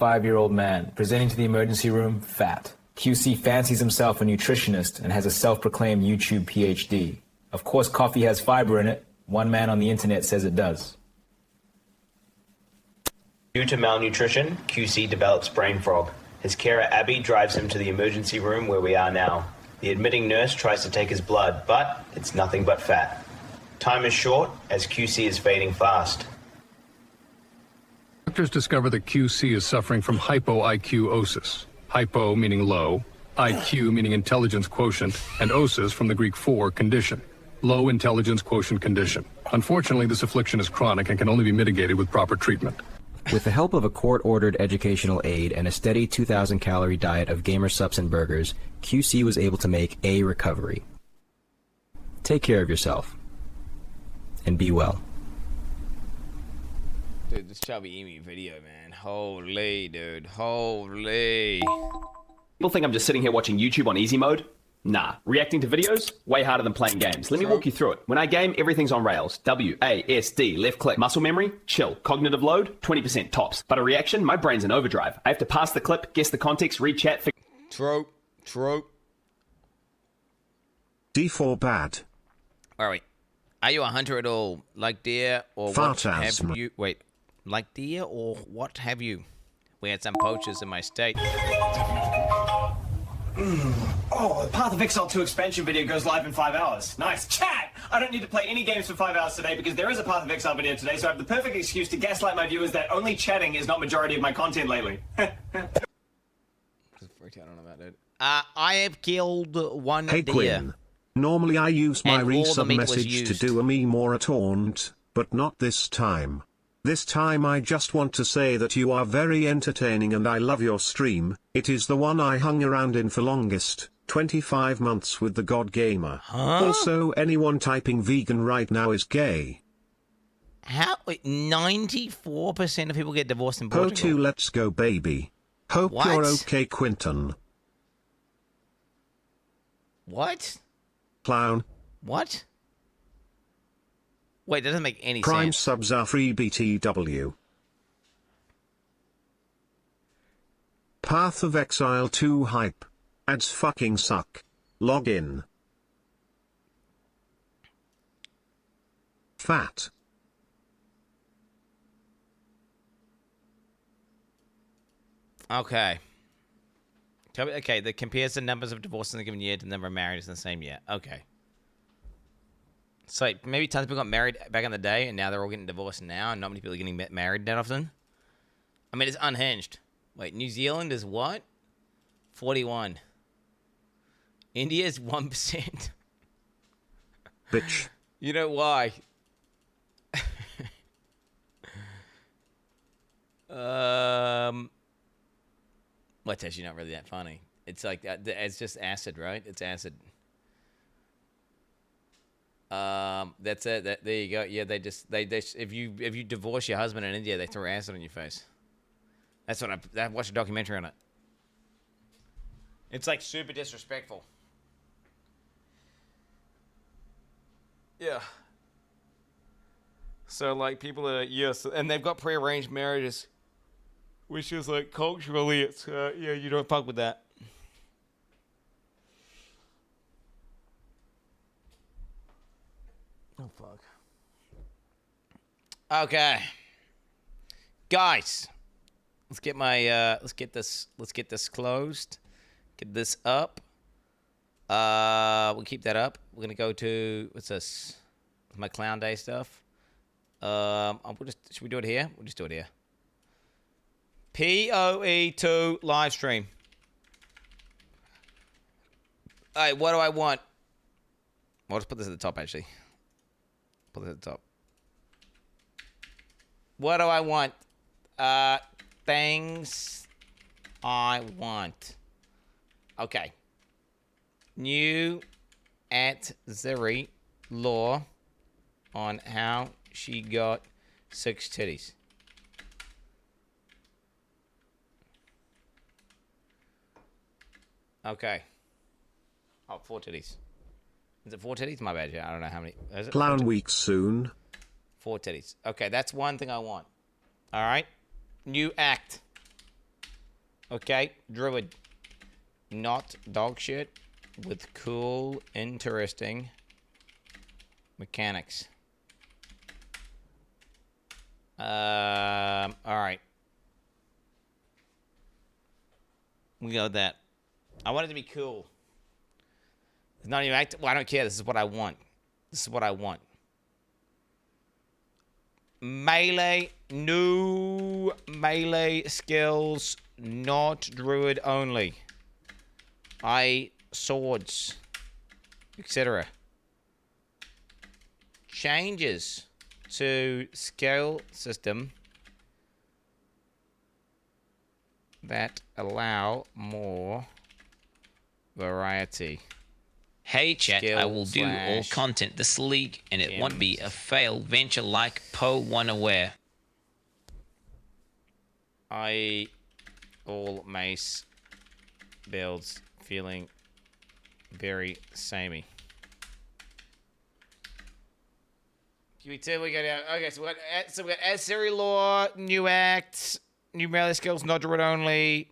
5-year-old man, presenting to the emergency room, fat. QC fancies himself a nutritionist and has a self-proclaimed YouTube PhD. Of course, coffee has fiber in it. One man on the internet says it does. Due to malnutrition, QC develops brain fog. His carer Abby drives him to the emergency room where we are now. The admitting nurse tries to take his blood, but it's nothing but fat. Time is short as QC is fading fast. Doctors discover that QC is suffering from hypo-IQ-osis. Hypo meaning low, IQ meaning intelligence quotient, and osis from the Greek for condition. Low intelligence quotient condition. Unfortunately, this affliction is chronic and can only be mitigated with proper treatment. With the help of a court-ordered educational aid and a steady 2,000-calorie diet of gamer subs and burgers, QC was able to make a recovery. Take care of yourself. And be well. Dude, this Chubby Emu video, man. Holy, dude. Holy. People think I'm just sitting here watching YouTube on easy mode. Nah, reacting to videos, way harder than playing games. Let me walk you through it. When I game, everything's on rails. W, A, S, D, left click. Muscle memory, chill. Cognitive load, 20% tops. But a reaction, my brain's in overdrive. I have to pass the clip, guess the context, read chat, True. D4 bad. Alright. Are you a hunter at all? Like deer or what have you... Wait. Like deer or what have you? We had some poachers in my state. Oh, the Path of Exile 2 expansion video goes live in 5 hours. Nice. Chat! I don't need to play any games for 5 hours today because there is a Path of Exile video today, so I have the perfect excuse to gaslight my viewers that only chatting is not majority of my content lately. I don't know about that. I have killed one Hey deer. Quinn. Normally I use my And all the resub meat was message to used. do a meme or a taunt, but not this time. This time I just want to say that you are very entertaining and I love your stream. It is the one I hung around in for longest, 25 months with the God Gamer. Huh? Also, anyone typing vegan right now is gay. How? 94% of people get divorced in Ho Portugal. 2 let's go baby. Hope What? you're okay Quinton. What? Clown. What? Wait, that doesn't make any Prime sense. subs are free BTW. Path of Exile 2 hype. Ads fucking suck. Log in. Fat. Okay. Okay, that compares the numbers of divorces in a given year to the number of marriages in the same year. Okay. So maybe tons of people got married back in the day, and now they're all getting divorced now, and not many people are getting married that often. I mean, it's unhinged. Wait, New Zealand is what? 41. India is 1%. Bitch. You know why? Well, it's actually not really that funny. It's like it's just acid, right? It's acid. That's it. There you go. Yeah, they if you divorce your husband in India, they throw acid on your face. That's what I watched a documentary on it. It's like super disrespectful. Yeah. So like people are and they've got prearranged marriages, which is like culturally, it's yeah, you don't fuck with that. Oh fuck. Okay, guys, let's get my let's get this closed. Get this up. We'll keep that up. We're gonna go to what's this? My Clown Day stuff. Should we do it here? We'll just do it here. PoE2 live stream. Alright, what do I want? Well, let's put this at the top, actually. Put this at the top. What do I want? Things I want. Okay. New at Zeri law on how she got 6 titties. Okay. Oh, 4 titties. Is it 4 titties? My bad, yeah. I don't know how many. Is it Clown week soon. 4 titties. Okay, that's one thing I want. All right. New act. Okay, Druid. Not dog shit with cool, interesting mechanics. Alright. We go with that. I want it to be cool. It's not even active. Well, I don't care. This is what I want. This is what I want. Melee. New melee skills. Not druid only. Swords. Etc. Changes to scale system that allow more variety. Hey chat, Skill I will do all slash content this league and it won't be gems. a fail venture like Poe one aware. All mace builds feeling very samey. QE2, we got out. Okay, so we got adversary law, new acts, new melee skills, not druid only.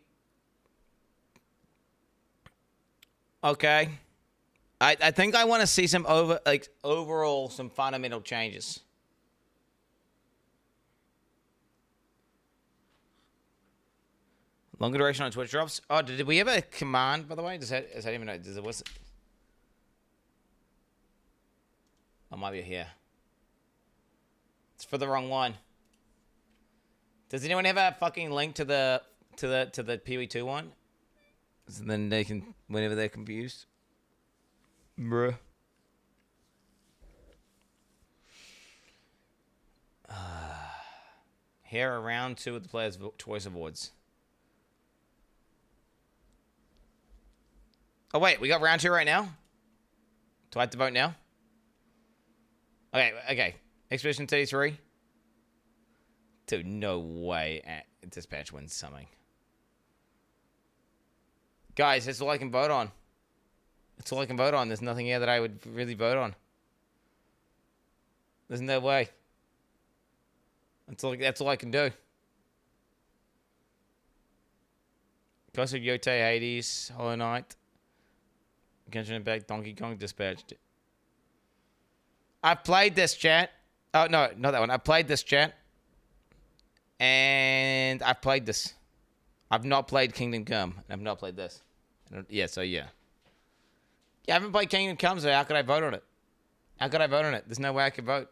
Okay. I think I want to see some overall some fundamental changes. Longer duration on Twitch drops. Oh, did we have a command, by the way? Does that even know? What's it? Oh, might be here. It's for the wrong one. Does anyone have a fucking link to the PoE2 one? So then they can, whenever they're confused. Bruh. Here are round 2 of the Player's Choice Awards. Oh, wait. We got round 2 right now? Do I have to vote now? Okay. Expedition 33. Dude, no way Dispatch wins something. Guys, that's all I can vote on. That's all I can vote on. There's nothing here that I would really vote on. There's no way. That's all I can do. Ghost of Yote, Hades, Hollow Knight, Genshin Impact, Donkey Kong, Dispatched. I've played this, chat. Oh, no, not that one. I've played this, chat. And I've played this. I've not played Kingdom Come. I've not played this. Yeah, so yeah. Yeah, I haven't played Kingdom Come, so how could I vote on it? How could I vote on it? There's no way I could vote.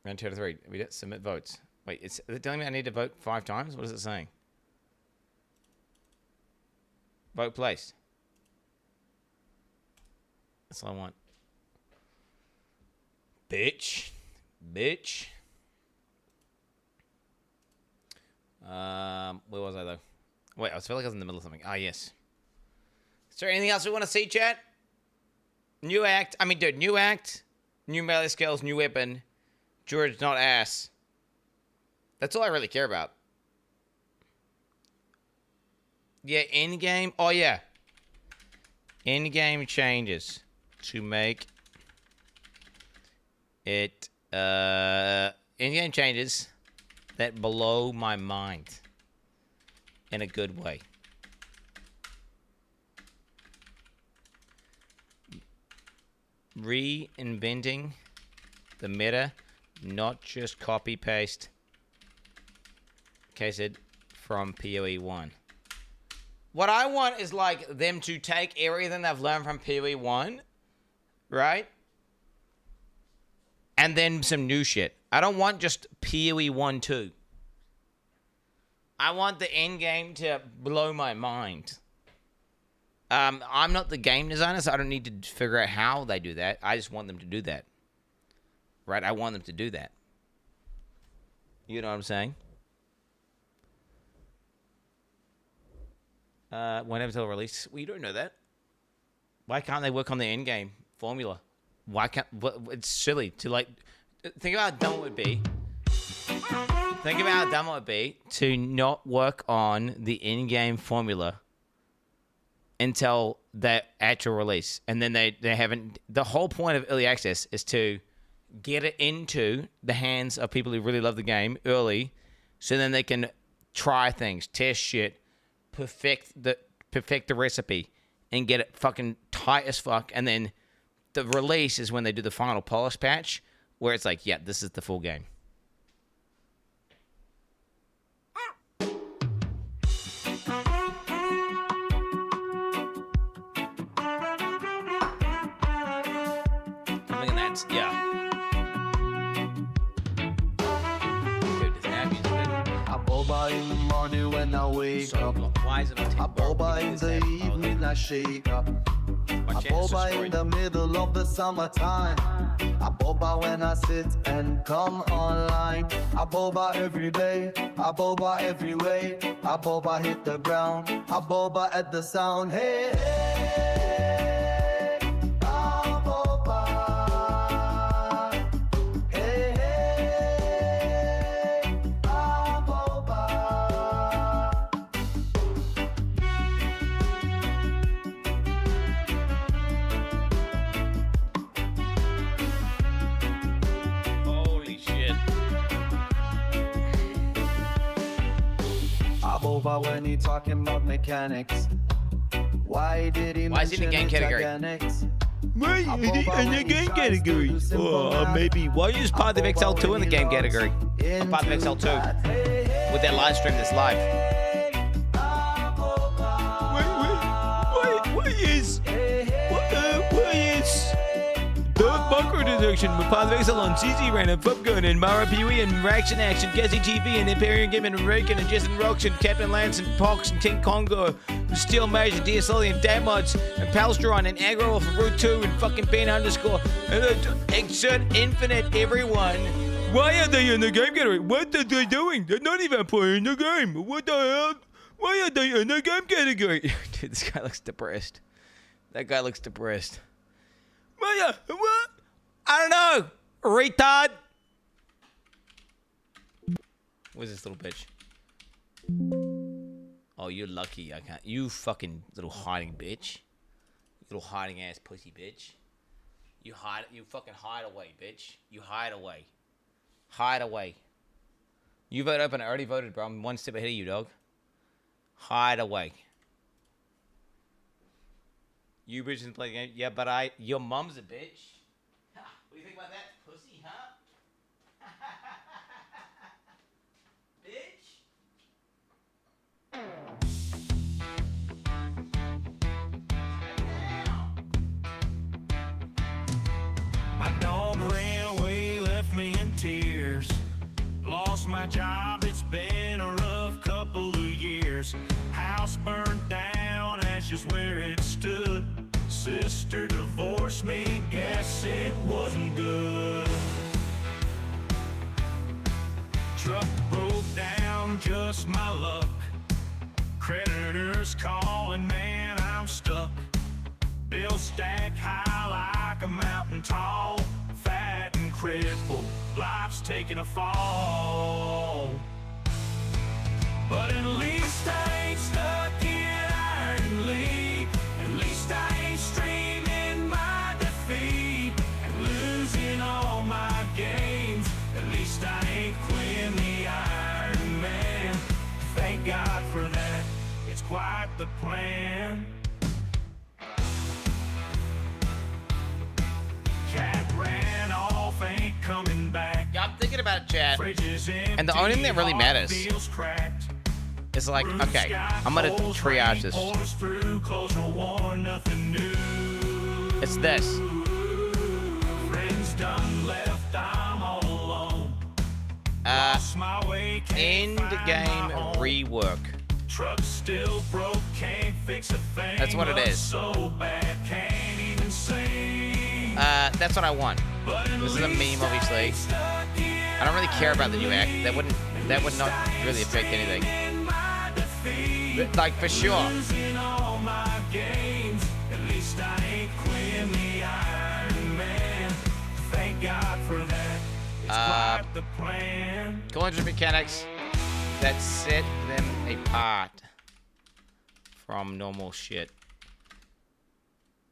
Round 2 to 3. We did submit votes. Wait, is it telling me I need to vote 5 times? What is it saying? Vote placed. That's all I want. Bitch. Where was I though? Wait, I feel like I was in the middle of something. Ah, yes. Is there anything else we want to see, chat? New act. I mean, dude, new act, new melee skills, new weapon. George, not ass. That's all I really care about. Yeah, in-game. Oh, yeah. In-game changes to make it, in-game changes that blow my mind in a good way. Reinventing the meta, not just copy-paste cased from PoE 1. What I want is like them to take everything they've learned from PoE 1, right? And then some new shit. I don't want just PoE 1 2. I want the end game to blow my mind. I'm not the game designer, so I don't need to figure out how they do that. I just want them to do that. Right? I want them to do that. You know what I'm saying? Whenever until release. We don't know that. Why can't they work on the end game formula? Why can't? It's silly to like. Think about how dumb it would be. Think about how dumb it would be to not work on the in-game formula until the actual release, and then they haven't. The whole point of early access is to get it into the hands of people who really love the game early, so then they can try things, test shit, perfect the recipe, and get it fucking tight as fuck. And then the release is when they do the final polish patch, where it's like, yeah, this is the full game. I think that's, yeah. Dude, this app is good. I boba in the morning when I wake up. Why is it on I boba in the evening I shake up. I boba in the middle of the summertime. I boba when I sit and come online. I boba every day. I boba every way. I boba hit the ground. I boba at the sound. Hey, hey. I boba. Hey, hey. I boba. Holy shit. Boba when he talking about mechanics. Why did he Why is it in the game category? Why in the game category? Maybe. Why is part of Exile 2 in the game category? Part of Exile 2. With their live stream that's live. Why is Dark Bunker Deduction with part of Exile on CZ Ran and Flipgun and Mara Pee-wee and Reaction Action, Gezi TV and Imperium Game and Reagan and Jason Rocks and Captain Lance and Pox and King Congo and Steel Major, DSL and Damods and Palstron and Aggro off of Route 2 and fucking Ben underscore and Exert Infinite, everyone. Why are they in the game category? What are they doing? They're not even playing the game. What the hell? Why are they in the game category? Dude, this guy looks depressed. That guy looks depressed. What? I don't know. Retard. Where's this little bitch? Oh, you're lucky I can't. You fucking little hiding bitch. You little hiding ass pussy bitch. You fucking hide away, bitch. You hide away. Hide away. You vote open. I already voted, bro. I'm one step ahead of you, dog. Hide away. You bitch didn't play the game. Yeah, but your mom's a bitch. What do you think about that, pussy, huh? Bitch. My dog ran away, left me in tears. Lost my job, it's been a rough couple of years. House burned down, that's just where it stood. Sister divorced me, guess it wasn't good. Truck broke down, just my luck. Creditors calling, man, I'm stuck. Bills stack high like a mountain tall. Fat and crippled, life's taking a fall. But at least I ain't stuck in Iron League. At least I ain't streaming my defeat and losing all my games. At least I ain't Quin the Iron Man. Thank God for that, it's quite the plan. Cat ran off, ain't coming back. Yeah, I'm thinking about it, Chad. And the only thing that really matters is like, okay, I'm gonna triage this. It's this. End game rework. Truck still broke, can't fix a thing. That's what it is. So bad, can't even sing. That's what I want. This is a meme, obviously. I don't really care about the new act. That would not really affect anything. But, like, for sure. Collision mechanics that set them apart from normal shit.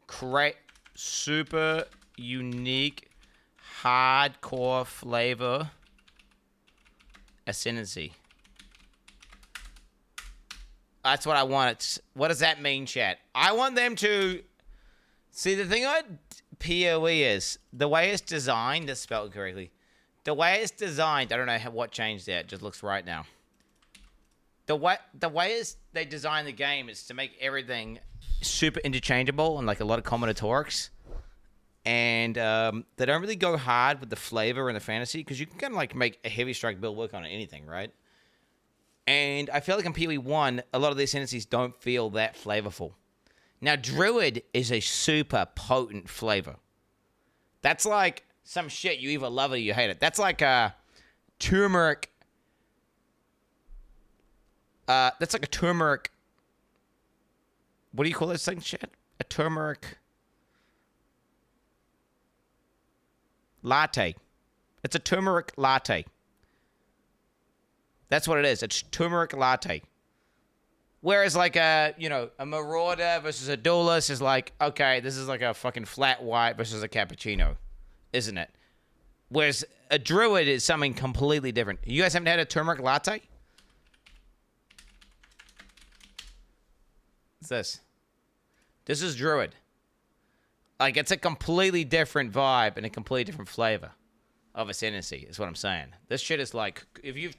Create super unique hardcore flavor ascendancy. That's what I want. What does that mean, chat? I want them to see the thing about PoE is the way it's designed. That's spelled correctly. The way it's designed, I don't know what changed there. It just looks right now. The way they design the game is to make everything super interchangeable and like a lot of combinatorics. And they don't really go hard with the flavor and the fantasy because you can kind of like make a heavy strike build work on anything, right? And I feel like in PoE 1, a lot of these sentences don't feel that flavorful. Now, Druid is a super potent flavor. That's like some shit you either love it or you hate it. That's like a turmeric. That's like a turmeric. What do you call this thing, shit? A turmeric latte. It's a turmeric latte. That's what it is. It's turmeric latte. Whereas like a Marauder versus a Duelist is like, okay, this is like a fucking flat white versus a cappuccino, isn't it? Whereas a Druid is something completely different. You guys haven't had a turmeric latte? What's this? This is Druid. Like, it's a completely different vibe and a completely different flavor of ascendancy, is what I'm saying. This shit is like, if you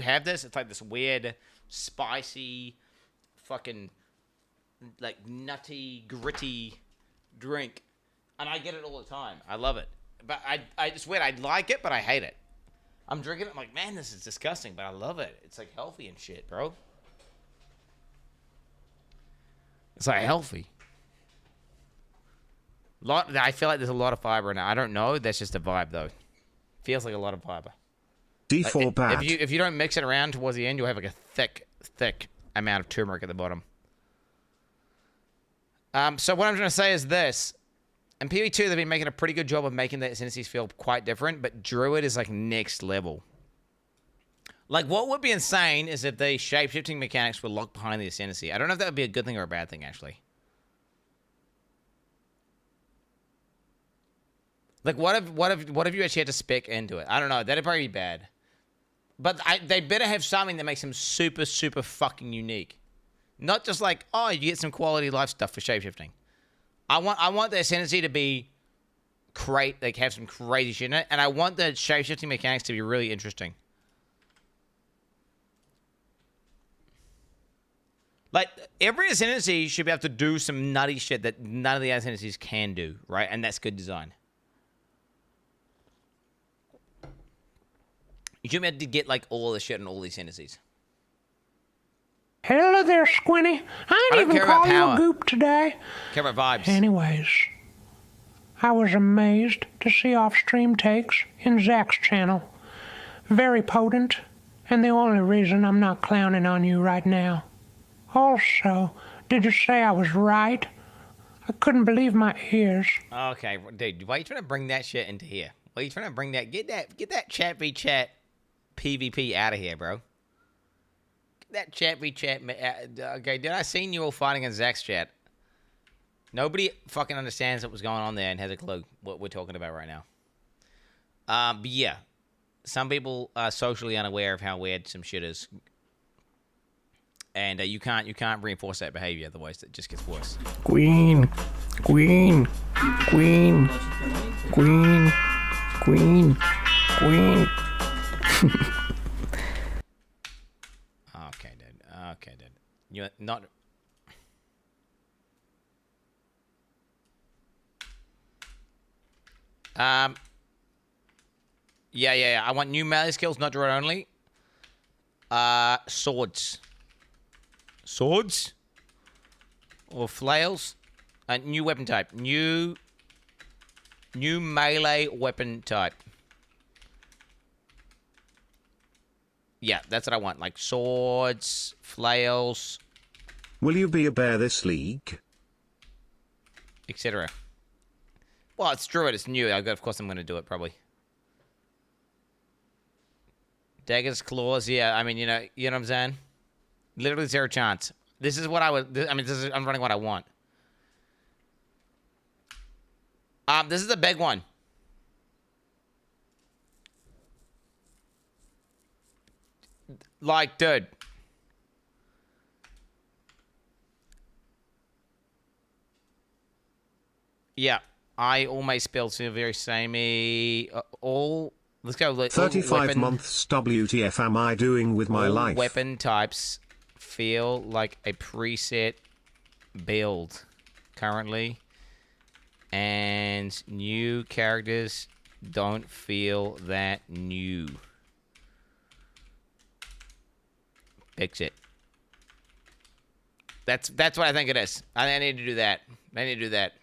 have this, it's like this weird, spicy, fucking, like, nutty, gritty drink. And I get it all the time. I love it. But it's weird. I like it, but I hate it. I'm drinking it, I'm like, man, this is disgusting, but I love it. It's like healthy and shit, bro. It's like healthy. I feel like there's a lot of fiber in it. I don't know. That's just a vibe, though. Feels like a lot of fiber. D4 like, bad. If you don't mix it around towards the end, you'll have like a thick amount of turmeric at the bottom. So what I'm trying to say is this. In PoE 2, they've been making a pretty good job of making the ascendancies feel quite different, but Druid is like next level. Like, what would be insane is if the shape-shifting mechanics were locked behind the ascendancy. I don't know if that would be a good thing or a bad thing, actually. Like, what if you actually had to spec into it? I don't know. That'd probably be bad. But they better have something that makes them super, super fucking unique. Not just like, oh, you get some quality life stuff for shapeshifting. I want the ascendancy to be great. Like, have some crazy shit in it. And I want the shapeshifting mechanics to be really interesting. Like, every ascendancy should be able to do some nutty shit that none of the ascendancies can do, right? And that's good design. You should be able to get, like, all the shit in all these ascendancies. Hello there, Squinty. I ain't even call you a goop today. Care about vibes. Anyways, I was amazed to see off-stream takes in Zach's channel. Very potent, and the only reason I'm not clowning on you right now. Also, did you say I was right? I couldn't believe my ears. Okay, dude, why are you trying to bring that shit into here? Why are you trying to bring that? Get that chat v chat PvP out of here, bro. Get that chat v chat. Okay, did I seen you all fighting in Zach's chat? Nobody fucking understands what was going on there and has a clue what we're talking about right now. But yeah, some people are socially unaware of how weird some shit is. And you can't reinforce that behavior, otherwise it just gets worse. Queen. Okay, dude. You're not. Yeah. I want new melee skills, not Druid only. Swords. Swords? Or flails? New weapon type. New melee weapon type. Yeah, that's what I want. Like swords, flails. Will you be a bear this league? Etc. Well, it's Druid. It's new. Of course I'm going to do it, probably. Daggers, claws. Yeah, I mean, you know what I'm saying? Literally zero chance. This is what I would... I'm running what I want. This is the big one. Like, dude. Yeah, I almost spelled feel very samey. All let's go. 35 months WTF am I doing with my all life? Weapon types feel like a preset build currently, and new characters don't feel that new. Fix it. That's what I think it is. I need to do that. I need to do that.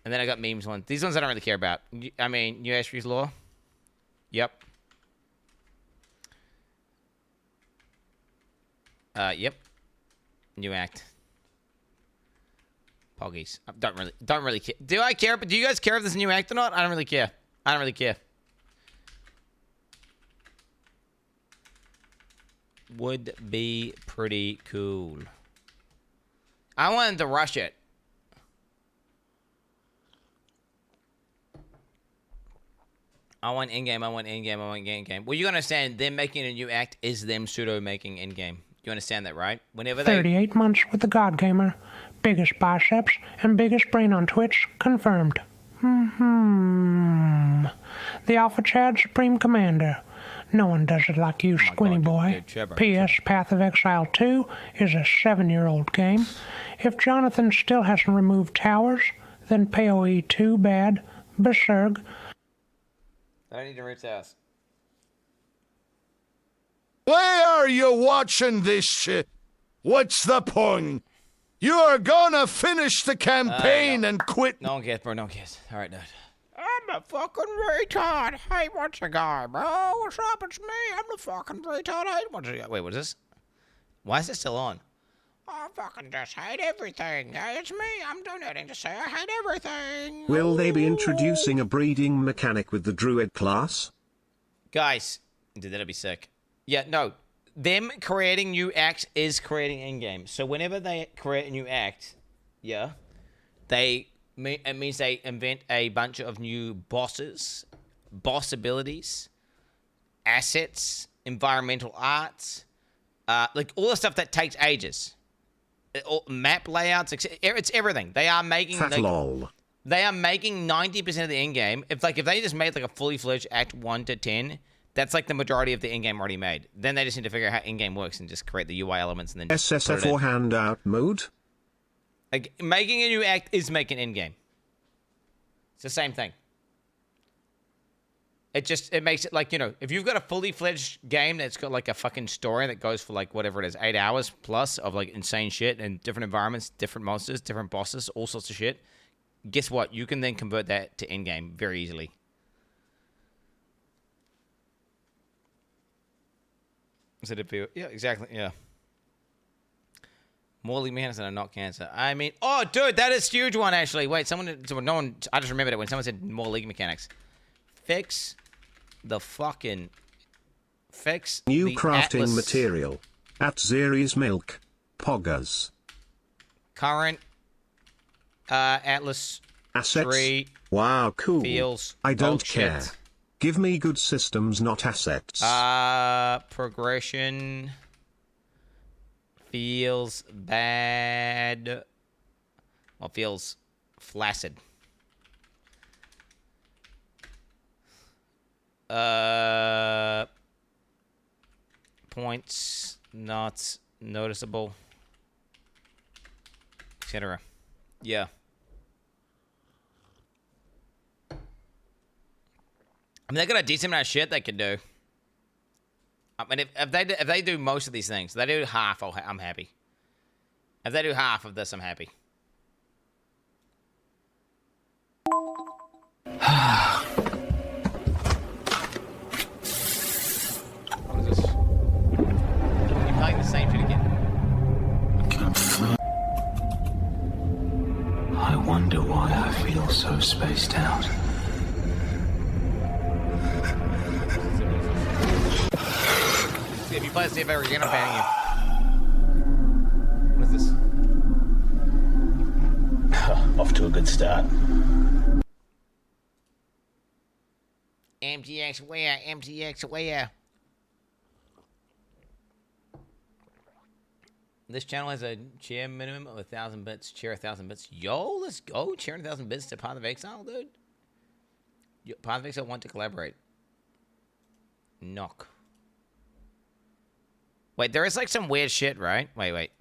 And then I got memes ones. These ones I don't really care about. I mean, New Ashby's Law. Yep. Yep. New Act. Poggies. Don't really care. Do I care? But do you guys care if this is New Act or not? I don't really care. I don't really care. Would be pretty cool. I wanted to rush it. I want in-game, I want in-game, I want in-game. Well, you understand, them making a new act is them pseudo-making in-game. You understand that, right? Whenever they... 38 months with the God Gamer. Biggest biceps and biggest brain on Twitch confirmed. The Alpha Chad Supreme Commander. No one does it like you, Squinty Boy. P.S. Path of Exile 2 is a 7-year-old game. If Jonathan still hasn't removed towers, then PoE 2 bad. Berserk. I need to reach house. Why are you watching this shit? What's the point? You're gonna finish the campaign and quit. No one cares, bro. No one cares. All right, dude. I'm a fucking retard. Hey, what's the guy, bro? What's up? It's me. I'm the fucking retard. Hey, what's the guy? Wait, what is this? Why is this still on? I fucking just hate everything. It's me. I'm donating to say I hate everything. Will they be introducing a breeding mechanic with the Druid class? Guys, dude, that'd be sick. Yeah, no. Them creating new acts is creating in-game. So whenever they create a new act, yeah, it means they invent a bunch of new bosses, boss abilities, assets, environmental arts, like all the stuff that takes ages. Map layouts, it's everything. They are making They are making 90% of the in-game. If they just made like a fully fledged Act 1 to 10, that's like the majority of the in-game already made. Then they just need to figure out how in-game works and just create the UI elements and then SSF or handout mode? Like making a new act is making in-game. It's the same thing. It makes it like, you know, if you've got a fully fledged game that's got like a fucking story that goes for like whatever it is, 8 hours plus of like insane shit and different environments, different monsters, different bosses, all sorts of shit. Guess what? You can then convert that to in-game very easily. Is it appeal? Yeah, exactly. Yeah. More league mechanics are not cancer. I mean, oh, dude, that is a huge one, actually. Wait, no one, I just remembered it when someone said more league mechanics. Fix the fucking, New the crafting Atlas material. At Zeri's Milk. Poggers. Current, Atlas Assets. tree. Wow, cool. Feels. I don't bullshit. care. Give me good systems, not assets. Progression feels bad. Well, feels flaccid. Points not noticeable, etc. Yeah. I mean, they got a decent amount of shit they could do. I mean, if they do most of these things, if they do half, I'm happy. If they do half of this, I'm happy. What is this? You're playing the same shit again. I wonder why I feel so spaced out. If you play this ever again, I'm banning you. What is this? Off to a good start. MTX where? MTX where? This channel has a chair minimum of 1,000 bits. Chair 1,000 bits. Yo, let's go. Chair 1,000 bits to Path of Exile, dude. Path of Exile want to collaborate. Knock. Wait, there is like some weird shit, right? Wait.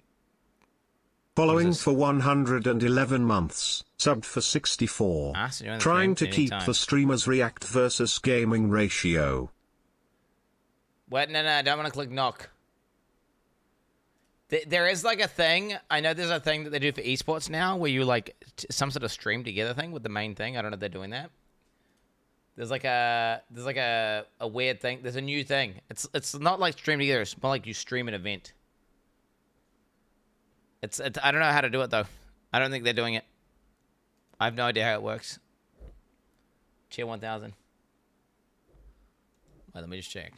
Following for 111 months, subbed for 64. So you're on the Trying to stream keep anytime. the streamers react versus gaming ratio. What? No, I don't want to click knock. There is like a thing. I know there's a thing that they do for esports now where you like some sort of stream together thing with the main thing. I don't know if they're doing that. There's like a weird thing. There's a new thing. It's not like stream together. It's more like you stream an event. It's I don't know how to do it though. I don't think they're doing it. I have no idea how it works. Chair 1,000. Wait, let me just check.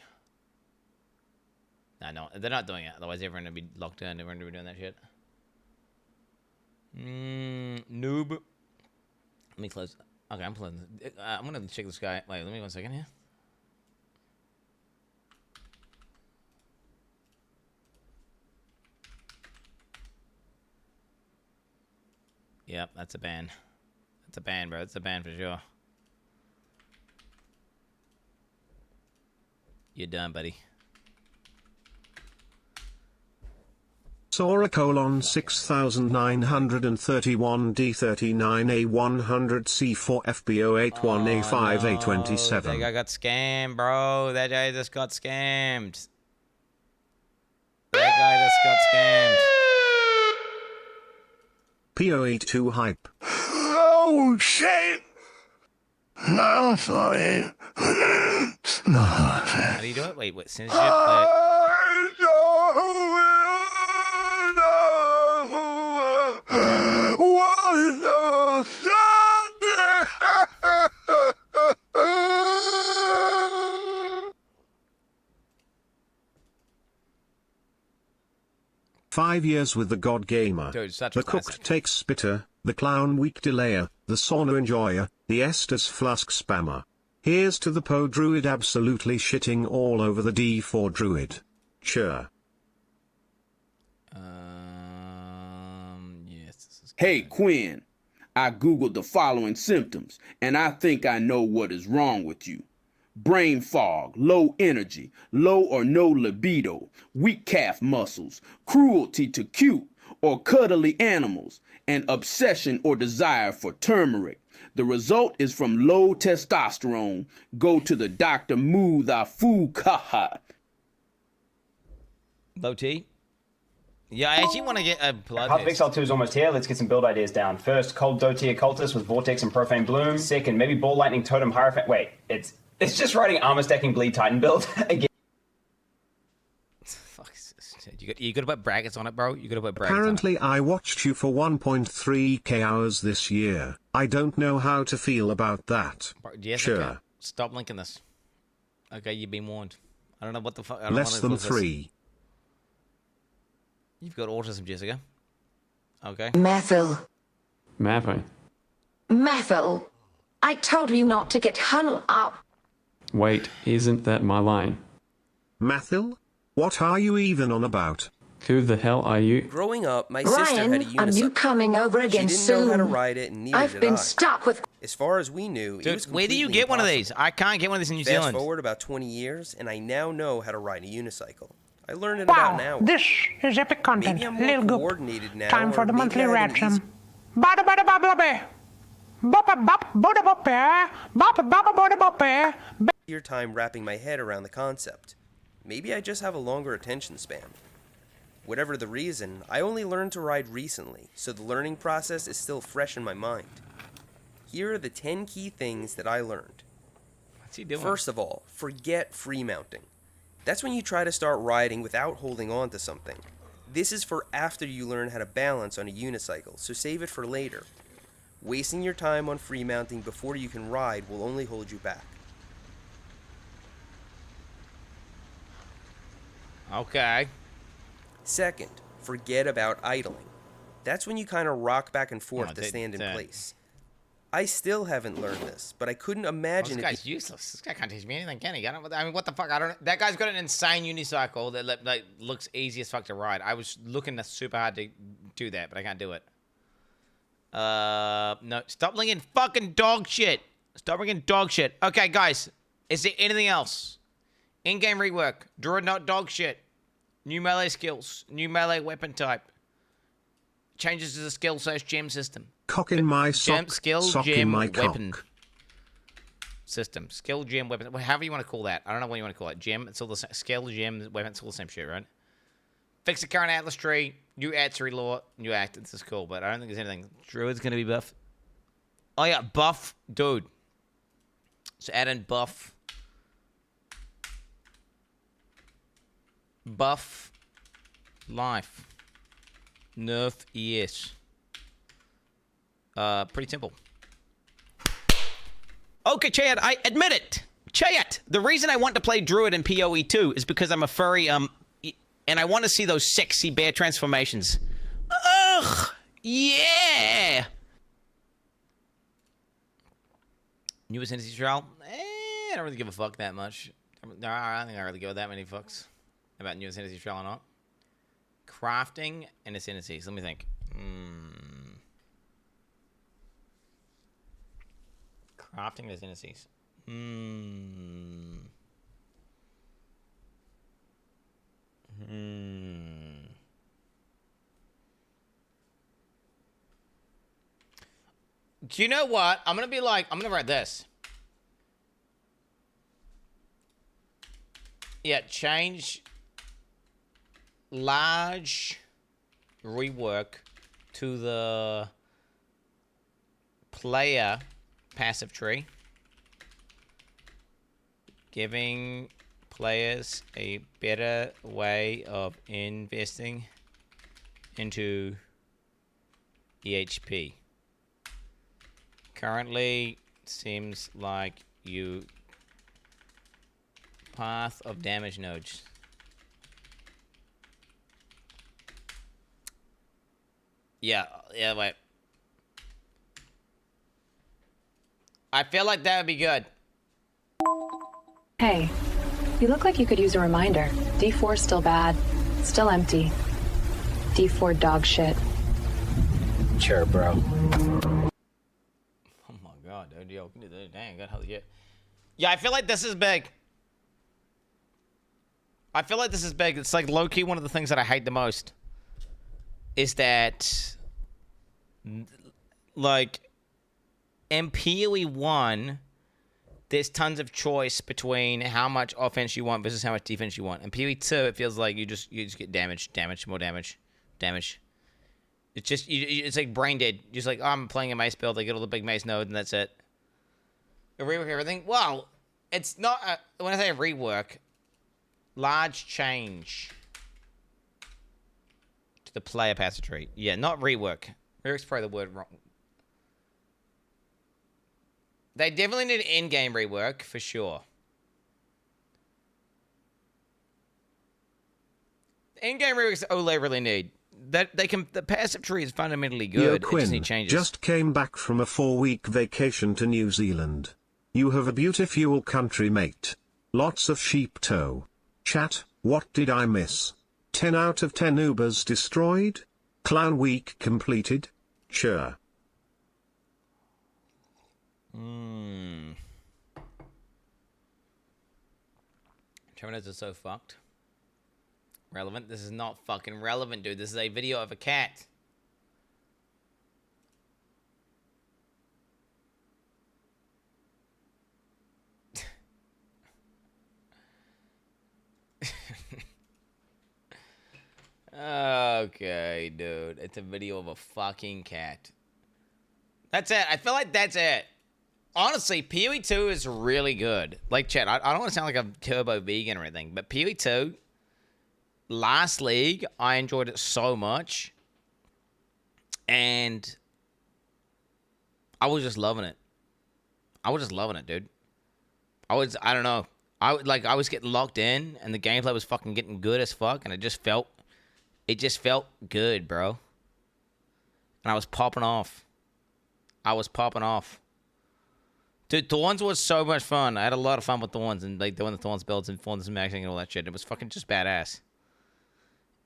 No, they're not doing it. Otherwise, everyone would be locked in. Everyone would be doing that shit. Noob. Let me close. Okay, I'm closing. I'm gonna check this guy. Wait, let me 1 second here. Yep, that's a ban. That's a ban, bro. That's a ban for sure. You're done, buddy. Sora colon 6931 D39 A100 C4 FBO 81 A5 A27. That guy got scammed, bro. That guy just got scammed. That guy just got scammed. PO82 hype. Oh, shit! No, sorry. No. How do you do it? Wait, censorship? Five years with the God Gamer. Dude, such a the classic. cooked takes spitter, the clown weak delayer, the sauna enjoyer, the Estus flusk spammer. Here's to the Poe Druid absolutely shitting all over the D4 Druid. Sure. Yes. Hey, Quinn. I googled the following symptoms, and I think I know what is wrong with you. Brain fog, low energy, low or no libido, weak calf muscles, cruelty to cute or cuddly animals, and obsession or desire for turmeric. The result is from low testosterone. Go to the doctor, move thy food, kaha. Low T? Yeah, I actually want to get a blood Path of test. Exile 2 is almost here. Let's get some build ideas down. First, Cold Doty Occultist with Vortex and Profane Bloom. Second, maybe Ball Lightning Totem Hierophant. Wait, it's just writing Armor Stacking Bleed Titan build again. Fuck, you gotta put brackets on it, bro. You gotta put brackets Apparently I watched you for 1.3k hours this year. I don't know how to feel about that. on it. Yes, Sure. okay. Stop linking this. Okay, you've been warned. I don't know what the fuck. I don't Less wanna than close this. 3. You've got autism, Jessica. Okay. Methyl. Methyl. Methyl. I told you not to get hung up. Wait, isn't that my line? Mathil? What are you even on about? Who the hell are you? Growing up, my sister had a Ryan, are you unicycle. coming over again She didn't soon? know how to ride it, and neither I've did been I. stuck with. As far as we knew, it Dude, was where do you completely get one of impossible. these? I can't get one of these in New Fast Zealand. forward about 20 years, and I now know how to ride a unicycle. I learned in Wow, about an hour. this is epic content. Maybe I'm more Little goop. coordinated now. Time for or the maybe monthly I have an ransom. easy- Bada bada bada bada. Boppa bop boda boppa. Boppa boppa boda boppa. Easier time wrapping my head around the concept. Maybe I just have a longer attention span. Whatever the reason, I only learned to ride recently, so the learning process is still fresh in my mind. Here are the 10 key things that I learned. What's he doing? First of all, forget free mounting. That's when you try to start riding without holding on to something. This is for after you learn how to balance on a unicycle, so save it for later. Wasting your time on free mounting before you can ride will only hold you back. Okay. Second, forget about idling. That's when you kind of rock back and forth Oh, to stand in place. I still haven't learned this, but I couldn't imagine This guy's useless. This guy can't teach me anything, can he? I mean, what the fuck? I don't. That guy's got an insane unicycle that like looks easy as fuck to ride. I was looking super hard to do that, but I can't do it. No, stop linking fucking dog shit. Stop bringing dog shit. Okay, guys, is there anything else? In-game rework. Druid not dog shit. New melee skills. New melee weapon type. Changes to the skill/gem system. Cock in my sock. Skill, sock gem, in my weapon cock. system. Skill, gem, weapon. However you want to call that. I don't know what you want to call it. Gem. It's all the same. Skill, gem, weapon. It's all the same shit, right? Fix the current Atlas tree. New Atsery lore. New act. This is cool, but I don't think there's anything. Druid's gonna be buff. Oh yeah, buff, dude. So add in buff. Buff. Life. Nerf, yes. Pretty simple. Okay, Chad, I admit it. Chad, the reason I want to play Druid in PoE 2 is because I'm a furry, and I want to see those sexy bear transformations. Ugh! Yeah! Newest Entity Trial? I don't really give a fuck that much. No, I don't think I really give that many fucks about Newest Entity Trial or not. Crafting and Ascendancies. Let me think. Crafting and Ascendancies. Do you know what? I'm going to write this. Yeah, change large rework to the player passive tree, giving players a better way of investing into EHP. Currently, seems like you path of damage nodes. Yeah, wait. I feel like that would be good. Hey, you look like you could use a reminder. D4's still bad. Still empty. D4 dog shit. Sure, bro. Oh my god, dude. Yo, dang, good hell yeah. Yeah, I feel like this is big. It's like low-key one of the things that I hate the most. Is that, like, in PoE 1, there's tons of choice between how much offense you want versus how much defense you want. In PoE 2, it feels like you just get damage, more damage. It's just, it's like brain dead. You're just like, oh, I'm playing a mace build, I get all the big mace node, and that's it. Rework everything? Well, it's not, when I say rework, large change to the player passive tree. Yeah, not rework. Rework's probably the word wrong. They definitely need in-game rework, for sure. In-game rework is all they really need. That they can. The passive tree is fundamentally good. Yo, It just Quinn, needs changes. just came back from a 4-week vacation to New Zealand. You have a beautiful country, mate. Lots of sheep toe. Chat, what did I miss? 10 out of 10 Ubers destroyed? Clown week completed? Sure. Terminators are so fucked. Relevant? This is not fucking relevant, dude. This is a video of a cat. Okay, dude. It's a video of a fucking cat. That's it. I feel like that's it. Honestly, PoE 2 is really good. Like, chat, I don't want to sound like a turbo vegan or anything, but PoE 2, last league, I enjoyed it so much. And I was just loving it. Dude. I don't know. I was getting locked in, and the gameplay was fucking getting good as fuck, and it just felt good, bro. And I was popping off. Dude, Thorns was so much fun. I had a lot of fun with Thorns and like doing the Thorns builds and Thorns maxing and all that shit. It was fucking just badass.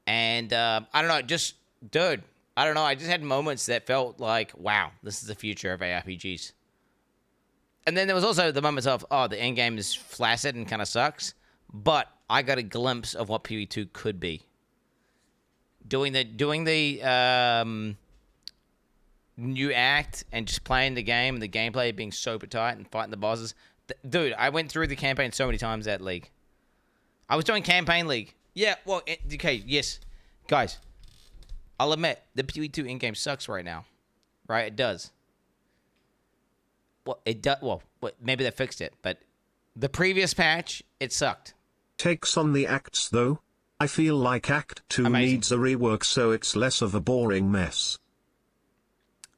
And I don't know, just dude, I don't know. I just had moments that felt like, wow, this is the future of ARPGs. And then there was also the moments of, oh, the end game is flaccid and kind of sucks, but I got a glimpse of what PvE2 could be. Doing the new act and just playing the game and the gameplay being super tight and fighting the bosses. Dude, I went through the campaign so many times that league. I was doing campaign league. Yeah, well, okay, yes. Guys, I'll admit, the PvE2 in-game sucks right now. Right? It does. Well, it does. Well, maybe they fixed it, but the previous patch, it sucked. Takes on the acts, though. I feel like Act 2 needs a rework so it's less of a boring mess.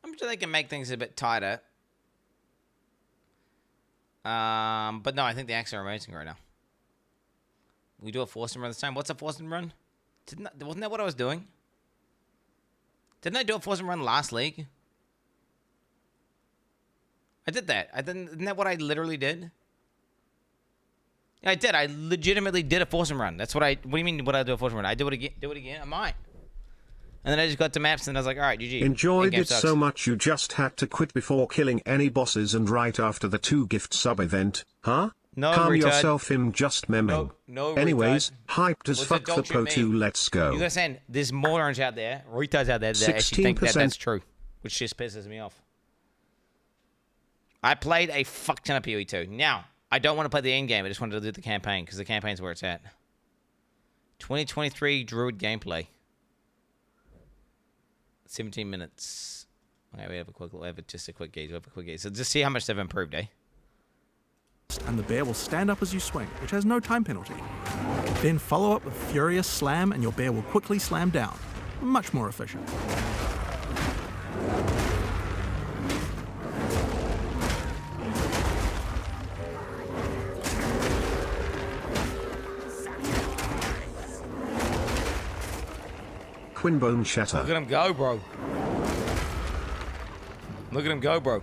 I'm sure they can make things a bit tighter. But no, I think the acts are amazing right now. We do a Forcing run this time. What's a Forcing run? Wasn't that what I was doing? Didn't I do a Forcing run last league? I did that. Isn't that what I literally did? Yeah, I did. I legitimately did a Forcing run. That's what I... What do you mean, what I do a Forcing run? I do it again. Do it again? I might. And then I just got to maps and I was like, all right, GG. Enjoyed it so much you just had to quit before killing any bosses and right after the 2 gift sub event, huh? No, Calm retard. yourself, him just memming. No, anyways, retard. hyped as What's fuck that for dog Pro shit 2, mean? let's go. You guys saying there's morons out there, retards out there that actually think that 16%. that's true, which just pisses me off. I played a fuck ton of PoE2. Now, I don't want to play the end game. I just wanted to do the campaign because the campaign's where it's at. 2023 Druid gameplay. 17 minutes. Okay, we have a quick gauge. So just see how much they've improved, eh? And the bear will stand up as you swing, which has no time penalty. Then follow up with Furious Slam and your bear will quickly slam down. Much more efficient. Quinbone Shatter. Look at him go, bro. Look at him go, bro.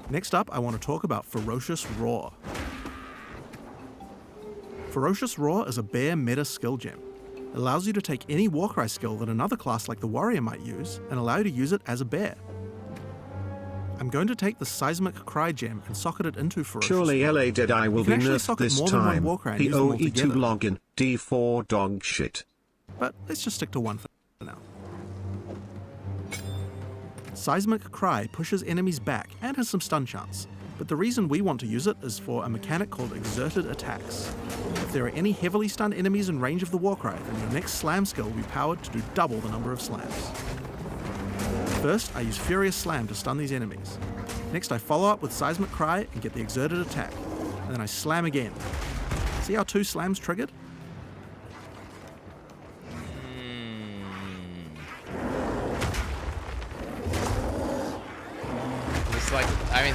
Next up, I want to talk about Ferocious Roar. Ferocious Roar is a bear meta skill gem. It allows you to take any Warcry skill that another class like the Warrior might use and allow you to use it as a bear. I'm going to take the Seismic Cry gem and socket it into Ferocious Surely Roar. LA Deadeye will You be can actually nerfed socket this more than one time. Warcry and use them all PoE2 together. login, D4 dog shit. But let's just stick to one for now. Seismic Cry pushes enemies back and has some stun chance, but the reason we want to use it is for a mechanic called Exerted Attacks. If there are any heavily stunned enemies in range of the Warcry, then your next slam skill will be powered to do double the number of slams. First, I use Furious Slam to stun these enemies. Next, I follow up with Seismic Cry and get the Exerted Attack, and then I slam again. See how 2 slams triggered?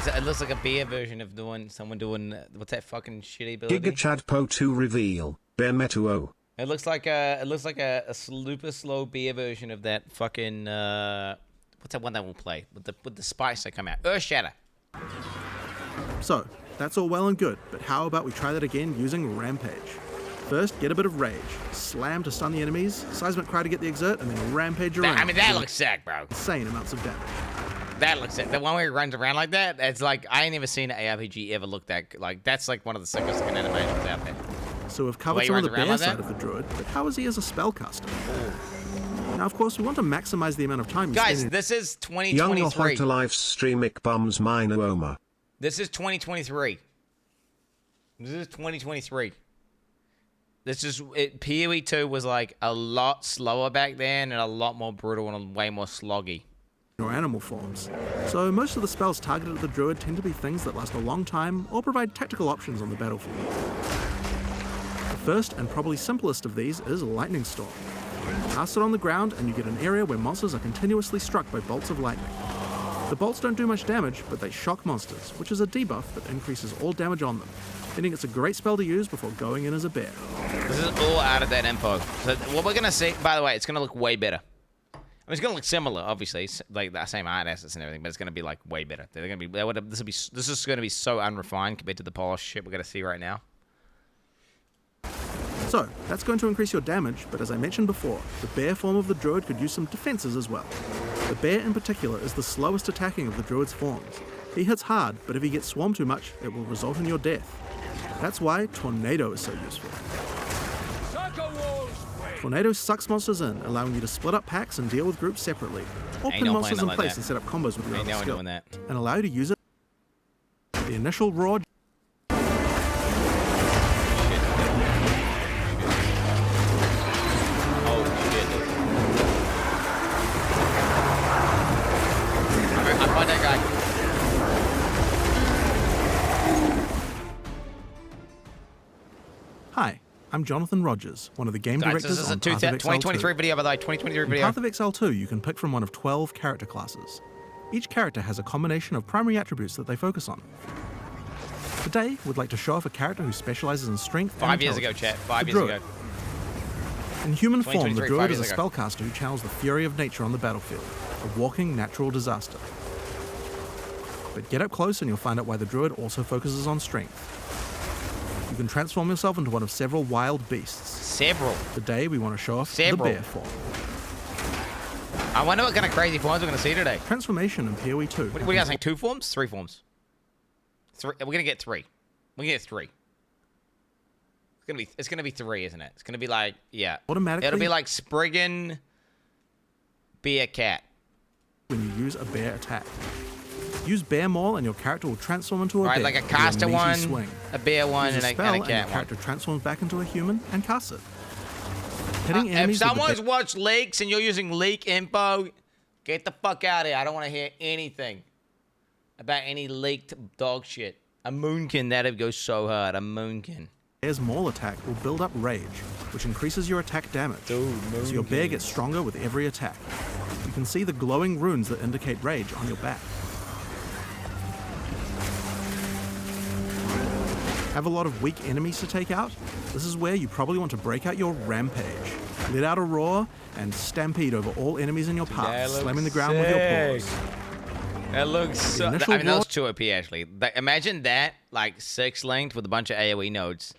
It looks like a beer version of someone doing what's that fucking shitty ability? Giga Chad Po 2 reveal. Bear Metuo. It looks like a super slow beer version of that fucking what's that one that will play with the spice that come out? Earth Shatter. So, that's all well and good, but how about we try that again using Rampage? First, get a bit of Rage, slam to stun the enemies, Seismic Cry to get the Exert, and then Rampage around. I mean, that looks sick, bro. Insane amounts of damage. That looks sick. The one where he runs around like that, it's like, I ain't never seen an ARPG ever look that, like, that's like one of the sickest looking animations out there. So we've covered some of the bear side of the Druid, but how is he as a spellcaster? Now, of course, we want to maximize the amount of time. Guys, this is 2023. Young Hoy to live streamic bums mine Oma. This is 2023. This is 2023. This is PoE2 was like a lot slower back then and a lot more brutal and way more sloggy. Or animal forms. So most of the spells targeted at the Druid tend to be things that last a long time or provide tactical options on the battlefield. The first and probably simplest of these is Lightning Storm. Cast it on the ground and you get an area where monsters are continuously struck by bolts of lightning. The bolts don't do much damage, but they shock monsters, which is a debuff that increases all damage on them, meaning it's a great spell to use before going in as a bear. This is all out of that info. So what we're going to see, by the way, it's going to look way better. it's gonna look similar, obviously, like the same art assets and everything, but it's gonna be like way better. They're gonna be. This is gonna be so unrefined compared to the polished shit we're gonna see right now. So, that's going to increase your damage, but as I mentioned before, the bear form of the druid could use some defenses as well. The bear in particular is the slowest attacking of the druid's forms. He hits hard, but if he gets swarmed too much, it will result in your death. That's why Tornado is so useful. Tornado sucks monsters in, allowing you to split up packs and deal with groups separately, or pin monsters in place and set up combos with your other skill, and allow you to use it. The initial raw Hi, I'm Jonathan Rogers, one of the game directors this is a on Path of Exile 2023 2. video, by the way. 2023 In video. Path of Exile 2, you can pick from one of 12 character classes. Each character has a combination of primary attributes that they focus on. Today, we'd like to show off a character who specializes in strength and 5 years ago, intelligence, chat. 5 the years Druid. ago. In human form, the 2023, Druid 5 is a years ago. spellcaster who channels the fury of nature on the battlefield, a walking natural disaster. But get up close and you'll find out why the Druid also focuses on strength. You can transform yourself into one of several wild beasts. Several. Today, we want to show off Several. the bear form. I wonder what kind of crazy forms we're going to see today. Transformation in PoE 2. What do you guys think? 2 forms? 3 forms? We're going to get 3. We're going to get 3. It's gonna be 3, isn't it? It's gonna be like, yeah. Automatically. It'll be like Spriggan, Bear Cat. When you use a bear attack. Use Bear Maul and your character will transform into a Right, bear. like a with caster meaty one, swing. a bear one, Use and a spell, cat your one. character transforms back into a human and casts it. Hitting enemies If with the someone's watched leaks and you're using leak info, get the fuck out of here. I don't want to hear anything about any leaked dog shit. A moonkin, that'd go so hard. A moonkin. Bear's Maul attack will build up rage, which increases your attack damage. So your bear gets stronger with every attack. You can see the glowing runes that indicate rage on your back. Have a lot of weak enemies to take out? This is where you probably want to break out your Rampage. Let out a roar and stampede over all enemies in your path, slamming the ground with your paws. That looks so... The I initial mean, that roar- was 2 OP, actually. Imagine that, like, 6 linked with a bunch of AoE nodes.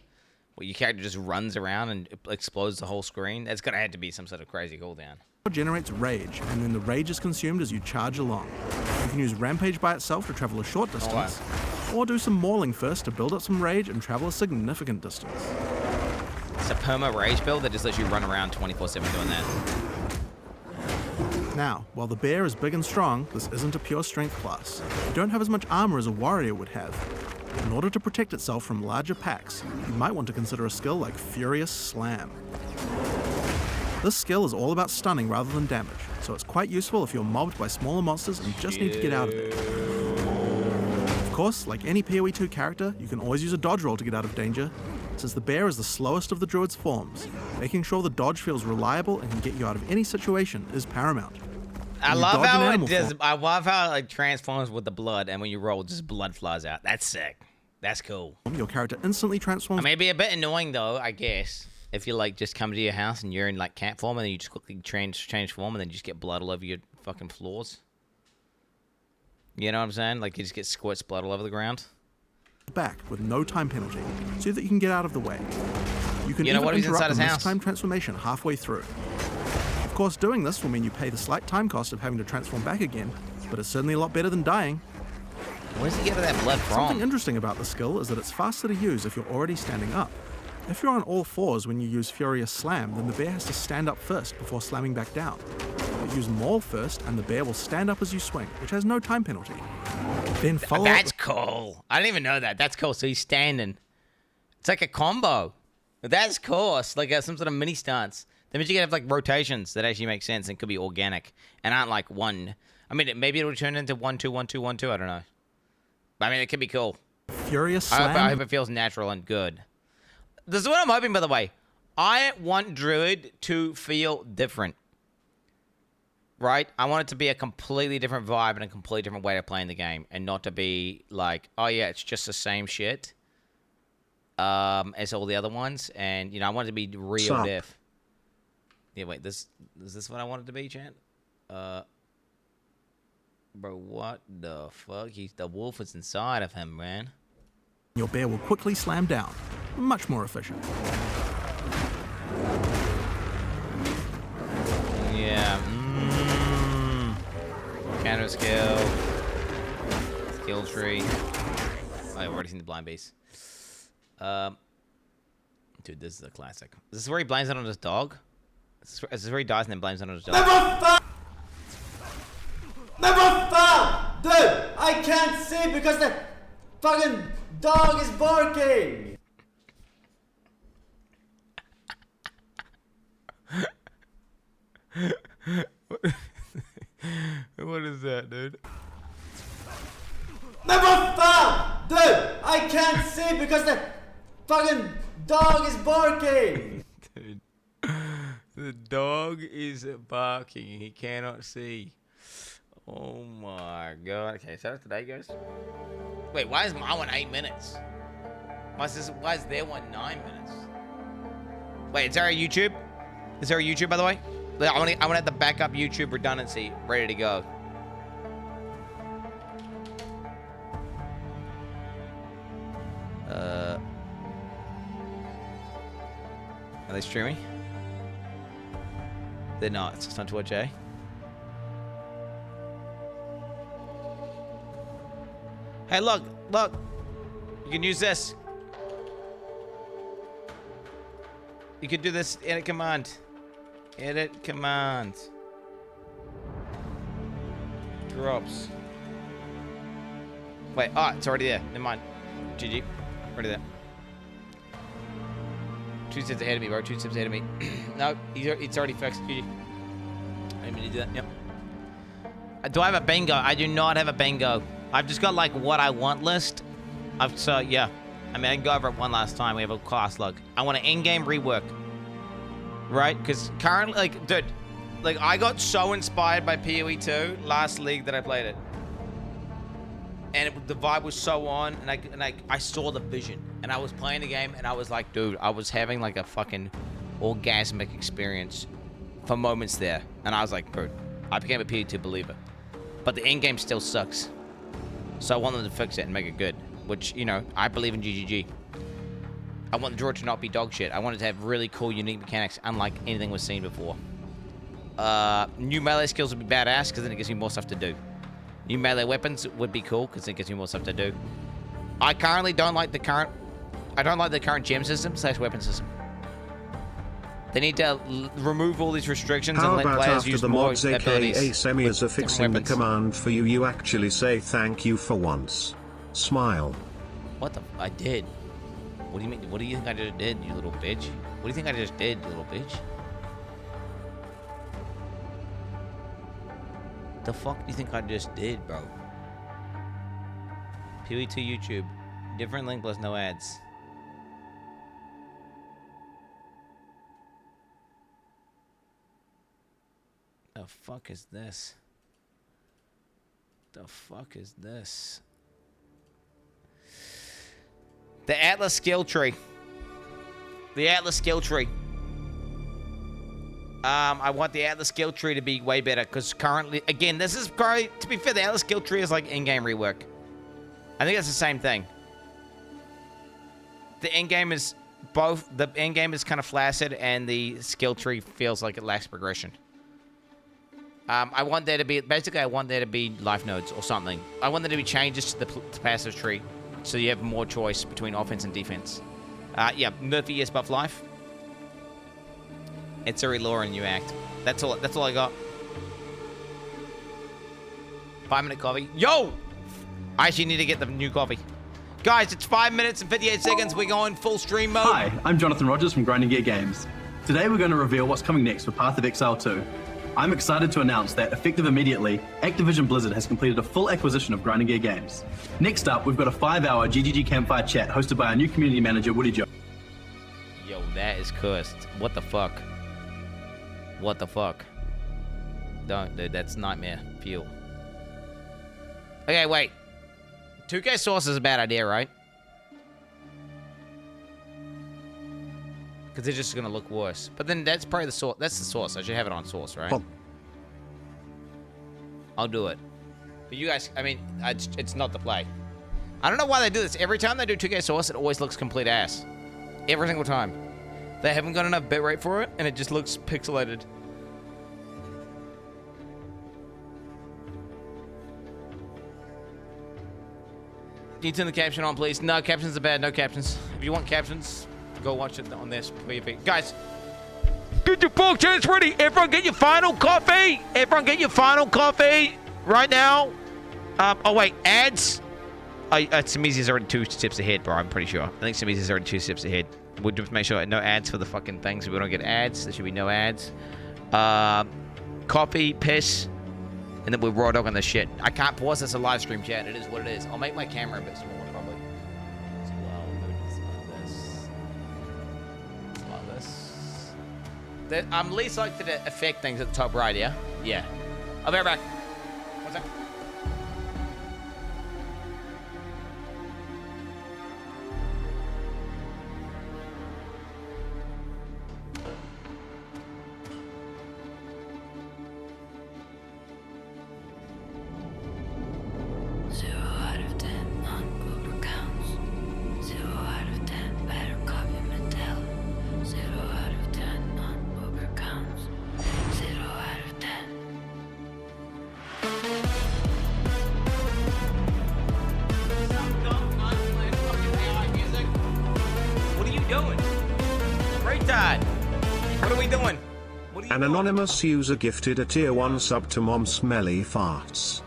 Where your character just runs around and explodes the whole screen. That's gonna have to be some sort of crazy cooldown. Generates rage, and then the rage is consumed as you charge along. You can use Rampage by itself to travel a short distance, or do some mauling first to build up some rage and travel a significant distance. It's a perma rage build that just lets you run around 24/7 doing that. Now, while the bear is big and strong, this isn't a pure strength class. You don't have as much armor as a warrior would have. In order to protect itself from larger packs, you might want to consider a skill like Furious Slam. This skill is all about stunning rather than damage, so it's quite useful if you're mobbed by smaller monsters and just need to get out of it. Of course, like any PoE 2 character, you can always use a dodge roll to get out of danger. Since the bear is the slowest of the druid's forms, making sure the dodge feels reliable and can get you out of any situation is paramount. I When you love dodge an how it animal does. form- I love how it like transforms with the blood, and when you roll, just blood flies out. That's sick. That's cool. Your character instantly transforms. It may be a bit annoying though, I guess, if you like just come to your house and you're in like cat form, and then you just quickly change form, and then you just get blood all over your fucking floors. You know what I'm saying? Like you just get squirts blood all over the ground. Back with no time penalty, so that you can get out of the way. You can You know even what? He's interrupt inside his the house. missed time transformation halfway through. Of course, doing this will mean you pay the slight time cost of having to transform back again, but it's certainly a lot better than dying. Where does he get that blood from? Something interesting about the skill is that it's faster to use if you're already standing up. If you're on all fours when you use Furious Slam, then the bear has to stand up first before slamming back down. But use Maul first, and the bear will stand up as you swing, which has no time penalty. Then follow That's up cool. I didn't even know that. That's cool. So he's standing. It's like a combo. That's cool. It's like some sort of mini stance. That means you can have like rotations that actually make sense and could be organic and aren't like one. I mean, maybe it'll turn into 1-2, 1-2, 1-2. I don't know. But I mean, it could be cool. Furious I Slam. hope it feels natural and good. This is what I'm hoping, by the way. I want Druid to feel different. Right? I want it to be a completely different vibe and a completely different way of playing the game. And not to be like, oh yeah, it's just the same shit as all the other ones. And, you know, I want it to be real Sup? diff. Yeah, wait, is this what I want it to be, chat? Bro, what the fuck? The wolf is inside of him, man. Your bear will quickly slam down. Much more efficient. Yeah. Counter skill. Skill tree. Oh, I've already seen the blind base. Dude, this is a classic. Is this where he blames it on his dog? Is this where he dies and then blames it on his dog? Never found! Dude, I can't see because the fucking dog is barking! What is that, dude? Never found! Dude, I can't see because the fucking dog is barking! Dude. The dog is barking. He cannot see. Oh my god. Okay, so that's today, guys. Wait, why is my one 8 minutes? Why is their one 9 minutes? Wait, is there a YouTube? Is there a YouTube, by the way? I want to have the backup YouTube redundancy ready to go. Are they streaming? They're not. It's just on Twitch, eh? Hey, look. You can use this. You can do this edit command. Edit command. Drops. Wait, it's already there. Never mind. GG. Already there. 2 steps ahead of me, bro. 2 steps ahead of me. No, it's already fixed. GG. I didn't mean to do that. Yep. Do I have a bingo? I do not have a bingo. I've just got like what I want list. So yeah. I mean, I can go over it one last time. We have a class log. I want an in-game rework. Right? Because currently, like, dude, like, I got so inspired by PoE 2 last league that I played it. And the vibe was so on, and I saw the vision. And I was playing the game, and I was like, dude, I was having like a fucking orgasmic experience for moments there. And I was like, bro, I became a PoE 2 believer. But the in-game still sucks. So I want them to fix it and make it good. Which, you know, I believe in GGG. I want the draw to not be dog shit. I want it to have really cool, unique mechanics, unlike anything we've seen before. New melee skills would be badass, because then it gives me more stuff to do. New melee weapons would be cool, because it gives me more stuff to do. I currently don't like the current... I don't like the current gem system / weapon system. They need to remove all these restrictions How and let about players after use the more mods abilities. aka Semias are fixing the command for you, you actually say thank you for once. Smile. What the... I did. What do you mean? What do you think I just did, you little bitch? What do you think I just did, you little bitch? The fuck do you think I just did, bro? PoE 2 YouTube. Different link plus no ads. The fuck is this? The fuck is this? The Atlas skill tree. The Atlas skill tree. I want the Atlas skill tree to be way better, because currently, again, this is probably, to be fair, the Atlas skill tree is like in-game rework. I think it's the same thing. The in-game is both, the in-game is kind of flaccid, and the skill tree feels like it lacks progression. I want there to be, basically, I want there to be life nodes or something. I want there to be changes to the passive tree, so you have more choice between offense and defense. Yeah, nerf ES buff life. It's a relore and you act. That's all I got. 5-minute coffee. Yo! I actually need to get the new coffee. Guys, it's 5 minutes and 58 seconds. We're going full stream mode. Hi, I'm Jonathan Rogers from Grinding Gear Games. Today we're going to reveal what's coming next for Path of Exile 2. I'm excited to announce that, effective immediately, Activision Blizzard has completed a full acquisition of Grinding Gear Games. Next up, we've got a 5-hour GGG Campfire chat hosted by our new community manager, Woody Joe. Yo, that is cursed. What the fuck? What the fuck? Don't, dude, that's nightmare fuel. Okay, wait. 2K source is a bad idea, right? Because they're just gonna look worse. But then that's probably the source. That's the source. I should have it on source, right? I'll do it. But you guys, I mean, it's not the play. I don't know why they do this. Every time they do 2K Source, it always looks complete ass. Every single time. They haven't got enough bitrate for it, and it just looks pixelated. Can you turn the caption on, please? No, captions are bad. No captions. If you want captions, go watch it on this PvP. Guys, get your full chance ready. Everyone get your final coffee. Everyone get your final coffee right now. Oh, wait. Ads. Samizi's already 2 steps ahead, bro. I'm pretty sure. I think Samizi's already 2 steps ahead. We'll just make sure no ads for the fucking things. We don't get ads. There should be no ads. Coffee, piss, and then we'll raw dog on the shit. I can't pause this a live stream, chat. It is what it is. I'll make my camera a bit smaller, probably. As well. Maybe just like this. Like this. I'm least likely to affect things at the top right, yeah? Yeah. I'll be right back. One sec. An anonymous user gifted a tier 1 sub to Mom Smelly Farts.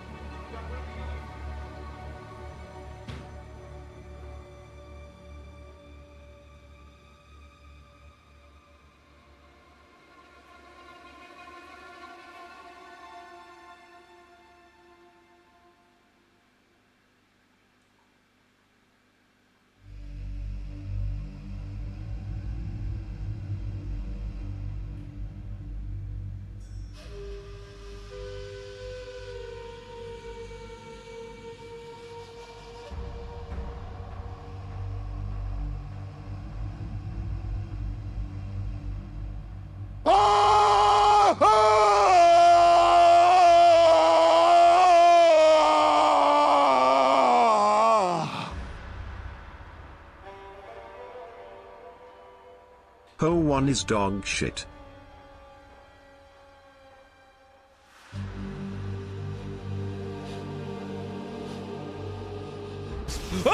Ho 1 is dog shit. An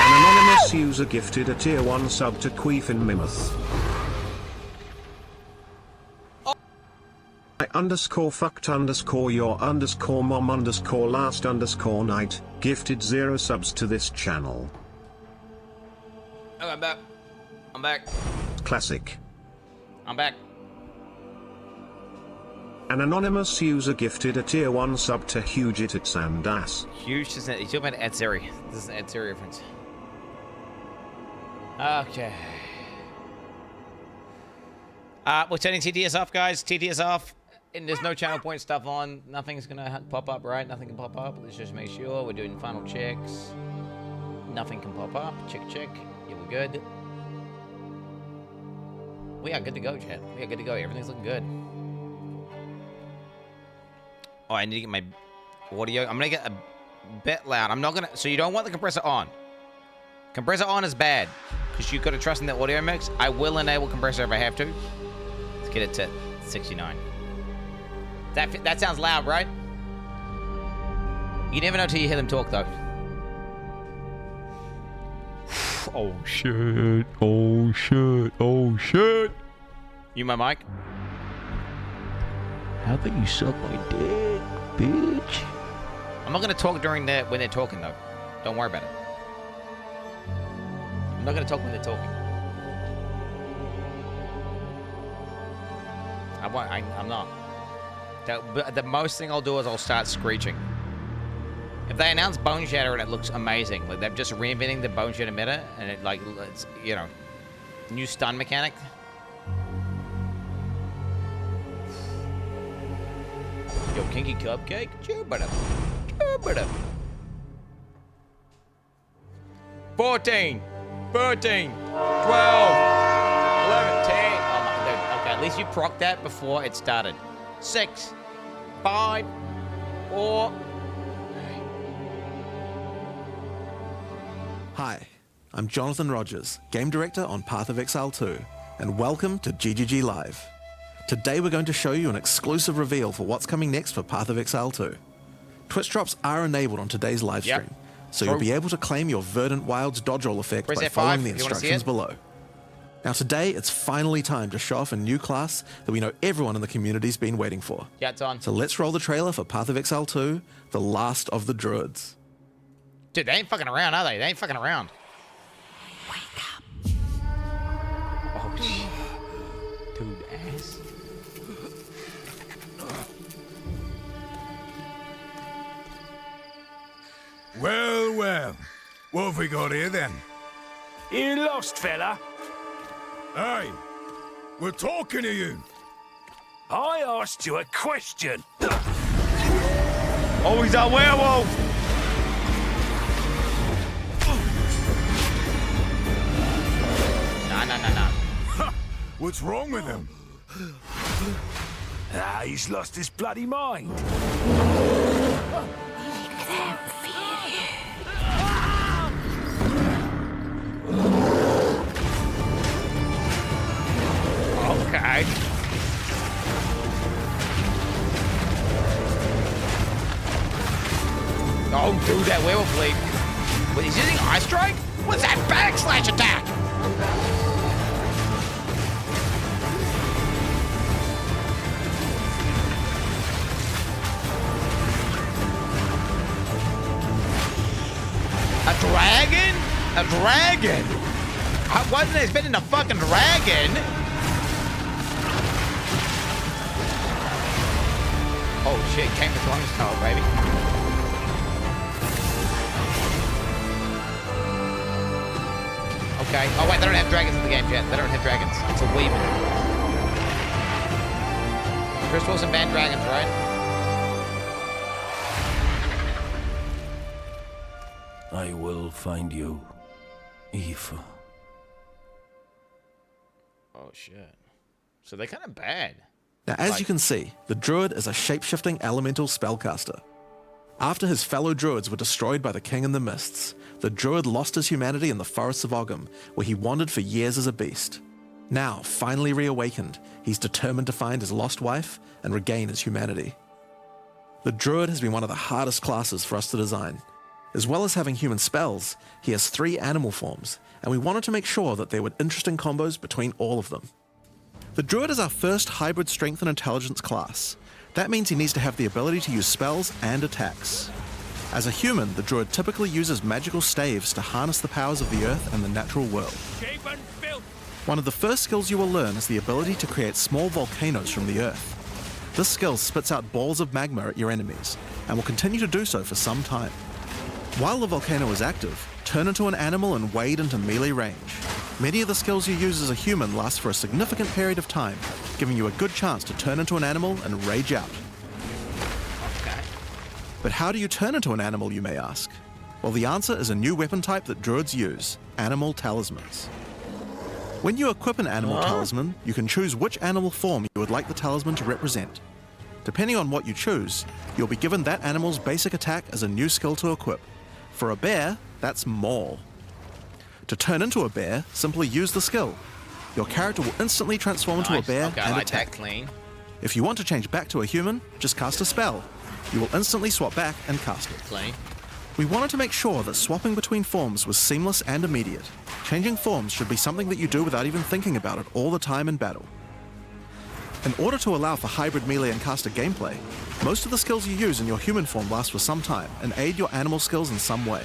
anonymous user gifted a tier 1 sub to Quin69. I_fucked_your_mom_last_night gifted 0 subs to this channel. Okay, I'm back. I'm back. Classic. I'm back. An anonymous user gifted a tier 1 sub to Huge It and Ass. Huge doesn't. He's talking about Adzeri. This is an Adzeri reference. Okay. We're turning TTS off, guys. TTS off. And there's no channel point stuff on. Nothing's gonna pop up, right? Nothing can pop up. Let's just make sure we're doing final checks. Nothing can pop up. Check, check. Yeah, we're good. We are good to go, chat. We are good to go. Everything's looking good. Oh, I need to get my audio. I'm gonna get a bit loud. I'm not gonna. So you don't want the compressor on. Compressor on is bad because you gotta trust in the audio mix. I will enable compressor if I have to. Let's get it to 69. That sounds loud, right? You never know till you hear them talk, though. Oh, shit. Oh, shit. Oh, shit. You my mic? How about you suck my dick, bitch? I'm not going to talk during when they're talking, though. Don't worry about it. I'm not going to talk when they're talking. I'm not. The most thing I'll do is I'll start screeching. If they announce Bone Shatter and it looks amazing, like they're just reinventing the Bone Shatter meta, and it like it's, you know, new stun mechanic. Yo, Kinky Cupcake, cheer, but 14, 13, 12, 11, 10. Oh my god. Okay, at least you procced that before it started. 6, 5, 4. Hi, I'm Jonathan Rogers, Game Director on Path of Exile 2, and welcome to GGG Live. Today we're going to show you an exclusive reveal for what's coming next for Path of Exile 2. Twitch drops are enabled on today's live stream, so you'll be able to claim your Verdant Wilds dodge roll effect by following the instructions below. Now today, it's finally time to show off a new class that we know everyone in the community's been waiting for. Yeah, it's on. So let's roll the trailer for Path of Exile 2, The Last of the Druids. Dude, they ain't fucking around, are they? They ain't fucking around. Wake up. Oh, shit. Dude, ass. Well, well. What have we got here then? You lost, fella? Hey, we're talking to you. I asked you a question. Oh, he's a werewolf! No. What's wrong with him? He's lost his bloody mind. Okay. Oh, dude, that werewolf leap. Wait, he's using Eye Strike? What's that backslash attack? A dragon? A dragon? I wasn't expecting a fucking dragon. Oh shit, Game of Thrones style, baby. Okay. Oh wait, they don't have dragons in the game yet. They don't have dragons. It's a weevil. Chris Wilson banned dragons, right? I will find you, Eve. Oh shit. So they're kind of bad. Now, as you can see, the Druid is a shape-shifting elemental spellcaster. After his fellow Druids were destroyed by the King in the Mists, the Druid lost his humanity in the forests of Ogham, where he wandered for years as a beast. Now, finally reawakened, he's determined to find his lost wife and regain his humanity. The Druid has been one of the hardest classes for us to design. As well as having human spells, he has 3 animal forms, and we wanted to make sure that there were interesting combos between all of them. The Druid is our first hybrid strength and intelligence class. That means he needs to have the ability to use spells and attacks. As a human, the Druid typically uses magical staves to harness the powers of the earth and the natural world. One of the first skills you will learn is the ability to create small volcanoes from the earth. This skill spits out balls of magma at your enemies, and will continue to do so for some time. While the volcano is active, turn into an animal and wade into melee range. Many of the skills you use as a human last for a significant period of time, giving you a good chance to turn into an animal and rage out. Okay. But how do you turn into an animal, you may ask? Well, the answer is a new weapon type that Druids use, animal talismans. When you equip an animal talisman, you can choose which animal form you would like the talisman to represent. Depending on what you choose, you'll be given that animal's basic attack as a new skill to equip. For a bear, that's Maul. To turn into a bear, simply use the skill. Your character will instantly transform into a bear Okay, and I like attack. that clean. If you want to change back to a human, just cast a spell. You will instantly swap back and cast it. Clean. We wanted to make sure that swapping between forms was seamless and immediate. Changing forms should be something that you do without even thinking about it all the time in battle. In order to allow for hybrid melee and caster gameplay, most of the skills you use in your human form last for some time and aid your animal skills in some way.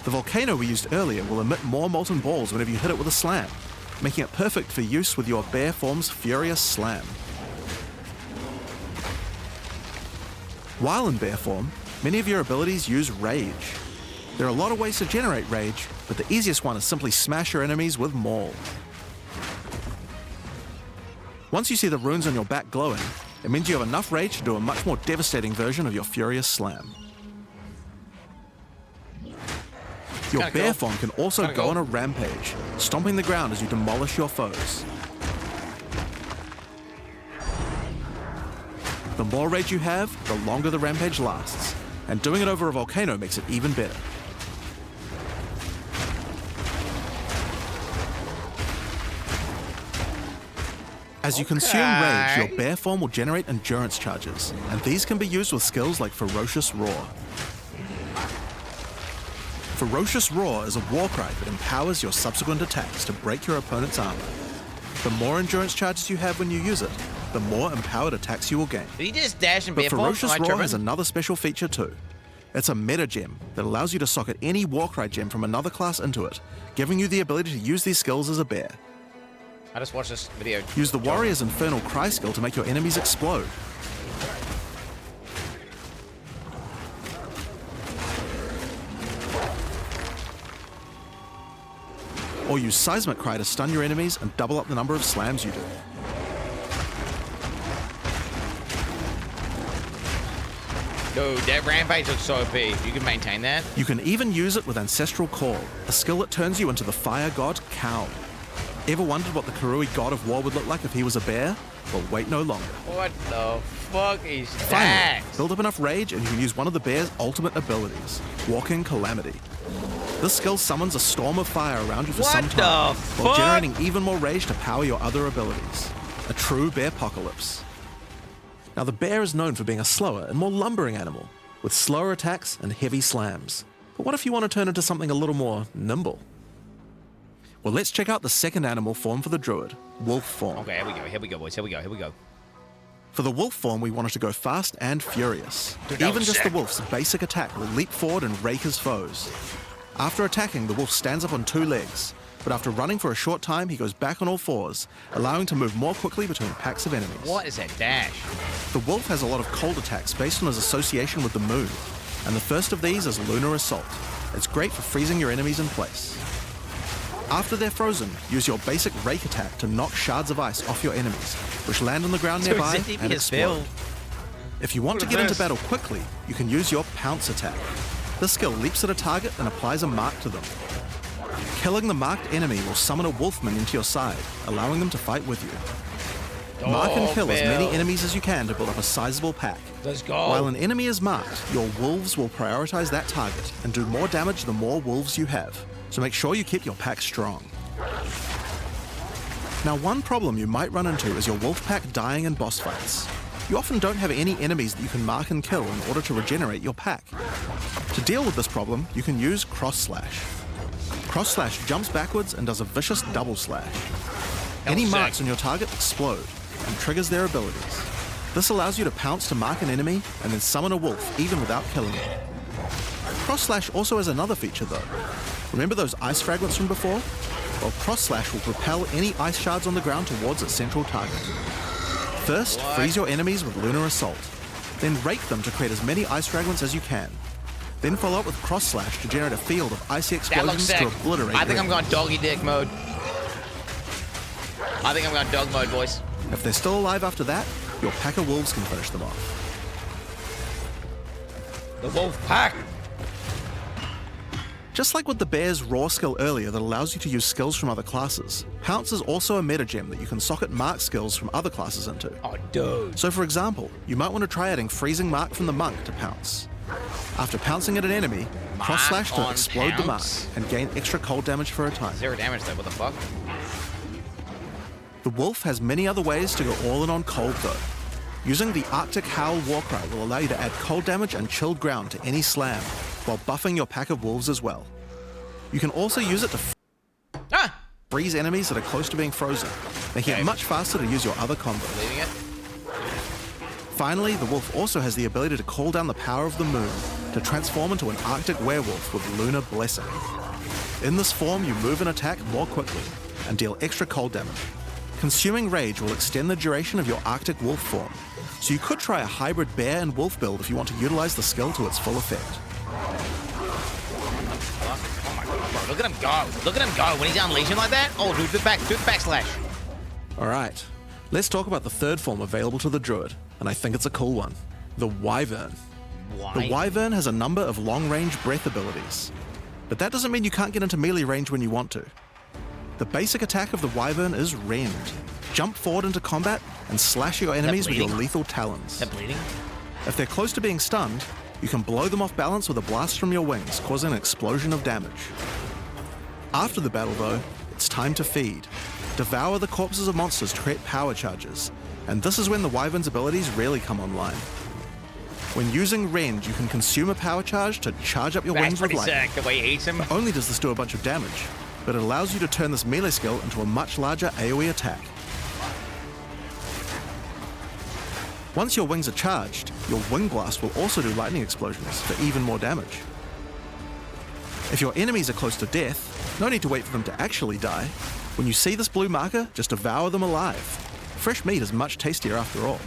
The volcano we used earlier will emit more molten balls whenever you hit it with a slam, making it perfect for use with your bear form's furious slam. While in bear form, many of your abilities use rage. There are a lot of ways to generate rage, but the easiest one is simply smash your enemies with Maul. Once you see the runes on your back glowing, It means you have enough rage to do a much more devastating version of your furious slam. Your bear form can also go on a rampage, stomping the ground as you demolish your foes. The more rage you have, the longer the rampage lasts, and doing it over a volcano makes it even better. As you consume rage, your bear form will generate endurance charges, and these can be used with skills like Ferocious Roar. Ferocious Roar is a war cry that empowers your subsequent attacks to break your opponent's armor. The more endurance charges you have when you use it, the more empowered attacks you will gain. Did he just dash and But bear form? Ferocious Roar has another special feature too. It's a meta gem that allows you to socket any Warcry gem from another class into it, giving you the ability to use these skills as a bear. I just watched this video. Use the Warrior's Infernal Cry skill to make your enemies explode. Or use Seismic Cry to stun your enemies and double up the number of slams you do. Dude, that rampage looks so OP. You can maintain that. You can even use it with Ancestral Call, a skill that turns you into the fire god Cow. Ever wondered what the Karui god of war would look like if he was a bear? Well, wait no longer. What the fuck is Finally, that? build up enough rage and you can use one of the bear's ultimate abilities, Walking Calamity. This skill summons a storm of fire around you for some time, while generating even more rage to power your other abilities. A true bear-pocalypse. Now the bear is known for being a slower and more lumbering animal, with slower attacks and heavy slams. But what if you want to turn into something a little more nimble? Well, let's check out the second animal form for the druid, wolf form. Okay, here we go, boys. Here we go. For the wolf form, we wanted to go fast and furious. Dude, that Even was just sick. the wolf's basic attack will leap forward and rake his foes. After attacking, the wolf stands up on 2 legs, but after running for a short time, he goes back on all 4s, allowing to move more quickly between packs of enemies. What is that dash? The wolf has a lot of cold attacks based on his association with the moon, and the first of these is Lunar Assault. It's great for freezing your enemies in place. After they're frozen, use your basic rake attack to knock shards of ice off your enemies, which land on the ground Dude, nearby ZDP and is explode. built. If you want to What get a into mess. battle quickly, you can use your Pounce attack. This skill leaps at a target and applies a mark to them. Killing the marked enemy will summon a wolfman into your side, allowing them to fight with you. Mark and kill as many enemies as you can to build up a sizable pack. Let's go. While an enemy is marked, your wolves will prioritize that target and do more damage the more wolves you have. So make sure you keep your pack strong. Now, one problem you might run into is your wolf pack dying in boss fights. You often don't have any enemies that you can mark and kill in order to regenerate your pack. To deal with this problem, you can use Cross Slash. Cross Slash jumps backwards and does a vicious double slash. Any marks on your target explode and triggers their abilities. This allows you to pounce to mark an enemy and then summon a wolf even without killing it. Cross Slash also has another feature though. Remember those ice fragments from before? Well, Cross Slash will propel any ice shards on the ground towards its central target. First, freeze your enemies with Lunar Assault. Then rake them to create as many ice fragments as you can. Then follow up with Cross Slash to generate a field of icy That looks explosions sick. to obliterate I think I'm them. going doggy dick mode. I think I'm going dog mode, boys. If they're still alive after that, your pack of wolves can finish them off. The wolf pack. Just like with the bear's raw skill earlier that allows you to use skills from other classes, Pounce is also a meta gem that you can socket mark skills from other classes into. Oh, dude. So for example, you might want to try adding Freezing Mark from the Monk to Pounce. After pouncing at an enemy, Cross Slash to on explode the mark Pounce? and gain extra cold damage for a time. 0 damage though, what the fuck? The wolf has many other ways to go all in on cold though. Using the Arctic Howl Warcry will allow you to add cold damage and chilled ground to any slam, while buffing your pack of wolves as well. You can also use it to freeze enemies that are close to being frozen, making it much faster to use your other combos. Leaving it. Finally, the wolf also has the ability to call down the power of the moon to transform into an Arctic werewolf with Lunar Blessing. In this form, you move and attack more quickly and deal extra cold damage. Consuming Rage will extend the duration of your Arctic wolf form, so you could try a hybrid bear and wolf build if you want to utilize the skill to its full effect. Oh my god, bro. Look at him go. Look at him go. When he's unleashing like that. Oh, dude, do the backslash. Alright, Let's talk about the third form available to the Druid, and I think it's a cool one. The Wyvern. The Wyvern has a number of long-range breath abilities. But that doesn't mean you can't get into melee range when you want to. The basic attack of the Wyvern is Rend. Jump forward into combat and slash your enemies with your lethal talons. They're bleeding? If they're close to being stunned, you can blow them off balance with a blast from your wings, causing an explosion of damage. After the battle though, it's time to feed. Devour the corpses of monsters to create power charges, and this is when the Wyvern's abilities really come online. When using Rend, you can consume a power charge to charge up your wings with lightning. That's pretty sick, the way he eats him. Not only does this do a bunch of damage, but it allows you to turn this melee skill into a much larger AoE attack. Once your wings are charged, your Wing Blast will also do lightning explosions for even more damage. If your enemies are close to death, no need to wait for them to actually die. When you see this blue marker, just devour them alive. Fresh meat is much tastier after all.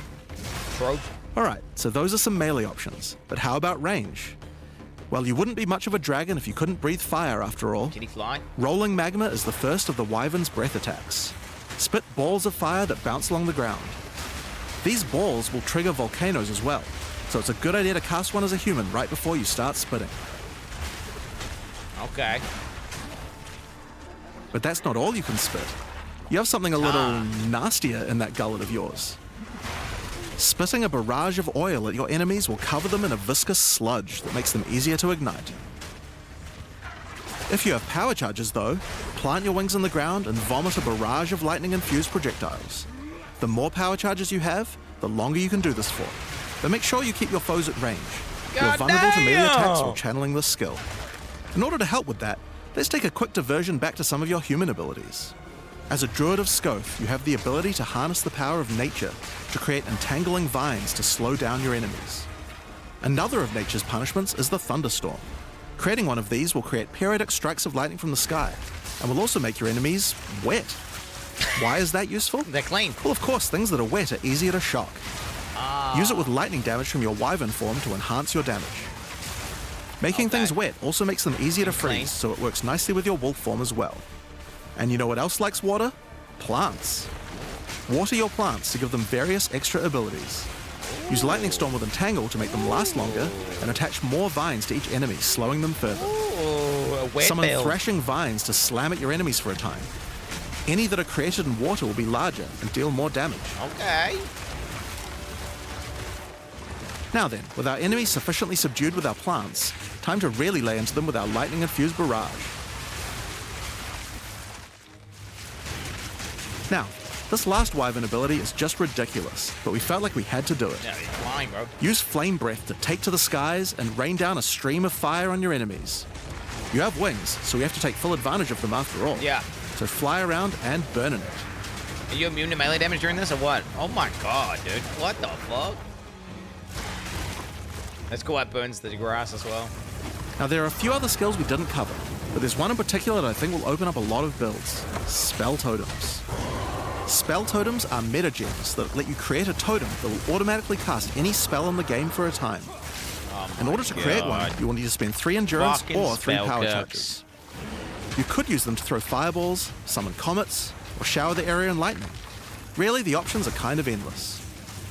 Trope. Alright, so those are some melee options, but how about range? Well, you wouldn't be much of a dragon if you couldn't breathe fire after all. Can he fly? Rolling Magma is the first of the Wyvern's breath attacks. Spit balls of fire that bounce along the ground. These balls will trigger volcanoes as well, so it's a good idea to cast one as a human right before you start spitting. Okay. But that's not all you can spit. You have something a little nastier in that gullet of yours. Spitting a barrage of oil at your enemies will cover them in a viscous sludge that makes them easier to ignite. If you have power charges though, plant your wings in the ground and vomit a barrage of lightning-infused projectiles. The more power charges you have, the longer you can do this for. But make sure you keep your foes at range. You're vulnerable to melee attacks while channeling this skill. In order to help with that, let's take a quick diversion back to some of your human abilities. As a Druid of Scoth, you have the ability to harness the power of nature to create entangling vines to slow down your enemies. Another of nature's punishments is the thunderstorm. Creating one of these will create periodic strikes of lightning from the sky, and will also make your enemies wet. Why is that useful? They're clean. Well, of course, things that are wet are easier to shock. Use it with lightning damage from your Wyvern form to enhance your damage. Making things wet also makes them easier to freeze, so it works nicely with your wolf form as well. And you know what else likes water? Plants. Water your plants to give them various extra abilities. Use Lightning Storm with Entangle to make them last longer, and attach more vines to each enemy, slowing them further. Summon Thrashing Vines to slam at your enemies for a time. Any that are created in water will be larger and deal more damage. Okay. Now then, with our enemies sufficiently subdued with our plants, time to really lay into them with our lightning-infused barrage. Now, this last Wyvern ability is just ridiculous, but we felt like we had to do it. Yeah, he's flying, bro. Use Flame Breath to take to the skies and rain down a stream of fire on your enemies. You have wings, so we have to take full advantage of them after all. Yeah. So fly around and burn in it. Are you immune to melee damage during this or what? Oh my god, dude. What the fuck? Let's go out burns the grass as well. Now there are a few other skills we didn't cover, but there's one in particular that I think will open up a lot of builds. Spell Totems. Spell Totems are meta gems that let you create a totem that will automatically cast any spell in the game for a time. In order to create one, you will need to spend 3 endurance or 3 power charges. You could use them to throw fireballs, summon comets, or shower the area in lightning. Really, the options are kind of endless.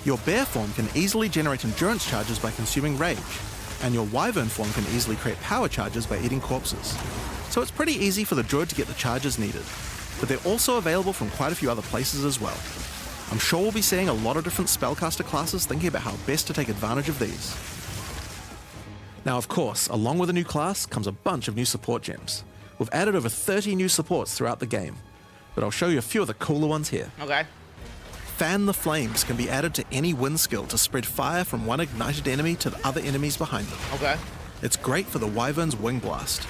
Your bear form can easily generate endurance charges by consuming rage, and your wyvern form can easily create power charges by eating corpses. So it's pretty easy for the druid to get the charges needed, but they're also available from quite a few other places as well. I'm sure we'll be seeing a lot of different spellcaster classes thinking about how best to take advantage of these. Now, of course, along with a new class comes a bunch of new support gems. We've added over 30 new supports throughout the game, but I'll show you a few of the cooler ones here. Okay. Fan the Flames can be added to any wind skill to spread fire from one ignited enemy to the other enemies behind them. Okay. It's great for the Wyvern's Wing Blast.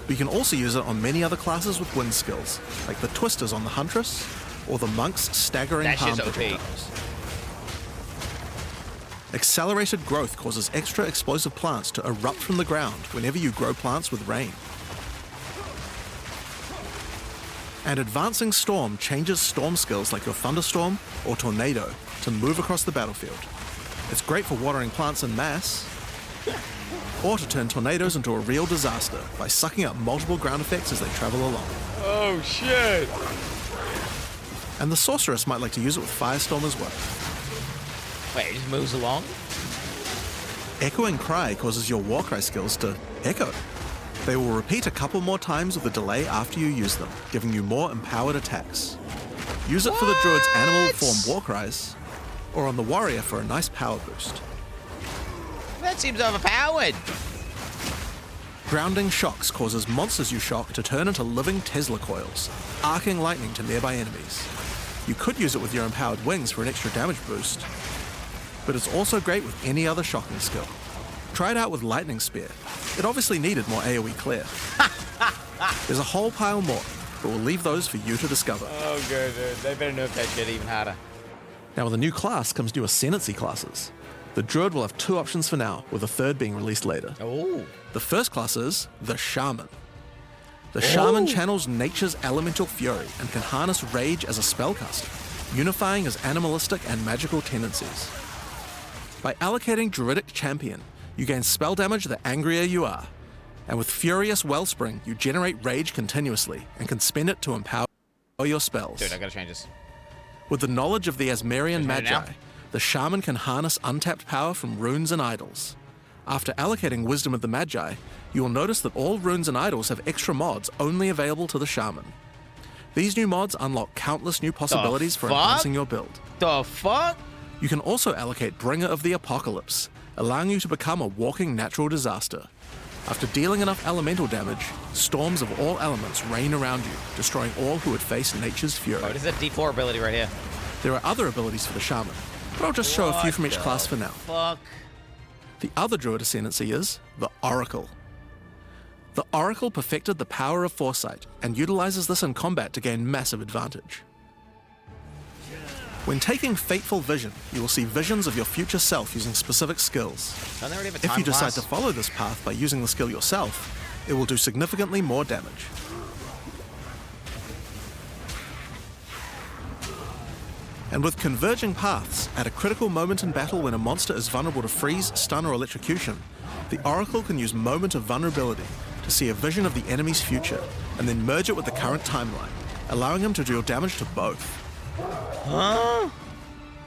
We can also use it on many other classes with wind skills, like the Twisters on the Huntress, or the Monk's Staggering Palm projectiles. Accelerated growth causes extra explosive plants to erupt from the ground whenever you grow plants with rain. And Advancing Storm changes storm skills like your Thunderstorm or Tornado to move across the battlefield. It's great for watering plants en masse, or to turn tornadoes into a real disaster by sucking up multiple ground effects as they travel along. Oh shit! And the sorceress might like to use it with Firestorm as well. Wait, it just moves along? Echoing Cry causes your Warcry skills to echo. They will repeat a couple more times with a delay after you use them, giving you more empowered attacks. Use it for the Druid's animal form Warcries, or on the Warrior for a nice power boost. That seems overpowered. Grounding Shocks causes monsters you shock to turn into living Tesla coils, arcing lightning to nearby enemies. You could use it with your empowered wings for an extra damage boost, but it's also great with any other shocking skill. Try it out with Lightning Spear. It obviously needed more AoE clear. There's a whole pile more, but we'll leave those for you to discover. Oh, good, dude. They better nerf that shit even harder. Now with a new class comes new Ascendancy classes. The Druid will have 2 options for now, with a third being released later. Oh. The first class is the Shaman. The Shaman channels nature's elemental fury and can harness rage as a spellcaster, unifying his animalistic and magical tendencies. By allocating Druidic Champion, you gain spell damage the angrier you are, and with Furious Wellspring, you generate rage continuously and can spend it to empower your spells. Dude, I gotta change this. With the knowledge of the Asmerian Change it now? Magi, the Shaman can harness untapped power from runes and idols. After allocating Wisdom of the Magi, you will notice that all runes and idols have extra mods only available to the Shaman. These new mods unlock countless new possibilities for enhancing your build. The fuck? You can also allocate Bringer of the Apocalypse, allowing you to become a walking natural disaster. After dealing enough elemental damage, storms of all elements rain around you, destroying all who would face nature's fury. Oh, this is a D4 ability right here. There are other abilities for the Shaman, but I'll just show a few from each class for now. Fuck. The other Druid Ascendancy is the Oracle. The Oracle perfected the power of foresight and utilizes this in combat to gain massive advantage. When taking Fateful Vision, you will see visions of your future self using specific skills. Don't they already have a If time you decide class? to follow this path by using the skill yourself, it will do significantly more damage. And with Converging Paths, at a critical moment in battle when a monster is vulnerable to freeze, stun, or electrocution, the Oracle can use Moment of Vulnerability to see a vision of the enemy's future, and then merge it with the current timeline, allowing him to deal damage to both. Huh?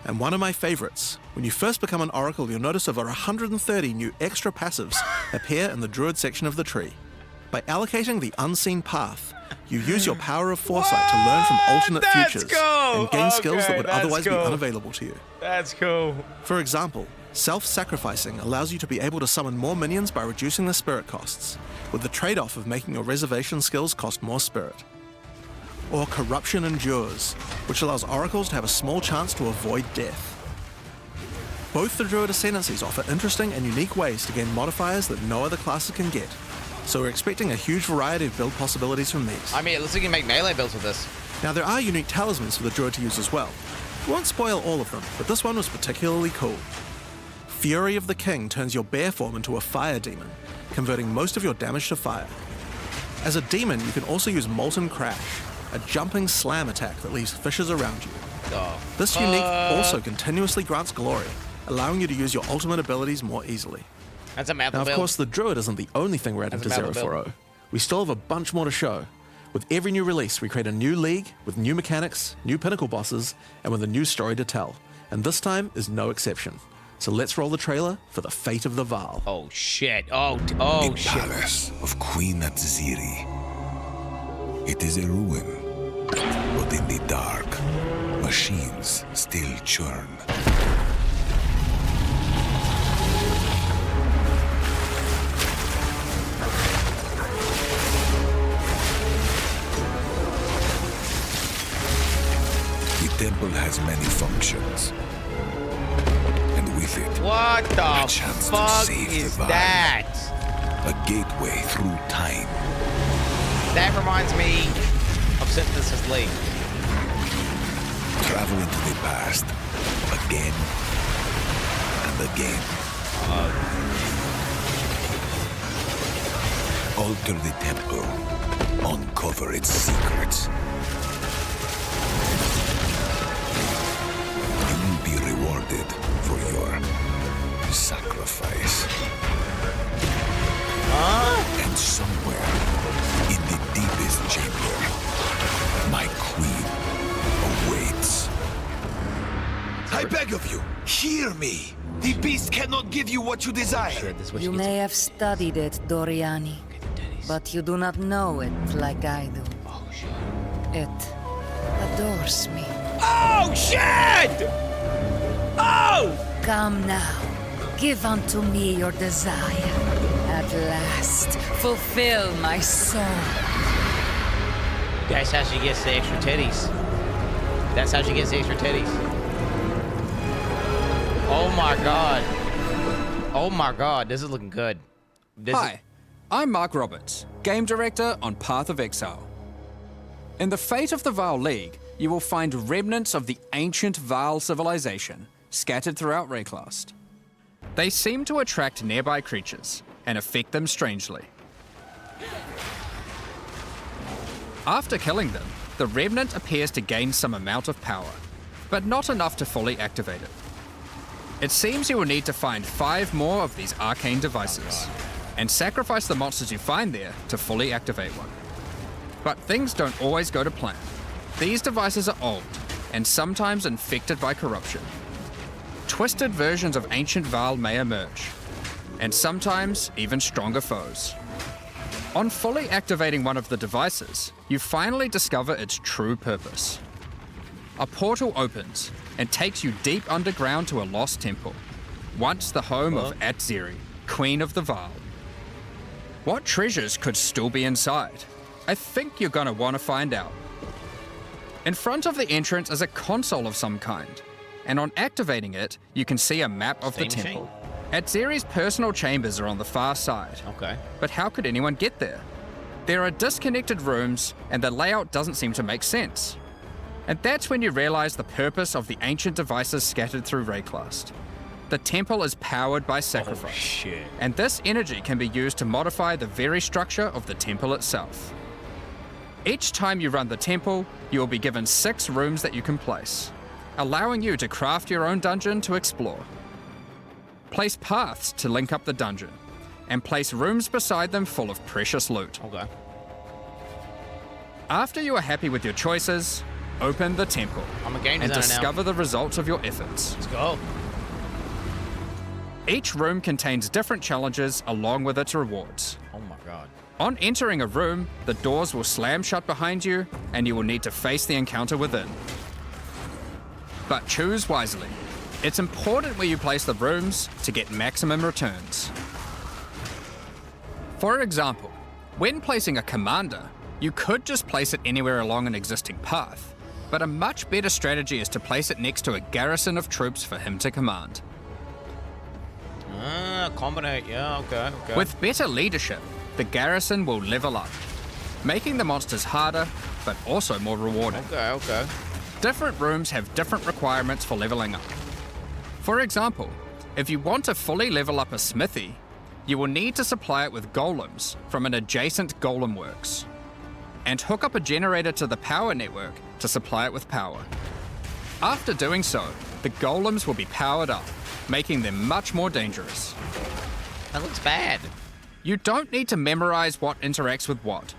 And one of my favorites, when you first become an Oracle, you'll notice over 130 new extra passives appear in the Druid section of the tree. By allocating the Unseen Path, you use your power of foresight to learn from alternate futures and gain skills that would otherwise be unavailable to you. That's cool. For example, self-sacrificing allows you to be able to summon more minions by reducing their spirit costs, with the trade-off of making your reservation skills cost more spirit. Or Corruption Endures, which allows oracles to have a small chance to avoid death. Both the Druid Ascendancies offer interesting and unique ways to gain modifiers that no other classes can get, so we're expecting a huge variety of build possibilities from these. I mean, it looks like you can make melee builds with this. Now there are unique talismans for the Druid to use as well. We won't spoil all of them, but this one was particularly cool. Fury of the King turns your bear form into a fire demon, converting most of your damage to fire. As a demon, you can also use Molten Crash, a jumping slam attack that leaves fissures around you. This unique also continuously grants glory, allowing you to use your ultimate abilities more easily. That's a map Now, of build. course, the Druid isn't the only thing we're adding to That's a map 040. We still have a bunch more to show. With every new release, we create a new league with new mechanics, new pinnacle bosses, and with a new story to tell. And this time is no exception. So let's roll the trailer for the Fate of the Vaal. Oh shit! Oh the shit! Palace of Queen Atziri. It is a ruin, but in the dark, machines still churn. The temple has many functions, and with it, What a the chance to fuck save is the Vaal. that? A gateway through time. That reminds me of Synthesis League. Travel into the past again and again. Alter the temple. Uncover its secrets. You will be rewarded for your sacrifice. And somewhere in the deepest chamber, my queen awaits. The beast cannot give you what you desire. You may have studied it, Doriani, but you do not know it like I do. It adores me. Oh, shit! Oh! Come now, give unto me your desire. At last, fulfill my soul. That's how she gets the extra titties. That's how she gets the extra titties. Oh my god. Oh my god, this is looking good. Hi, I'm Mark Roberts, Game Director on Path of Exile. In the Fate of the Vaal League, you will find remnants of the ancient Vaal civilization scattered throughout Rayclast. They seem to attract nearby creatures and affect them strangely. After killing them, the remnant appears to gain some amount of power, but not enough to fully activate it. It seems you will need to find 5 more of these arcane devices, and sacrifice the monsters you find there to fully activate one. But things don't always go to plan. These devices are old, and sometimes infected by corruption. Twisted versions of ancient Vaal may emerge, and sometimes even stronger foes. On fully activating one of the devices, you finally discover its true purpose. A portal opens and takes you deep underground to a lost temple, once the home of Atziri, Queen of the Vaal. What treasures could still be inside? I think you're gonna want to find out. In front of the entrance is a console of some kind, and on activating it, you can see a map of the temple. Atziri's personal chambers are on the far side. Okay. But how could anyone get there? There are disconnected rooms, and the layout doesn't seem to make sense. And that's when you realize the purpose of the ancient devices scattered through Rayclast. The temple is powered by sacrifice. Oh, shit. And this energy can be used to modify the very structure of the temple itself. Each time you run the temple, you will be given 6 rooms that you can place, allowing you to craft your own dungeon to explore. Place paths to link up the dungeon, and place rooms beside them full of precious loot. Okay. After you are happy with your choices, open the temple I'm a game and designer discover now. the results of your efforts. Let's go. Each room contains different challenges along with its rewards. Oh my god. On entering a room, the doors will slam shut behind you, and you will need to face the encounter within. But choose wisely. It's important where you place the rooms to get maximum returns. For example, when placing a commander, you could just place it anywhere along an existing path, but a much better strategy is to place it next to a garrison of troops for him to command. Combinate, yeah, okay. With better leadership, the garrison will level up, making the monsters harder, but also more rewarding. Okay. Different rooms have different requirements for leveling up. For example, if you want to fully level up a smithy, you will need to supply it with golems from an adjacent golem works, and hook up a generator to the power network to supply it with power. After doing so, the golems will be powered up, making them much more dangerous. That looks bad. You don't need to memorize what interacts with what.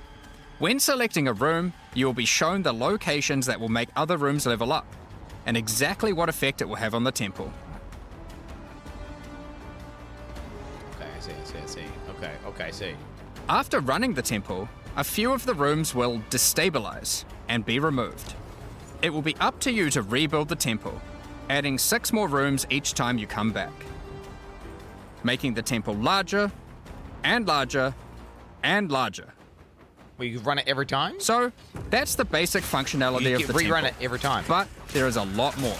When selecting a room, you will be shown the locations that will make other rooms level up, and exactly what effect it will have on the temple. Okay, I see. Okay, I see. After running the temple, a few of the rooms will destabilize and be removed. It will be up to you to rebuild the temple, adding 6 more rooms each time you come back, making the temple larger and larger and larger. Well, you run it every time? So, that's the basic functionality of the temple. Rerun it every time. But there is a lot more.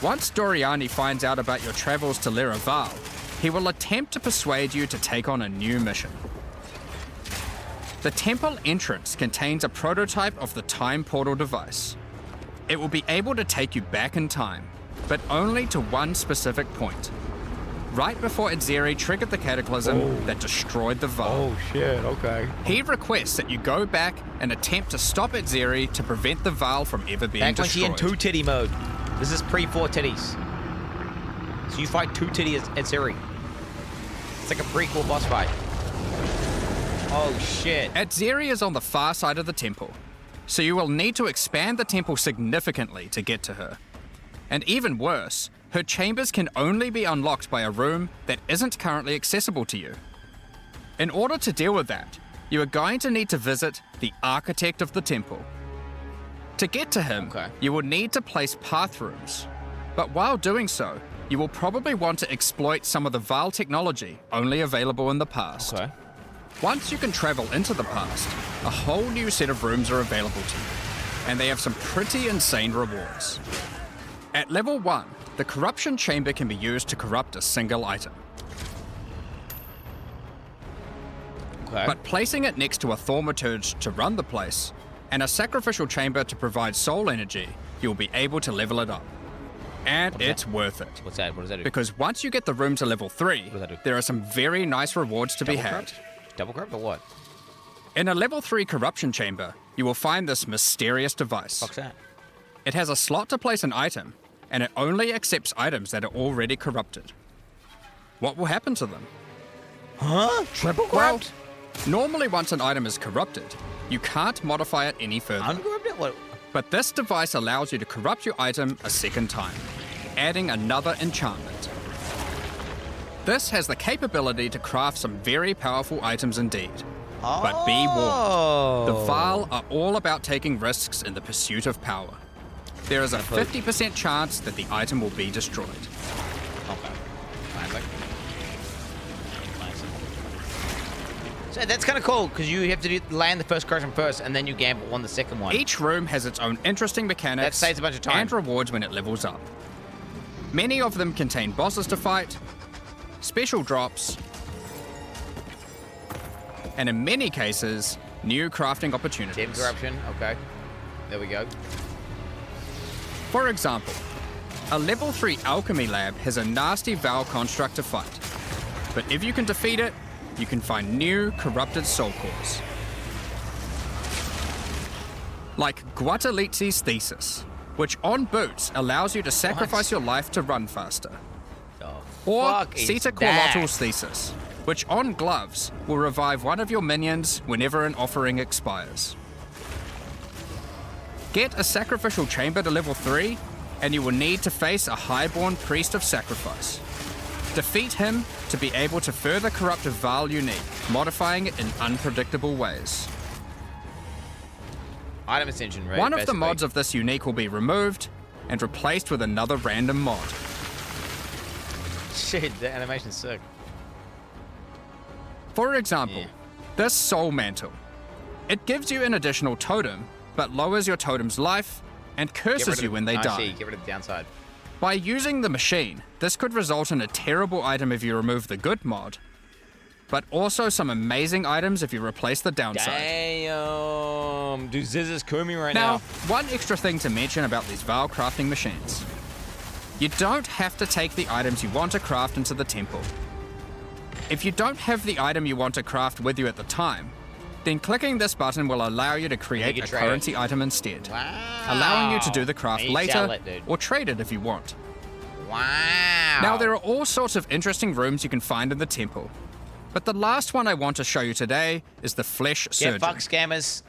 Once Doriani finds out about your travels to Lera Vaal, he will attempt to persuade you to take on a new mission. The temple entrance contains a prototype of the time portal device. It will be able to take you back in time, but only to one specific point. Right before Atziri triggered the cataclysm that destroyed the Vaal. Oh shit, okay. He requests that you go back and attempt to stop Atziri to prevent the Vaal from ever being Back when she destroyed. in 2 titty mode. This is pre-4 titties. So you fight 2 titty Atziri. It's like a prequel boss fight. Oh shit. Atziri is on the far side of the temple, so you will need to expand the temple significantly to get to her. And even worse, her chambers can only be unlocked by a room that isn't currently accessible to you. In order to deal with that, you are going to need to visit the architect of the temple. To get to him, you will need to place path rooms. But while doing so, you will probably want to exploit some of the Vaal technology only available in the past. Once you can travel into the past, a whole new set of rooms are available to you, and they have some pretty insane rewards. At level 1, the corruption chamber can be used to corrupt a single item. But placing it next to a thaumaturge to run the place, and a sacrificial chamber to provide soul energy, you'll be able to level it up. And it's worth it. What's that? What does that do? Because once you get the room to level 3, there are some very nice rewards to be had. Double corrupt or what? In a level 3 corruption chamber, you will find this mysterious device. What's that? It has a slot to place an item, and it only accepts items that are already corrupted. What will happen to them? Huh? Triple corrupt? Well, normally once an item is corrupted, you can't modify it any further. Uncorrupted? What? But this device allows you to corrupt your item a second time, adding another enchantment. This has the capability to craft some very powerful items indeed. But be warned, the Vaal are all about taking risks in the pursuit of power. There is a 50% chance that the item will be destroyed. Okay. So that's kind of cool, because you have to land the first corruption first, and then you gamble on the second one. Each room has its own interesting mechanics that saves a bunch of time. And rewards when it levels up. Many of them contain bosses to fight, special drops, and in many cases, new crafting opportunities. 10 corruption, okay. There we go. For example, a level 3 alchemy lab has a nasty Vaal construct to fight. But if you can defeat it, you can find new corrupted soul cores. Like Guatalitzi's thesis, which on boots allows you to sacrifice your life to run faster. Or Sita Qualottl's thesis, which on gloves will revive one of your minions whenever an offering expires. Get a sacrificial chamber to level 3, and you will need to face a highborn priest of sacrifice. Defeat him to be able to further corrupt a Vaal unique, modifying it in unpredictable ways. Item ascension, right? One of the mods of this unique will be removed and replaced with another random mod. Shit, the animation's sick. For example, this Soul Mantle. It gives you an additional totem, but lowers your totem's life and curses you when they die. I see, get rid of the downside. By using the machine, this could result in a terrible item if you remove the good mod, but also some amazing items if you replace the downside. Damn, dude, Ziz is Kumi right now. Now, one extra thing to mention about these Vaal crafting machines. You don't have to take the items you want to craft into the temple. If you don't have the item you want to craft with you at the time, then clicking this button will allow you to create a currency item instead, allowing you to do the craft later or trade it if you want. Wow. Now, there are all sorts of interesting rooms you can find in the temple, but the last one I want to show you today is the Flesh Surgeon. Get fuck scammers.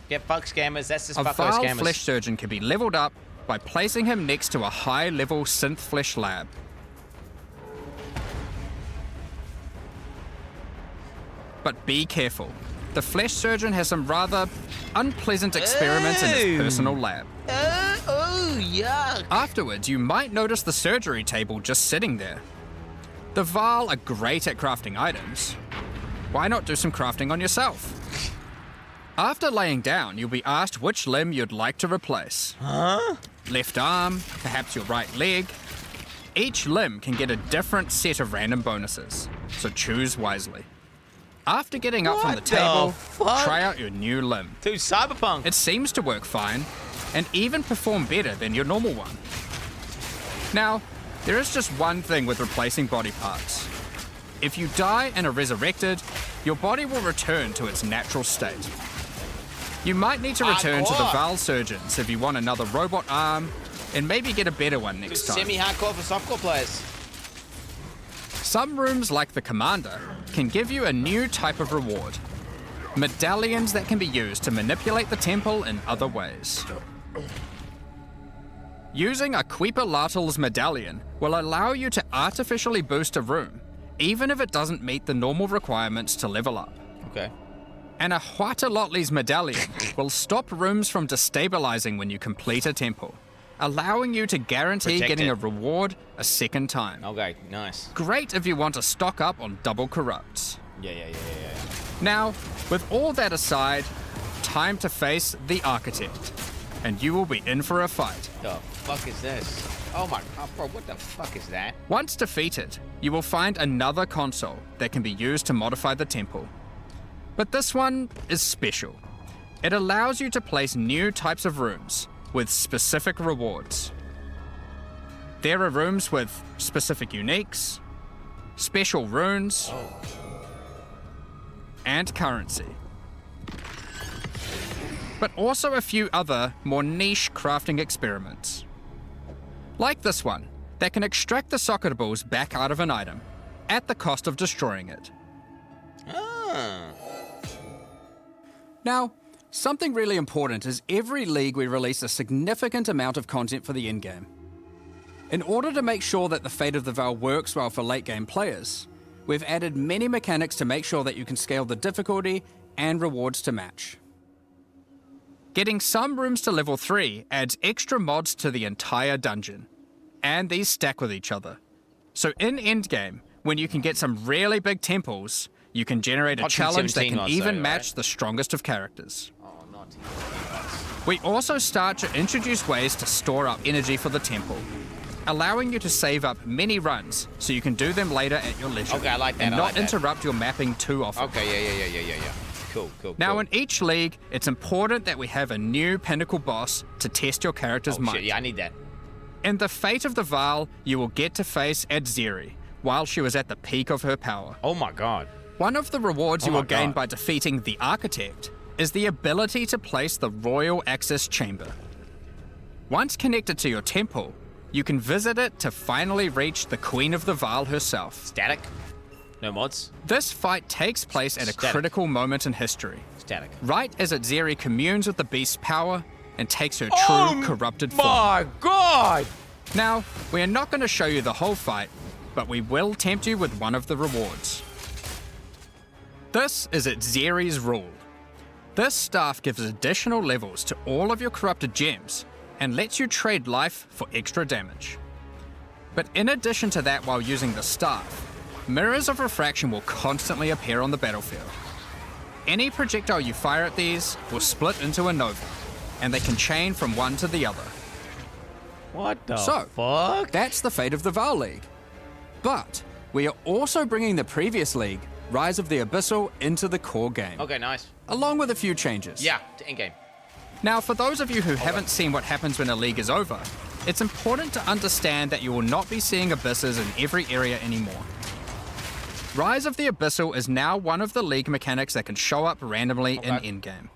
Get fuck scammers. That's just fuck Vaal scammers. Flesh Surgeon can be leveled up by placing him next to a high-level synth flesh lab. But be careful. The Flesh Surgeon has some rather unpleasant experiments in his personal lab. Oh, yuck. Afterwards, you might notice the surgery table just sitting there. The Vaal are great at crafting items. Why not do some crafting on yourself? After laying down, you'll be asked which limb you'd like to replace. Huh? Left arm, perhaps your right leg. Each limb can get a different set of random bonuses, so choose wisely. After getting up from the table, try out your new limb. Dude, Cyberpunk. It seems to work fine, and even perform better than your normal one. Now, there is just one thing with replacing body parts. If you die and are resurrected, your body will return to its natural state. You might need to return to the Vaal Surgeons if you want another robot arm, and maybe get a better one next time. Semi-hardcore for softcore players. Some rooms, like the Commander, can give you a new type of reward. Medallions that can be used to manipulate the temple in other ways. Using a Quipolatal's medallion will allow you to artificially boost a room, even if it doesn't meet the normal requirements to level up. Okay. And a Huatalotli's medallion will stop rooms from destabilizing when you complete a temple, allowing you to guarantee getting a reward a second time. Okay, nice. Great if you want to stock up on double corrupts. Yeah. Now, with all that aside, time to face the Architect, and you will be in for a fight. The fuck is this? Oh my god, bro, what the fuck is that? Once defeated, you will find another console that can be used to modify the temple. But this one is special. It allows you to place new types of rooms with specific rewards. There are rooms with specific uniques, special runes, and currency. But also a few other, more niche crafting experiments. Like this one, that can extract the soccer balls back out of an item, at the cost of destroying it. Now, something really important is every league we release a significant amount of content for the in-game. In order to make sure that the Fate of the Veil works well for late-game players, we've added many mechanics to make sure that you can scale the difficulty and rewards to match. Getting some rooms to level 3 adds extra mods to the entire dungeon, and these stack with each other. So in endgame, when you can get some really big temples, you can generate a challenge that can even match the strongest of characters. We also start to introduce ways to store up energy for the temple, allowing you to save up many runs so you can do them later at your leisure. Okay, I like that. And not interrupt your mapping too often. Okay, yeah. Cool. Now, in each league, it's important that we have a new pinnacle boss to test your character's might. Shit, yeah, I need that. In the Fate of the Veil, you will get to face Adziri while she was at the peak of her power. Oh my god. One of the rewards you will gain by defeating the Architect is the ability to place the Royal Access Chamber. Once connected to your temple, you can visit it to finally reach the Queen of the Veil herself. Static? No mods? This fight takes place at a critical moment in history. Static. Right as Adziri communes with the beast's power and takes her true corrupted form. My god! Now, we are not going to show you the whole fight, but we will tempt you with one of the rewards. This is Adziri's rule. This staff gives additional levels to all of your corrupted gems and lets you trade life for extra damage. But in addition to that, while using the staff, mirrors of refraction will constantly appear on the battlefield. Any projectile you fire at these will split into a nova, and they can chain from one to the other. What the fuck? That's the Fate of the Veil League. But we are also bringing the previous league, Rise of the Abyssal, into the core game. Okay, nice. Along with a few changes. Yeah, to in-game. Now, for those of you who haven't seen what happens when a league is over, it's important to understand that you will not be seeing abysses in every area anymore. Rise of the Abyssal is now one of the league mechanics that can show up randomly in in-game.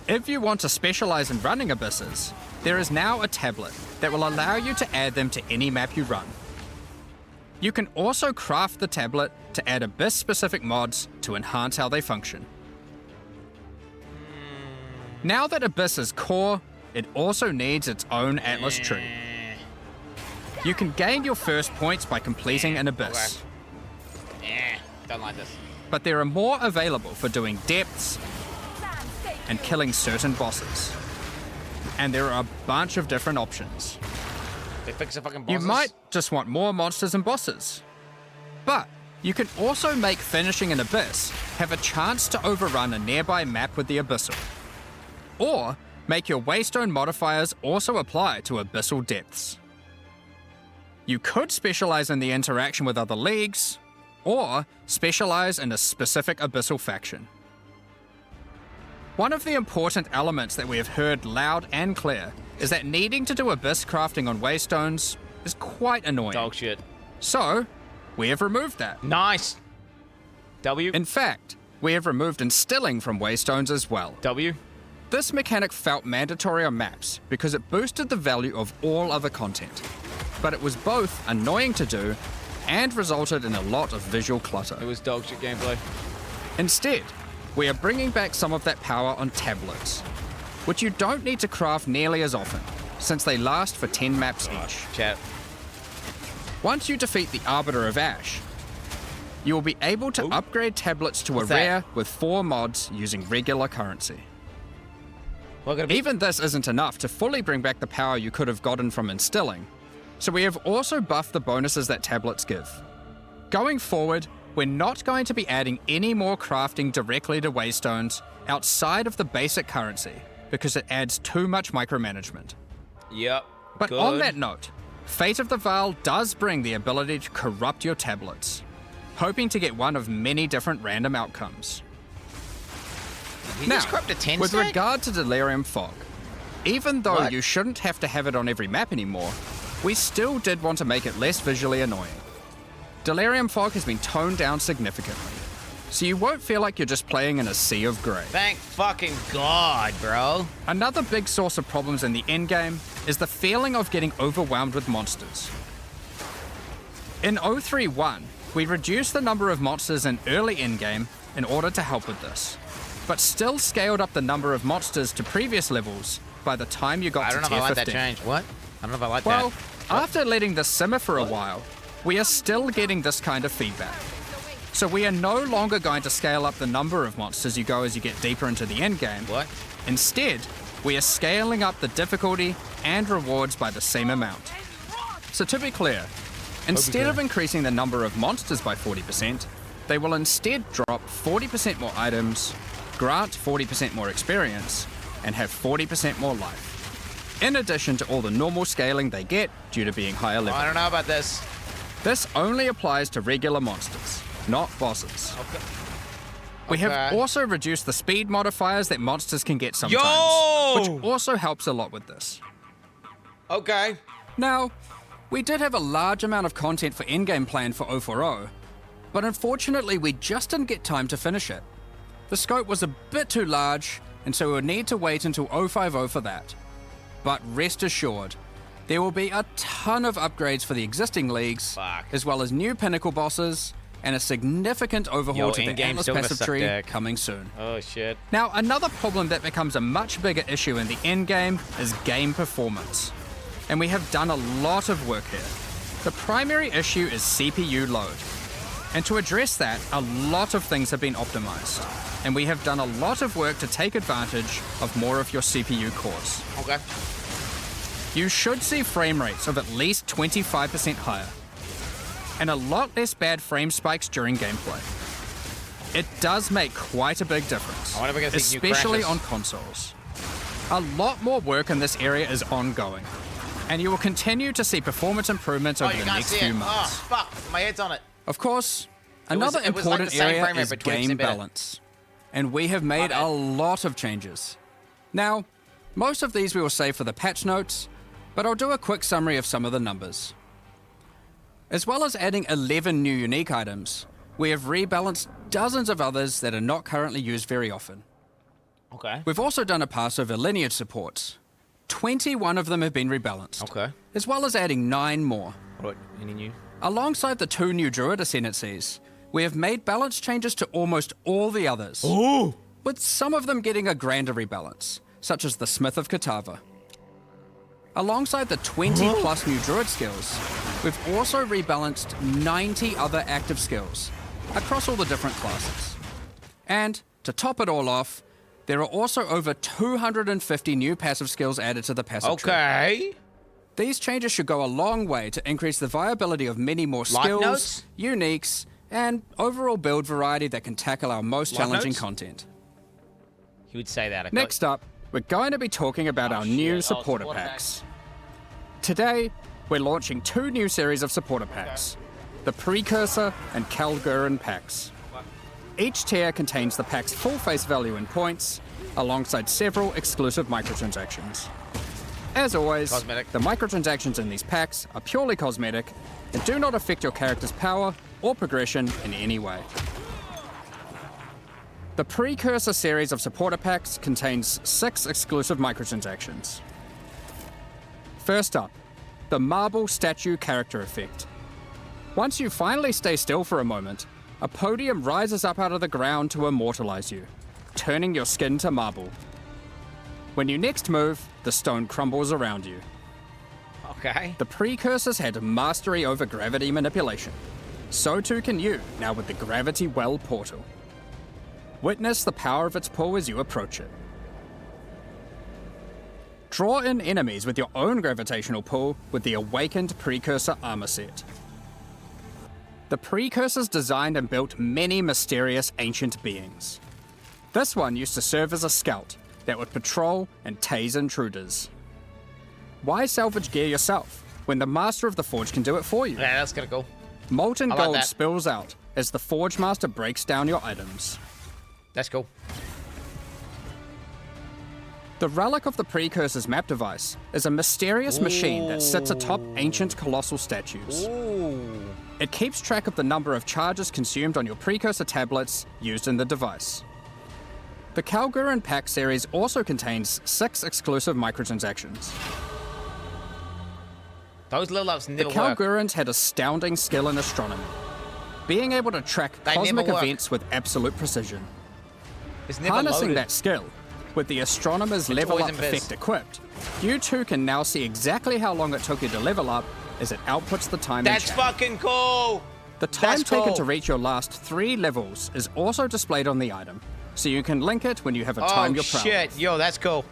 If you want to specialize in running abysses, there is now a tablet that will allow you to add them to any map you run. You can also craft the tablet to add abyss-specific mods to enhance how they function. Now that Abyss is core, it also needs its own Atlas tree. You can gain your first points by completing an Abyss. Don't like this. But there are more available for doing depths and killing certain bosses. And there are a bunch of different options. They fix the fucking bosses? You might just want more monsters and bosses. But you can also make finishing an Abyss have a chance to overrun a nearby map with the Abyssal. Or make your Waystone modifiers also apply to Abyssal depths. You could specialize in the interaction with other leagues, or specialize in a specific Abyssal faction. One of the important elements that we have heard loud and clear is that needing to do Abyss crafting on Waystones is quite annoying. Dog shit. So, we have removed that. Nice. W. In fact, we have removed instilling from Waystones as well. W. This mechanic felt mandatory on maps because it boosted the value of all other content. But it was both annoying to do and resulted in a lot of visual clutter. It was dog shit gameplay. Instead, we are bringing back some of that power on tablets, which you don't need to craft nearly as often, since they last for 10 maps each. Chat. Once you defeat the Arbiter of Ash, you will be able to upgrade tablets to What's a rare that? with 4 mods using regular currency. Even this isn't enough to fully bring back the power you could have gotten from instilling, so we have also buffed the bonuses that tablets give. Going forward, we're not going to be adding any more crafting directly to Waystones outside of the basic currency, because it adds too much micromanagement. Yep. But on that note, Fate of the Vaal does bring the ability to corrupt your tablets, hoping to get one of many different random outcomes. Now, with regard to Delirium Fog, even though you shouldn't have to have it on every map anymore, we still did want to make it less visually annoying. Delirium Fog has been toned down significantly, so you won't feel like you're just playing in a sea of grey. Thank fucking God, bro. Another big source of problems in the endgame is the feeling of getting overwhelmed with monsters. In 031, we reduced the number of monsters in early endgame in order to help with this, but still scaled up the number of monsters to previous levels by the time you got to tier 15. I don't know if I like that change. What? I don't know if I like that. Well, after letting this simmer for a while, we are still getting this kind of feedback. So we are no longer going to scale up the number of monsters you go as you get deeper into the endgame. What? Instead, we are scaling up the difficulty and rewards by the same amount. So to be clear, instead of increasing the number of monsters by 40%, they will instead drop 40% more items, grant 40% more experience, and have 40% more life. In addition to all the normal scaling they get due to being higher level. I don't know about this. This only applies to regular monsters, not bosses. We have also reduced the speed modifiers that monsters can get sometimes, which also helps a lot with this. Okay. Now, we did have a large amount of content for endgame planned for 040, but unfortunately we just didn't get time to finish it. The scope was a bit too large, and so we'll need to wait until 050 for that. But rest assured, there will be a ton of upgrades for the existing leagues, as well as new pinnacle bosses, and a significant overhaul to the Atlas passive tree coming soon. Oh shit. Now, another problem that becomes a much bigger issue in the endgame is game performance. And we have done a lot of work here. The primary issue is CPU load. And to address that, a lot of things have been optimized. And we have done a lot of work to take advantage of more of your CPU cores. Okay. You should see frame rates of at least 25% higher, and a lot less bad frame spikes during gameplay. It does make quite a big difference, I wonder if we're gonna see new especially crashes. on consoles. A lot more work in this area is ongoing, and you will continue to see performance improvements over you the can't next see few it. months. Oh, fuck. My head's on it. Of course, another it was like important the same area frame rate, is but 20% game better. balance, and we have made a lot of changes. Now, most of these we will save for the patch notes, but I'll do a quick summary of some of the numbers. As well as adding 11 new unique items, we have rebalanced dozens of others that are not currently used very often. Okay. We've also done a pass over lineage supports. 21 of them have been rebalanced. Okay. As well as adding 9 more. What? Any new? Alongside the 2 new Druid ascendancies, we have made balance changes to almost all the others. Ooh! With some of them getting a grander rebalance, such as the Smith of Katava. Alongside the 20 plus new Druid skills, we've also rebalanced 90 other active skills across all the different classes. And to top it all off, there are also over 250 new passive skills added to the passive tree. Okay. These changes should go a long way to increase the viability of many more Life skills, notes? uniques, and overall build variety that can tackle our most Life challenging notes? content. He would say that. Next up, we're going to be talking about our new supporter packs. Today, we're launching 2 new series of supporter packs, the Precursor and Kalgurin packs. Each tier contains the pack's full face value in points, alongside several exclusive microtransactions. As always, Cosmetic. the microtransactions in these packs are purely cosmetic and do not affect your character's power or progression in any way. The Precursor series of supporter packs contains 6 exclusive microtransactions. First up, the Marble Statue Character Effect. Once you finally stay still for a moment, a podium rises up out of the ground to immortalize you, turning your skin to marble. When you next move, the stone crumbles around you. Okay. The precursors had mastery over gravity manipulation. So too can you, now with the Gravity Well portal. Witness the power of its pull as you approach it. Draw in enemies with your own gravitational pull with the Awakened Precursor armor set. The Precursors designed and built many mysterious ancient beings. This one used to serve as a scout that would patrol and tase intruders. Why salvage gear yourself when the Master of the Forge can do it for you? Yeah, that's gonna go. Molten I like gold that. spills out as the Forge Master breaks down your items. That's cool. The Relic of the Precursor's map device is a mysterious machine that sits atop ancient colossal statues. Ooh. It keeps track of the number of charges consumed on your Precursor tablets used in the device. The Kalguran Pack series also contains 6 exclusive microtransactions. Those level ups The never work. Kalgurans had astounding skill in astronomy, being able to track They cosmic never work. events with absolute precision. It's never Harnessing loaded. that skill, with the Astronomer's It's level always up in biz. effect equipped, you too can now see exactly how long it took you to level up as it outputs the time in That's chat. fucking cool. The time That's taken cool. to reach your last 3 levels is also displayed on the item, so you can link it when you have a time Oh you're proud shit, of. yo, that's cool.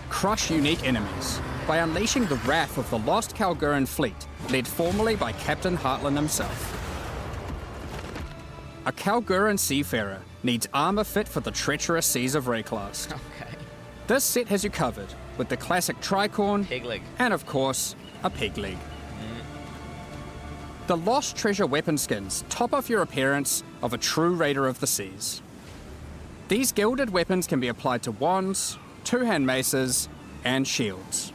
Crush unique enemies by unleashing the wrath of the lost Kalguran fleet, led formerly by Captain Heartland himself. A Kalguran seafarer needs armor fit for the treacherous seas of Rayclast. Okay. This set has you covered with the classic tricorn, Pig leg. and of course, a pig leg. The Lost Treasure weapon skins top off your appearance of a true raider of the seas. These gilded weapons can be applied to wands, two-hand maces, and shields.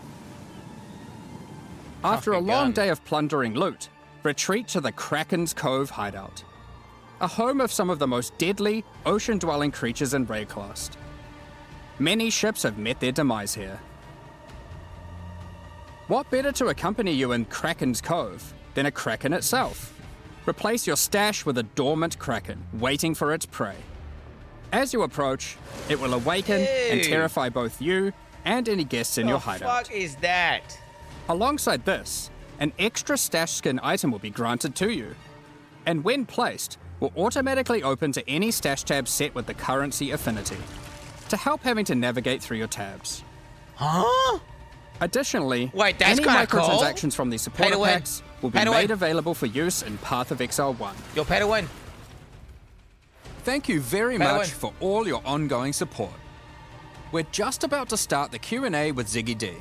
After a Fucking long gun. day of plundering loot, retreat to the Kraken's Cove hideout, a home of some of the most deadly, ocean-dwelling creatures in Rayclast. Many ships have met their demise here. What better to accompany you in Kraken's Cove than a kraken itself? Replace your stash with a dormant kraken waiting for its prey. As you approach, it will awaken and Ew. terrify both you and any guests in your The hideout. fuck is that? Alongside this, an extra stash skin item will be granted to you, and when placed, will automatically open to any stash tab set with the currency affinity, to help having to navigate through your tabs. Huh? Additionally, Wait, that's any kinda cool. microtransactions from the Pay supporter to win. packs will be Pay to made win. available for use in Path of Exile 1. Yo, pay to win. Thank you very Pay to much win. for all your ongoing support. We're just about to start the Q&A with Ziggy D.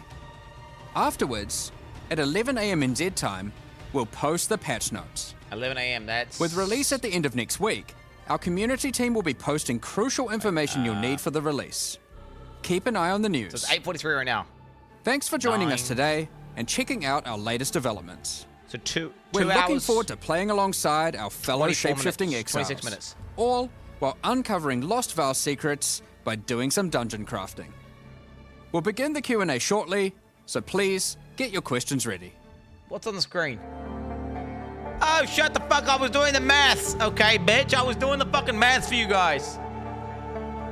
Afterwards, at 11 AM NZ time, we'll post the patch notes. 11 AM, that's... With release at the end of next week, our community team will be posting crucial information you'll need for the release. Keep an eye on the news. So it's 8:43 right now. Thanks for joining us 9. today and checking out our latest developments. So two We're looking hours, forward to playing alongside our fellow 24 shapeshifting minutes, exiles. 26 minutes. All while uncovering Lost Vale secrets by doing some dungeon crafting. We'll begin the Q&A shortly, so please get your questions ready. What's on the screen? Oh, shut the fuck up. I was doing the maths. Okay, bitch. I was doing the fucking maths for you guys.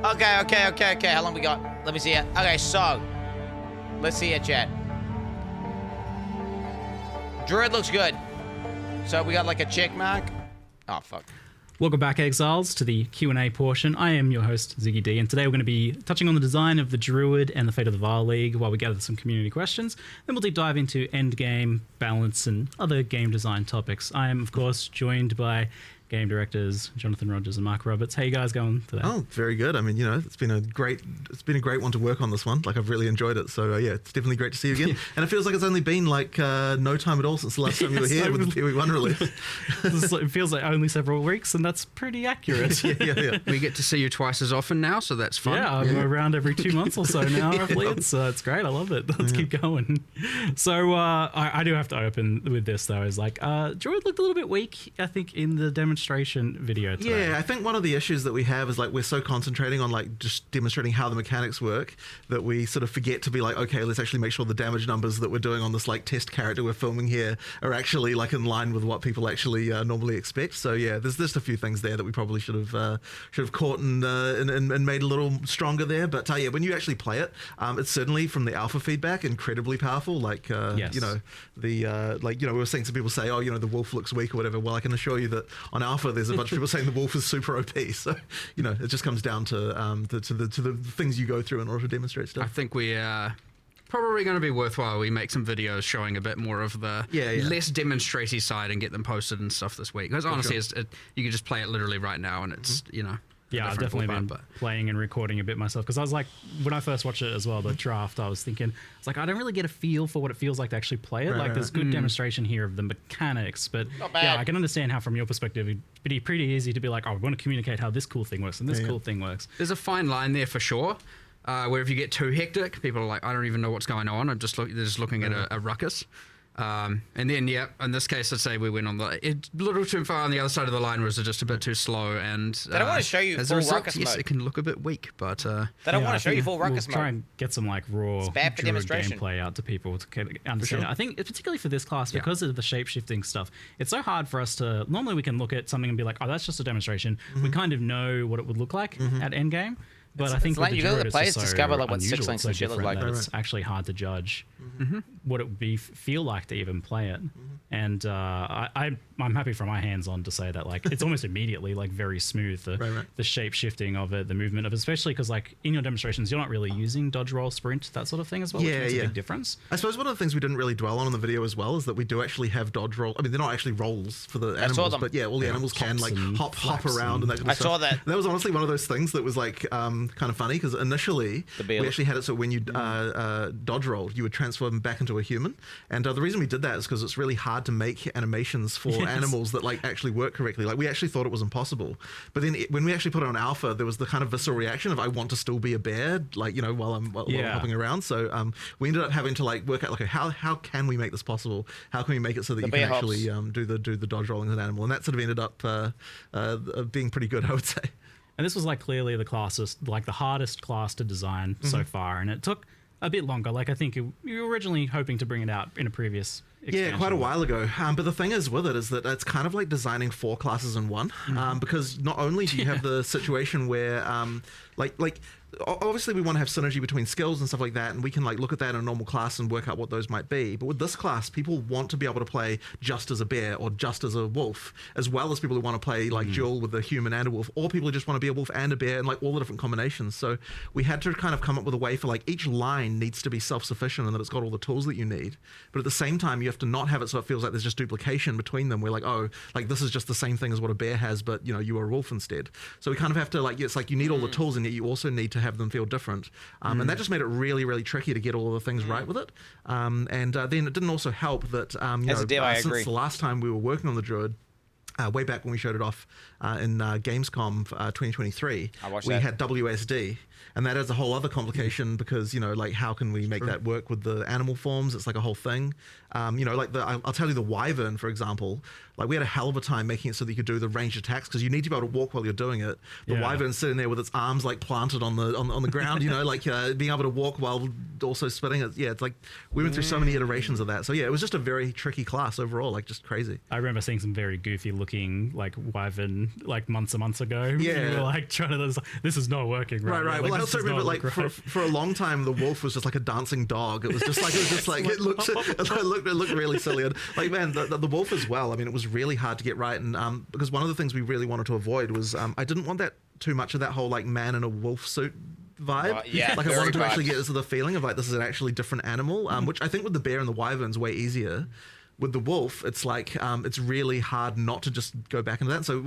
Okay. How long we got? Let me see it. Okay, so. Let's see it, chat. Druid looks good. So we got like a check mark. Oh, fuck. Welcome back, Exiles, to the Q&A portion. I am your host, Ziggy D, and today we're going to be touching on the design of the Druid and the fate of the Vile League while we gather some community questions. Then we'll deep dive into endgame, balance, and other game design topics. I am, of course, joined by game directors Jonathan Rogers and Mark Roberts. How you guys going today? Oh, very good. I mean, you know, it's been a great one to work on this one. Like, I've really enjoyed it. So yeah, it's definitely great to see you again. And it feels like it's only been like no time at all since the last time you were here with the PoE1 release. It feels like only several weeks, and that's pretty accurate. yeah. We get to see you twice as often now, so that's fun. Yeah, I'm around every 2 months or so now, roughly. It's great. I love it. Let's keep going. So I do have to open with this, though. Is like Druid looked a little bit weak, I think, in the demonstration demonstration video today. Yeah, I think one of the issues that we have is like we're so concentrating on like just demonstrating how the mechanics work that we sort of forget to be like, okay, let's actually make sure the damage numbers that we're doing on this like test character we're filming here are actually like in line with what people actually normally expect. So yeah, there's just a few things there that we probably should have caught and made a little stronger there. But yeah, when you actually play it, it's certainly from the alpha feedback incredibly powerful. Like Yes. you know, the like you know, we were seeing some people say, oh, you know, the wolf looks weak or whatever. Well, I can assure you that on alpha there's a bunch of people saying the wolf is super OP. So you know, it just comes down to the things you go through in order to demonstrate stuff. I think we probably going to be worthwhile. We make some videos showing a bit more of the less demonstratey side and get them posted and stuff this week. Because honestly, you can just play it literally right now, and it's you know. Yeah, I've definitely been playing and recording a bit myself because I was like, when I first watched it as well, the draft, I was thinking, it's like I don't really get a feel for what it feels like to actually play it. There's good demonstration here of the mechanics, but yeah, I can understand how from your perspective it'd be pretty easy to be like, oh, I want to communicate how this cool thing works and this cool thing works. There's a fine line there for sure. Where if you get too hectic, people are like, I don't even know what's going on. They're just looking at a ruckus. And then, yeah, in this case, let's say we went on a little too far on the other side of the line, was just a bit too slow. And they don't want to show you as full a result, ruckus yes, mode. it can look a bit weak, but they don't want to show you full ruckus mode. Try and get some like raw bad for Druid demonstration. gameplay out to people to understand. I think particularly for this class, because of the shape-shifting stuff, it's so hard for us to. Normally, we can look at something and be like, "Oh, that's just a demonstration." We kind of know what it would look like at endgame. But I think it's like with you the let Druid, the players it's just discover so like what unusual, six links so and shit look different like. that it's actually hard to judge what it would be feel like to even play it. And I'm happy for my hands on to say that like it's almost immediately like very smooth the shape shifting of it, the movement of it, especially because like in your demonstrations you're not really using dodge, roll, sprint, that sort of thing as well. Which makes a big difference. I suppose one of the things we didn't really dwell on in the video as well is that we do actually have dodge roll. I mean, they're not actually rolls for the animals, but yeah, all the animals can like hop around and that kind of stuff. I saw that. That was honestly one of those things that was like kind of funny because initially we actually had it so when you dodge rolled, you would transform back into a human. And the reason we did that is because it's really hard to make animations for animals that like actually work correctly. Like we actually thought it was impossible, but then when we actually put it on alpha, there was the kind of visceral reaction of I want to still be a bear, like you know, while I'm hopping around. So we ended up having to like work out like how can we make this possible? How can we make it so that you can actually do the dodge rolling as an animal? And that sort of ended up being pretty good, I would say. And this was like clearly the hardest class to design so far, and it took a bit longer. Like I think you were originally hoping to bring it out in a previous expansion. Yeah, quite a while ago. But the thing is with it is that it's kind of like designing 4 classes in one, because not only do you have the situation where like obviously we want to have synergy between skills and stuff like that, and we can like look at that in a normal class and work out what those might be. But with this class, people want to be able to play just as a bear or just as a wolf, as well as people who want to play like dual with a human and a wolf, or people who just want to be a wolf and a bear, and like all the different combinations. So we had to kind of come up with a way for like each line needs to be self-sufficient and that it's got all the tools that you need. But at the same time, you have to not have it so it feels like there's just duplication between them. We're like, oh, like this is just the same thing as what a bear has, but you know, you are a wolf instead. So we kind of have to like, it's like you need all the tools, and yet you also need to have them feel different. And that just made it really, really tricky to get all of the things right with it. And then it didn't also help that, since the last time we were working on the Druid, way back when we showed it off in Gamescom 2023, we had WSD. And that is a whole other complication because, you know, like how can we make that work with the animal forms? It's like a whole thing. You know, like I'll tell you the wyvern, for example, like we had a hell of a time making it so that you could do the ranged attacks because you need to be able to walk while you're doing it. The wyvern's sitting there with its arms like planted on the ground, you know, like being able to walk while also spitting it. Yeah, it's like we went through so many iterations of that. So yeah, it was just a very tricky class overall, like just crazy. I remember seeing some very goofy looking like wyvern like months and months ago. Yeah, we were like trying to, this is not working. Right. Like, well, I also remember like for a long time the wolf was just like a dancing dog. It was just like it looked really silly. And like man, the wolf as well. I mean, it was really hard to get right, and because one of the things we really wanted to avoid was I didn't want that too much of that whole like man in a wolf suit vibe. Like I wanted to actually get the feeling of like this is an actually different animal, which I think with the bear and the wyvern's way easier. With the wolf, it's like it's really hard not to just go back into that. So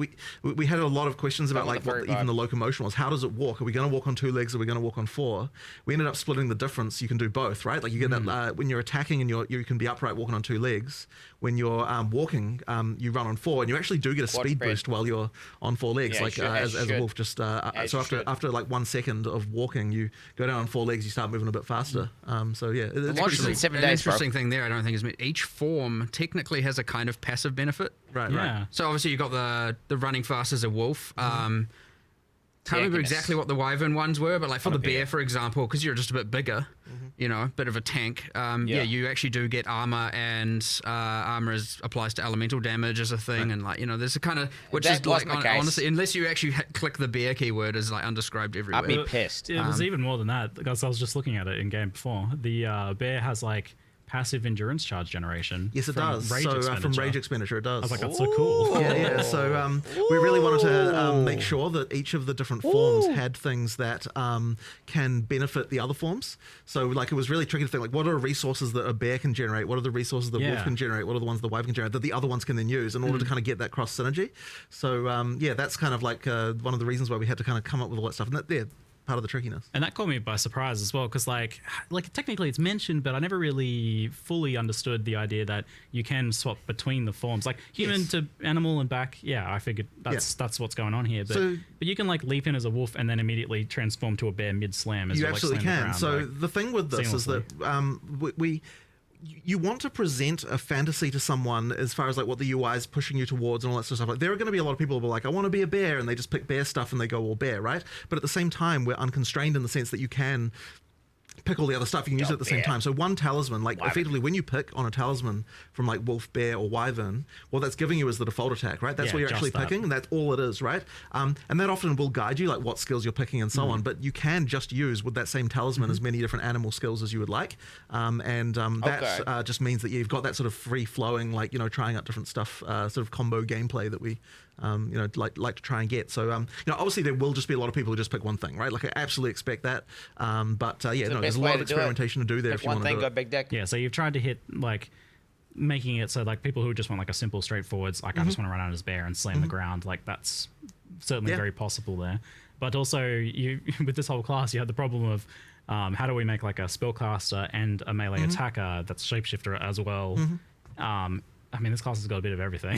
we had a lot of questions about like what even the locomotion was. How does it walk? Are we going to walk on 2 legs? Are we going to walk on 4? We ended up splitting the difference. You can do both, right? Like you get that when you're attacking and you can be upright walking on 2 legs. When you're walking, you run on 4, and you actually do get a speed boost while you're on 4 legs, as a wolf. Just so after like 1 second of walking, you go down on 4 legs, you start moving a bit faster. So yeah, it's an interesting thing there. I don't think is each form technically has a kind of passive benefit. Right, Yeah. So obviously you got the running fast as a wolf. Can't remember exactly what the wyvern ones were, but like for the bear, for example, because you're just a bit bigger, you know, a bit of a tank. Yeah, you actually do get armor, and armor applies to elemental damage as a thing, and like, you know, there's a kind of, which That is like, wasn't the case. honestly, unless you actually click the bear keyword, is like undescribed everywhere. I'd be pissed. It was even more than that, because I was just looking at it in game before. The bear has like passive endurance charge generation. Yes, it from does. Rage So expenditure. from rage expenditure, it does. I was like, that's so cool. Yeah. So we really wanted to make sure that each of the different forms had things that can benefit the other forms. So like it was really tricky to think like, what are resources that a bear can generate? What are the resources that wolf can generate? What are the ones the wyvern can generate that the other ones can then use in order to kind of get that cross synergy? So yeah, that's kind of like one of the reasons why we had to kind of come up with all that stuff. And that, part of the trickiness. And that caught me by surprise as well, because like technically it's mentioned, but I never really fully understood the idea that you can swap between the forms, like human to animal and back. Yeah, I figured that's what's going on here. But but you can like leap in as a wolf and then immediately transform to a bear mid slam. You absolutely can. So the thing with this is that you want to present a fantasy to someone as far as like what the UI is pushing you towards and all that sort of stuff. Like there are going to be a lot of people who are like, I want to be a bear, and they just pick bear stuff and they go all bear, right? But at the same time, we're unconstrained in the sense that you can pick all the other stuff. You can use it at the same time. So one talisman, like effectively when you pick on a talisman from like wolf, bear, or wyvern, what that's giving you is the default attack, right? That's what you're actually picking, and that's all it is, right? And that often will guide you, like what skills you're picking and so on. But you can just use with that same talisman as many different animal skills as you would like, that just means that you've got that sort of free flowing, like, you know, trying out different stuff, sort of combo gameplay that we you know, like to try and get. So you know, obviously there will just be a lot of people who just pick one thing, right? Like I absolutely expect that. But yeah, no, there's a lot of experimentation to do there if you want to do it. Big deck. Yeah, so you've tried to hit like making it so like people who just want like a simple straightforwards, like I just want to run out as bear and slam the ground, like that's certainly very possible there. But also you with this whole class, you had the problem of how do we make like a spellcaster and a melee attacker that's shapeshifter as well. I mean, this class has got a bit of everything.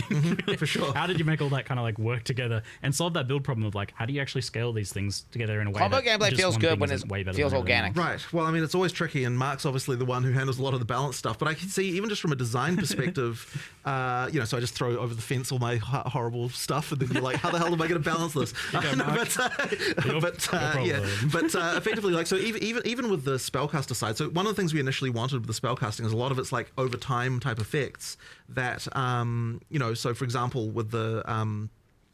For sure. How did you make all that kind of like work together and solve that build problem of like, how do you actually scale these things together in a way Combo that gameplay just feels one good thing when isn't it way better feels than everything organic. Right. Well, I mean, it's always tricky, and Mark's obviously the one who handles a lot of the balance stuff. But I can see, even just from a design perspective, you know, so I just throw over the fence all my horrible stuff, and then you're like, how the hell am I going to balance this? Effectively, like, so even with the spellcaster side, so one of the things we initially wanted with the spellcasting is a lot of it's like over time type effects that, you know, so for example, with the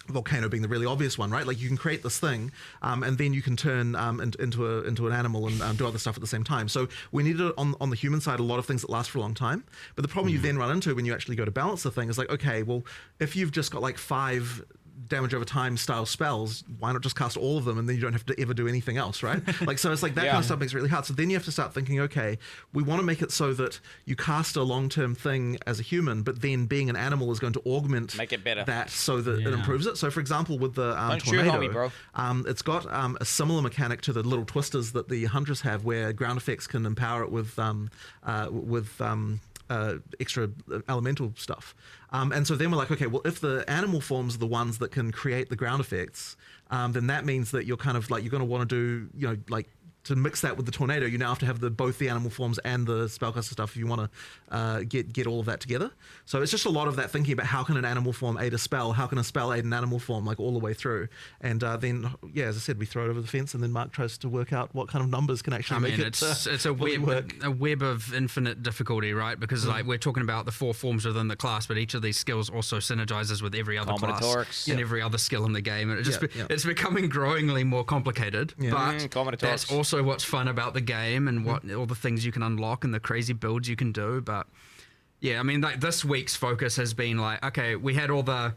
volcano being the really obvious one, right? Like you can create this thing, and then you can turn into an animal and do other stuff at the same time. So we needed on the human side a lot of things that last for a long time. But the problem you then run into when you actually go to balance the thing is like, okay, well, if you've just got like 5 damage over time style spells, why not just cast all of them and then you don't have to ever do anything else, right? Like, so it's like that kind of stuff makes it really hard. So then you have to start thinking, okay, we want to make it so that you cast a long-term thing as a human, but then being an animal is going to augment Make it better. that so that it improves it. So for example, with the tornado, it's got a similar mechanic to the little twisters that the hunters have, where ground effects can empower it with extra elemental stuff. And so then we're like, okay, well, if the animal forms are the ones that can create the ground effects, then that means that you're kind of like, you're going to want to do, you know, like, to mix that with the tornado, you now have to have both the animal forms and the spellcaster stuff if you want to get all of that together. So it's just a lot of that thinking about how can an animal form aid a spell, how can a spell aid an animal form, like all the way through. And then, yeah, as I said, we throw it over the fence, and then Mark tries to work out what kind of numbers can actually make it it's a web of infinite difficulty, right? Because like we're talking about the 4 forms within the class, but each of these skills also synergizes with every other class and every other skill in the game. And it's becoming growingly more complicated, but that's also what's fun about the game and what all the things you can unlock and the crazy builds you can do. But yeah, I mean, like this week's focus has been like, okay, we had all the,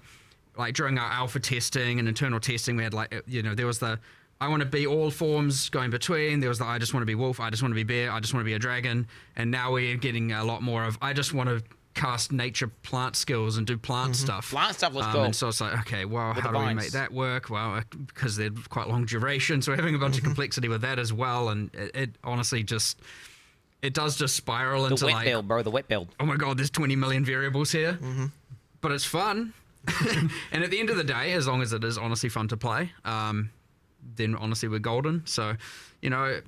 like during our alpha testing and internal testing, we had like, you know, there was the I want to be all forms going between, there was the I just want to be wolf, I just want to be bear, I just want to be a dragon, and now we're getting a lot more of I just want to cast nature plant skills and do plant stuff. Plant stuff looks cool. And so it's like, okay, well, how do we make that work? Well, because they're quite long duration, so we're having a bunch of complexity with that as well, and it honestly just, it does just spiral into the wet build, bro, the wet build. Oh my god, there's 20 million variables here, but it's fun. And at the end of the day, as long as it is honestly fun to play, then honestly we're golden. So, you know,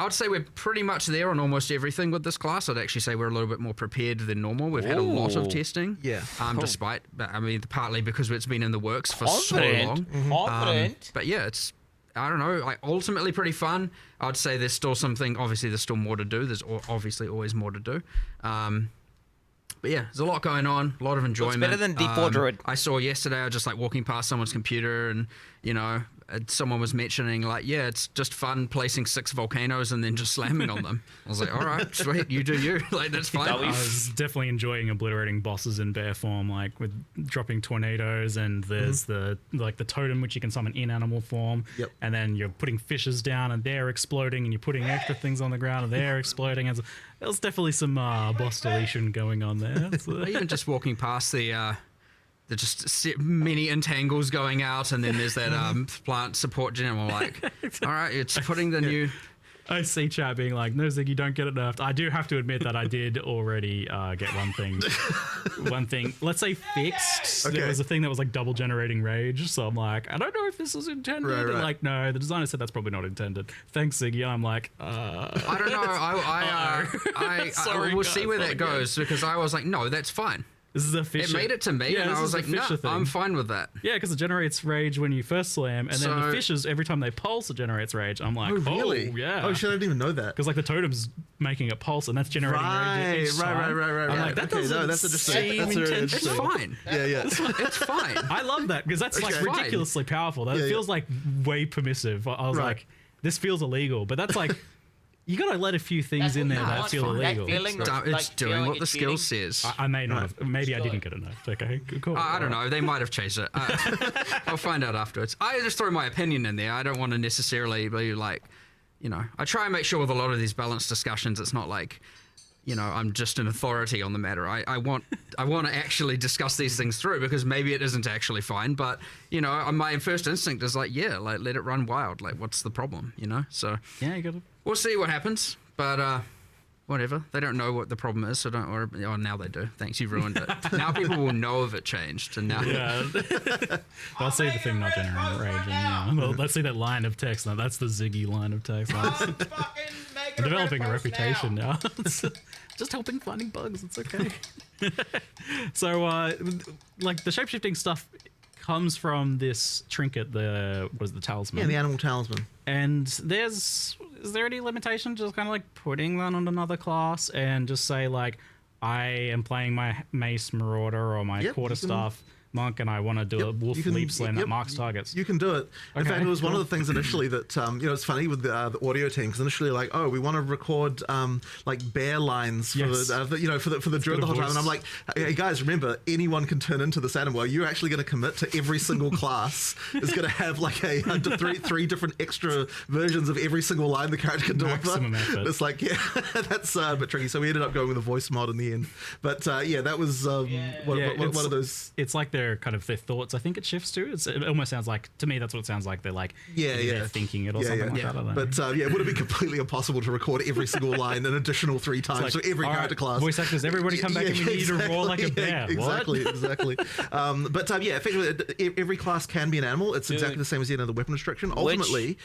I would say we're pretty much there on almost everything with this class. I'd actually say we're a little bit more prepared than normal. We've had a lot of testing. Yeah. Despite, I mean, partly because it's been in the works for so long. Confident. But yeah, it's, I don't know, like ultimately pretty fun. I'd say there's still something, obviously there's still more to do. There's obviously always more to do. But yeah, there's a lot going on, a lot of enjoyment. It's better than D4 Druid. I saw yesterday, I was just like walking past someone's computer and, you know, someone was mentioning like, yeah, it's just fun placing 6 volcanoes and then just slamming on them. I was like, all right, sweet, you do you. Like, that's fine. I was definitely enjoying obliterating bosses in bear form, like with dropping tornadoes, and there's the totem which you can summon in animal form. Yep. And then you're putting fishes down and they're exploding, and you're putting extra things on the ground and they're exploding. And there's definitely some boss deletion going on there. So. Even just walking past the just many entangles going out, and then there's that plant support gem. I'm like, all right, it's putting the new... I see chat being like, no, Ziggy, don't get it nerfed. I do have to admit that I did already get one thing, let's say fixed. Okay. There was a thing that was like double generating rage. So I'm like, I don't know if this was intended. Right. And like, no, the designer said that's probably not intended. Thanks, Ziggy. I'm like, I don't know. Sorry, we'll guys, see where not that again. goes, because I was like, no, that's fine. This is a fish. It made it to me, and I was like, no, I'm fine with that. Yeah, because it generates rage when you first slam, and then the fishes, every time they pulse, it generates rage. I'm like, oh, really? Oh, yeah. Oh, shit, I didn't even know that. Because like the totem's making it pulse, and that's generating rage each time. Right. I'm like, that doesn't that's interesting. seem It's fine. Yeah. It's fine. I love that, because that's like ridiculously powerful. That feels like way permissive. I was like, this feels illegal, but that's like... You gotta let a few things in there that feel illegal. It's doing what the skill says. I may not have. Maybe I didn't get enough. Okay, cool. I don't know. They might have changed it. I'll find out afterwards. I just throw my opinion in there. I don't want to necessarily be like, you know, I try and make sure with a lot of these balanced discussions, it's not like, you know, I'm just an authority on the matter. I want to actually discuss these things through, because maybe it isn't actually fine, but, you know, my first instinct is like, yeah, like let it run wild. Like, what's the problem, you know? So yeah, you gotta... We'll see what happens, but whatever. They don't know what the problem is, so don't worry. Oh, now they do. Thanks, you've ruined it. Now people will know if it changed, and now... Yeah. I'll see the thing not generating rage, and yeah. Well, let's see that line of text. Now, that's the Ziggy line of text. I'm developing a reputation now. Just helping finding bugs. It's okay. So, like, the shapeshifting stuff comes from this trinket, the talisman? Yeah, the animal talisman. And is there any limitation to just kind of like putting that on another class and just say like, I am playing my Mace Marauder or my Quarterstaff Monk, and I want to do a wolf leap slam that marks targets. You can do it. In fact, it was one of the things initially that, you know, it's funny with the audio team, because initially like, oh, we want to record like bear lines for the Druid the whole time. And I'm like, hey guys, remember, anyone can turn into this animal. You're actually going to commit to every single class is going to have like three different extra versions of every single line the character can deliver. Maximum effort. It's like, yeah, that's a bit tricky. So we ended up going with a voice mod in the end. But yeah, that was one of those. It's like their thoughts. I think it shifts to. It almost sounds like, to me, that's what it sounds like. They're like, they're thinking it or something like that. I don't know. But yeah, it would have been completely impossible to record every single line an additional 3 times for every character class. Voice actors, everybody come back and we need you to roar like a bear. Exactly. But yeah, effectively, every class can be an animal. It's exactly the same as the weapon restriction. Ultimately,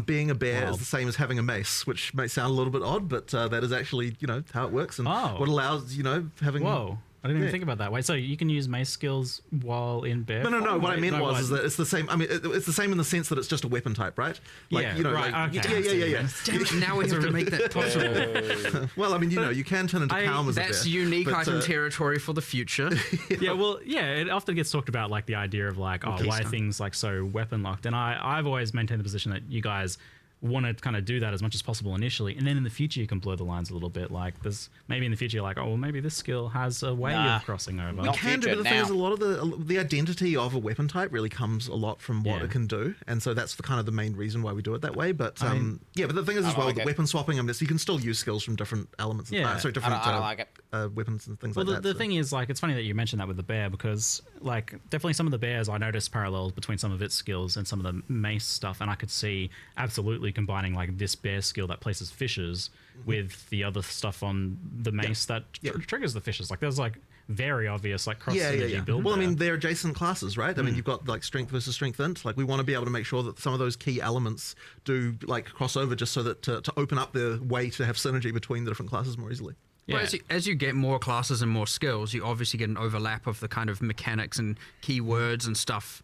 being a bear is the same as having a mace, which may sound a little bit odd, but that is actually, you know, how it works and what allows, you know, having... Whoa. I didn't even think about that. Wait, so you can use mace skills while in bear? No. What I meant was that it's the same. I mean, it's the same in the sense that it's just a weapon type, right? Like, yeah, you know, right. Like, Okay. Yeah. Damn it, now we have to make that possible. Well, I mean, you know, you can turn into Calm as a bear. That's unique item territory for the future. It often gets talked about like the idea of like, why are things like so weapon locked? And I've always maintained the position that you guys want to kind of do that as much as possible initially, and then in the future you can blur the lines a little bit. Like there's maybe in the future you're like, oh well, maybe this skill has a way of crossing over. You can do, but the thing is, a lot of the identity of a weapon type really comes a lot from what it can do, and so that's the main reason why we do it that way. But but the thing is as well, the weapon swapping, I mean, you can still use skills from different elements. I don't like it. Weapons and things like that. The thing is, like, it's funny that you mentioned that with the bear, because like definitely some of the bears, I noticed parallels between some of its skills and some of the mace stuff, and I could see absolutely combining like this bear skill that places fishes with the other stuff on the mace that triggers the fishes. Like there's like very obvious like cross yeah. synergy build. Well, I there. mean, they're adjacent classes, right? I mean, you've got like strength versus strength int. Like, we want to be able to make sure that some of those key elements do like cross over, just so that to open up the way to have synergy between the different classes more easily. Yeah. Well, as you get more classes and more skills, you obviously get an overlap of the kind of mechanics and keywords and stuff,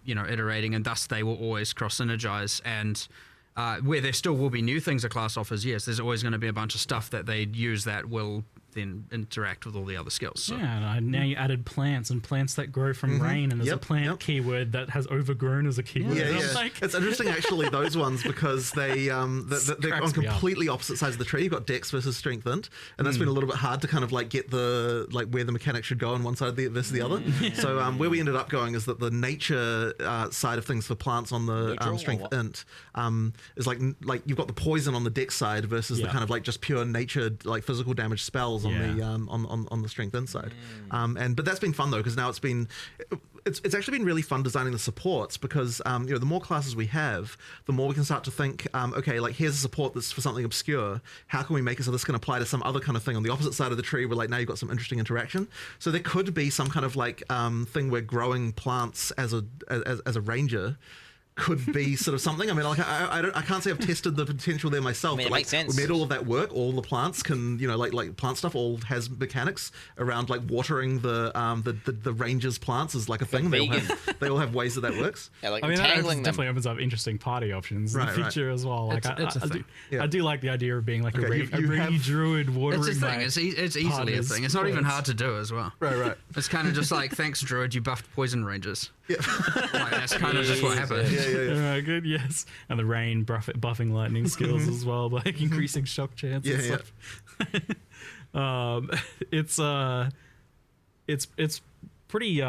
you know, iterating, and thus they will always cross synergize. And where there still will be new things a class offers, yes, there's always going to be a bunch of stuff that they use that will then interact with all the other skills. So. Yeah, and now you added plants and plants that grow from rain, and there's a plant keyword that has overgrown as a keyword. Yeah. Like... It's interesting actually, those ones, because they're on completely opposite sides of the tree. You've got dex versus strength int, and that's been a little bit hard to kind of like get the where the mechanic should go on one side versus the other. So where we ended up going is that the nature side of things for plants on the strength int is like you've got the poison on the dex side versus the kind of like just pure nature like physical damage spells on the on the strength int side. But that's been fun though, because now it's actually been really fun designing the supports, because you know, the more classes we have, the more we can start to think, okay, like here's a support that's for something obscure. How can we make it so this can apply to some other kind of thing on the opposite side of the tree, where like now you've got some interesting interaction. So there could be some kind of like thing where growing plants as a ranger could be sort of something. I mean, like I can't say I've tested the potential there myself. I mean, but it makes sense. We made all of that work. All the plants can, you know, like plant stuff all has mechanics around like watering the ranger's plants is like a thing. They all have ways that works. Yeah, like I mean, entangling them. definitely opens up interesting party options in the future as well. Like I do like the idea of being like a druid watering. It's a thing. It's easily a thing. It's not even hard to do as well. Right. It's kind of just like, thanks, druid, you buffed poison rangers. Yeah. Like, that's kind of just what happened. Yeah. Good, yes. And the rain buffing lightning skills as well, like increasing shock chance and stuff. It's pretty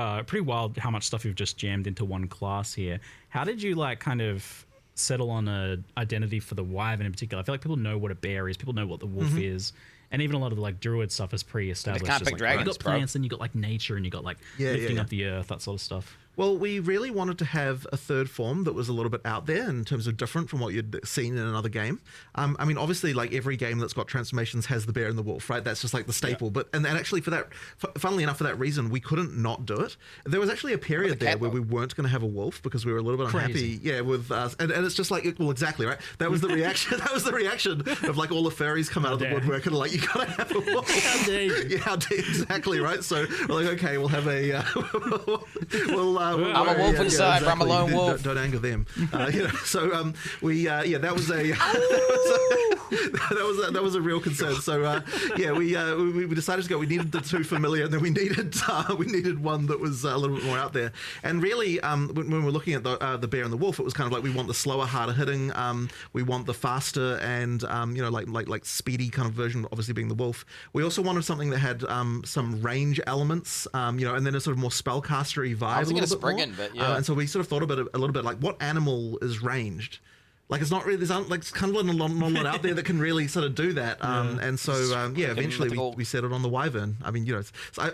wild how much stuff you've just jammed into one class here. How did you like kind of settle on a identity for the wyvern in particular? I feel like people know what a bear is, people know what the wolf is. And even a lot of the like druid stuff is pre-established. They can't pick dragons, you got plants, and you got like nature, and you got like lifting up the earth, that sort of stuff. Well, we really wanted to have a third form that was a little bit out there in terms of different from what you'd seen in another game. I mean, obviously, like every game that's got transformations has the bear and the wolf, right? That's just like the staple. But and actually, for that, funnily enough, for that reason, we couldn't not do it. There was actually a period there where we weren't going to have a wolf because we were a little bit unhappy. Yeah, with us, and it's just like, well, exactly right. That was the reaction. That was the reaction of like all the furries come out of the woodwork and like, you gotta have a wolf. How dare you? Yeah, how dare you? Exactly right. So we're like, okay, we'll have a. I'm a wolf inside, but I'm a lone wolf. Don't anger them. You know, so that was a real concern. So we decided to go. We needed the two familiar, and then we needed one that was a little bit more out there. And really, when we were looking at the bear and the wolf, it was kind of like we want the slower, harder hitting. We want the faster and like speedy kind of version, obviously being the wolf. We also wanted something that had some range elements, and then a sort of more spellcastery vibe. I was thinking a little of bit more. Spriggan, but yeah. And so we sort of thought about it a little bit like, what animal is ranged? Like, it's not really, there's like kind of not a lot out there that can really sort of do that. And so eventually we settled on the wyvern. I mean, you know,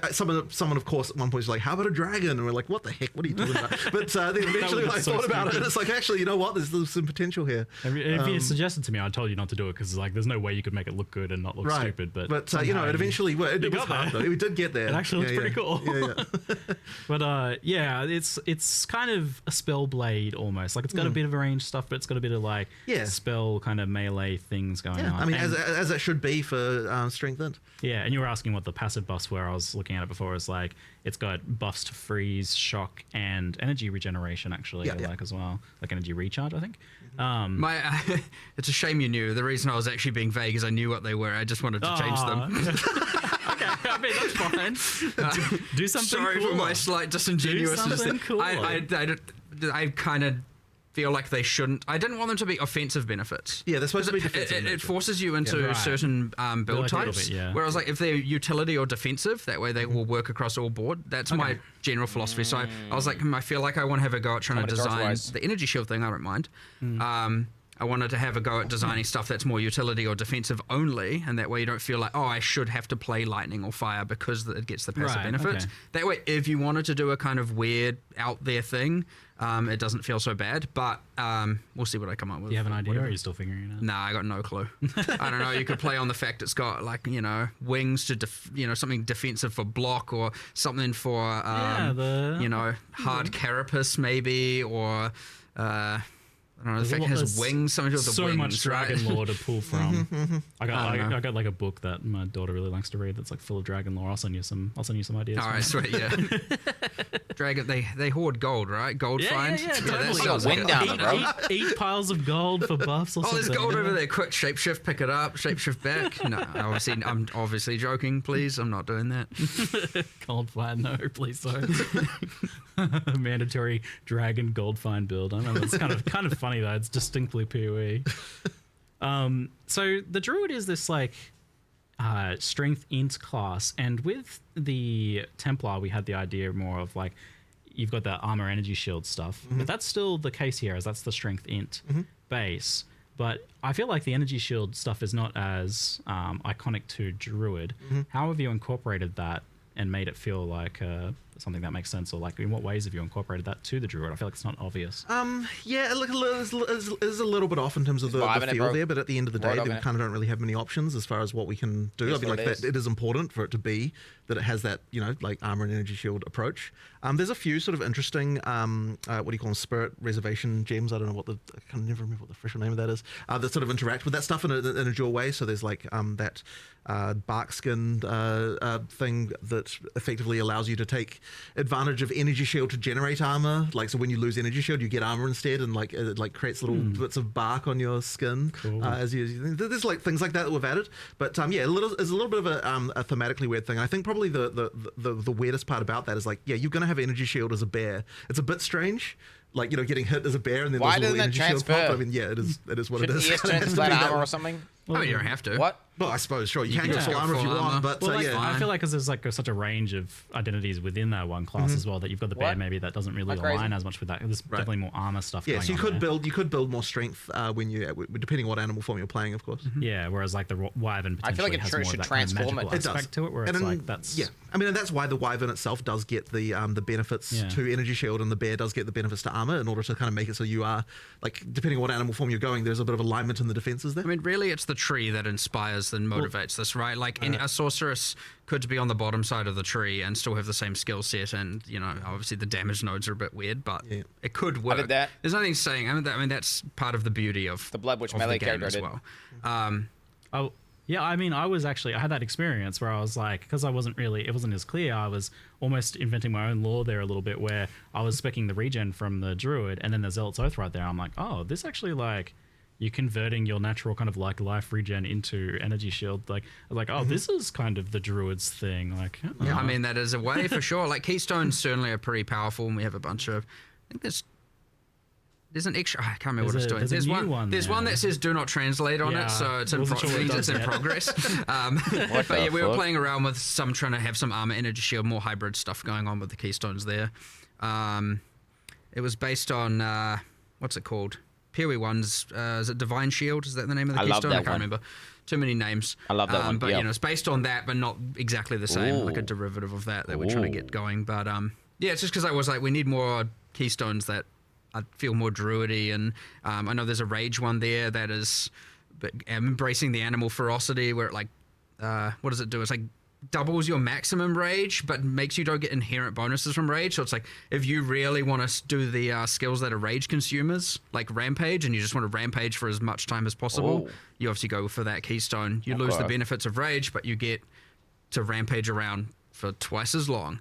someone of course at one point was like, how about a dragon? And we're like, what the heck? What are you talking about? But then eventually I thought about it, and it's like, actually, you know what? There's some potential here. If you suggested to me, I told you not to do it because like there's no way you could make it look good and not look stupid. But it eventually it was hard though. We did get there. It actually looks pretty cool. Yeah. But it's kind of a spell blade almost. Like it's got a bit of range stuff, but it's got a bit of like spell kind of melee things going on. I mean, as it should be for strength int. Yeah, and you were asking what the passive buffs were. I was looking at it before. It's like it's got buffs to freeze, shock, and energy regeneration actually as well, like energy recharge, I think. It's a shame you knew. The reason I was actually being vague is I knew what they were. I just wanted to change them. Okay, I mean that's fine. Do something. Sorry for my slight disingenuousness. Do something cool. I kind of feel like they shouldn't. I didn't want them to be offensive benefits. Yeah, they're supposed to be defensive. It forces you into certain build types. Whereas, like, if they're utility or defensive, that way they will work across all board. That's my general philosophy. So I was like, I feel like I want to have a go at trying to design the energy shield thing. I don't mind. I wanted to have a go at designing stuff that's more utility or defensive only, and that way you don't feel like, oh, I should have to play lightning or fire because it gets the passive benefits. okay. That way, if you wanted to do a kind of weird out there thing, it doesn't feel so bad. But we'll see what I come up with. Do you have an idea, Whatever. or are you still figuring it out? Nah, I got no clue. I don't know. You could play on the fact it's got like wings to something defensive for block, or something for hard carapace maybe, or I don't know. The fact it has wings, something to do with the so wings. much dragon right? lore to pull from. I don't know. got like a book that my daughter really likes to read that's like full of dragon lore. I'll send you some ideas. All right, sweet, yeah. Dragon, they hoard gold, right? Gold finds. Yeah, that totally. sounds Wind good. down, bro. Eat piles of gold for buffs or something. There's gold over there. Quick shapeshift, pick it up. Shapeshift back. No, I'm obviously joking. Please, I'm not doing that. Gold find, no, please don't. Mandatory dragon gold find build. I know it's kind of funny though. It's distinctly PoE. So the druid is this like strength int class, and with the Templar we had the idea more of like you've got the armor energy shield stuff, but that's still the case here, as that's the strength int base. But I feel like the energy shield stuff is not as iconic to druid. How have you incorporated that and made it feel like something that makes sense, or like in what ways have you incorporated that to the druid? I feel like it's not obvious. Yeah, look, it's a little bit off in terms of the feel there, but at the end of the day, they kind of don't really have many options as far as what we can do. I mean, like that, it is important for it to be that it has that, like armor and energy shield approach. There's a few sort of interesting, what do you call them, spirit reservation gems. I don't know I can never remember what the official name of that is. That sort of interact with that stuff in a dual way. So there's like that bark skin thing that effectively allows you to take advantage of energy shield to generate armor. Like, so when you lose energy shield, you get armor instead, and like it like creates little bits of bark on your skin. Cool. There's like things like that we've added, but yeah, it's a little bit of a thematically weird thing. I think probably the weirdest part about that is like, yeah, you're gonna have energy shield as a bear. It's a bit strange. Like, getting hit as a bear and then Why there's a little doesn't energy that shield pop. transfer? I mean, yeah, it is what it Shouldn't is. ES turn to flat armor or something? I mean, you don't have to. What? Well, I suppose, sure. You can go just full go armor if full you armor. want, but Well, yeah. I feel like because there's like such a range of identities within that one class as well, that you've got the bear maybe that doesn't really align as much with that. There's definitely more armor stuff. Yeah, going so you on could build more strength when depending on what animal form you're playing, of course. Yeah, whereas like the wyvern I feel like potentially it has more of should that kind of transform magical it. aspect to it, where it's like that's I mean, and that's why the wyvern itself does get the benefits to energy shield, and the bear does get the benefits to armor, in order to kind of make it so you are like, depending on what animal form you're going, there's a bit of alignment in the defenses there. I mean, really, it's the tree that inspires and motivates this, right? Like, a sorceress could be on the bottom side of the tree and still have the same skill set, and obviously the damage nodes are a bit weird, but it could work. I did that. There's nothing saying. I mean, that's part of the beauty of the Blood Witch of melee the game character as did. well. Yeah, I mean, I had that experience where I was like, because it wasn't as clear, I was almost inventing my own lore there a little bit, where I was speccing the regen from the druid, and then the Zealot's Oath right there. I'm like, oh, this actually like, you're converting your natural kind of like life regen into energy shield. Like, this is kind of the druid's thing. Like, I mean, that is a way for sure. Like, keystones certainly are pretty powerful, and we have a bunch of, I think there's an extra. I can't remember what it's doing. There's one that says "Do not translate" on it, so it's in progress. But yeah, we were playing around with some, trying to have some armor, energy shield, more hybrid stuff going on with the keystones there. It was based on what's it called? PoE one's is it Divine Shield? Is that the name of the keystone? I can't remember. Too many names. I love that one. But it's based on that, but not exactly the same. Like a derivative of that we're trying to get going. But yeah, it's just because I was like, we need more keystones that I feel more druidy, and I know there's a rage one there that is embracing the animal ferocity, where it like what does it do? It's like doubles your maximum rage, but makes you don't get inherent bonuses from rage. So it's like, if you really want to do the skills that are rage consumers, like rampage, and you just want to rampage for as much time as possible, you obviously go for that keystone. You lose the benefits of rage, but you get to rampage around for twice as long.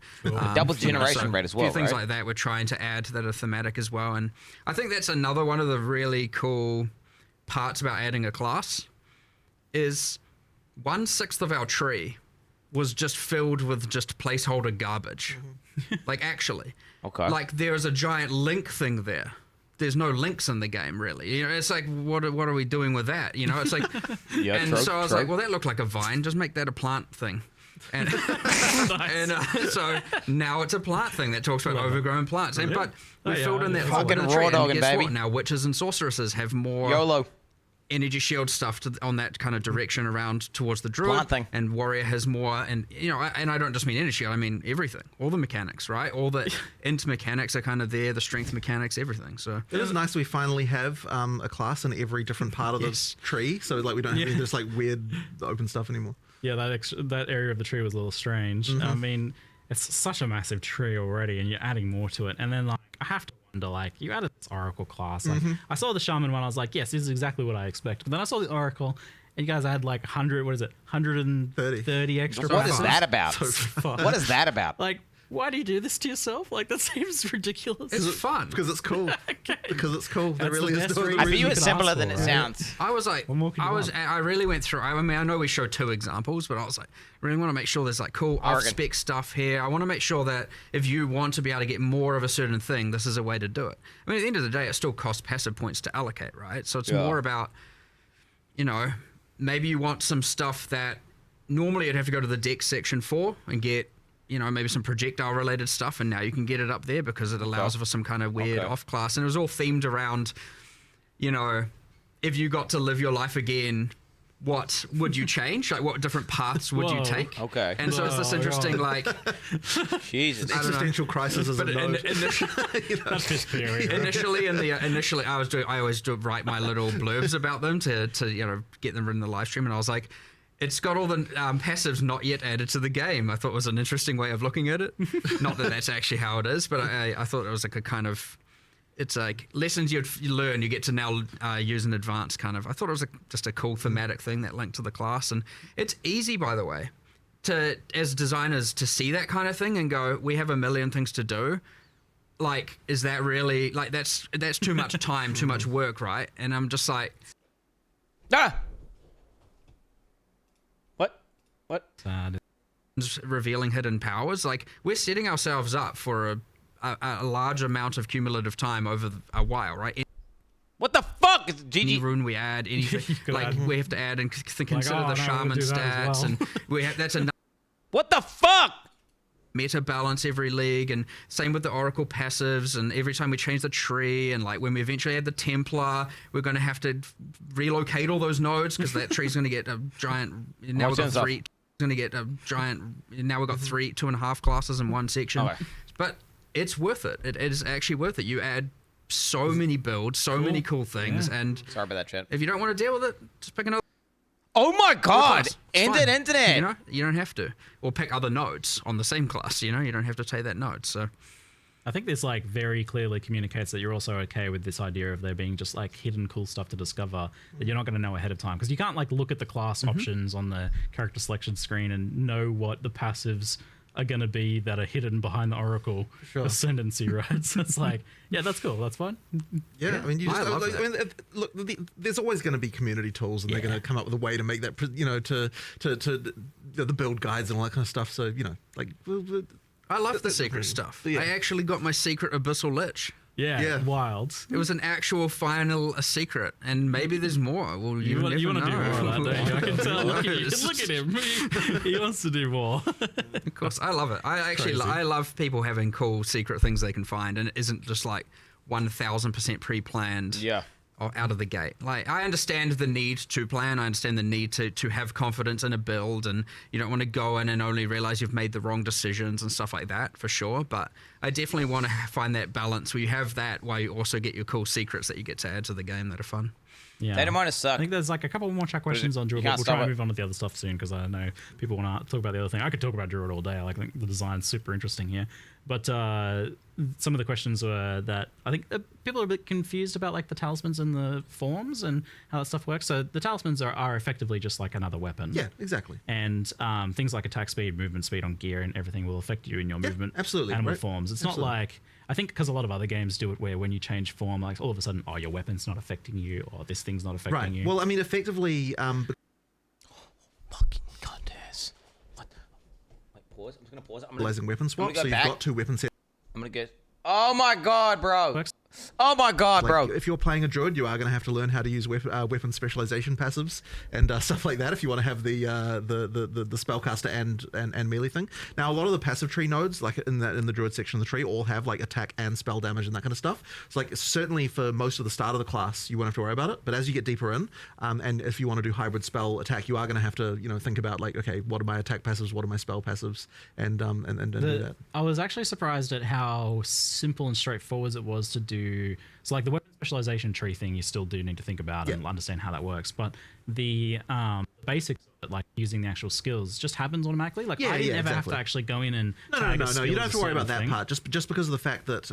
Double generation rate as well, a few things right? like that we're trying to add that are thematic as well. And I think that's another one of the really cool parts about adding a class is 1/6 of our tree was just filled with just placeholder garbage. Like, actually. Okay. Like, there's a giant link thing there. There's no links in the game, really. It's like, what are we doing with that? It's like, so I was like, well, that looked like a vine. Just make that a plant thing. And, so now it's a plant thing that talks about overgrown plants. And, but we filled in that hole in the tree. And guess what? Now witches and sorceresses have more YOLO energy shield stuff on that kind of direction around towards the druid thing. And warrior has more, and you know, and I don't just mean energy shield, I mean everything, all the mechanics, right? All the int mechanics are kind of there, the strength mechanics, everything. So it is nice we finally have a class in every different part of the tree, so like we don't have this like weird open stuff anymore. Yeah, that area of the tree was a little strange. I mean, it's such a massive tree already, and you're adding more to it, and then like I have to wonder, like, you added this Oracle class. Like, I saw the Shaman one, I was like, yes, this is exactly what I expected. But then I saw the Oracle, and you guys had like 130 extra. What is that about? What is that about? Like, why do you do this to yourself? Like, that seems ridiculous. It's fun. Because it's cool. Because it's cool. That really is. I view it simpler than it sounds. I was like, I really went through, I mean, I know we showed 2 examples, but I was like, I really want to make sure there's like cool off-spec stuff here. I want to make sure that if you want to be able to get more of a certain thing, this is a way to do it. I mean, at the end of the day, it still costs passive points to allocate, right? So it's more about, you know, maybe you want some stuff that normally you'd have to go to the deck section for and get, you know, maybe some projectile related stuff, and now you can get it up there because it allows for some kind of weird off class. And it was all themed around, you know, if you got to live your life again, what would you change? Like, what different paths would you take? Okay. And so it's this interesting, like, Jesus, existential crisis as a node. Initially, I always write my little blurbs about them to you know, get them in the live stream, and I was like, it's got all the passives not yet added to the game. I thought it was an interesting way of looking at it. Not that that's actually how it is, but I thought it was like a kind of, it's like lessons you learn, you get to now use in advance kind of. I thought it was just a cool thematic thing that linked to the class. And it's easy, by the way, to as designers to see that kind of thing and go, we have a million things to do. Like, is that really, like, that's too much time, too much work, right? And I'm just like, What? Revealing hidden powers. Like, we're setting ourselves up for a large amount of cumulative time over a while, right? What the fuck? Any rune we add, anything, like we have to add and consider the shaman stats, and we have what the fuck? Meta balance every league, and same with the Oracle passives, and every time we change the tree, and like when we eventually add the Templar, we're going to have to relocate all those nodes because that tree's going to get a giant. Now we've got 3. Going to get a giant. Now we've got 2.5 classes in one section, but it's worth it. It is actually worth it. You add so many builds, so many cool things, and sorry about that, chat. If you don't want to deal with it, just pick another. Oh my god! End it, internet. You know, you don't have to, or pick other nodes on the same class. You know, you don't have to take that node. So, I think this like very clearly communicates that you're also okay with this idea of there being just like hidden cool stuff to discover that you're not going to know ahead of time, because you can't like look at the class options on the character selection screen and know what the passives are going to be that are hidden behind the Oracle ascendancy, right? So it's like, yeah, that's cool, that's fine. Yeah, I mean, you just look. There's always going to be community tools, and they're going to come up with a way to make that, you know, to the build guides and all that kind of stuff. So you know, like. I love the secret stuff. I actually got my secret Abyssal Lich. Yeah, wild. It was an actual a secret, and maybe there's more. Well, you want to do more know. of that, don't you? I can tell. Look at him. He wants to do more. Of course, I love it. I love people having cool secret things they can find, and it isn't just like 1000% pre-planned. Yeah. Out of the gate. Like, I understand the need to plan, I understand the need to have confidence in a build, and you don't want to go in and only realize you've made the wrong decisions and stuff like that, for sure, but I definitely want to find that balance where you have that while you also get your cool secrets that you get to add to the game that are fun. Yeah. Data miners suck. I think there's like a couple more chat questions on Druid, but we'll try and move on to the other stuff soon, because I know people want to talk about the other thing. I could talk about Druid all day. I think the design's super interesting here. But some of the questions were that I think people are a bit confused about like the talismans and the forms and how that stuff works. So the talismans are effectively just like another weapon. Yeah, exactly. And things like attack speed, movement speed on gear and everything will affect you in your movement. Absolutely. Animal forms. It's not like... I think because a lot of other games do it where when you change form, like all of a sudden, oh, your weapon's not affecting you, or this thing's not affecting you. Well, I mean, effectively... fucking goddess. What? Wait, pause. I'm just going to pause it. Weapon swap, so you've got 2 weapon sets. I'm going to get... Oh my god, bro. Oh my god, Like, bro! if you're playing a druid, you are going to have to learn how to use weapon specialization passives and stuff like that if you want to have the spellcaster and melee thing. Now, a lot of the passive tree nodes, like in the druid section of the tree, all have like attack and spell damage and that kind of stuff. So like certainly for most of the start of the class, you won't have to worry about it. But as you get deeper in, and if you want to do hybrid spell attack, you are going to have to think about like, okay, what are my attack passives, what are my spell passives, and do that. I was actually surprised at how simple and straightforward it was to do. So like the weapon specialization tree thing, you still do need to think about and understand how that works. But the basics of it, like using the actual skills, just happens automatically. Like I didn't ever have to actually go in and No. You don't have to worry about that part. Just because of the fact that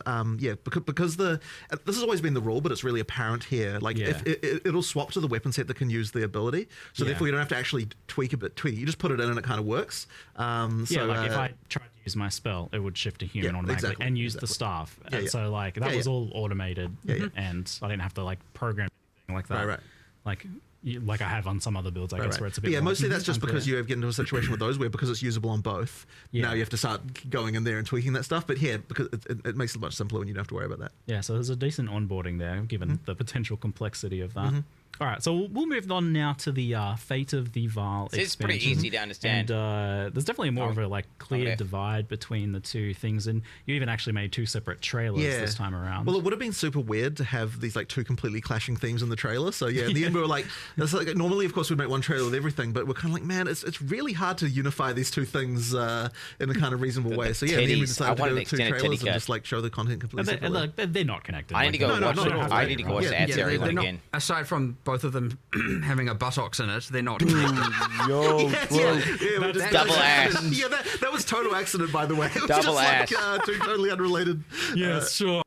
because this has always been the rule, but it's really apparent here. Like if it'll swap to the weapon set that can use the ability, so therefore you don't have to actually tweak it. You just put it in and it kind of works. So like if I tried to use my spell, it would shift to human automatically and use the staff. So like that was all automated, and I didn't have to like program anything like that. Right. Like I have on some other builds, I guess, where it's a bit. Yeah, more mostly that's just because you get into a situation with those where because it's usable on both. Now you have to start going in there and tweaking that stuff. But here, because it makes it much simpler when you don't have to worry about that. Yeah, so there's a decent onboarding there, given the potential complexity of that. All right, so we'll move on now to the Fate of the Vaal expansion. It's pretty easy to understand. And there's definitely more of a like clear divide between the two things, and you even actually made two separate trailers this time around. Well, it would have been super weird to have these like two completely clashing themes in the trailer. So yeah, in the end we were like, normally of course we'd make one trailer with everything, but we're kind of like, man, it's really hard to unify these two things in a kind of reasonable way. So yeah, in the end we decided to do two trailers and just like show the content completely separately. And they're not connected. I need to go watch. I need to go watch the adversary one again. Aside from both of them having a buttocks in it, they're not. Yo, double ass. Yeah, that was total accident, by the way. It was double just ass. like two totally unrelated. Yeah, sure.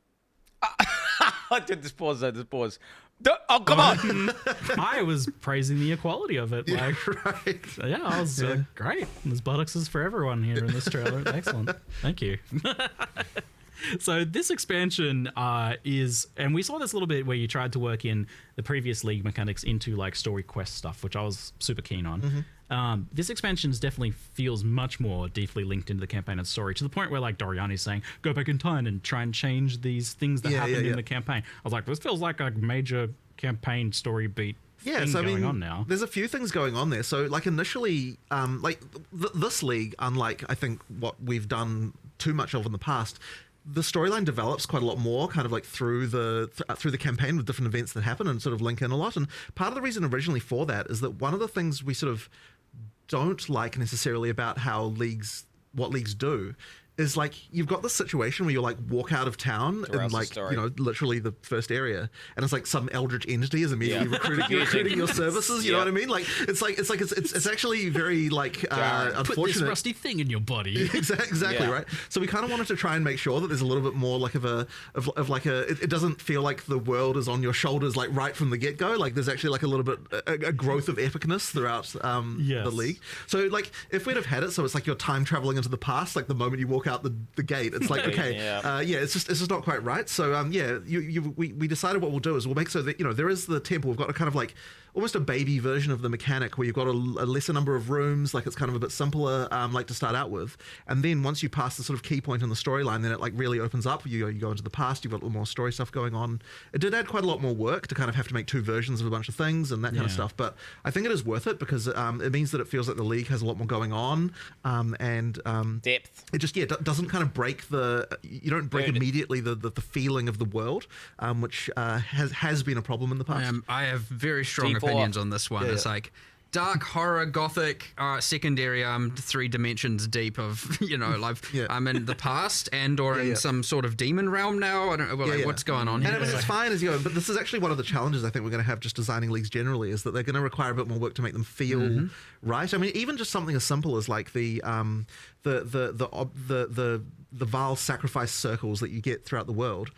Did this pause. Oh, come on! I was praising the equality of it. Like, yeah, I was great. There's buttocks for everyone here in this trailer. Excellent. Thank you. So this expansion is, and we saw this a little bit where you tried to work in the previous League mechanics into like story quest stuff, which I was super keen on. This expansion definitely feels much more deeply linked into the campaign and story, to the point where like Doriani's saying, go back in time and try and change these things that happened in the campaign. I was like, this feels like a major campaign story beat. Yeah, so I mean, there's a few things going on there. So like initially, this League, unlike I think what we've done too much of in the past, the storyline develops quite a lot more kind of like through the campaign with different events that happen and sort of link in a lot. And part of the reason originally for that is that one of the things we sort of don't like necessarily about what leagues do is like you've got this situation where you like walk out of town in like literally the first area, and it's like some eldritch entity is immediately recruiting your services. You know what I mean? Like it's actually very like unfortunate. Put this rusty thing in your body. Exactly right. So we kind of wanted to try and make sure that there's a little bit more like it doesn't feel like the world is on your shoulders like right from the get go. Like there's actually like a little bit a growth of epicness throughout the League. So like if we'd have had it so it's like you're time traveling into the past, like the moment you walk out the gate, it's like it's just not quite right. So we decided what we'll do is we'll make so that there is the temple. We've got a kind of like almost a baby version of the mechanic where you've got a lesser number of rooms, like it's kind of a bit simpler like to start out with, and then once you pass the sort of key point in the storyline, then it like really opens up. You go into the past, you've got a little more story stuff going on. It did add quite a lot more work to kind of have to make two versions of a bunch of things and that kind of stuff, but I think it is worth it because it means that it feels like the League has a lot more going on, and depth. It just doesn't kind of break you don't break immediately the feeling of the world, which has been a problem in the past. I have very strong opinions on this one. It's like dark horror, gothic, secondary. 3 dimensions deep of I'm in the past or in some sort of demon realm now. I don't know what's going on here. And I mean, it's fine as you go, but this is actually one of the challenges I think we're going to have just designing leagues generally, is that they're going to require a bit more work to make them feel right. I mean, even just something as simple as like the Vaal sacrifice circles that you get throughout the world.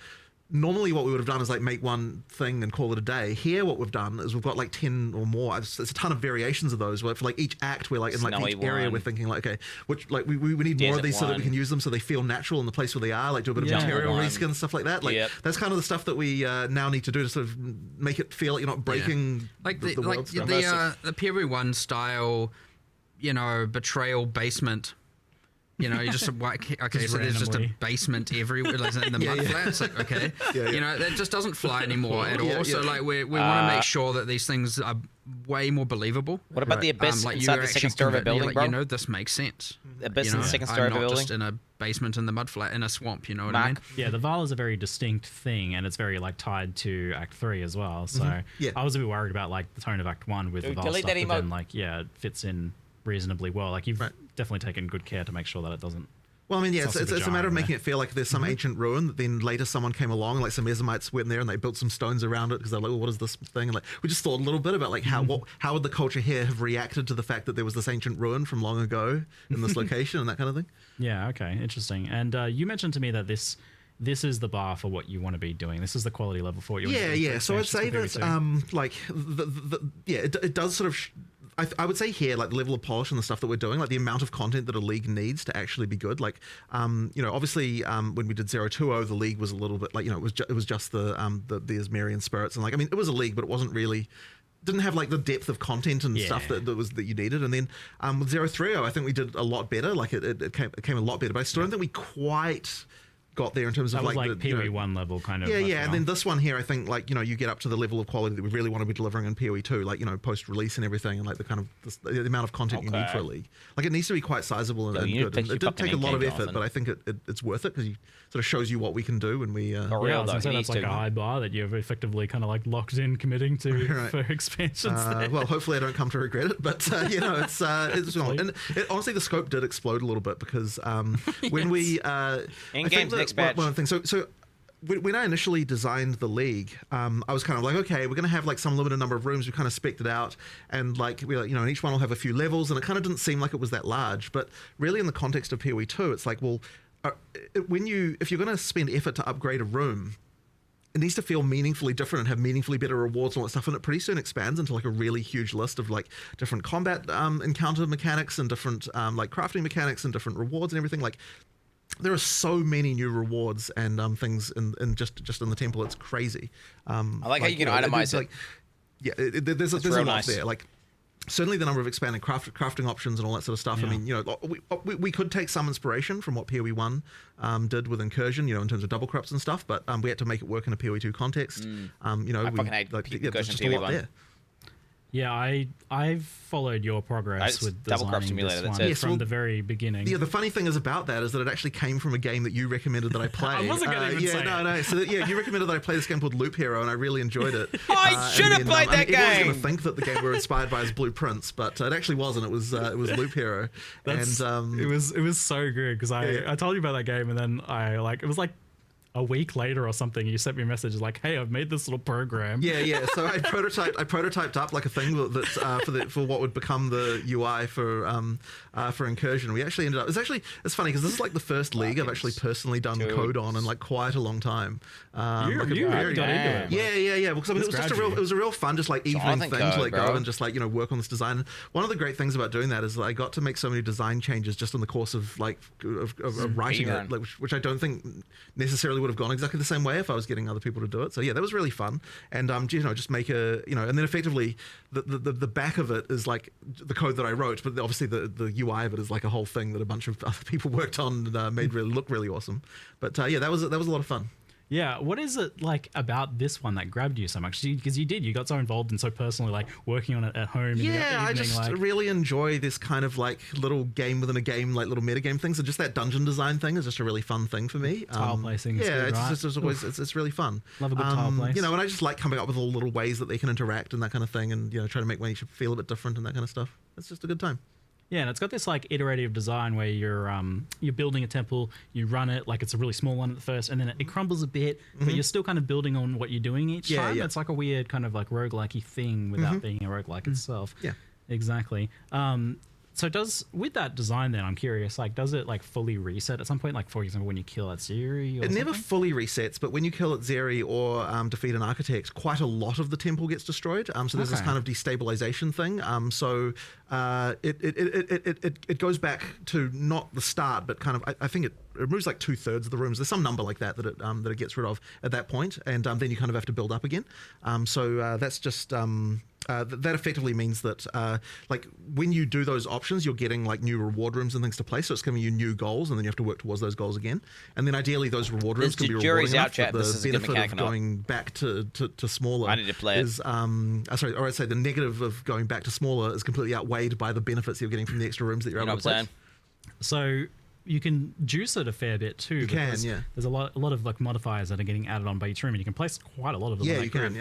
Normally what we would have done is like make one thing and call it a day. Here what we've done is we've got like 10 or more. There's a ton of variations of those where for like each act we're like in like each area we're thinking like, okay, which like we need more of these so that we can use them so they feel natural in the place where they are, like do a bit of material reskin, stuff like that. Like that's kind of the stuff that we now need to do to sort of make it feel like you're not breaking like the world stuff. the Peru 1 style, betrayal basement You know, you just okay, so there's just a basement everywhere, like in the mud flats. Like, okay, you know, that just doesn't fly anymore at all. So like we want to make sure that these things are way more believable. What about the abyss like inside the second story of a building, bro? You know, this makes sense. Abyss in the second story of a building. I'm not just in a basement in the mud flat in a swamp. You know what I mean? Yeah, the Val is a very distinct thing, and it's very like tied to Act 3 as well. So I was a bit worried about like the tone of Act 1 with the Val stuff, but then like it fits in reasonably well. Like you've definitely taken good care to make sure that it doesn't. Well, I mean, yeah, it's a matter of making it feel like there's some ancient ruin that then later someone came along, like some Ezomites went in there and they built some stones around it because they're like, well, what is this thing? And like, we just thought a little bit about like how would the culture here have reacted to the fact that there was this ancient ruin from long ago in this location and that kind of thing. Yeah, okay, interesting. And you mentioned to me that this is the bar for what you want to be doing. This is the quality level for what you want to be doing. Yeah. So I'd say that like it does sort of. I would say here, like the level of polish and the stuff that we're doing, like the amount of content that a league needs to actually be good. Like, you know, obviously when we did 020, the league was a little bit like, you know, it was just the Asmerian spirits, and like, I mean, it was a league, but it wasn't really. Didn't have like the depth of content and stuff that you needed. And then with 030, I think we did a lot better. Like it came a lot better, but I still don't think we quite got there in terms of like the PoE 1 level kind of. Yeah. And then this one here, I think like, you know, you get up to the level of quality that we really want to be delivering in PoE 2, like, you know, post release and everything, and like the kind of the amount of content you need for a league. Like it needs to be quite sizable and good. And it did take a lot of effort, but I think it's worth it because it sort of shows you what we can do when we. I was gonna say that's like a high bar that you've effectively kind of like locked in committing to for expansions. Well, hopefully I don't come to regret it, but you know, it's and honestly the scope did explode a little bit because when we in-game's next batch. One thing. So when I initially designed the league, I was kind of like, okay, we're going to have like some limited number of rooms. We kind of spec'd it out, and like we, you know, and each one will have a few levels, and it kind of didn't seem like it was that large. But really, in the context of PoE 2, it's like, well, if you're going to spend effort to upgrade a room, it needs to feel meaningfully different and have meaningfully better rewards and all that stuff, and it pretty soon expands into like a really huge list of like different combat encounter mechanics and different like crafting mechanics and different rewards and everything. Like, there are so many new rewards and things in just in the temple. It's crazy. I like how you can itemize it. Like, yeah, there's a lot there. Like, certainly the number of expanded crafting options and all that sort of stuff. Yeah. I mean, you know, we could take some inspiration from what PoE 1 did with Incursion, you know, in terms of double crops and stuff, but we had to make it work in a PoE 2 context. You know, I fucking hate there's just a lot there. Yeah, I've followed your progress with Double Crop designing Simulator. this That's one it. from the very beginning. Yeah, the funny thing is about that is that it actually came from a game that you recommended that I play. I wasn't going to even say no. So you recommended that I play this game called Loop Hero, and I really enjoyed it. I should have played that game. Everyone's going to think that the game we were inspired by is Blueprints, but it actually wasn't. It was Loop Hero. It was so good because I told you about that game, and then it was like a week later or something, you sent me a message like, "Hey, I've made this little program." Yeah. So I prototyped up like a thing that's for what would become the UI for Incursion. We actually ended up. It's funny because this is like the first league I've actually personally done code on in like quite a long time. You got into it. Yeah. Because I mean, it was a real fun, just like evening thing to like go and just like, you know, work on this design. One of the great things about doing that is that I got to make so many design changes just in the course of like of writing it, like, which I don't think necessarily would have gone exactly the same way if I was getting other people to do it. So yeah, that was really fun. And you know, just make and then effectively the back of it is like the code that I wrote, but obviously the UI of it is like a whole thing that a bunch of other people worked on and made really look really awesome. But yeah, that was a lot of fun. Yeah, what is it like about this one that grabbed you so much? Because you got so involved and so personally, like working on it at home. Yeah, I just really enjoy this kind of like little game within a game, like little metagame things. And just that dungeon design thing is just a really fun thing for me. Tile placing, yeah, good, right? It's always it's really fun. Love a good tile place. You know, and I just like coming up with all little ways that they can interact and that kind of thing, and you know, try to make one each feel a bit different and that kind of stuff. It's just a good time. Yeah, and it's got this like iterative design where you're building a temple, you run it like it's a really small one at first, and then it crumbles a bit, but you're still kind of building on what you're doing each time. Yeah. It's like a weird kind of like roguelike-y thing without being a roguelike itself. Yeah, exactly. So with that design then, I'm curious, like does it like fully reset at some point? Like for example, when you kill Atziri or It never fully resets, but when you kill Atziri or defeat an architect, quite a lot of the temple gets destroyed. So there's this kind of destabilization thing. So it goes back to not the start, but kind of I think removes like 2/3 of the rooms. There's some number like that it gets rid of at that point, and then you kind of have to build up again. So that's just that effectively means that like when you do those options, you're getting like new reward rooms and things to play. So it's giving you new goals, and then you have to work towards those goals again. And then ideally, those reward rooms can be rewarding enough. That the benefit of going back to smaller I need to play is sorry, or I'd say the negative of going back to smaller is completely outweighed by the benefits you're getting from the extra rooms that you're able to place. So you can juice it a fair bit too. You can, yeah. There's a lot of like modifiers that are getting added on by each room, and you can place quite a lot of them. Yeah, you can.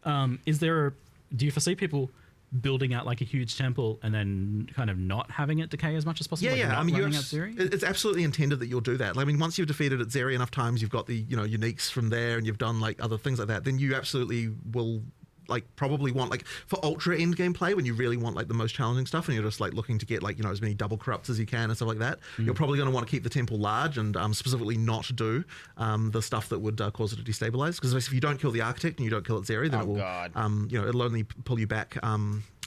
Yeah. Do you foresee people building out like a huge temple and then kind of not having it decay as much as possible? Yeah, like I mean, Zeri? it's absolutely intended that you'll do that. I mean, once you've defeated Zeri enough times, you've got the uniques from there, and you've done like other things like that. Then you absolutely will like probably want like for ultra end game play when you really want like the most challenging stuff, and you're just like looking to get like as many double corrupts as you can and stuff like that. You're probably going to want to keep the temple large and specifically not do the stuff that would cause it to destabilize. Because if you don't kill the architect and you don't kill it Zeri, then it will it'll only pull you back.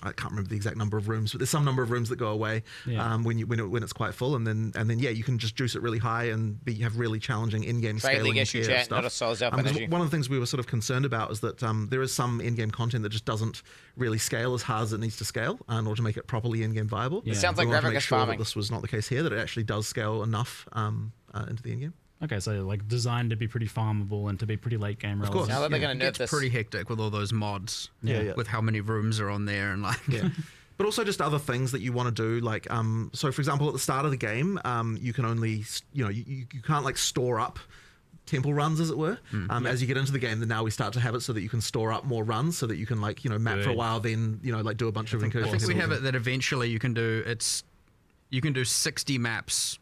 I can't remember the exact number of rooms, but there's some number of rooms that go away when it's quite full, and then you can just juice it really high and have really challenging in-game scaling stuff. Not a Souls Up energy. One of the things we were sort of concerned about is that there is some in-game content that just doesn't really scale as hard as it needs to scale in order to make it properly in-game viable. It sounds like we want to Ravnica make sure farming. that this was not the case here, that it actually does scale enough into the in-game. Okay, so like designed to be pretty farmable and to be pretty late game. Of course. Now that they're going to nerf this, pretty hectic with all those mods. Yeah. With how many rooms are on there and like. Yeah. But also just other things that you want to do, like so for example at the start of the game, you can only you can't like store up temple runs, as it were. As you get into the game, then now we start to have it so that you can store up more runs, so that you can like map for a while, then like do a bunch of incursions. I think we have it that eventually you can do 60 maps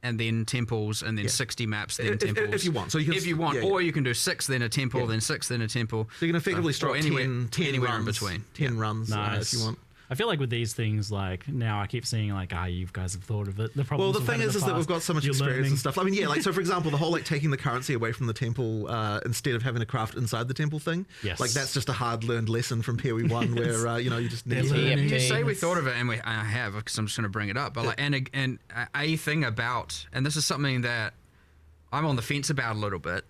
and then temples, and then 60 maps, then temples. If you want. So if you want, or you can do 6, then a temple, then 6, then a temple. So you can effectively store anywhere 10 runs, in between. 10 runs if you want. I feel like with these things, like now I keep seeing like, you guys have thought of it. Well, the thing is that we've got so much experience and stuff. I mean, like so for example, the whole like taking the currency away from the temple instead of having to craft inside the temple thing. Yes. Like that's just a hard learned lesson from PoE 1 where you just need to. You say we thought of it, and I have, because I'm just going to bring it up. But like, and a thing about, and this is something that I'm on the fence about a little bit.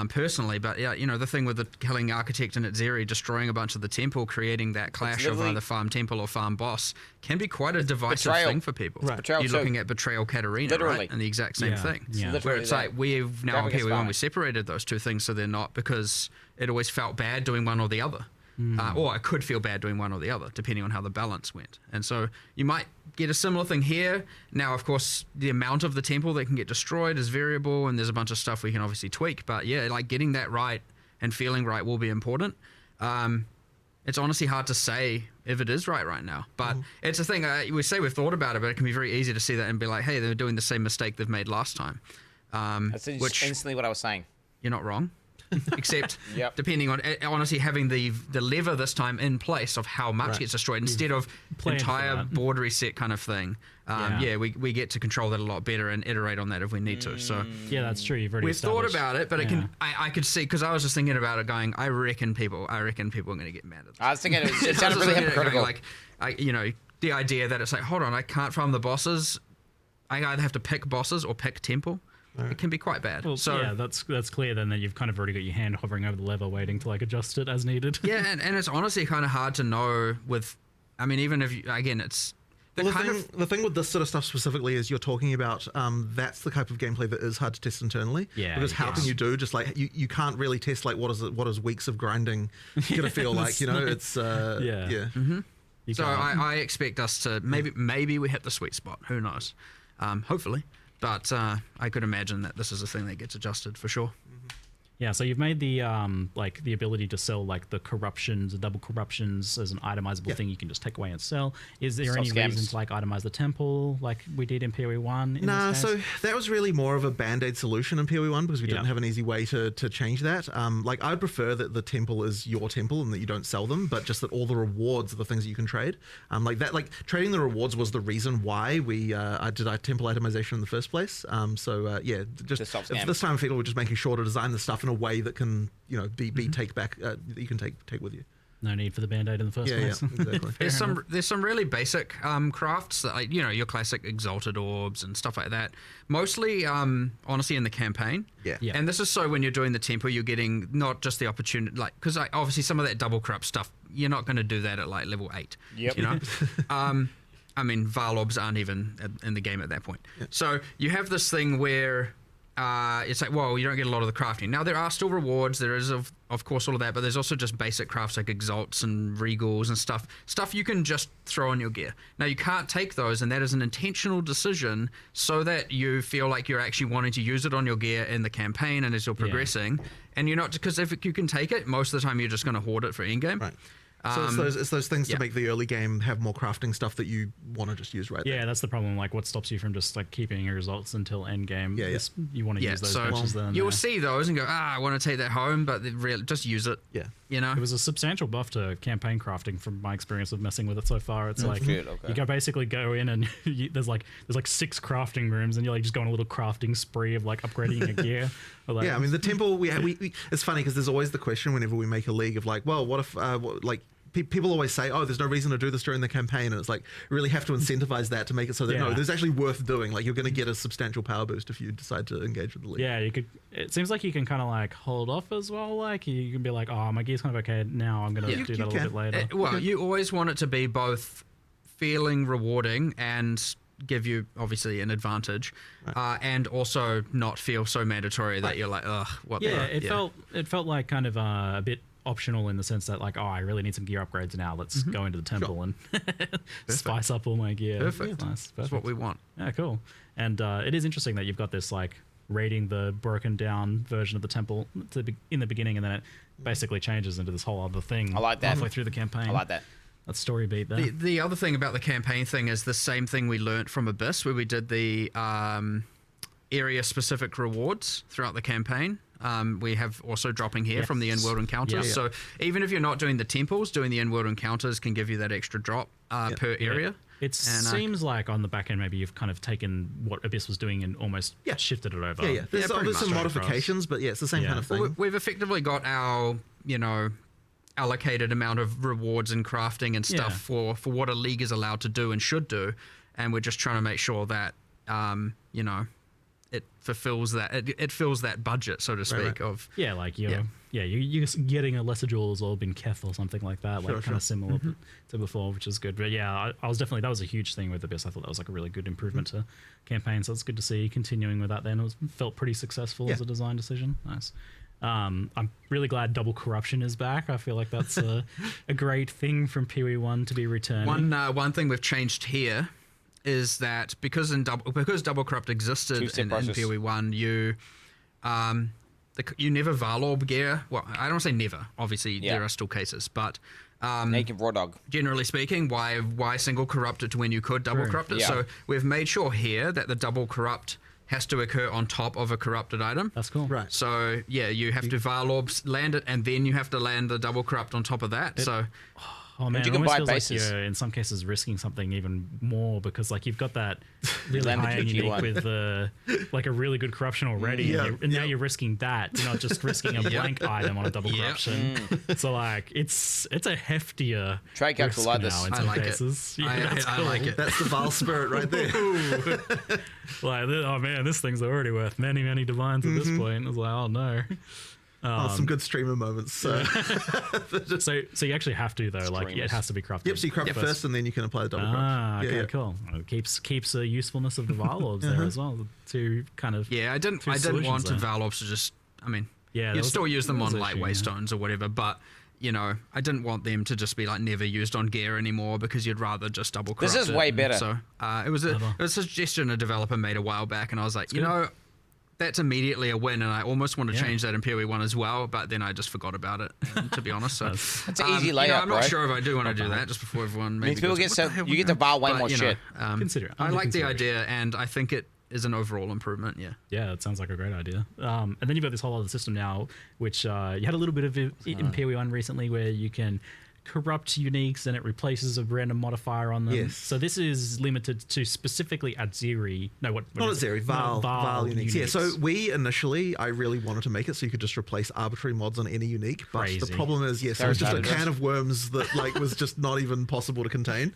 Personally, but the thing with the killing architect and Zeri, destroying a bunch of the temple, creating that clash of either farm temple or farm boss, can be quite a divisive thing for people. Right. You're looking at Betrayal Katarina, right? And the exact same thing. Yeah. Where it's like we've now on PoE1 we separated those two things, so they're not, because it always felt bad doing one or the other. Or I could feel bad doing one or the other, depending on how the balance went. And so you might get a similar thing here. Now, of course, the amount of the temple that can get destroyed is variable, and there's a bunch of stuff we can obviously tweak. But yeah, like getting that right and feeling right will be important. It's honestly hard to say if it is right now. But it's a thing, we say we've thought about it, but it can be very easy to see that and be like, hey, they're doing the same mistake they've made last time. That's instantly what I was saying. You're not wrong. Except depending on honestly having the lever this time in place of how much gets destroyed instead of entire board reset kind of thing. We get to control that a lot better and iterate on that if we need to. So yeah, that's true. We've thought about it, but it can. I could see, because I was just thinking about it, going, I reckon people are going to get mad at this. I was thinking it sounded really hypocritical. The idea that it's like, hold on, I can't farm the bosses. I either have to pick bosses or pick temple. It can be quite bad. Well, so yeah, that's clear then that you've kind of already got your hand hovering over the lever waiting to like adjust it as needed. Yeah, and it's honestly kind of hard to know with, I mean, even if you, again, it's the thing with this sort of stuff specifically is you're talking about that's the type of gameplay that is hard to test internally. Yeah, because how can you do just like you can't really test like what is weeks of grinding gonna feel like, it's So I expect us to maybe we hit the sweet spot. Who knows? Hopefully. But I could imagine that this is a thing that gets adjusted for sure. Yeah, so you've made the like the ability to sell like the corruptions, the double corruptions as an itemizable thing you can just take away and sell. Is there any reason to like itemize the temple like we did in PoE 1? Nah, so that was really more of a band-aid solution in PoE 1 because we didn't have an easy way to change that. Like I'd prefer that the temple is your temple and that you don't sell them, but just that all the rewards are the things that you can trade. Like trading the rewards was the reason why we did our temple itemization in the first place. This time effectively we're just making sure to design the stuff in a way that can be take back that you can take with you. No need for the band-aid in the first place. Yeah, exactly. There's some really basic crafts that, like, your classic exalted orbs and stuff like that. Mostly, honestly, in the campaign. Yeah. And this is so when you're doing the tempo, you're getting not just the opportunity, like, because obviously some of that double corrupt stuff, you're not going to do that at like level 8. Yep. You know. I mean, Varlobs aren't even in the game at that point. Yeah. So you have this thing where it's like, well, you don't get a lot of the crafting. Now, there are still rewards. There is, of course, all of that, but there's also just basic crafts like exalts and regals and stuff you can just throw on your gear. Now, you can't take those, and that is an intentional decision so that you feel like you're actually wanting to use it on your gear in the campaign and as you're progressing. And you're not, because if you can take it, most of the time you're just going to hoard it for endgame. Right. So it's those things to make the early game have more crafting stuff that you want to just use right there. Yeah, that's the problem. Like, what stops you from just like keeping your results until end game? Yeah. You want to use those patches then. You'll see those and go, I want to take that home, but just use it. Yeah. You know? It was a substantial buff to campaign crafting from my experience of messing with it so far. It's like you basically go in and there's like 6 crafting rooms and you like just go on a little crafting spree of like upgrading your gear. Like, yeah, I mean the temple we it's funny because there's always the question whenever we make a league of like, well, what if people always say, oh, there's no reason to do this during the campaign, and it's like we really have to incentivize that to make it so that no, there's actually worth doing. Like you're going to get a substantial power boost if you decide to engage with the league. Yeah, you could. It seems like you can kind of like hold off as well. Like you can be like, oh, my gear's kind of okay now. I'm going to do that a little bit later. You always want it to be both feeling rewarding and give you obviously an advantage, and also not feel so mandatory that you're like, ugh, what? Yeah, it felt like kind of a bit optional in the sense that like, oh, I really need some gear upgrades now. Let's go into the temple and spice up all my gear. Perfect. Yeah, nice. Perfect. That's what we want. Yeah, cool. And it is interesting that you've got this like raiding the broken down version of the temple in the beginning, and then it basically changes into this whole other thing. I like that. Halfway through the campaign. I like that. That's story beat there. The other thing about the campaign thing is the same thing we learnt from Abyss, where we did the area specific rewards throughout the campaign. We have also dropping here from the in-world encounters. Yeah. So even if you're not doing the temples, doing the in-world encounters can give you that extra drop per area. It seems like on the back end, maybe you've kind of taken what Abyss was doing and almost shifted it over. Yeah. There's some modifications, but it's the same kind of thing. We've effectively got our, allocated amount of rewards and crafting and stuff for what a league is allowed to do and should do. And we're just trying to make sure that, it fulfills that it fills that budget, so to speak. Of you're getting a lesser jewels or bin Keth or something like that, kind of similar to before, which is good. But yeah, I was definitely, that was a huge thing with Abyss. I thought that was like a really good improvement to campaign, so it's good to see continuing with that. Then it felt pretty successful as a design decision. Nice. I'm really glad double corruption is back. I feel like that's a great thing from PoE1 to be returning. One thing we've changed here is that because double corrupt existed in PoE1, you never Varlorb gear. Well, I don't want to say never. Obviously, there are still cases, but naked raw dog. Generally speaking, why single corrupt it when you could double corrupt it? Yeah. So we've made sure here that the double corrupt has to occur on top of a corrupted item. That's cool. Right. So yeah, you have to Varlorb land it, and then you have to land the double corrupt on top of that. Oh man, you it can buy almost feels bases. like you're in some cases risking something even more because like you've got that really high and unique with like a really good corruption already, and now you're risking that. You're not just risking a blank item on a double corruption. So like it's a heftier Trade risk will like now this. in some cases. I like it. That's the Val spirit right there. Like, oh man, this thing's already worth many divines at this point. I was like, oh no. Some good streamer moments. So you actually have to though. Like it has to be crafted. Yep. So you craft first, and then you can apply the double craft. Okay, cool. It keeps a usefulness of the Varlords there as well. To kind of I didn't want the Varlords to just. I mean, you'd still use them on like waystones or whatever, but. I didn't want them to just be like never used on gear anymore because you'd rather just double corrupt. This is way better. So it was a suggestion a developer made a while back, and I was like, that's immediately a win, and I almost want to change that in PoE1 as well, but then I just forgot about it, to be honest. So it's an easy layup, I'm not sure if I do want to do that just before everyone maybe people goes, you get to buy way more shit. Consider it. I like the idea, and I think it is an overall improvement. Yeah, it sounds like a great idea. And then you've got this whole other system now, which you had a little bit of it in PoE1 recently, where you can corrupt uniques and it replaces a random modifier on them. Yes. So this is limited to specifically Adziri. No, what Not is it? Adziri, Val uniques. Yeah, so uniques. initially, I really wanted to make it so you could just replace arbitrary mods on any unique. But the Crazy. problem is, yes, it was just a can of worms that like was just not even possible to contain.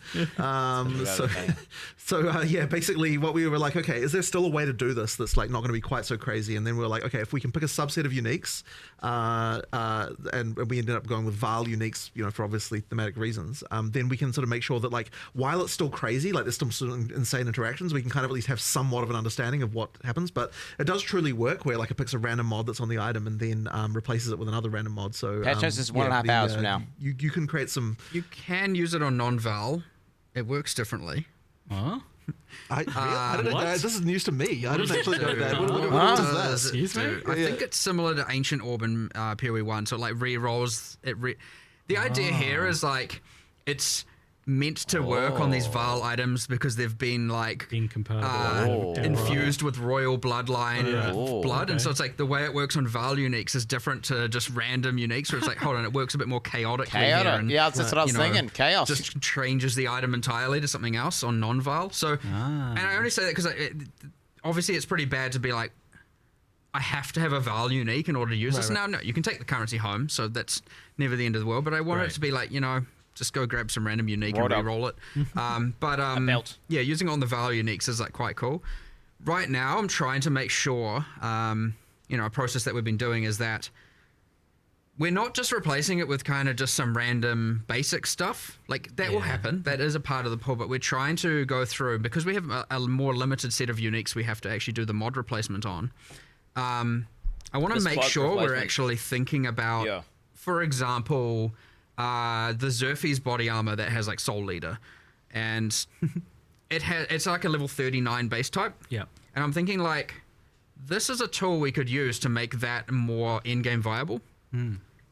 Basically what we were like, okay, is there still a way to do this that's like not going to be quite so crazy? And then we were like, okay, if we can pick a subset of uniques, and we ended up going with Val uniques, for obviously thematic reasons, then we can sort of make sure that like while it's still crazy, like there's still some insane interactions, we can kind of at least have somewhat of an understanding of what happens. But it does truly work where like it picks a random mod that's on the item and then replaces it with another random mod. So Patch notes is 1.5 hours from now. You can create some. You can use it on non-Val. It works differently. Huh? I don't know. This is news to me. I didn't actually know that. What does that? Excuse me? I think it's similar to Ancient Orb in PoE 1. So it like re-rolls. The idea here is like it's meant to work on these Val items because they've been like infused with royal bloodline blood, and so it's like the way it works on Val uniques is different to just random uniques. Where it's like, hold on, it works a bit more chaotically. Here, and, that's what I was thinking. Chaos just changes the item entirely to something else on non-Val. So, and I only say that because obviously it's pretty bad to be like, I have to have a Val unique in order to use this. Now, no, you can take the currency home, so that's never the end of the world. But I want it to be like, just go grab some random unique and re-roll it. Yeah, using it on the Val uniques is like quite cool. Right now, I'm trying to make sure, a process that we've been doing is that we're not just replacing it with kind of just some random basic stuff. Like that will happen. That is a part of the pool, but we're trying to go through because we have a more limited set of uniques we have to actually do the mod replacement on. I want to make sure we're actually thinking about, for example, the Zerfi's body armor that has like Soul Leader, and it's like a level 39 base type. Yeah. And I'm thinking like, this is a tool we could use to make that more in-game viable.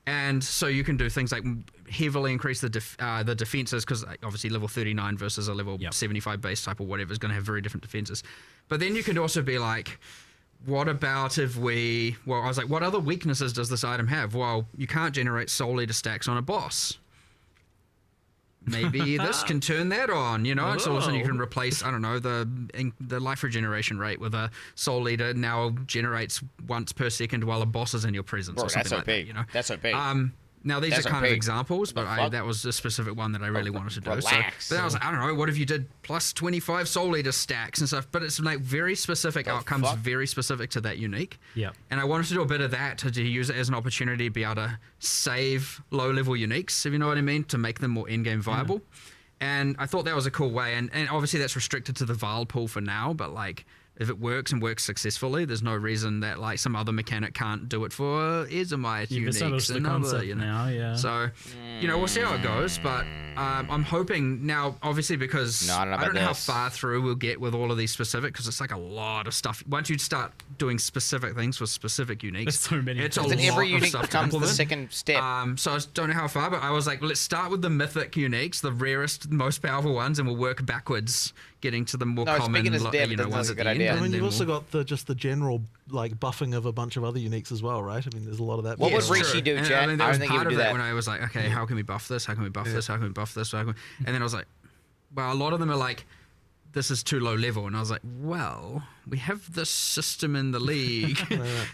And so you can do things like heavily increase the defenses, because obviously level 39 versus a level 75 base type or whatever is going to have very different defenses. But then you can also be like, what about if I was like, what other weaknesses does this item have? Well, you can't generate Soul Leader stacks on a boss. Maybe this can turn that on, and so also you can replace, I don't know, the life regeneration rate with a Soul Leader now generates once per second while a boss is in your presence or something like that, That's OP. Now, these are kind of examples, but that was a specific one that I really wanted to do. Relax. So, but I was like, I don't know, what if you did plus 25 Soul Leader stacks and stuff? But it's like very specific outcomes, very specific to that unique. Yeah. And I wanted to do a bit of that to use it as an opportunity to be able to save low-level uniques, if you know what I mean, to make them more in-game viable. And I thought that was a cool way. And obviously that's restricted to the Val pool for now, but like, if it works and works successfully, there's no reason that like some other mechanic can't do it for Ezomite uniques and other, now, So, we'll see how it goes. But I'm hoping now, obviously, because I don't know how far through we'll get with all of these specific, because it's like a lot of stuff. Once you start doing specific things for specific uniques, there's so many. It's a then lot every of unique stuff becomes the second step. So I don't know how far, but I was like, let's start with the mythic uniques, the rarest, most powerful ones, and we'll work backwards, getting to the more common ones at the end. I mean, you've also got the general like buffing of a bunch of other uniques as well, right? I mean, there's a lot of that. What would Rishi do, Chad? I mean, that I was think he part would of do that that when I was like, okay, how can we buff this? How can we buff this? How can we buff this? And then I was like, well, a lot of them are like, this is too low level. And I was like, well, we have this system in the league.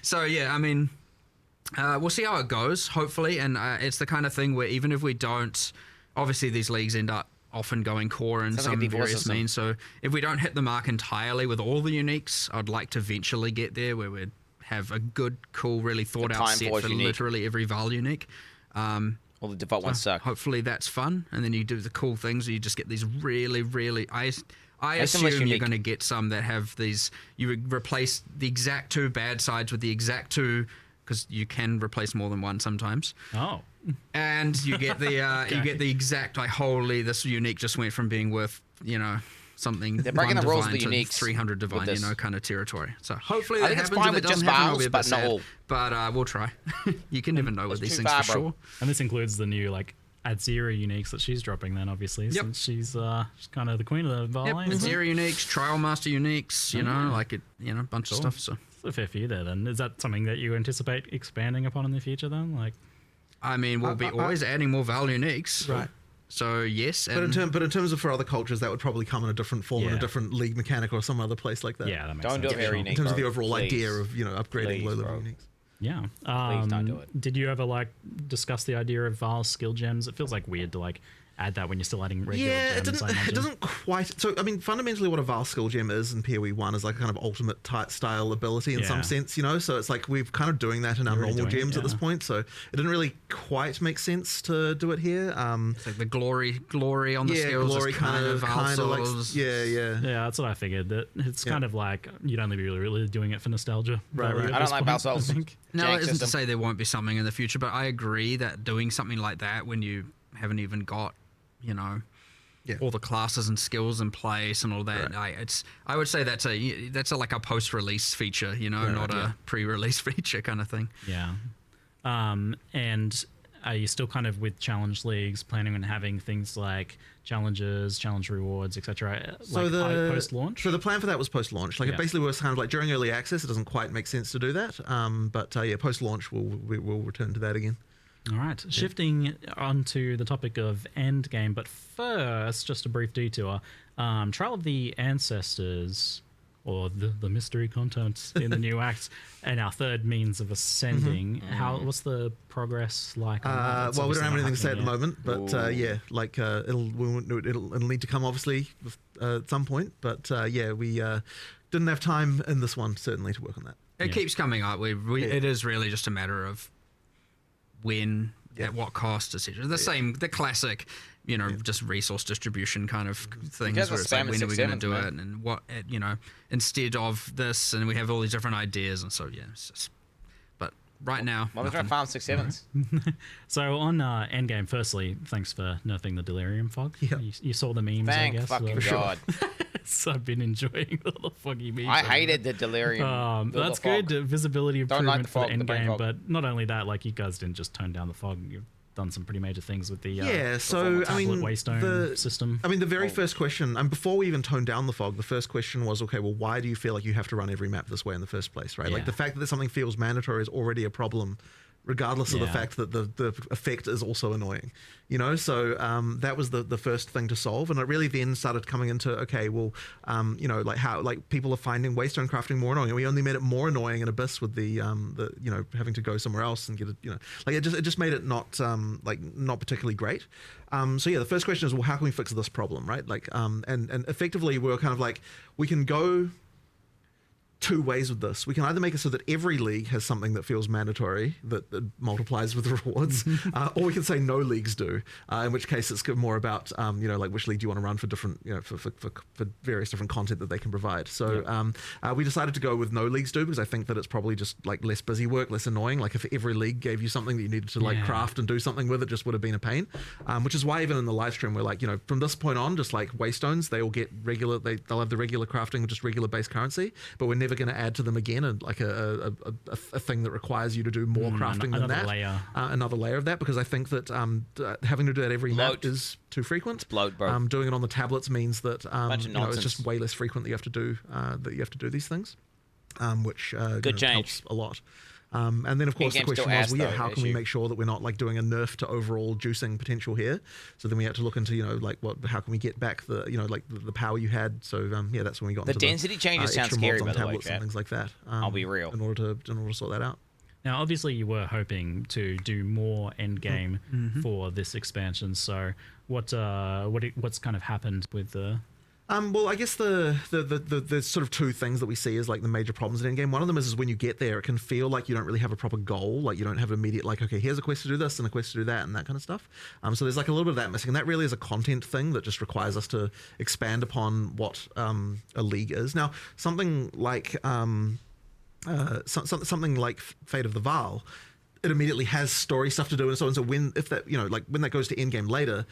So yeah, I mean, we'll see how it goes, hopefully. And it's the kind of thing where even if we don't, obviously these leagues end up often going core in some various means. So if we don't hit the mark entirely with all the uniques, I'd like to eventually get there where we'd have a good, cool, really thought out set for literally every Val unique. All the default ones suck. Hopefully that's fun. And then you do the cool things where you just get these really, really... I assume you're going to get some that have these... You replace the exact two bad sides with the exact two... Because you can replace more than one sometimes. Oh. And you get the you get the exact, like, holy, this unique just went from being worth, something... They're breaking the rules of the uniques. 300 divine, kind of territory. So hopefully that happens. Fine with just Vals, but not all. But we'll try. You can never know with these things for sure. And this includes the new, like, Adzira uniques that she's dropping then, obviously, since she's kind of the queen of the Val. Adzira uniques, Trial Master uniques, a bunch of stuff. So it's a fair few there then. Is that something that you anticipate expanding upon in the future then? Like, I mean, we'll be always adding more Val uniques. Right. So yes, but in terms of for other cultures, that would probably come in a different form in a different league mechanic or some other place like that. Yeah, that makes Don't sense. do it very unique, in terms of the bro. overall Please. idea of upgrading Please, low level bro. uniques. Yeah. Please don't do it. Did you ever like discuss the idea of Val's skill gems? It feels like weird to like add that when you're still adding regular gems. It doesn't quite. So, I mean, fundamentally, what a Val skill gem is in PoE 1 is like a kind of ultimate type style ability in some sense, you know? So it's like we're kind of doing that in our normal gems at this point. So it didn't really quite make sense to do it here. It's like the glory on the skills. Glory is kind of like, yeah. Yeah, that's what I figured. That it's kind of like you'd only be really doing it for nostalgia. Right. I don't like Val Souls. No, it isn't to say there won't be something in the future, but I agree that doing something like that when you haven't even got, you know, all the classes and skills in place and all that. I would say that's like a post-release feature, you know, not a pre-release feature kind of thing. Yeah. And are you still kind of with challenge leagues planning on having things like challenges, challenge rewards, etc. So post-launch? So the plan for that was post-launch. Like it basically was kind of like during early access, it doesn't quite make sense to do that. But post-launch we'll return to that again. All right, shifting onto the topic of endgame, but first, just a brief detour. Trial of the Ancestors, or the mystery content in the new act, and our third means of ascending. What's the progress like? On well, we don't have anything to say at the moment, but it'll need to come obviously at some point. But we didn't have time in this one certainly to work on that. It keeps coming up. It is really just a matter of when, at what cost, etc. The classic, you know, just resource distribution kind of things where it's like, when are we going to do it, and what, you know, instead of this, and we have all these different ideas, and so it's just, but right now, Why was I farm 6/7s? So on Endgame, firstly, thanks for nerfing the Delirium Fog. Yeah. You saw the memes, Thank I guess. fucking God. So I've been enjoying the foggy memes. I hated the Delirium. That's good. Visibility improvement for the brain Endgame, fog. but not only that, like you guys didn't just tone down the fog. You've done some pretty major things with the so I mean Waystone system. I mean the very first question, and before we even toned down the fog, the first question was, okay, well, why do you feel like you have to run every map this way in the first place, right? Like the fact that something feels mandatory is already a problem, regardless of the fact that the effect is also annoying, you know. So that was the first thing to solve, and it really then started coming into, okay, well, you know, like how like people are finding Waystone crafting more annoying, and we only made it more annoying in Abyss with the you know, having to go somewhere else and get it, you know, like it just made it not not particularly great. So the first question is, well, how can we fix this problem, right? Like and effectively we're kind of like, we can go two ways with this. We can either make it so that every league has something that feels mandatory that multiplies with the rewards, or we can say no leagues do, in which case it's more about you know, like which league do you want to run for different, you know, for various different content that they can provide. So we decided to go with no leagues do, because I think that it's probably just like less busy work, less annoying. Like if every league gave you something that you needed to like craft and do something with, it just would have been a pain. Which is why even in the live stream we're like, you know, from this point on, just like Waystones, they will get regular, they'll have the regular crafting, just regular base currency, but we're never going to add to them again like a thing that requires you to do more crafting than that. Another layer of that, because I think that having to do that every map is too frequent. Bloat, bro. Doing it on the tablets means that you know, it's just way less frequent that you have to do these things, which helps a lot. And then of course the question was, well, how can we make sure that we're not like doing a nerf to overall juicing potential here? So then we had to look into, you know, like how can we get back the, you know, like the power you had. So that's when we got the into density changes sound scary, by the way, and things like that. I'll be real. In order to sort that out. Now, obviously, you were hoping to do more endgame for this expansion. So, what's kind of happened with the? Well, I guess the sort of two things that we see as like the major problems in endgame. One of them is when you get there, it can feel like you don't really have a proper goal. Like you don't have an immediate, like, okay, here's a quest to do this and a quest to do that and that kind of stuff. So there's like a little bit of that missing. And that really is a content thing that just requires us to expand upon what a league is. Now, something like something like Fate of the Vaal, it immediately has story stuff to do and so on. So when that goes to endgame later,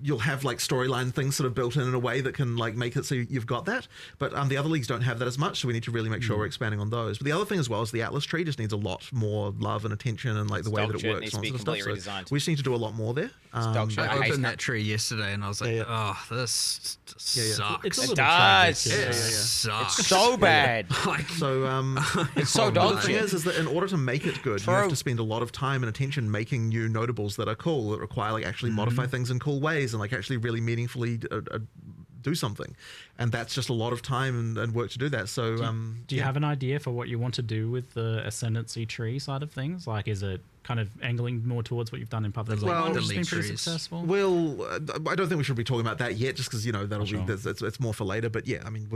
you'll have like storyline things sort of built in a way that can like make it so you've got that. But the other leagues don't have that as much, so we need to really make sure we're expanding on those. But the other thing as well is the Atlas tree just needs a lot more love and attention and like the way that it works and stuff. So we just need to do a lot more there. I opened that tree yesterday and I was like, oh, this sucks. It's a little sucks. It sucks. It's so bad. So it's so dog the thing is that in order to make it good, you have to spend spend a lot of time and attention making new notables that are cool, that require like actually modify things in cool ways and like actually really meaningfully do something. And that's just a lot of time and work to do that. So do you have an idea for what you want to do with the ascendancy tree side of things? Like, is it kind of angling more towards what you've done in Path of Exile, which has been pretty successful? Well, I don't think we should be talking about that yet, just because that'll be it's more for later. But yeah, I mean,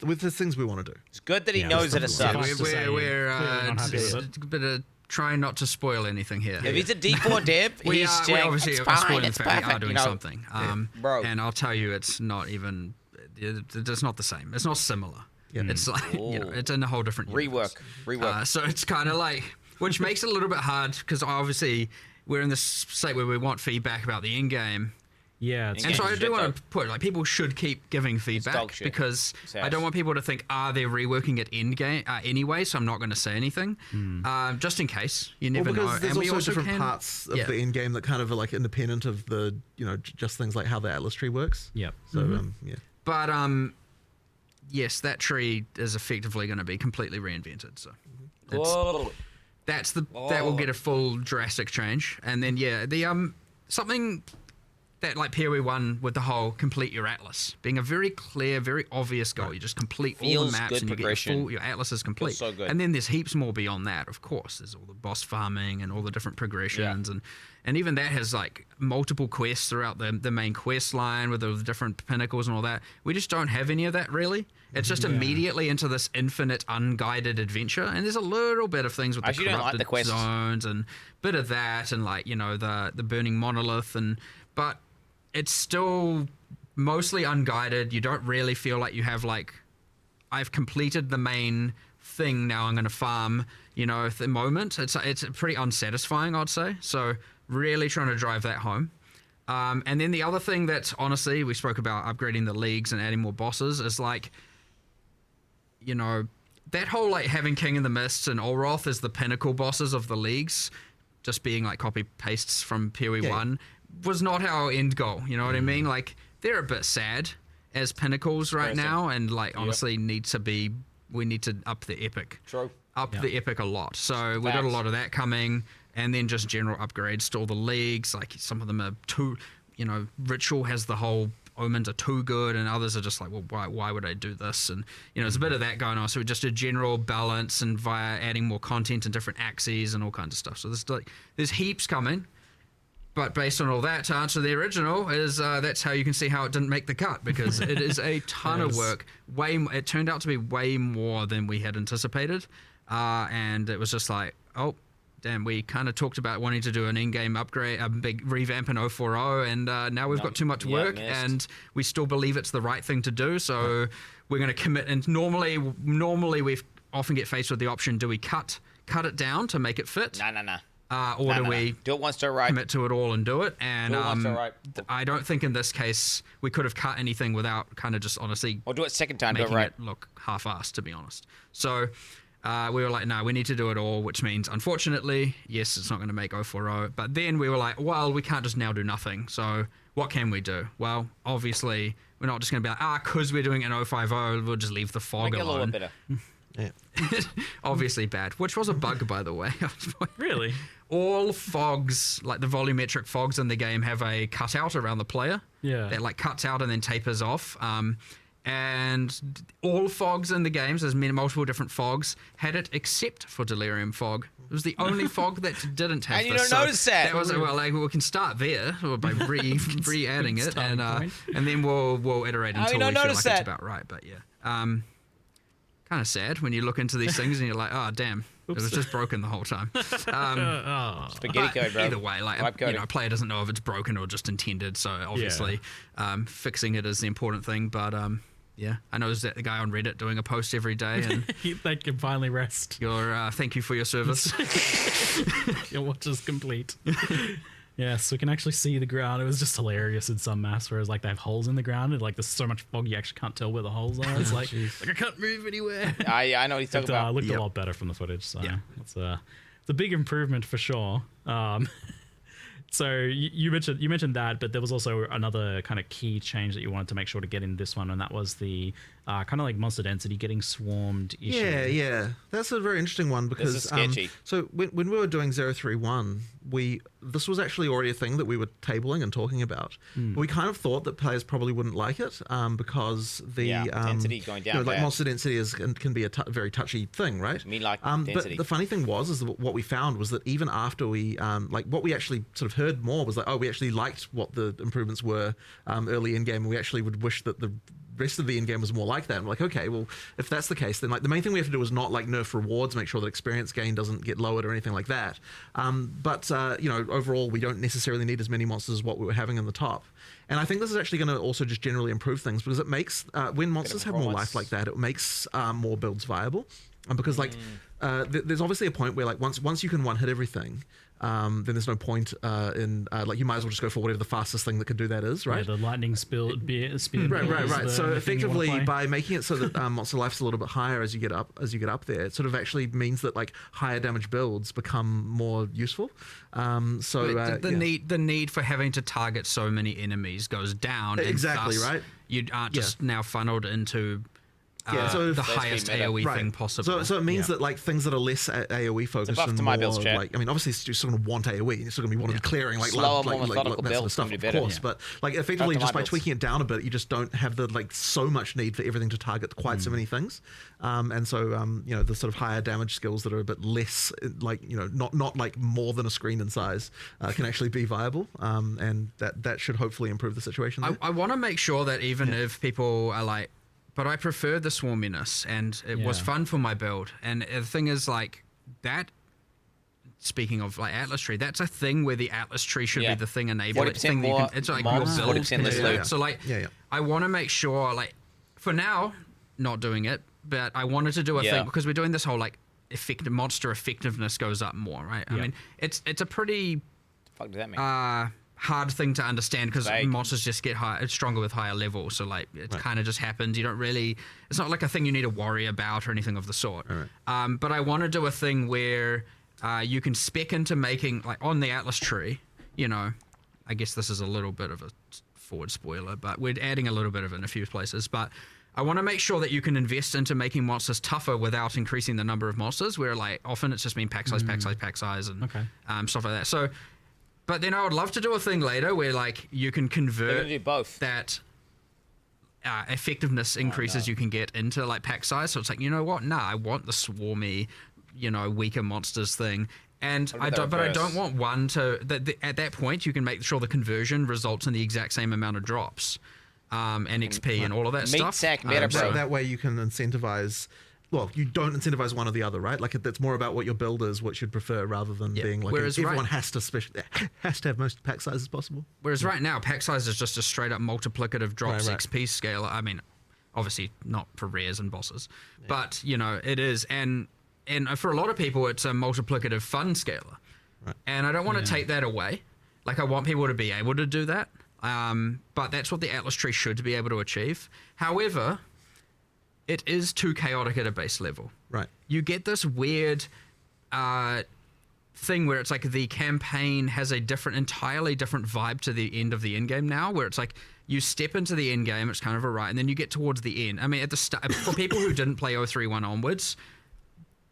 there's things we want to do. It's good that he knows that it sucks. We're trying not to spoil anything here. If he's a D4 dev, we he's obviously it's are fine, spoiling it's the fact we are perfect, doing something. Bro. And I'll tell you, it's not even. It's not the same. It's not similar. It's like it's in a whole different universe. Rework. So it's kind of like, which makes it a little bit hard because obviously we're in this state where we want feedback about the in game. Yeah, and so I do want to put like people should keep giving feedback because I don't want people to think they're reworking it in game anyway. So I'm not going to say anything, just in case. You never know. There's and we also also different parts of the in game that kind of are like independent of the just things like how the Atlas tree works. Yep. So But yes, that tree is effectively going to be completely reinvented. So that will get a full drastic change, and then the something that like PoE1 with the whole complete your Atlas being a very clear, very obvious goal. You just complete all the maps and you get your Atlas is complete. So good. And then there's heaps more beyond that, of course. There's all the boss farming and all the different progressions and even that has like multiple quests throughout the main quest line with the different pinnacles and all that. We just don't have any of that really. It's just immediately into this infinite unguided adventure, and there's a little bit of things with the corrupted zones and bit of that and like the burning monolith but it's still mostly unguided. You don't really feel like you have like, I've completed the main thing, now I'm going to farm, at the moment. It's pretty unsatisfying, I'd say. So really trying to drive that home. And then the other thing that honestly, we spoke about upgrading the leagues and adding more bosses is like, that whole like having King in the Mists and Olroth as the pinnacle bosses of the leagues, just being like copy pastes from PoE1 was not our end goal. You know what I mean? Like they're a bit sad as pinnacles right now, and like honestly we need to up the epic. The epic a lot. So we got a lot of that coming, and then just general upgrades to all the leagues. Like some of them are too, Ritual has the whole omens are too good, and others are just like, well, why would I do this? And there's a bit of that going on. So just a general balance, and via adding more content and different axes and all kinds of stuff. So there's heaps coming. But based on all that, to answer the original, is that's how you can see how it didn't make the cut, because it is a ton of work. It turned out to be way more than we had anticipated, and it was just like, oh, damn, we kind of talked about wanting to do an in-game upgrade, a big revamp in 040, and now we've got too much work, and we still believe it's the right thing to do, so we're going to commit. And normally we often get faced with the option: do we cut it down to make it fit? No. Or do we do it once to right, commit to it all and do it? And do it once to right. I don't think in this case we could have cut anything without kind of just honestly, or do it second time, making do it right. it look half-assed, to be honest. So we were like, no, we need to do it all, which means unfortunately, yes, it's not going to make 040. But then we were like, well, we can't just now do nothing. So what can we do? Well, obviously we're not just going to be like, because we're doing an 050, we'll just leave the fog Make alone. It a little bit Obviously bad, which was a bug, by the way. Really? All fogs, like the volumetric fogs in the game, have a cutout around the player. Yeah. That like cuts out and then tapers off. And all fogs in the games, there's multiple different fogs, had it except for Delirium Fog. It was the only fog that didn't have and this. You don't notice that. That was we can start there by re-adding it, and then we'll iterate until we feel like it's about right. But yeah, kind of sad when you look into these things and you're like, oh damn. Oops. It was just broken the whole time. Spaghetti code, bro. Either way, like a player doesn't know if it's broken or just intended. So obviously, fixing it is the important thing. But yeah, I know there's the guy on Reddit doing a post every day, and they can finally rest. Thank you for your service. Your watch is complete. Yes, we can actually see the ground. It was just hilarious in some maps, whereas like they have holes in the ground, and like there's so much fog you actually can't tell where the holes are. It's like I can't move anywhere. I know what he's talking about. It looked a lot better from the footage, so it's a big improvement for sure. So you mentioned that, but there was also another kind of key change that you wanted to make sure to get in this one, and that was the kind of like monster density getting swarmed issue. Yeah, that's a very interesting one because This is sketchy. So when we were doing 031, this was actually already a thing that we were tabling and talking about. We kind of thought that players probably wouldn't like it because the density going down. like monster density can be a very touchy thing, right? Me like But density. the funny thing was that what we found was that even after we like what we actually sort of heard more was like, oh, we actually liked what the improvements were early in game, and we actually would wish that the rest of the in-game was more like that. And we're like, okay, well, if that's the case, then like the main thing we have to do is not like nerf rewards, make sure that experience gain doesn't get lowered or anything like that. But you know, overall, we don't necessarily need as many monsters as what we were having in the top. And I think this is actually going to also just generally improve things because it makes when monsters have more life like that, it makes more builds viable. And because like there's obviously a point where like once you can one hit everything, then there's no point in like you might as well just go for whatever the fastest thing that could do that is, right? Yeah, the lightning speed. Right. So effectively, by making it so that monster life's a little bit higher as you get up there, it sort of actually means that like higher damage builds become more useful. The need for having to target so many enemies goes down. Exactly, and thus right. You aren't just now funneled into the highest AoE thing possible. So it means that like things that are less AoE focused and more like, I mean, obviously you're still going to want AoE. You're still going to be wanting clearing like slower, more like methodical that sort of stuff, of course. But like effectively, just by tweaking it down a bit, you just don't have the like so much need for everything to target quite so many things. And so you know, the sort of higher damage skills that are a bit less like, you know, not like more than a screen in size can actually be viable. And that should hopefully improve the situation there. I want to make sure that even if people are like, but I prefer the swarminess, and it was fun for my build. And the thing is, like, that, speaking of, like, Atlas Tree, that's a thing where the Atlas Tree should be the thing enabling. 40% more it's like mobs, your build. 40% less loot. So, like, I want to make sure, like, for now, not doing it, but I wanted to do a thing, because we're doing this whole, like, monster effectiveness goes up more, right? I mean, it's a pretty... Fuck does that mean? Hard thing to understand because monsters just get stronger with higher levels, so like it kind of just happens. You don't really, it's not like a thing you need to worry about or anything of the sort. But I want to do a thing where you can spec into making, like on the Atlas Tree, you know, I guess this is a little bit of a forward spoiler, but we're adding a little bit of it in a few places, but I want to make sure that you can invest into making monsters tougher without increasing the number of monsters, where like often it's just been pack size, and stuff like that. So but then I would love to do a thing later where like you can convert that effectiveness increases you can get into like pack size. So it's like, you know what? Nah, I want the swarmy, you know, weaker monsters thing. And I don't want one to at that point you can make sure the conversion results in the exact same amount of drops and XP and all of that stuff. So that way you can incentivize. Well, you don't incentivize one or the other, right? Like it's more about what your build is, what you'd prefer, rather than being like everyone has to have most pack sizes possible. Whereas right now, pack size is just a straight up multiplicative drops XP scaler. I mean, obviously not for rares and bosses, but you know it is, and for a lot of people, it's a multiplicative fun scaler. And I don't want to take that away. Like I want people to be able to do that, but that's what the Atlas Tree should be able to achieve. However, it is too chaotic at a base level. Right. You get this weird thing where it's like the campaign has a entirely different vibe to the end of the end game now, where it's like you step into the end game, it's kind of a right, and then you get towards the end. I mean, at the start, for people who didn't play 031 onwards,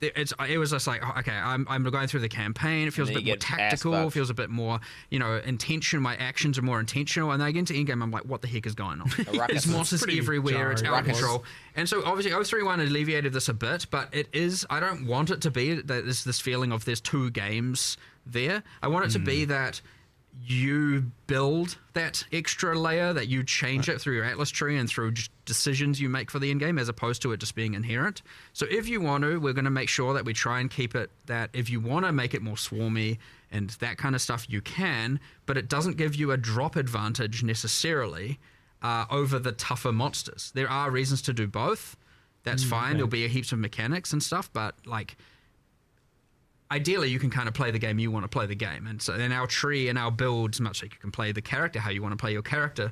it was just like, okay, I'm going through the campaign. It feels a bit more tactical. It feels a bit more, you know, intention. My actions are more intentional. And then I get into endgame, I'm like, what the heck is going on? There's monsters everywhere. It's out of control. And so obviously 031 alleviated this a bit, but it is, I don't want it to be that there's this feeling of there's two games there. I want it to be that you build that extra layer, that you change it through your Atlas Tree and through decisions you make for the end game, as opposed to it just being inherent. So if you want to, we're going to make sure that we try and keep it that if you want to make it more swarmy and that kind of stuff, you can, but it doesn't give you a drop advantage necessarily over the tougher monsters. There are reasons to do both. That's fine. There'll be heaps of mechanics and stuff, but like ideally you can kind of play the game you want to play the game. And so in our tree and our builds, much like you can play the character how you want to play your character,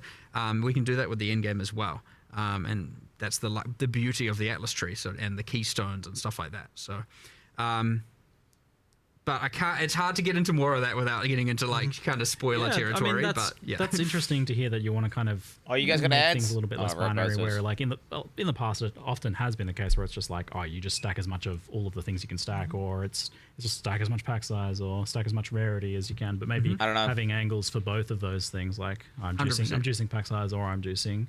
we can do that with the end game as well. And that's the beauty of the Atlas Tree, and the keystones and stuff like that. So but I can't. It's hard to get into more of that without getting into like kind of spoiler territory. That's, but yeah, that's interesting to hear that you want to kind of. Oh, you guys got make ads? things a little bit less right, binary. right, Where like in the past, it often has been the case where it's just like, oh, you just stack as much of all of the things you can stack, or it's just stack as much pack size or stack as much rarity as you can. But maybe I don't know. having angles for both of those things, like I'm juicing pack size or I'm juicing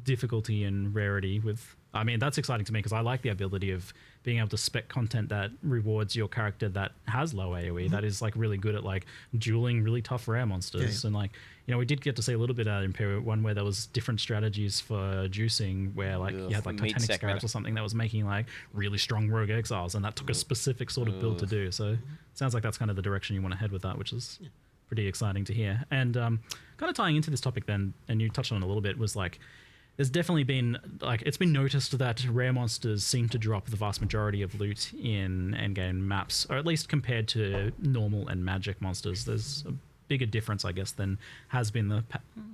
difficulty and rarity with. I mean, that's exciting to me because I like the ability of being able to spec content that rewards your character that has low AoE, that is like really good at like dueling really tough rare monsters. And like, you know, we did get to see a little bit at Imperial 1 where there was different strategies for juicing where like you had like Titanic Scarabs or something that was making like really strong rogue exiles, and that took a specific sort of build to do. So it sounds like that's kind of the direction you want to head with that, which is pretty exciting to hear. And kind of tying into this topic then, and you touched on it a little bit, was like, there's definitely been, like, it's been noticed that rare monsters seem to drop the vast majority of loot in endgame maps, or at least compared to normal and magic monsters. There's a bigger difference, I guess, than has been the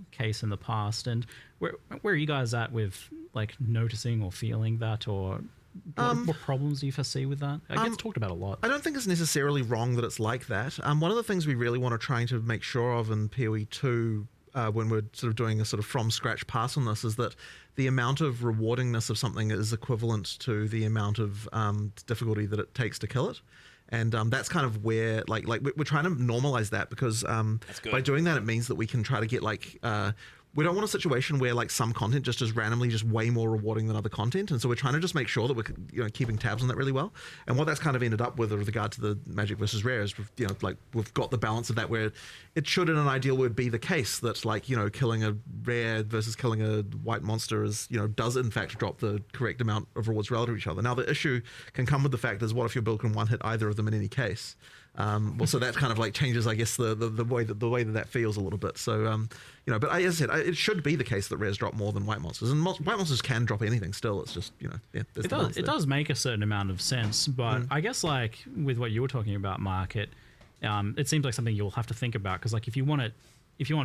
case in the past. And where are you guys at with, like, noticing or feeling that, or what problems do you foresee with that? It gets talked about a lot. I don't think it's necessarily wrong that it's like that. One of the things we really want to try to make sure of in PoE 2 when we're sort of doing a sort of from scratch pass on this is that the amount of rewardingness of something is equivalent to the amount of difficulty that it takes to kill it. And that's kind of where like we're trying to normalize that because by doing that, it means that we can try to get like we don't want a situation where like some content just is randomly just way more rewarding than other content, and so we're trying to just make sure that we're keeping tabs on that really well. And what that's kind of ended up with regard to the magic versus rare is we've got the balance of that where it should in an ideal world be the case that like killing a rare versus killing a white monster is does in fact drop the correct amount of rewards relative to each other. Now the issue can come with the fact is what if your build can one hit either of them in any case? Well, so that kind of like changes, I guess, the way that feels a little bit. So, but as I said, it should be the case that rares drop more than white monsters, and white monsters can drop anything. Still, it's just it does make a certain amount of sense, but I guess like with what you were talking about, Mark, it seems like something you'll have to think about because like if you want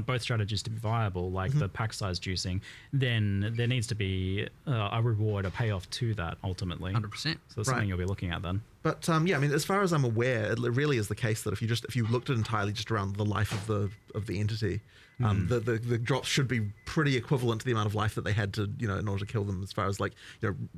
both strategies to be viable, like the pack size juicing, then there needs to be a reward, a payoff to that ultimately. 100%. So that's something you'll be looking at then. But I mean, as far as I'm aware, it really is the case that if you looked at entirely just around the life of the entity, the drops should be pretty equivalent to the amount of life that they had to in order to kill them as far as like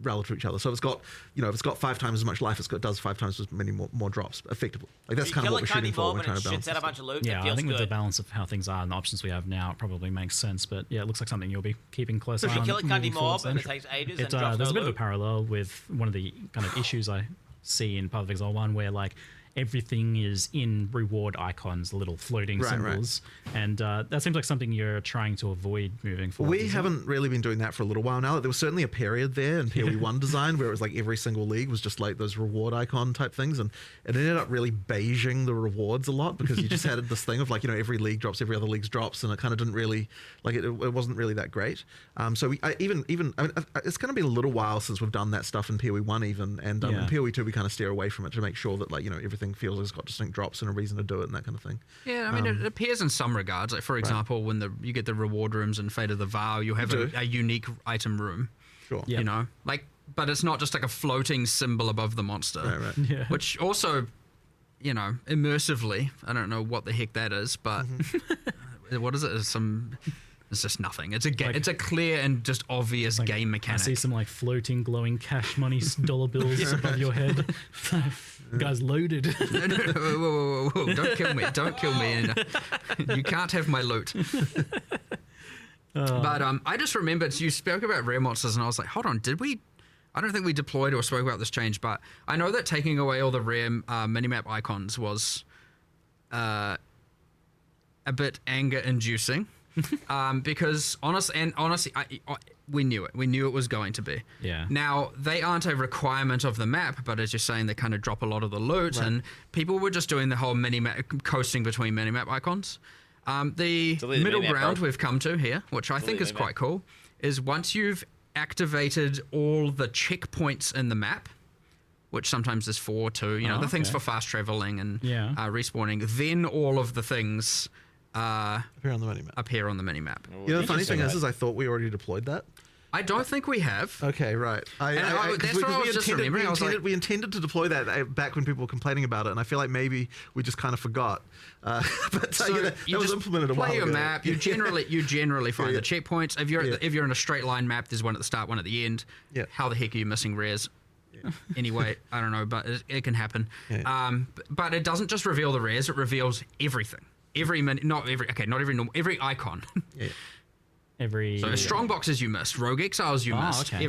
relative to each other. So if it's got 5 times as much life, it does 5 times as many more drops effectively. Like that's kind of what we're shooting for. We're trying to balance. Shits out a bunch of loot. Yeah, I think with the balance of how things are and the options we have now, it probably makes sense. But yeah, it looks like something you'll be keeping close eye on. You kill a Kandi mob and it forward. takes ages. There's a bit of a parallel with one of the kind of issues I see in Path of Exile 1 where like everything is in reward icons, the little floating symbols. And that seems like something you're trying to avoid moving forward. We haven't really been doing that for a little while now. There was certainly a period there in PoE 1 design where it was like every single league was just like those reward icon type things, and it ended up really beiging the rewards a lot because you just had this thing of like every league drops, every other league's drops, and it kind of didn't really like it wasn't really that great. So I mean, it's going to be a little while since we've done that stuff in PoE 1 even, and in PoE 2 we kind of steer away from it to make sure that like everything feels like it's got distinct drops and a reason to do it and that kind of thing. Yeah, I mean, it appears in some regards. Like, for example, when you get the reward rooms in Fate of the Vow, you have a unique item room. Sure. But it's not just like a floating symbol above the monster. Right. Yeah. Which also, immersively, I don't know what the heck that is, but what is it? It's just nothing. It's a clear and just obvious game mechanic. I see some like floating, glowing cash money dollar bills above your head. Guy's loaded. Whoa. Don't kill me. Don't kill me. You can't have my loot. But I just remembered you spoke about rare monsters and I was like, hold on, I don't think we deployed or spoke about this change, but I know that taking away all the rare minimap icons was a bit anger-inducing. Because honestly, we knew it. We knew it was going to be. Yeah. Now, they aren't a requirement of the map, but as you're saying, they kind of drop a lot of the loot, and people were just doing the whole minimap, coasting between minimap icons. The middle ground we've come to here, which I think is quite cool, is once you've activated all the checkpoints in the map, which sometimes is 4 too, the things for fast traveling and respawning, then all of the things appear on the minimap. The The funny thing is I thought we already deployed that. I don't think we have. Okay, right. That's what I was just remembering. We intended to deploy that back when people were complaining about it, and I feel like maybe we just kind of forgot. But that was implemented a while ago. Play your map. You generally find the checkpoints. If you're in a straight line map, there's one at the start, one at the end. Yeah. How the heck are you missing rares? Anyway, I don't know, but it can happen. Yeah. But it doesn't just reveal the rares; it reveals everything. Every icon. Yeah. So strongboxes you missed, rogue exiles you missed. Okay.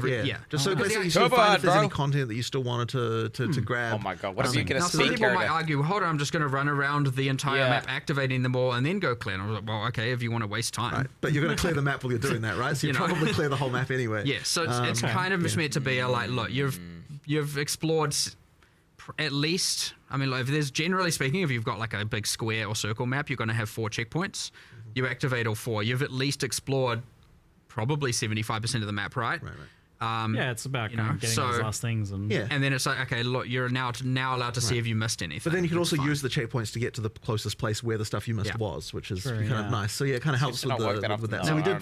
Just so basically, you find if there's any content that you still wanted to grab. Oh my god, what if you get a now, speed some people might argue, well, hold on, I'm just going to run around the entire map, activating them all, and then go clear. And I was like, well, okay, if you want to waste time. Right. But you're going to clear the map while you're doing that, right? So you probably clear the whole map anyway. Yeah, so it's kind of just meant to be a like, look, you've explored at least, I mean, like, if there's generally speaking, if you've got like a big square or circle map, you're going to have 4 checkpoints. You activate all 4. You've at least explored probably 75% of the map, right? Yeah, it's about getting those last things, and then it's like, okay, look, you're now allowed to see if you missed anything. But then you can also use the checkpoints to get to the closest place where the stuff you missed was, which is kind of nice. So yeah, it kind of helps with that. So we did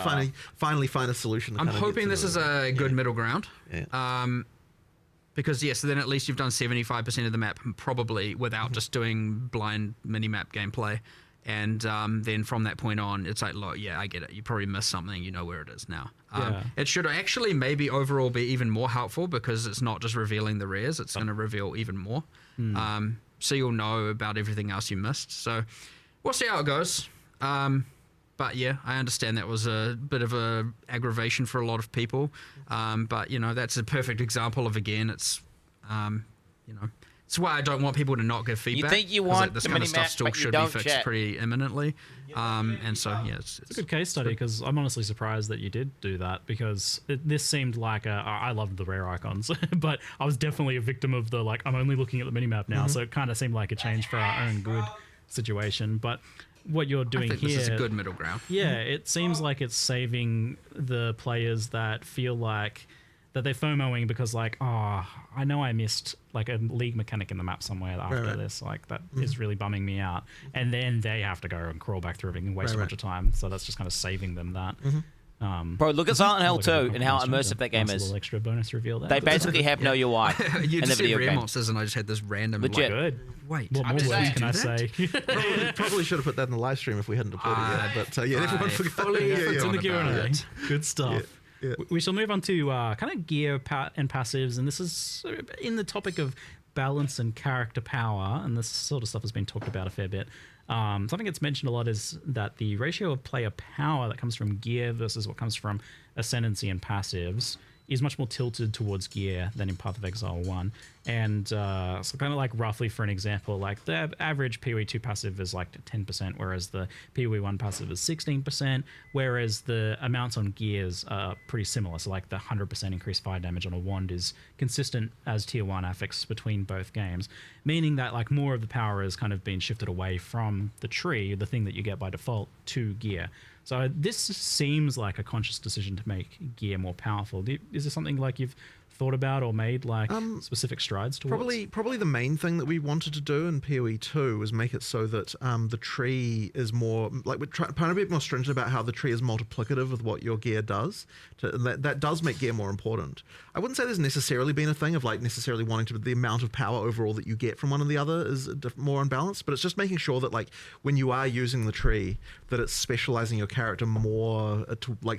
finally find a solution. I'm hoping this is a good middle ground. Because so then at least you've done 75% of the map, probably without just doing blind mini-map gameplay. And then from that point on, it's like, look, I get it. You probably missed something. You know where it is now. It should actually maybe overall be even more helpful because it's not just revealing the rares. It's going to reveal even more. So you'll know about everything else you missed. So we'll see how it goes. But yeah, I understand that was a bit of a aggravation for a lot of people. But, that's a perfect example of, again, it's, it's why I don't want people to not give feedback. You think you want this the kind of mini-map, stuff still but you should be don't fixed check. pretty imminently. And so, it's a good case study because I'm honestly surprised that you did do that because this seemed like I loved the rare icons, but I was definitely a victim of the, like, I'm only looking at the minimap now, so it kind of seemed like a change for our own good situation. But what you're doing I think here... this is a good middle ground. Yeah, it seems like it's saving the players that feel like that they're FOMOing because, like, I know I missed like a league mechanic in the map somewhere after this. Like, that is really bumming me out. And then they have to go and crawl back through everything and waste a bunch of time. So that's just kind of saving them that. Bro, look at Silent Hill 2 and how immersive that game nice is. Little extra bonus reveal there. They basically have no UI You in the just said video rare game. monsters and I just had this random... Legit. Good. Wait, What more words can I say? Probably should have put that in the live stream if we hadn't deployed it yet. But everyone forgot. It's in the Q&A. Good stuff. Yeah. We shall move on to kind of gear and passives, and this is in the topic of balance and character power, and this sort of stuff has been talked about a fair bit. Something that's mentioned a lot is that the ratio of player power that comes from gear versus what comes from ascendancy and passives is much more tilted towards gear than in Path of Exile 1. And so kind of like roughly for an example, like the average PoE 2 passive is like 10%, whereas the PoE 1 passive is 16%, whereas the amounts on gears are pretty similar. So like the 100% increased fire damage on a wand is consistent as tier 1 affix between both games, meaning that like more of the power has kind of been shifted away from the tree, the thing that you get by default, to gear. So this seems like a conscious decision to make gear more powerful. Is there something like you've thought about or made like specific strides towards? Probably the main thing that we wanted to do in PoE 2 was make it so that the tree is more like we're trying to be more stringent about how the tree is multiplicative with what your gear does. That does make gear more important. I wouldn't say there's necessarily been a thing of like necessarily wanting to the amount of power overall that you get from one and the other is more unbalanced, but it's just making sure that like when you are using the tree that it's specializing your character more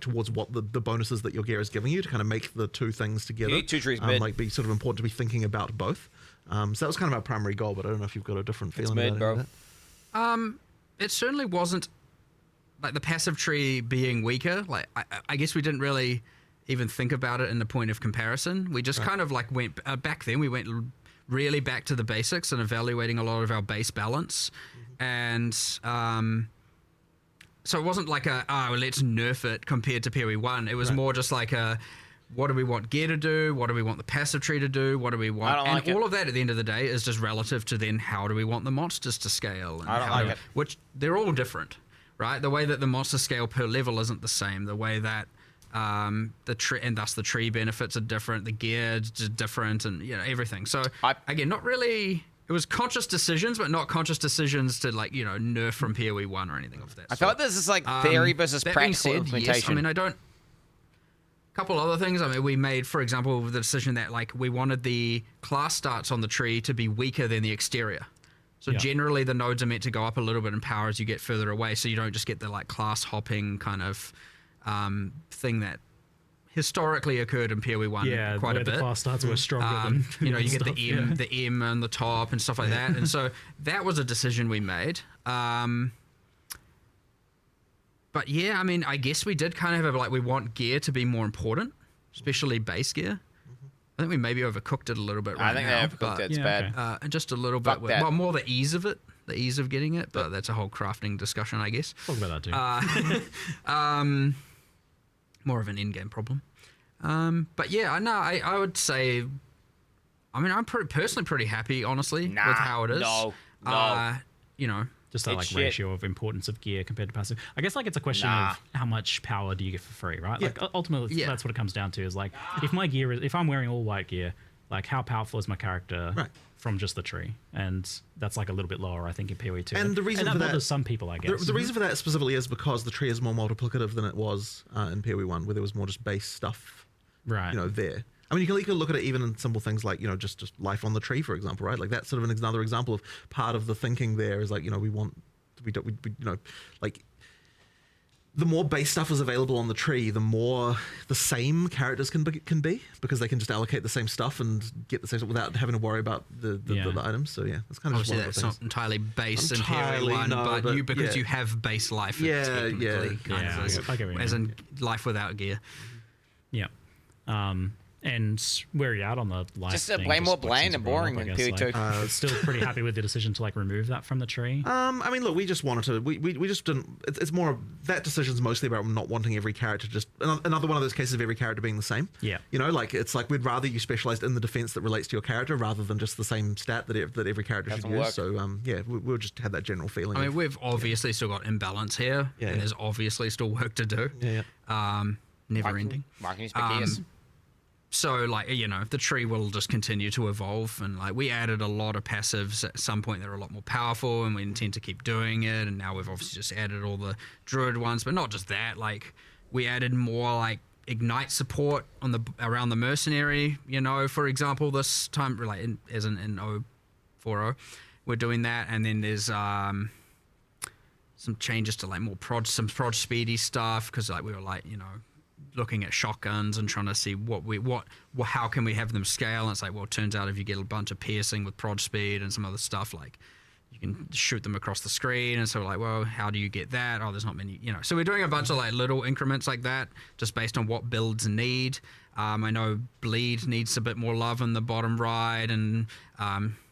towards what the bonuses that your gear is giving you to kind of make the two things together. Two trees mid. Like be sort of important to be thinking about both. So that was kind of our primary goal, but I don't know if you've got a different feeling mid, about bro. It certainly wasn't like the passive tree being weaker. Like I guess we didn't really even think about it in the point of comparison. We just kind of like went back then. We went really back to the basics and evaluating a lot of our base balance, and so it wasn't like let's nerf it compared to PoE 1. It was more just like what do we want gear to do? What do we want the passive tree to do? What do we want? And all of that at the end of the day is just relative to then how do we want the monsters to scale? And I don't like it. Which they're all different, right? The way that the monster scale per level isn't the same. The way that the tree and thus the tree benefits are different. The gear is different, and everything. So again, not really. It was conscious decisions, but not conscious decisions to nerf from PoE 1 or anything of that. I feel like this is like theory versus practical implementation. Yes, I mean, I don't. couple other things. I mean, we made, for example, the decision that like we wanted the class starts on the tree to be weaker than the exterior. So generally the nodes are meant to go up a little bit in power as you get further away, so you don't just get the like class hopping kind of thing that historically occurred in PoE 1 quite a bit. The class starts were stronger than you know, you get stuff, the M on the top and stuff like that. And so that was a decision we made. But yeah, I mean, I guess we did kind of have like, we want gear to be more important, especially base gear. I think we maybe overcooked it a little bit right now. I think they overcooked it. It's bad. And just a little bit. Well, more the ease of it, the ease of getting it. But that's a whole crafting discussion, I guess. Talk about that too. More of an in-game problem. But yeah, I would say, I mean, I'm personally pretty happy, honestly, with how it is. No. You know, just that like ratio of importance of gear compared to passive. I guess like it's a question of how much power do you get for free, right? Like ultimately that's what it comes down to is like if my gear is, if I'm wearing all white gear, like how powerful is my character from just the tree? And that's like a little bit lower, I think, in PoE 2. And the reason that for that bothers some people, I guess. The reason for that specifically is because the tree is more multiplicative than it was in PoE 1, where there was more just base stuff, right? You know, there. I mean, you can look at it even in simple things like, you know, just life on the tree, for example, right? Like that's sort of another example of part of the thinking there is like, you know, we you know, like the more base stuff is available on the tree, the more the same characters can be because they can just allocate the same stuff and get the same stuff without having to worry about the items. So yeah, that's kind of obviously just that's not entirely base in PoE 1, but you because you have base life. As in life without gear. Yeah. And where are you at on the life just thing? way more bland and boring than PoE 2. Still pretty happy with the decision to like remove that from the tree. I mean, look, we just wanted to. We just didn't. It's more that decision's mostly about not wanting every character just another one of those cases of every character being the same. Yeah. You know, like it's like we'd rather you specialized in the defense that relates to your character rather than just the same stat that every character should use. So yeah, we'll just have that general feeling. I mean, we've obviously still got imbalance here, and there's obviously still work to do. Never ending. Marketing spaghetti. So, like, you know, the tree will just continue to evolve. And, like, we added a lot of passives at some point that are a lot more powerful, and we intend to keep doing it. And now we've obviously just added all the druid ones. But not just that. Like, we added more, like, ignite support on around the mercenary, you know, for example, this time, like, as in 040. We're doing that. And then there's some changes to, like, more prod speedy stuff. Because, like, we were, like, you know, looking at shotguns and trying to see how can we have them scale. And it's like, well, it turns out if you get a bunch of piercing with prod speed and some other stuff, like you can shoot them across the screen. And so we're like, well, how do you get that? Oh, there's not many, you know. So we're doing a bunch of like little increments like that, just based on what builds need. I know bleed needs a bit more love in the bottom right, and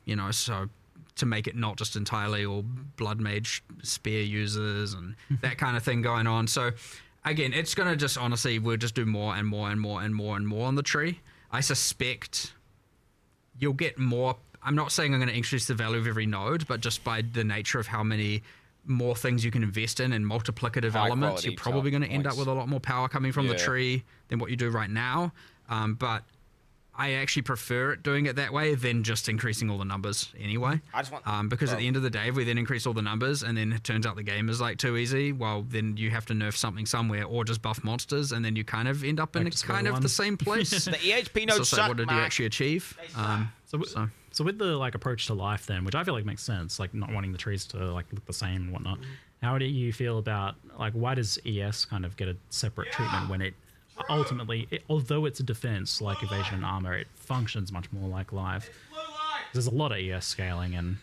you know, so to make it not just entirely all blood mage spear users and that kind of thing going on. So again, it's going to just, honestly, we'll just do more and more and more and more and more on the tree. I suspect you'll get more. I'm not saying I'm going to increase the value of every node, but just by the nature of how many more things you can invest in and multiplicative elements, you're probably going to end up with a lot more power coming from the tree than what you do right now. But I actually prefer it doing it that way than just increasing all the numbers anyway. I just want because at the end of the day, if we then increase all the numbers and then it turns out the game is like too easy, well, then you have to nerf something somewhere or just buff monsters, and then you kind of end up in kind of the same place. The EHP nodes so suck, what did you actually achieve? So with the like approach to life then, which I feel like makes sense, like not wanting the trees to like look the same and whatnot, how do you feel about like why does ES kind of get a separate treatment when it ultimately, although it's a defense like evasion and armor, it functions much more like life? There's a lot of ES scaling, and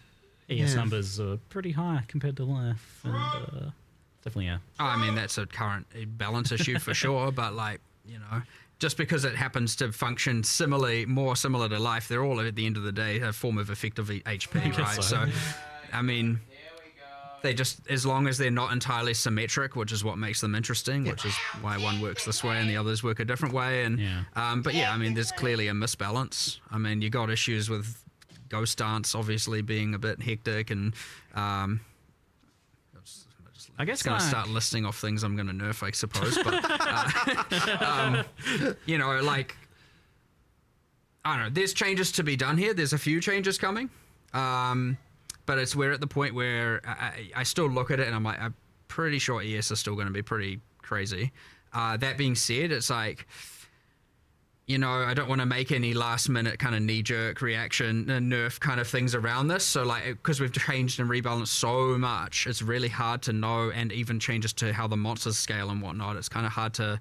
ES numbers are pretty high compared to life, and definitely I mean, that's a current balance issue for sure, but like, you know, just because it happens to function more similar to life, they're all at the end of the day a form of effective HP, right? So I mean, they just, as long as they're not entirely symmetric, which is what makes them interesting, which is why one works this way and the others work a different way. And but yeah, I mean, there's clearly a misbalance. I mean, you got issues with Ghost Dance obviously being a bit hectic, and I guess going to start listing off things I'm going to nerf, I suppose. But you know, like, I don't know. There's changes to be done here. There's a few changes coming. But we're at the point where I still look at it and I'm like, I'm pretty sure ES is still going to be pretty crazy. That being said, it's like, you know, I don't want to make any last minute kind of knee jerk reaction nerf kind of things around this. So like, because we've changed and rebalanced so much, it's really hard to know, and even changes to how the monsters scale and whatnot. It's kind of hard to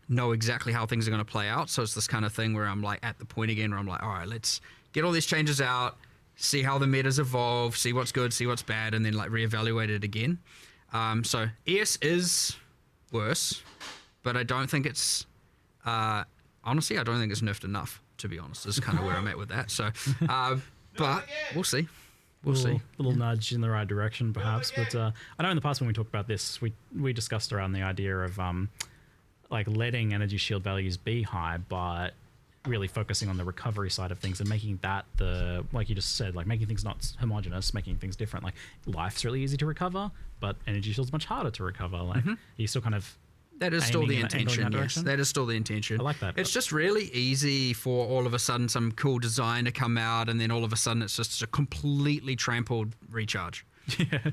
know exactly how things are going to play out. So it's this kind of thing where I'm like at the point again where I'm like, all right, let's get all these changes out, see how the metas evolve, see what's good, see what's bad, and then like reevaluate it again. So ES is worse, but I don't think it's honestly, I don't think it's nerfed enough, to be honest. This is kind of where I'm at with that. So, but we'll see. We'll see. A little nudge in the right direction, perhaps. But I know in the past when we talked about this, we discussed around the idea of like letting energy shield values be high, but really focusing on the recovery side of things and making that like you just said, like making things not homogenous, making things different. Like life's really easy to recover, but energy shield's much harder to recover. Like you still kind of that is still the intention. Yes, that is still the intention. I like that. It's just really easy for all of a sudden some cool design to come out, and then all of a sudden it's just a completely trampled recharge. Yeah.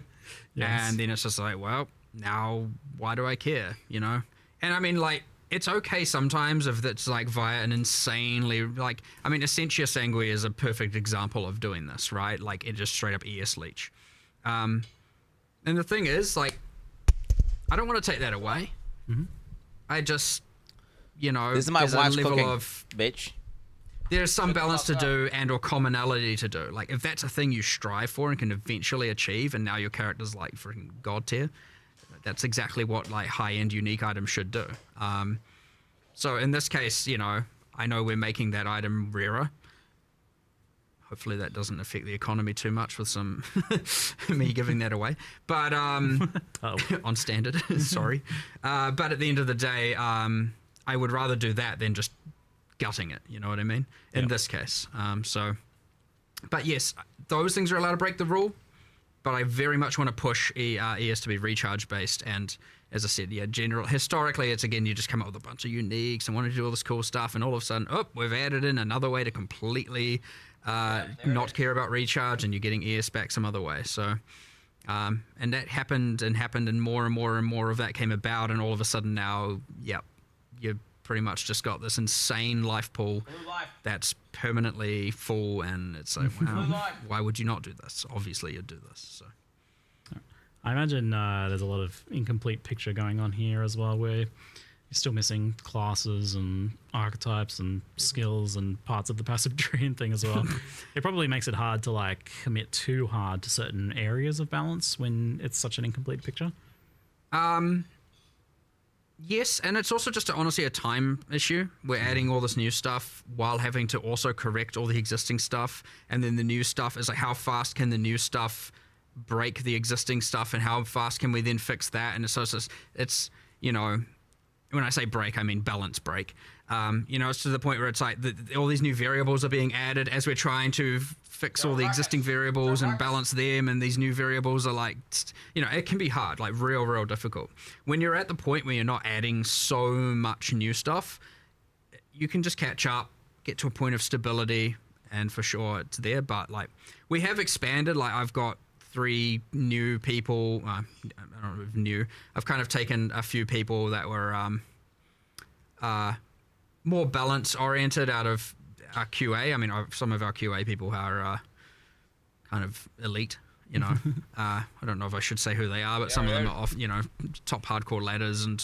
Yes. And then it's just like, well, now why do I care? You know? And I mean, like, it's okay sometimes if it's like via an insanely, like, I mean, Essentia Sanguis is a perfect example of doing this, right? Like, it just straight up ES leech. And the thing is, like, I don't want to take that away. I just, you know, This is my there's wife's a level cooking, of bitch. there's some balance to do and or commonality to do. Like, if that's a thing you strive for and can eventually achieve, and now your character's like freaking god tier, that's exactly what like high-end unique items should do. So in this case, you know, I know we're making that item rarer. Hopefully that doesn't affect the economy too much with some me giving that away. But on standard, sorry. But at the end of the day, I would rather do that than just gutting it. You know what I mean? In this case. But yes, those things are allowed to break the rule. But I very much want to push ES to be recharge based, and as I said, yeah, historically, it's again, you just come up with a bunch of uniques and want to do all this cool stuff, and all of a sudden, we've added in another way to completely not care about recharge, and you're getting ES back some other way. So, and that happened, and more and more and more of that came about, and all of a sudden now, yep, you pretty much just got this insane life pool that's permanently full, and it's like, wow, why would you not do this? Obviously you'd do this. So I imagine there's a lot of incomplete picture going on here as well, where you're still missing classes and archetypes and skills and parts of the passive Druid thing as well. It probably makes it hard to like commit too hard to certain areas of balance when it's such an incomplete picture. Yes, and it's also just honestly a time issue. We're adding all this new stuff while having to also correct all the existing stuff, and then the new stuff is like, how fast can the new stuff break the existing stuff, and how fast can we then fix that? And it's you know, when I say break, I mean balance break. You know, it's to the point where it's like all these new variables are being added as we're trying to fix all the existing variables and balance them, and these new variables are like, you know, it can be hard, like real difficult. When you're at the point where you're not adding so much new stuff, you can just catch up, get to a point of stability, and for sure it's there. But like, we have expanded. Like, I've got 3 new people. I don't know if new. I've kind of taken a few people that were more balance oriented out of our QA. I mean, some of our QA people are kind of elite, you know. I don't know if I should say who they are, but some of them are off, you know, top hardcore ladders and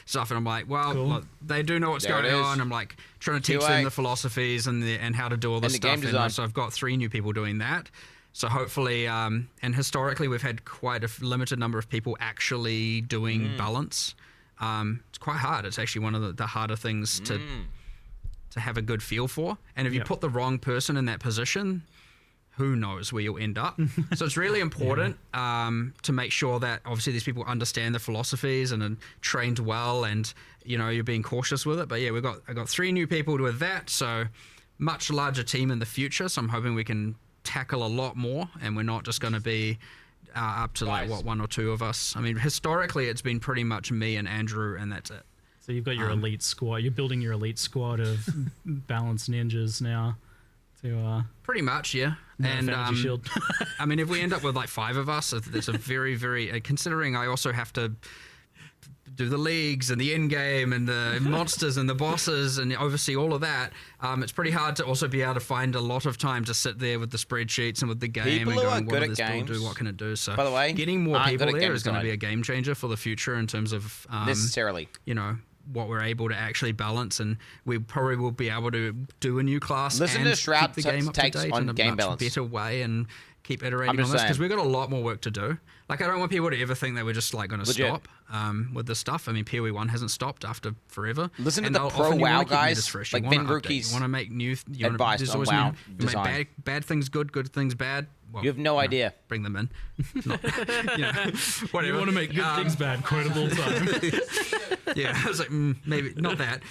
stuff. And I'm like, well, Cool. look, they do know what's going on. I'm like trying to teach them the philosophies and how to do all this And the game stuff. design. So I've got 3 new people doing that. So hopefully, and historically, we've had quite a limited number of people actually doing balance. It's quite hard. It's actually one of the harder things to have a good feel for. And if you put the wrong person in that position, who knows where you'll end up. So it's really important to make sure that obviously these people understand the philosophies and are trained well, and you know, you're being cautious with it. But yeah, I got 3 new people with that, so much larger team in the future. So I'm hoping we can tackle a lot more, and we're not just going to be up to like 1 or 2 of us. I mean, historically it's been pretty much me and Andrew, and that's it. So you've got your elite squad. You're building your elite squad of balanced ninjas now. To pretty much, yeah. And energy shield. I mean, if we end up with like 5 of us, that's a very, very. Considering I also have to do the leagues and the end game and the monsters and the bosses and oversee all of that, it's pretty hard to also be able to find a lot of time to sit there with the spreadsheets and with the game People and who going, are what good does at this build games, do, what can it do? So by the way, getting more aren't people good at there game is going to be design. a game changer for the future in terms of Necessarily. you know, what we're able to actually balance, and we probably will be able to do a new class Listen and to Shroud keep the game up to takes date on in a game much balance. better way and keep iterating I'm on just this, because saying. we've got a lot more work to do. Like, I don't want people to ever think that we're just like going to Legit. stop with this stuff. I mean, PoE 1 hasn't stopped after forever. Listen to And the often pro you WoW wanna keep metas guys, fresh. like You wanna Ben update. Rookie's You want to make new advice there's on always WoW new, you make design. bad things good things bad. Well, You have no idea. Bring them in. Not, you know, whatever. You want to make good things bad, quote of all time. Yeah, I was like, maybe not that.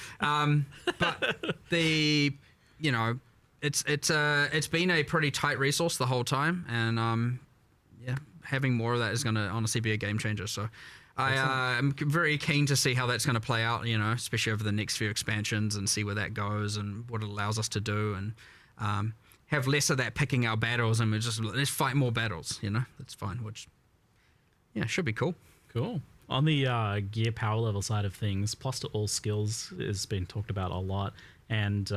But you know, it's been a pretty tight resource the whole time, and yeah, having more of that is going to honestly be a game changer. So I'm very keen to see how that's going to play out, you know, especially over the next few expansions, and see where that goes and what it allows us to do, and have less of that picking our battles, and let's fight more battles, you know. That's fine, which, yeah, should be cool. Cool. On the gear power level side of things, plus to all skills has been talked about a lot. And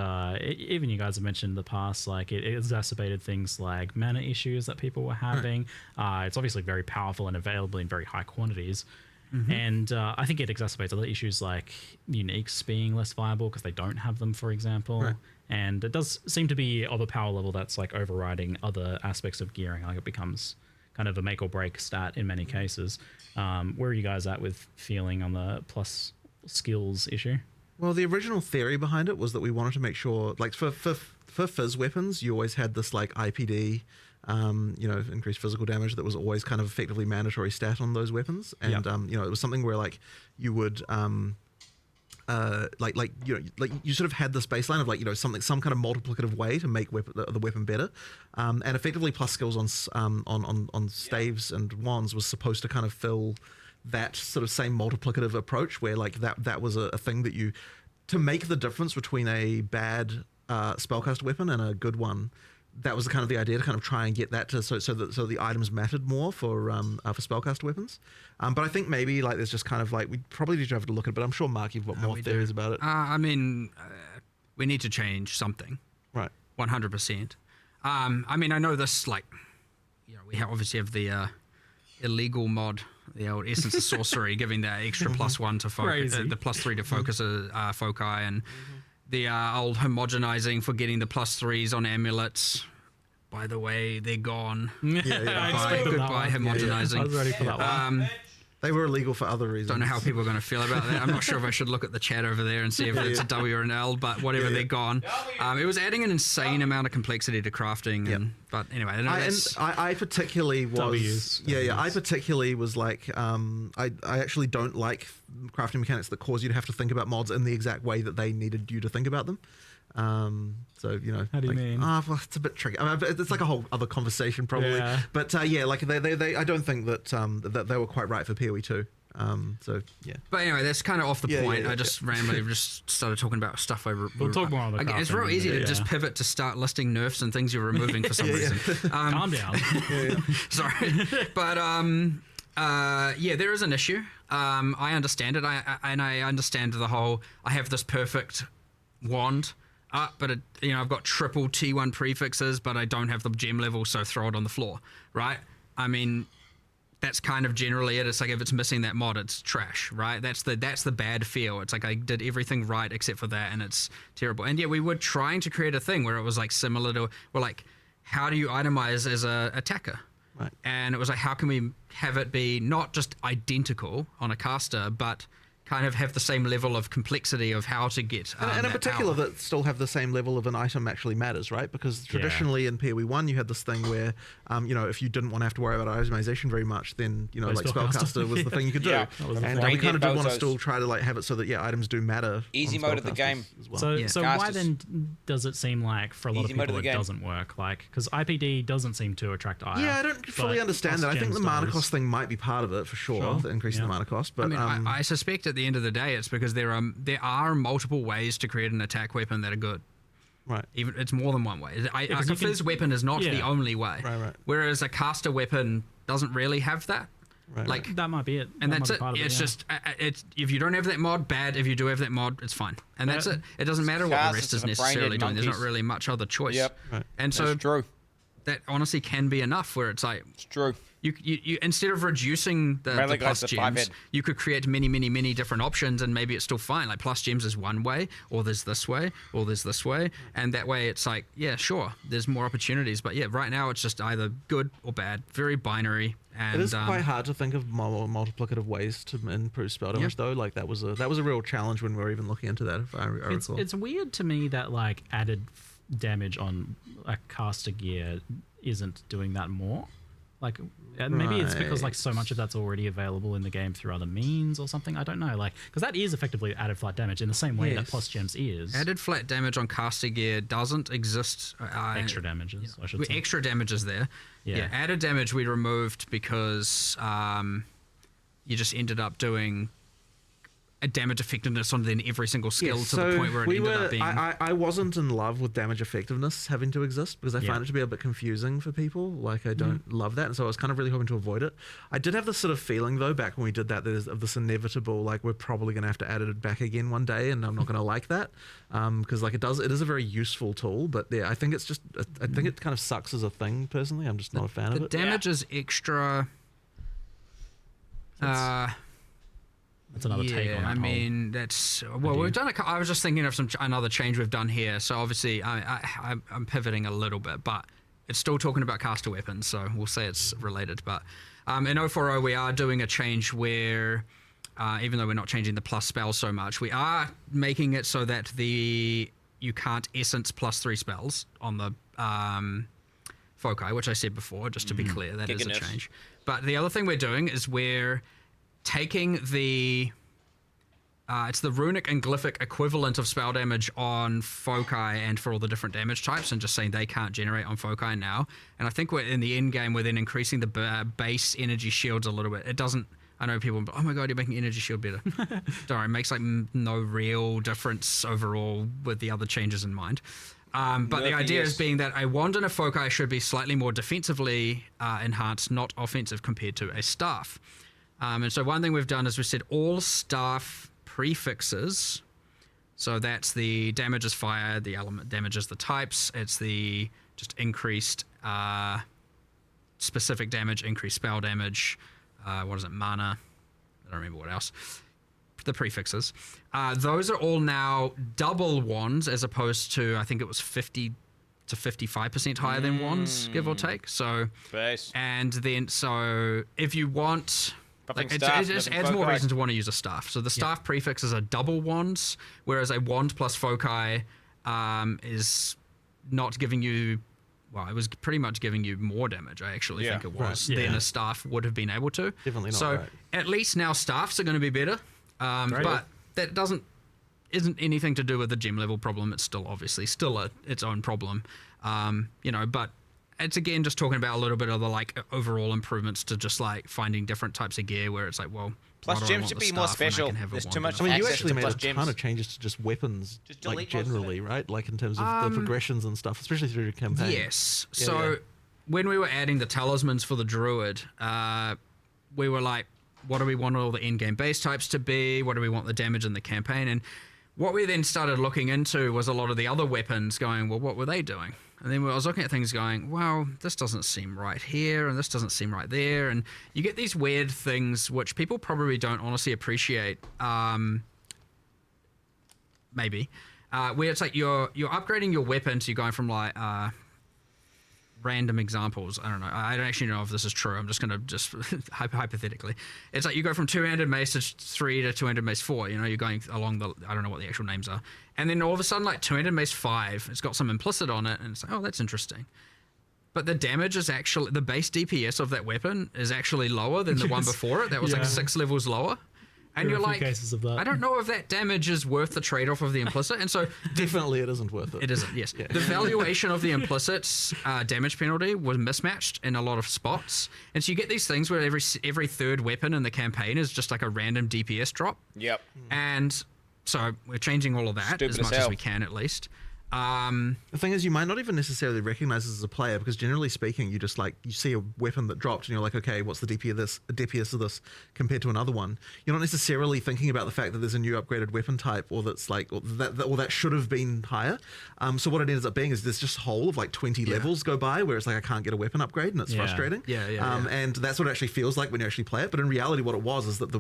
even you guys have mentioned in the past, like it exacerbated things like mana issues that people were having. It's obviously very powerful and available in very high quantities. Mm-hmm. And I think it exacerbates other issues like uniques being less viable because they don't have them, for example. Right. And it does seem to be of a power level that's like overriding other aspects of gearing. Like it becomes kind of a make or break stat in many cases. Where are you guys at with feeling on the plus skills issue? Well, the original theory behind it was that we wanted to make sure, like for fizz weapons, you always had this like IPD, you know, increased physical damage that was always kind of effectively mandatory stat on those weapons, and you know, it was something where like you would like you know, like you sort of had this baseline of like, you know, some kind of multiplicative way to make the weapon better, and effectively plus skills on staves and wands was supposed to kind of fill that sort of same multiplicative approach, where like that was a thing that you, to make the difference between a bad spellcast weapon and a good one. That was kind of the idea, to kind of try and get that to so the items mattered more for spellcast weapons. But I think maybe like there's just kind of like, we probably need to have to look at it, but I'm sure Mark, you've got more theories about it. I mean, we need to change something. Right. 100%. I mean, I know this, like, you know, we obviously have the illegal mod, the old Essence of Sorcery, giving that extra +1 to focus, the +3 to focus foci, and the old homogenizing for getting the +3s on amulets. By the way, they're gone. Goodbye homogenizing. I was ready for that one. They were illegal for other reasons. Don't know how people are going to feel about that. I'm not sure if I should look at the chat over there and see if it's a W or an L, but whatever, they're gone. It was adding an insane amount of complexity to crafting. But anyway, I particularly was W's. I particularly was like, I actually don't like crafting mechanics that cause you to have to think about mods in the exact way that they needed you to think about them. So, you know, how do you mean? Well, it's a bit tricky. I mean, it's like a whole other conversation probably. Yeah. But yeah, like they I don't think that that they were quite right for PoE 2. So yeah. But anyway, that's kind of off the point. I just randomly just started talking about stuff We'll talk more on the It's real easy to just pivot to start listing nerfs and things you're removing for some reason. Calm down. Sorry, but yeah, there is an issue. I understand it. I understand the whole. I have this perfect wand. But you know, I've got triple T1 prefixes, but I don't have the gem level, so throw it on the floor, right? I mean, that's kind of generally it. It's like if it's missing that mod, it's trash, right? That's the bad feel. It's like I did everything right except for that, and it's terrible. And yeah, we were trying to create a thing where it was like similar to, well, like, how do you itemize as a attacker? Right. And it was like, how can we have it be not just identical on a caster, but kind of have the same level of complexity of how to get and in particular power. that still have the same level of an item actually matters, right? Because traditionally in PoE 1 you had this thing where you know, if you didn't want to have to worry about itemization very much, then, you know, like spellcaster was the thing you could do. And we kind of did want to still try to like have it so that items do matter. Easy mode of the game as well. So why then does it seem like for a lot of people it doesn't work? Like, because IPD doesn't seem to attract ire. Yeah, I don't fully understand that. I think the mana cost thing might be part of it for sure. The increase in the mana cost. But I mean, I suspect at the end of the day, it's because there are multiple ways to create an attack weapon that are good. Right. Even it's more than one way. A fizz weapon is not the only way. Right. Whereas a caster weapon doesn't really have that. Like that might be it. And That that's might be it. part of It's yeah. just it's if you don't have that mod, bad. If you do have that mod, it's fine. And that's it. It doesn't matter what the rest is necessarily doing. There's not really much other choice. Yep. And so That's true. that honestly can be enough. Where it's like it's true. You instead of reducing the plus gems, you could create many different options, and maybe it's still fine. Like plus gems is one way, or there's this way, or there's this way, and that way it's like, yeah, sure, there's more opportunities. But yeah, right now it's just either good or bad, very binary. And it is quite hard to think of more multiplicative ways to improve spell damage, though. Like that was a real challenge when we were even looking into that. If I recall, it's weird to me that like added damage on a caster gear isn't doing that more. Like maybe it's because like so much of that's already available in the game through other means or something. I don't know, like because that is effectively added flat damage in the same way that plus gems is. Added flat damage on caster gear doesn't exist. Extra damages, I should say. Extra damages there. Yeah. Added damage we removed because you just ended up doing a damage effectiveness on then every single skill to the point where it ended up being... I wasn't in love with damage effectiveness having to exist because I find it to be a bit confusing for people. Like, I don't love that, and so I was kind of really hoping to avoid it. I did have this sort of feeling, though, back when we did that, of this inevitable, like, we're probably going to have to add it back again one day, and I'm not going to like that, because, like, it is a very useful tool, but yeah, I think it's just... I think it kind of sucks as a thing, personally. I'm just not a fan of it. The damage is extra... That's another take on that. I mean, that's we've done. I was just thinking of another change we've done here. So obviously, I'm pivoting a little bit, but it's still talking about caster weapons. So we'll say it's related. But in 040, we are doing a change where, even though we're not changing the plus spell so much, we are making it so that you can't essence +3 spells on the foci, which I said before. Just to be clear, that is a change. But the other thing we're doing is we're taking it's the runic and glyphic equivalent of spell damage on foci and for all the different damage types, and just saying they can't generate on foci now. And I think we're in the end game, we're then increasing the base energy shields a little bit. It doesn't. I know people, oh my god, you're making energy shield better. Don't worry, it makes like no real difference overall with the other changes in mind. But the idea is being that a wand and a foci should be slightly more defensively enhanced, not offensive compared to a staff. And so one thing we've done is we said all staff prefixes. So that's the damage is fire, the element damage is the types. It's the just increased specific damage, increased spell damage. What is it? Mana. I don't remember what else. The prefixes. Those are all now double wands as opposed to, I think it was 50 to 55% higher than wands, give or take. So, and then, so if you want... Like it just adds more reason to want to use a staff. So the staff prefixes are double wands, whereas a wand plus foci is not giving you... Well, it was pretty much giving you more damage, I actually think it was, than a staff would have been able to. Definitely not. So at least now staffs are going to be better, but that isn't anything to do with the gem level problem. It's still obviously its own problem, but it's again just talking about a little bit of the like overall improvements to just like finding different types of gear where it's like, well, plus gems should be more special. There's too much. I mean, you actually made a gems. ton of changes to just weapons, like generally, right? Like in terms of the progressions and stuff, especially through the campaign. Yes. When we were adding the talismans for the druid, we were like, what do we want all the in-game base types to be? What do we want the damage in the campaign? And what we then started looking into was a lot of the other weapons going, well, what were they doing? And then I was looking at things going, well, this doesn't seem right here, and this doesn't seem right there. And you get these weird things which people probably don't honestly appreciate, maybe, where it's like you're upgrading your weapon, so you're going from like random examples. I don't know. I don't actually know if this is true. I'm just going to hypothetically. It's like you go from two-handed mace to 3 to two-handed mace 4. You know, you're going along the, I don't know what the actual names are. And then all of a sudden, like two-handed mace 5, it's got some implicit on it, and it's like, oh, that's interesting. But the damage is actually, the base DPS of that weapon is actually lower than the one before it. That was like 6 levels lower. And you're like, I don't know if that damage is worth the trade-off of the implicit. And so definitely it isn't worth it. It isn't, yes. The valuation of the implicit's damage penalty was mismatched in a lot of spots. And so you get these things where every third weapon in the campaign is just like a random DPS drop. Yep. And so we're changing all of that as much as we can, at least. The thing is, you might not even necessarily recognize this as a player, because generally speaking, you just like, you see a weapon that dropped and you're like, okay, what's the DPS of this compared to another one? You're not necessarily thinking about the fact that there's a new upgraded weapon type, or that's like, or that should have been higher. So what it ends up being is there's just a whole of like 20 levels go by where it's like, I can't get a weapon upgrade, and it's frustrating. And that's what it actually feels like when you actually play it. But in reality, what it was is that the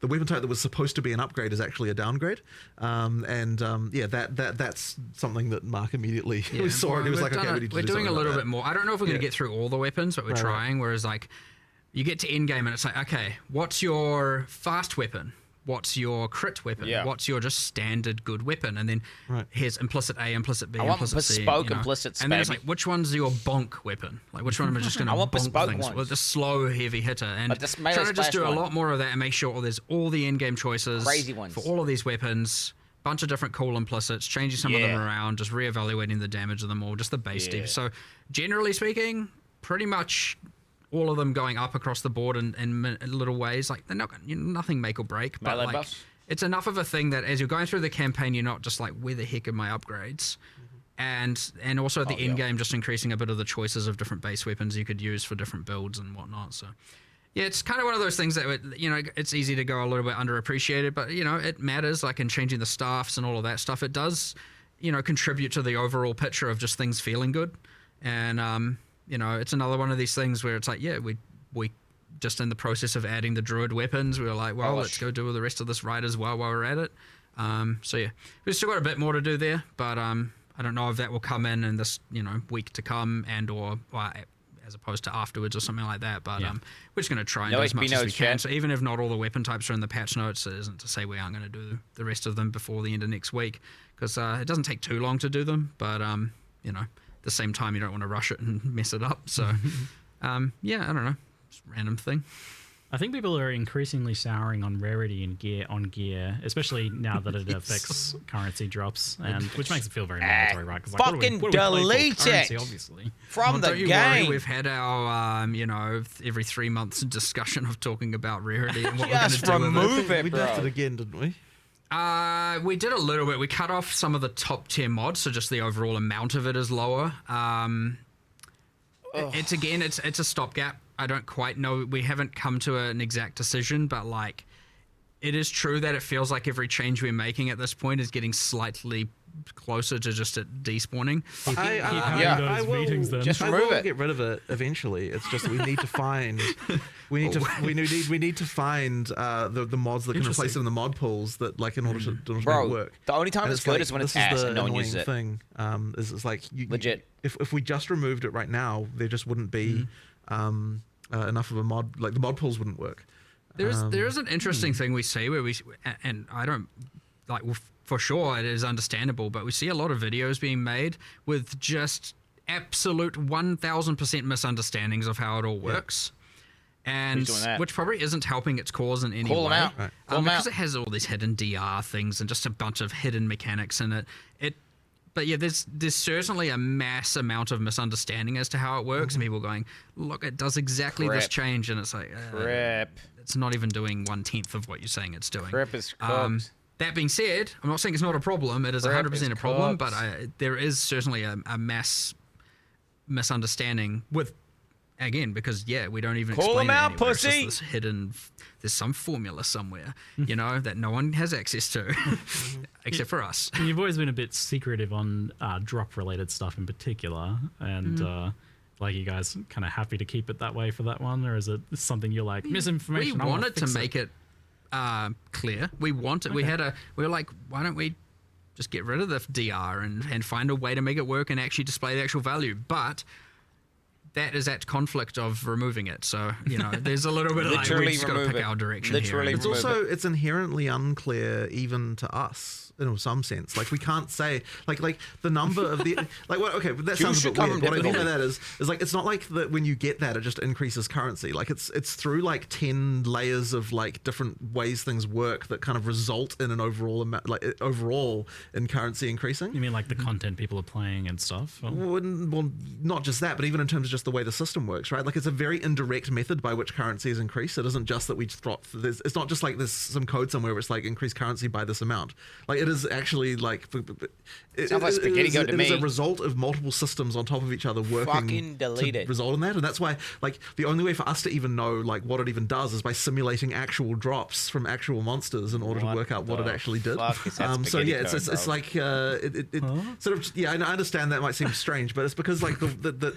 weapon type that was supposed to be an upgrade is actually a downgrade. That's something that Mark immediately we saw, and he was like, okay, we're doing a little bit more. I don't know if we're going to get through all the weapons, but we're trying. Whereas like, you get to end game and it's like, okay, what's your fast weapon? What's your crit weapon? What's your just standard good weapon? And then here's implicit A, implicit B, implicit C. Bespoke implicits, and then it's like, which one's your bonk weapon? Like, which one am I just going to bonk things ones. with the slow, heavy hitter? And trying to just do a lot more of that and make sure there's all the end game choices crazy ones for all of these weapons. Bunch of different cool implicits, changing some of them around, just reevaluating the damage of them all, just the base diff. So generally speaking, pretty much all of them going up across the board in little ways. Like, they're not nothing make or break, but like, it's enough of a thing that as you're going through the campaign, you're not just like, where the heck are my upgrades? And also the end game, just increasing a bit of the choices of different base weapons you could use for different builds and whatnot. So yeah, it's kind of one of those things that, it's easy to go a little bit underappreciated, but, it matters, like in changing the staffs and all of that stuff. It does, contribute to the overall picture of just things feeling good. And, it's another one of these things where it's like, we just in the process of adding the druid weapons, we were like, well, let's go do the rest of this right as well while we're at it. So yeah, we've still got a bit more to do there, but I don't know if that will come in this, week to come or as opposed to afterwards or something like that. But we're just going to try and do as much as we can. So even if not all the weapon types are in the patch notes, it isn't to say we aren't going to do the rest of them before the end of next week, because it doesn't take too long to do them. But, at the same time, you don't want to rush it and mess it up. So, I don't know. Just a random thing. I think people are increasingly souring on rarity and gear, especially now that it affects currency drops, and which makes it feel very mandatory, right? Like, fucking delete it, obviously, from the don't you game. Worry, we've had our, every 3 months discussion of talking about rarity and what just we're going to do with it. We did it again, didn't we? We did a little bit. We cut off some of the top tier mods, so just the overall amount of it is lower. It's a stopgap. I don't quite know. We haven't come to an exact decision, but like, it is true that it feels like every change we're making at this point is getting slightly closer to just it despawning. I will just remove it. Get rid of it eventually. It's just we need to find we need to find the mods that can replace it in the mod pools that like in order to make it work. The only time it's good is when it's ass and no one uses it. Thing is like legit. If we just removed it right now, there just wouldn't be enough of a mod. Like the mod pools wouldn't work. There is an interesting thing we see where and I don't like. For sure, it is understandable, but we see a lot of videos being made with just absolute 1000% misunderstandings of how it all works, and which probably isn't helping its cause in any way. Right. Because it has all these hidden DR things and just a bunch of hidden mechanics in it. But yeah, there's certainly a mass amount of misunderstanding as to how it works, and people going, look, it does exactly this change, and it's like, it's not even doing 1/10 of what you're saying it's doing. Crap is cooked. That being said, I'm not saying it's not a problem. It is 100% a problem, but there is certainly a mass misunderstanding with, again, because we don't even call explain them out, it anywhere. pussy. It's just this hidden. There's some formula somewhere, that no one has access to, except for us. And you've always been a bit secretive on drop-related stuff in particular, and like, you guys kind of happy to keep it that way for that one, or is it something you're like misinformation? We wanted to make it clear. We wanted. Okay. We were like, why don't we just get rid of the DR and find a way to make it work and actually display the actual value? But that is at conflict of removing it. So, there's a little bit of like, we just got to pick our direction here. It's inherently unclear even to us in some sense. Like, we can't say like the number of the like what okay, but that sounds a bit weird. What I mean by that is like, it's not like that when you get that it just increases currency. Like, it's through like 10 layers of like different ways things work that kind of result in an overall amount, like overall in currency increasing. You mean like the content people are playing and stuff? Well, not just that, but even in terms of just just the way the system works, right? Like it's a very indirect method by which currency is increased. It isn't just that we just drop. It's not just like there's some code somewhere where it's like increase currency by this amount. Like it is actually like Sounds like spaghetti code to me. It is a result of multiple systems on top of each other working Fucking delete to it. result in that, and that's why like the only way for us to even know like what it even does is by simulating actual drops from actual monsters in order to work out what it actually did. So yeah, it's like sort of I understand that might seem strange, but it's because like the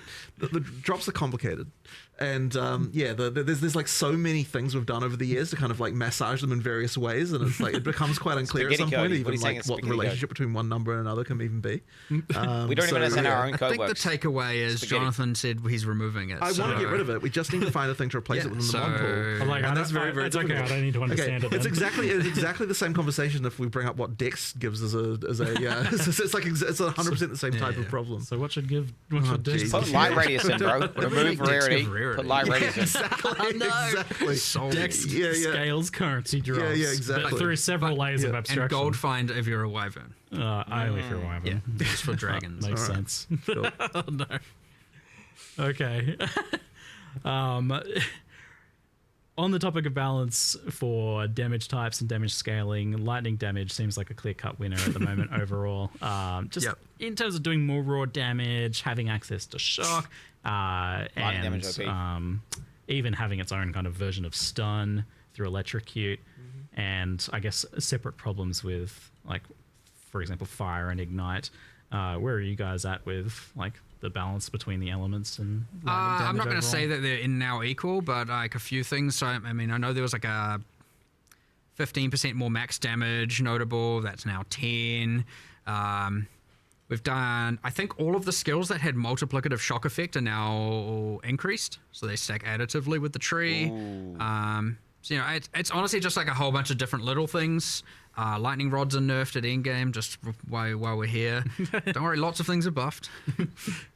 drops are complicated, and there's like so many things we've done over the years to kind of like massage them in various ways, and it's like it becomes quite unclear at some point even like what the relationship between one number and another can even be. We don't even understand our own code. I think the takeaway is Jonathan said he's removing it. I want to get rid of it. We just need to find a thing to replace it within the mod pool. And that's very, very difficult. Okay, I don't need to understand it. It's exactly the same conversation if we bring up what Dex gives as a it's like it's 100% the same type of problem. So what should Dex? Put light radius in, bro. Remove rarity. Put light radius in. Exactly. Dex scales currency drops. Yeah, exactly. But through several layers of abstraction. And gold find if you're a wyvern. Only if you're a wyvern. Yeah, just for dragons. Makes sense. Oh, no. Okay. On the topic of balance for damage types and damage scaling, lightning damage seems like a clear-cut winner at the moment overall. In terms of doing more raw damage, having access to shock, and even having its own kind of version of stun through electrocute, and I guess separate problems with, like, for example, fire and ignite. Where are you guys at with like the balance between the elements and lightning damage I'm not going to overall? say that they're now equal, but like a few things. So I mean, I know there was like a 15% more max damage notable. That's now 10. We've done, I think all of the skills that had multiplicative shock effect are now increased, so they stack additively with the tree. So, you know, it's honestly just like a whole bunch of different little things. Lightning rods are nerfed at endgame, just while we're here. Don't worry, lots of things are buffed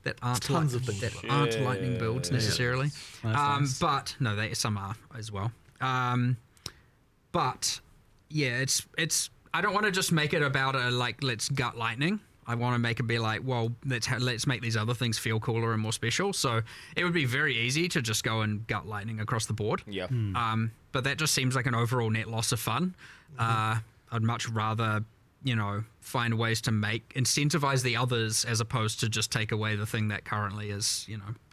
that aren't aren't lightning builds necessarily. Nice. But no, some are as well. But yeah, it's. I don't want to just make it about let's gut lightning. I want to make it be like, well, let's make these other things feel cooler and more special. So it would be very easy to just go and gut lightning across the board. Yeah. But that just seems like an overall net loss of fun. I'd much rather, find ways to incentivize the others as opposed to just take away the thing that currently is,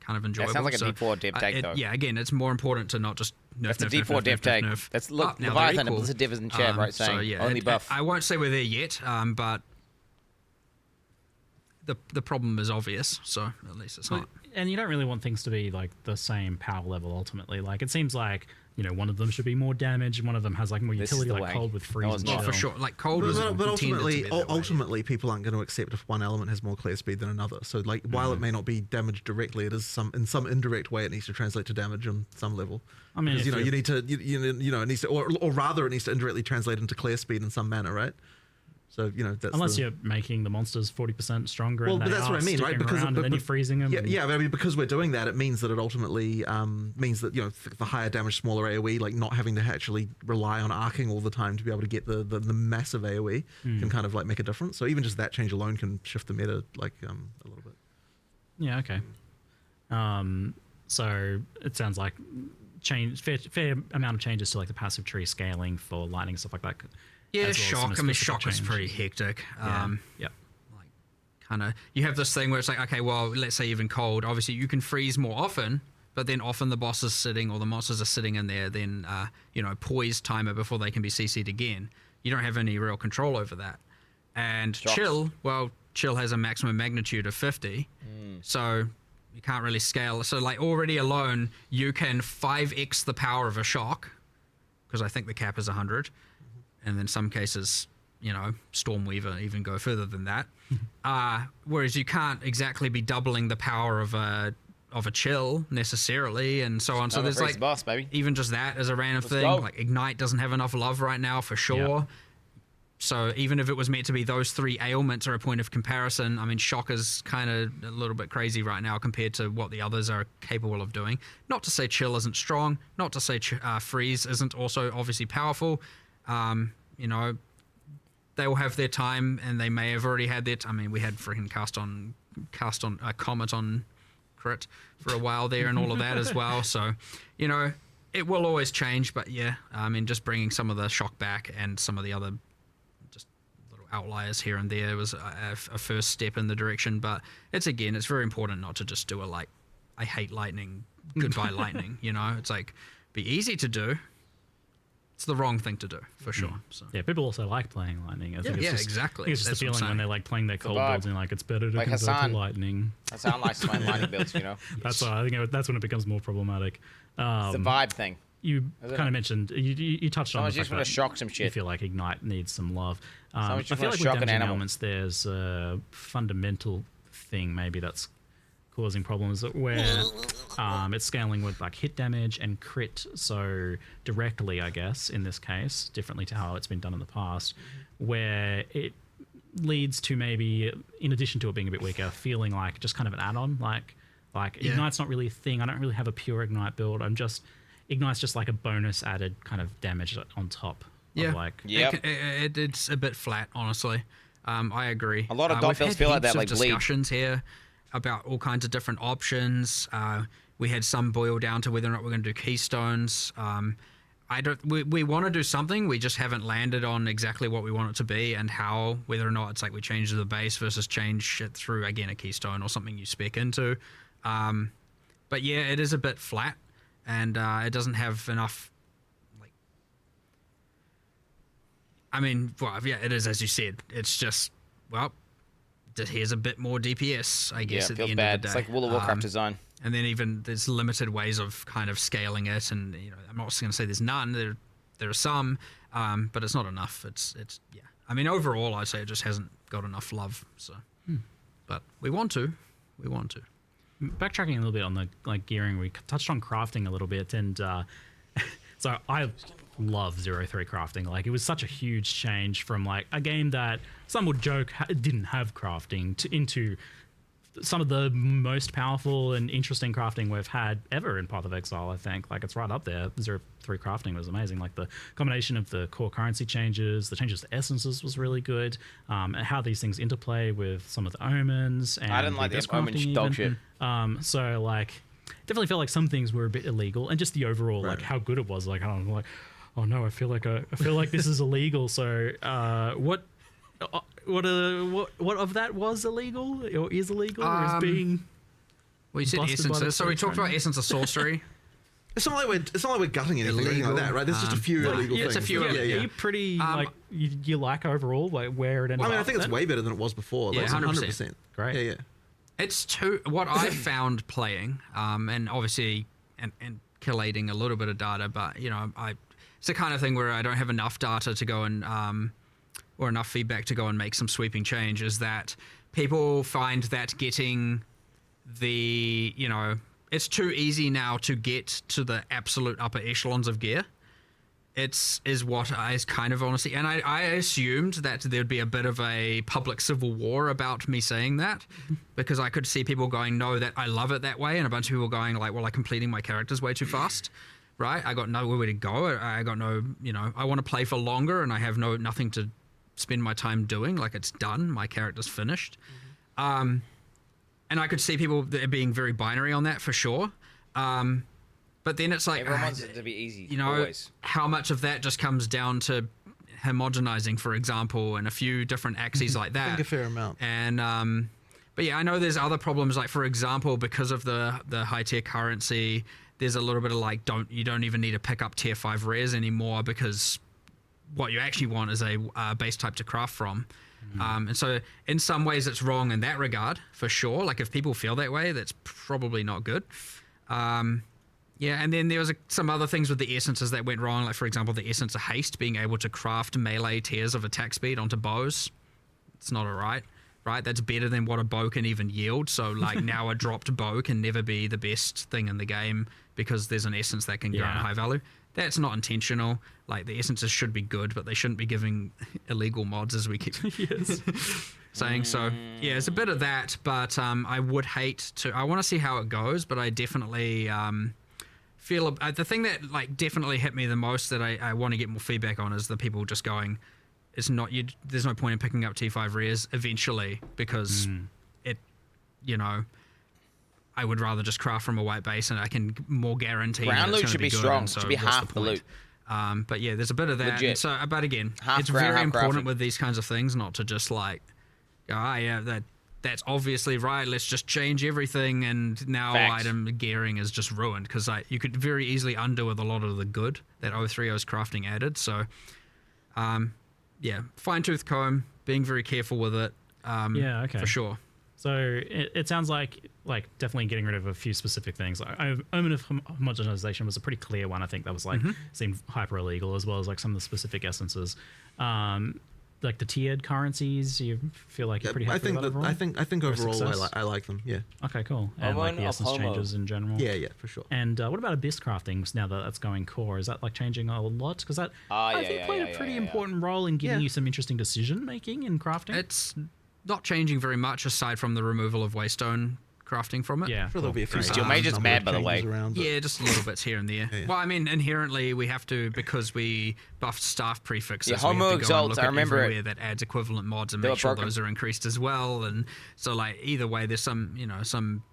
kind of enjoyable. That sounds like a D4 dev take, though. Yeah, again, it's more important to not just nerf. That's a D4 dev take. That's Leviathan and Blizzard Div is in chat, right? Saying so, yeah, only buff. I won't say we're there yet, but the problem is obvious, so at least it's not. And you don't really want things to be like the same power level ultimately. Like it seems like one of them should be more damage, and one of them has like more utility, like cold with freeze. Oh, for sure. Like cold was but ultimately, people aren't going to accept if one element has more clear speed than another. So like, while it may not be damaged directly, it is in some indirect way it needs to translate to damage on some level. I mean, because, you need to it needs to, or rather, it needs to indirectly translate into clear speed in some manner, right? So that's unless you're making the monsters 40% stronger. Well, and but that's what I mean, right? Because and then you're freezing them. Yeah, I mean, because we're doing that, it means that it ultimately means that the higher damage, smaller AOE, like not having to actually rely on arcing all the time to be able to get the massive AOE can kind of like make a difference. So even just that change alone can shift the meta like a little bit. Yeah. Okay. So it sounds like fair amount of changes to like the passive tree scaling for lightning and stuff like that. Yeah, shock. I mean, shock is pretty hectic. You have this thing where it's like, okay, well, let's say even cold. Obviously, you can freeze more often, but then often the boss is sitting or the monsters are sitting in there. Then, poise timer before they can be CC'd again. You don't have any real control over that. And chill has a maximum magnitude of 50, so you can't really scale. So, like already alone, you can 5x the power of a shock, because I think the cap is 100. And in some cases, Stormweaver even go further than that. Whereas you can't exactly be doubling the power of a chill necessarily, and so on. So there's like boss, baby. Even just that as a random thing. Go. Like Ignite doesn't have enough love right now for sure. Yep. So even if it was meant to be those three ailments are a point of comparison, I mean, Shock is kind of a little bit crazy right now compared to what the others are capable of doing. Not to say Chill isn't strong, not to say Freeze isn't also obviously powerful. They will have their time, and they may have already had their. I mean, we had freaking cast on Comet on crit for a while there and all of that as well. So, you know, it will always change, but yeah, I mean, just bringing some of the shock back and some of the other just little outliers here and there was a first step in the direction. But it's very important not to just do a like, I hate lightning, goodbye lightning. You know, it's like be easy to do. It's the wrong thing to do for sure. So. Yeah, people also like playing lightning. I think it's just, exactly. I think it's just the feeling when they're like playing their cold builds and like it's better to like convert Hassan. to lightning. Hassan likes to play lightning builds, you know. That's why I think that's when it becomes more problematic. It's the vibe thing. You kind of mentioned you touched on the fact just want to shock some shit. You feel like Ignite needs some love. Someone I just feel wanna like shock with an damaging animal. elements, there's a fundamental thing maybe that's causing problems where it's scaling with like hit damage and crit so directly, I guess, in this case, differently to how it's been done in the past, where it leads to maybe, in addition to it being a bit weaker, feeling like just kind of an add-on, like Ignite's not really a thing. I don't really have a pure Ignite build. Ignite's just like a bonus added kind of damage on top. Yeah, of like, it's a bit flat, honestly. I agree. A lot of dot builds feel like that, like discussions here about all kinds of different options. We had some boil down to whether or not we're going to do keystones. We want to do something. We just haven't landed on exactly what we want it to be and how. Whether or not it's like we change the base versus change it through again a keystone or something you spec into. But yeah, it is a bit flat, and it doesn't have enough. I mean, well, yeah, it is as you said. It's just here's a bit more DPS, I guess. Yeah, at feels the end bad. of the day. It's like World of Warcraft design. And then even there's limited ways of kind of scaling it, and you know, I'm not going to say there's none. There are some, but it's not enough. It's yeah. I mean, overall, I'd say it just hasn't got enough love. So, but we want to. Backtracking a little bit on the like gearing, we touched on crafting a little bit, and so I love 0-3 crafting. Like, it was such a huge change from like a game that some would joke didn't have crafting into some of the most powerful and interesting crafting we've had ever in Path of Exile. I think like it's right up there. 0-3 crafting was amazing. Like the combination of the core currency changes, the changes to essences was really good, and how these things interplay with some of the omens. And I didn't like the omen dog shit. So like definitely felt like some things were a bit illegal, and just the overall like how good it was. Like I don't know, like, oh no, I feel like this is illegal. So what of that was illegal or is illegal or is being? Well, you said essences. So we talked about essence of sorcery. It's not like we're gutting anything like that, right? There's just a few illegal things. It's a few. Are you pretty like you like overall like where it ended up? I mean, I think it's way better than it was before. Like, 100%. Great. Yeah. It's what I found playing, and obviously and collating a little bit of data, but you know, it's the kind of thing where I don't have enough data to go and or enough feedback to go and make some sweeping change. Is that people find that getting the, you know, it's too easy now to get to the absolute upper echelons of gear. Is what I kind of honestly, and I assumed that there'd be a bit of a public civil war about me saying that, because I could see people going, no, that I love it that way, and a bunch of people going like, well, I'm completing my characters way too fast, right? I got nowhere to go. I got no, you know, I want to play for longer, and I have nothing to spend my time doing. Like, it's done, my character's finished. And I could see people being very binary on that for sure. But then it's like, everyone wants it to be easy, you know, always. How much of that just comes down to homogenizing, for example, and a few different axes like that. I think a fair amount. And but yeah, I know there's other problems, like for example, because of the high tier currency, there's a little bit of like, you don't even need to pick up tier 5 rares anymore, because what you actually want is a base type to craft from. And so in some ways it's wrong in that regard, for sure. Like, if people feel that way, that's probably not good. Yeah, and then there was some other things with the essences that went wrong, like for example the essence of haste, being able to craft melee tiers of attack speed onto bows. It's not alright, right? That's better than what a bow can even yield. So like now a dropped bow can never be the best thing in the game because there's an essence that can grant high value. That's not intentional. Like, the essences should be good, but they shouldn't be giving illegal mods, as we keep saying. So yeah, it's a bit of that, but I would hate to. I want to see how it goes, but I definitely feel the thing that like definitely hit me the most that I want to get more feedback on is the people just going, it's not you. There's no point in picking up T5 rares eventually, because it, you know, I would rather just craft from a white base, and I can more guarantee Ground that it's loot should gonna be good, strong. and so Should be what's half the point? But yeah, there's a bit of that. Legit. And so, but again, Half it's ground, very half important crafted. with these kinds of things not to just like, that's obviously right. Let's just change everything, and now Facts. item gearing is just ruined because you could very easily undo with a lot of the good that 030's crafting added. So, yeah, fine tooth comb, being very careful with it. Yeah, okay. For sure. So it sounds like definitely getting rid of a few specific things. Omen of homogenization was a pretty clear one. I think that was like seemed hyper illegal, as well as like some of the specific essences. Like the tiered currencies, you feel like you're pretty happy with that overall? I think Or overall success? I like them. Yeah. Okay, cool. And like the essence changes in general. Yeah, for sure. And what about abyss crafting? Now that that's going core, is that like changing a lot? Because that I think played a pretty important role in giving you some interesting decision making in crafting. It's not changing very much aside from the removal of waystone crafting from it. Yeah, Sure, there'll be a few Steel Mage is mad, by the way. Yeah, just little bits here and there. Well, I mean, inherently we have to, because we buffed staff prefixes. Yeah, we have Homo to go Exalt, and look I at remember it. everywhere that adds equivalent mods and They make were sure broken. those are increased as well. And so, like, either way, there's some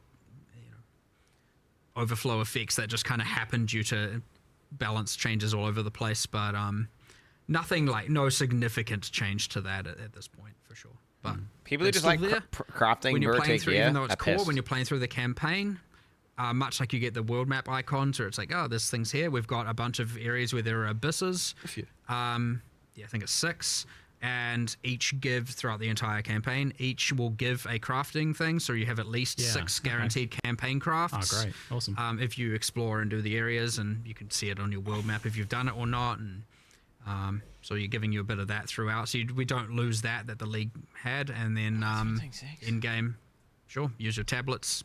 overflow effects that just kind of happen due to balance changes all over the place. But nothing like no significant change to that at this point for sure. But People who it's just like still there. crafting When you're playing Vertic, through, yeah, even though it's I'm core, pissed. when you're playing through the campaign, much like you get the world map icons, or it's like, oh, there's things here. We've got a bunch of areas where there are abysses. A few. Yeah, I think it's 6. And each give throughout the entire campaign. Each will give a crafting thing, so you have at least 6 guaranteed campaign crafts. Oh, great. Awesome. If you explore and do the areas, and you can see it on your world map if you've done it or not. And so you're giving you a bit of that throughout. So we don't lose that the league had. And then in-game, sure, use your tablets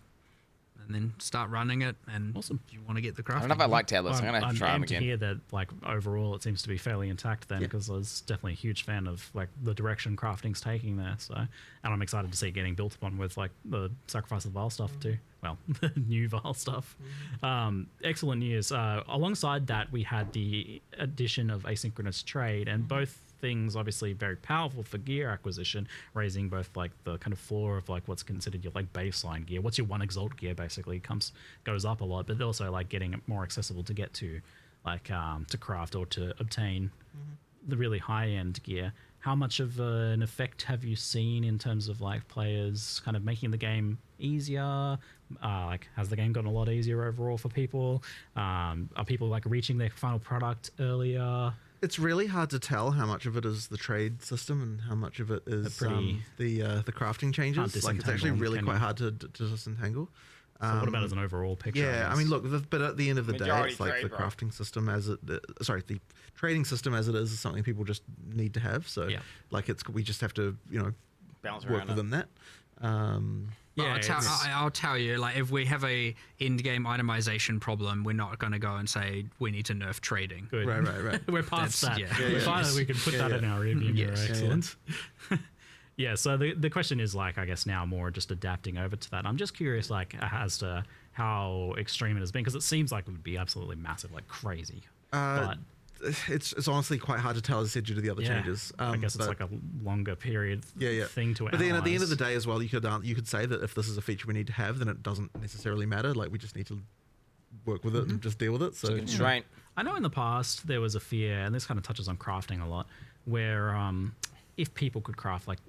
and then start running it. And awesome. If you want to get the crafting. I don't know if I like tablets. I'm going to have to try them to again. hear that, like, overall it seems to be fairly intact then, because I was definitely a huge fan of like the direction crafting's taking there. So, and I'm excited to see it getting built upon with like the Sacrifice of the Vile stuff too. Well, the new Vile stuff. Excellent news. Alongside that, we had the addition of asynchronous trade, and both things obviously very powerful for gear acquisition, raising both like the kind of floor of like what's considered your like baseline gear. What's your one exalt gear basically goes up a lot, but also like getting it more accessible to get to, like to craft or to obtain the really high end gear. How much of an effect have you seen in terms of like players kind of making the game easier? Like, has the game gotten a lot easier overall for people? Are people like reaching their final product earlier? It's really hard to tell how much of it is the trade system and how much of it is the crafting changes. Like, it's actually really quite hard to disentangle. So what about as an overall picture? Yeah, I mean, look, but at the end of the day, Majority it's like trade, the bro. crafting system the trading system as it is something people just need to have. So, like, we just have to, Bounce work around within that. Well, I'll tell you, like, if we have a in-game itemization problem, we're not going to go and say we need to nerf trading. Good. Right. We're past that. Yeah. Finally, we can put that in our review mirror. Yes. Excellent. Yeah, so the question is, like, I guess now more just adapting over to that. I'm just curious, like, as to how extreme it has been, because it seems like it would be absolutely massive, like crazy. But it's honestly quite hard to tell, as I said, due to the other changes. I guess it's like a longer period thing to But then at the end of the analyze. day as well, you could say that if this is a feature we need to have, then it doesn't necessarily matter. Like, we just need to work with it and just deal with it. So It's a constraint. I know in the past there was a fear, and this kind of touches on crafting a lot, where if people could craft like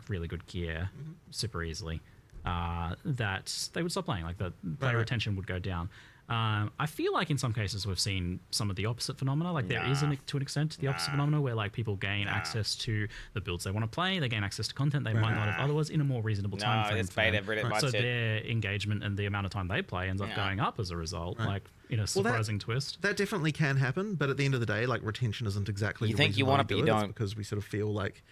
really good gear super easily, that they would stop playing. Like, the player retention would go down. I feel like in some cases we've seen some of the opposite phenomena. Like, there is to an extent the opposite phenomena where like people gain access to the builds they want to play. They gain access to content they might not have otherwise in a more reasonable time frame. it's beta, So their engagement and the amount of time they play ends up going up as a result. Like, in a surprising twist. That definitely can happen, but at the end of the day, like, retenchin isn't exactly. You the think reason you why want we it, but do you it. It's don't. because we sort of feel like,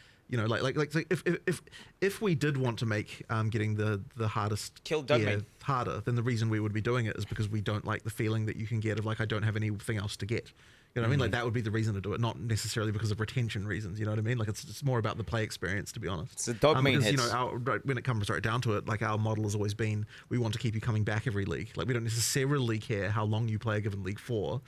if we did want to make getting the hardest Kill gear Dugme. harder, then the reason we would be doing it is because we don't like the feeling that you can get of like, I don't have anything else to get. You know what I mean? Like that would be the reason to do it, not necessarily because of retention reasons. You know what I mean? Like it's more about the play experience, to be honest. It's the dopamine because, hits. you know, when it comes right down to it, like our model has always been, we want to keep you coming back every league. Like we don't necessarily care how long you play a given league for.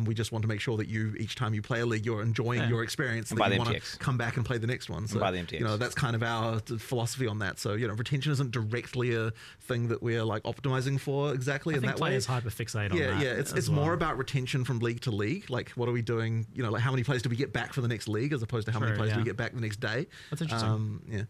We just want to make sure that each time you play a league, you're enjoying your experience. And that you want to come back and play the next one. So, buy the MTX. you know, that's kind of our philosophy on that. So, you know, retention isn't directly a thing that we're like optimizing for exactly I in think that way. players hyperfixate on that. Yeah, it's more about retention from league to league. Like, what are we doing? You know, like how many players do we get back for the next league, as opposed to how many players do we get back the next day? That's interesting.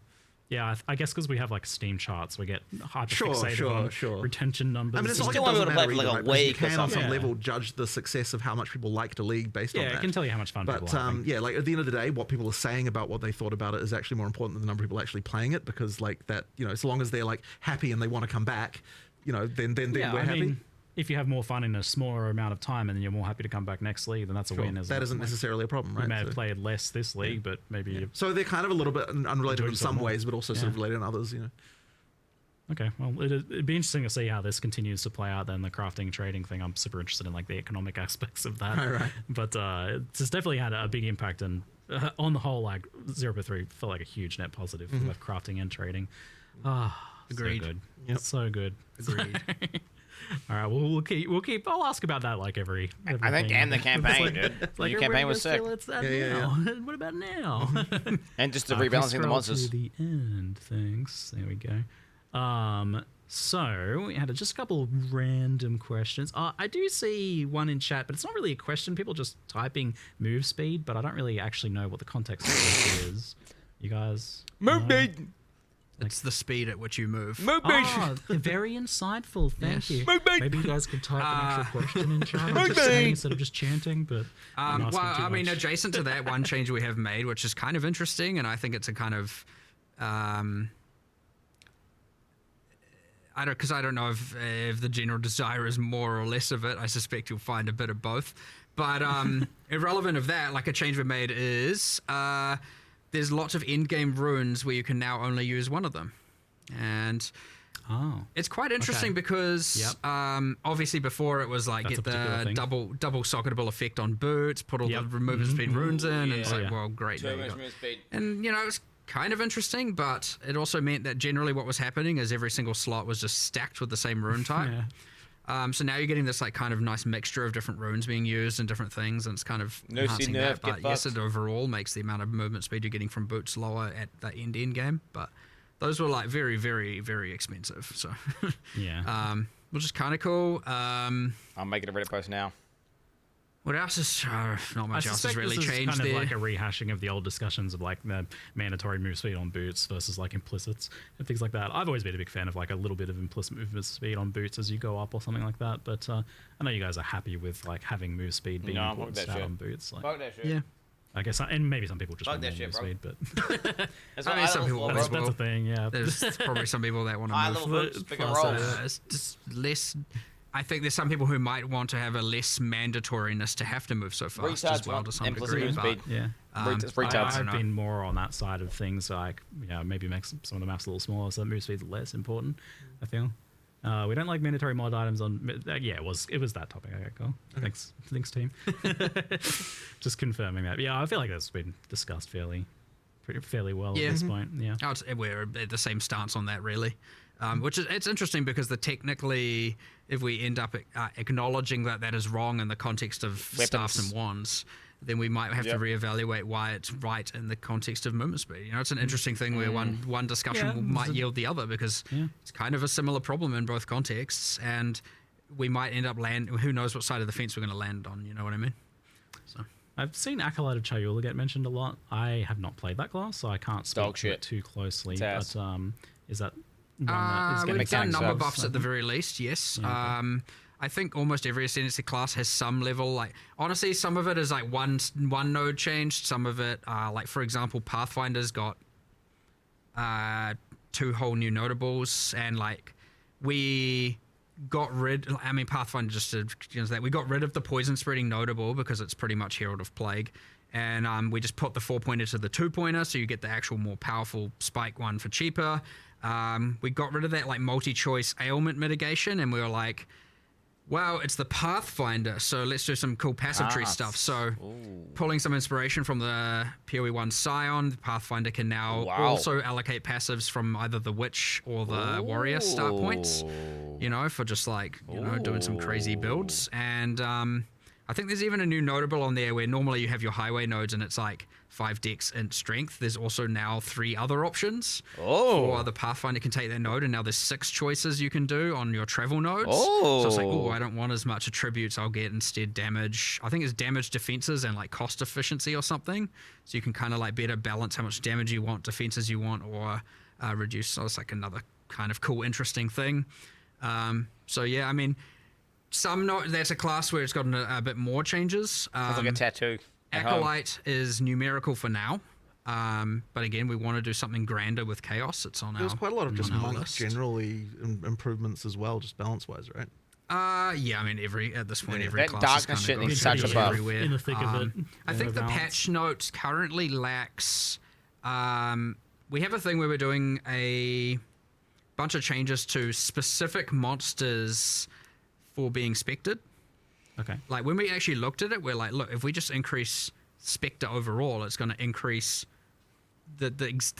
Yeah, I guess because we have like Steam charts, we get hyperfixated on retention numbers. I mean, it's not like it doesn't matter either, right? Because you can on some level judge the success of how much people liked a league based on that. Yeah, it can tell you how much fun people are having. Yeah, like at the end of the day, what people are saying about what they thought about it is actually more important than the number of people actually playing it, because like that, you know, as long as they're like happy and they want to come back, you know, then we're happy. Mean, if you have more fun in a smaller amount of time and then you're more happy to come back next league, then that's a win. That isn't necessarily a problem, right? You may have played less this league, but maybe... So they're kind of a little bit unrelated in some ways, but also sort of related in others, you know. Okay, well, it'd be interesting to see how this continues to play out then, the crafting trading thing. I'm super interested in like the economic aspects of that. Right. But it's definitely had a big impact, and on the whole, like 0.3 felt like a huge net positive for both crafting and trading. Agreed. So good. Yep. So good. Agreed. All right, well, we'll keep. I'll ask about that like every I think game. and the campaign, dude. Like Your campaign was sick. What about now? And just the rebalancing the monsters. To the end, thanks. There we go. So we had just a couple of random questions. I do see one in chat, but it's not really a question. People just typing move speed, but I don't really actually know what the context of this is. You guys move speed. It's the speed at which you move. Very insightful. Thank you. Maybe you guys could type an actual question in chat instead of just chanting. But well, I mean, adjacent to that, one change we have made, which is kind of interesting, and I think it's a kind of I don't know if the general desire is more or less of it. I suspect you'll find a bit of both. But irrelevant of that, like a change we made is. There's lots of in-game runes where you can now only use one of them. And it's quite interesting because obviously before it was like get the double socketable effect on boots, put all the movement speed runes in, and it's like, well, great. There you go. And, you know, it's kind of interesting, but it also meant that generally what was happening is every single slot was just stacked with the same rune type. So now you're getting this like kind of nice mixture of different runes being used and different things, and it's kind of enhancing that. But yes, it overall makes the amount of movement speed you're getting from boots lower at the end game. But those were like very, very, very expensive. So which is kind of cool. I'm making a Reddit post now. What else is not much else has really changed kind there. of like a rehashing of the old discussions of like the mandatory move speed on boots versus like implicits and things like that. I've always been a big fan of like a little bit of implicit movement speed on boots as you go up or something like that. But I know you guys are happy with like having move speed being important stat on boots. Like, fuck that shit. Yeah. I guess, and maybe some people just fuck want that shit, move speed, but I mean, some people that's a thing. Yeah, there's probably some people that want to move. It's just less. I think there's some people who might want to have a less mandatoriness to have to move so fast as well to some degree. But I've been more on that side of things. Like, maybe make some of the maps a little smaller, so that move speed's less important. I feel. We don't like mandatory mod items on. It was that topic. Okay, cool. Thanks, team. Just confirming that. Yeah, I feel like that's been discussed fairly well at this point. Yeah, we're at the same stance on that, really. Which is it's interesting because technically, if we end up acknowledging that is wrong in the context of staffs and wands, then we might have to reevaluate why it's right in the context of movement speed. You know, it's an interesting thing where one discussion might yield the other because it's kind of a similar problem in both contexts, and we might end up who knows what side of the fence we're going to land on. You know what I mean? So. I've seen Acolyte of Chayula get mentioned a lot. I have not played that class, so I can't speak to it too closely. But is that one that is we've done number buffs at the very least, yes. Yeah, okay. I think almost every ascendancy class has some level, like, honestly, some of it is like one node changed, some of it, like, for example, Pathfinder's got 2 whole new notables, and, like, we got rid, I mean, Pathfinder just did, that, we got rid of the poison spreading notable because it's pretty much Herald of Plague, and we just put the 4-pointer to the 2-pointer, so you get the actual more powerful spike one for cheaper. We got rid of that, like, multi-choice ailment mitigation, and we were like, Well, it's the Pathfinder, so let's do some cool passive tree stuff. So, pulling some inspiration from the PoE1 Scion, the Pathfinder can now also allocate passives from either the Witch or the Warrior start points, you know, for just like, you know, doing some crazy builds. And I think there's even a new notable on there where normally you have your highway nodes and it's like 5 dex and strength. There's also now 3 other options. Or the Pathfinder can take that node, and now there's 6 choices you can do on your travel nodes. So it's like, oh, I don't want as much attributes. I'll get instead damage. I think it's damage, defenses, and like cost efficiency or something. So you can kind of like better balance how much damage you want, defenses you want, or reduce. So it's like another kind of cool, interesting thing. So yeah, I mean, that's a class where it's gotten a bit more changes. Sounds like a tattoo. Acolyte is numerical for now. But again, we want to do something grander with Chaos. It's on There's quite a lot of just monk list. generally improvements as well, just balance-wise, right? Yeah, I mean, at this point, every that class darkness is shit kind of needs such a buff. everywhere. In the thick of it. I think the balance. patch notes currently lacks. We have a thing where we're doing a bunch of changes to specific monsters for being spected. Okay. Like when we actually looked at it, we're like, look, if we just increase Spectre overall, it's going to increase the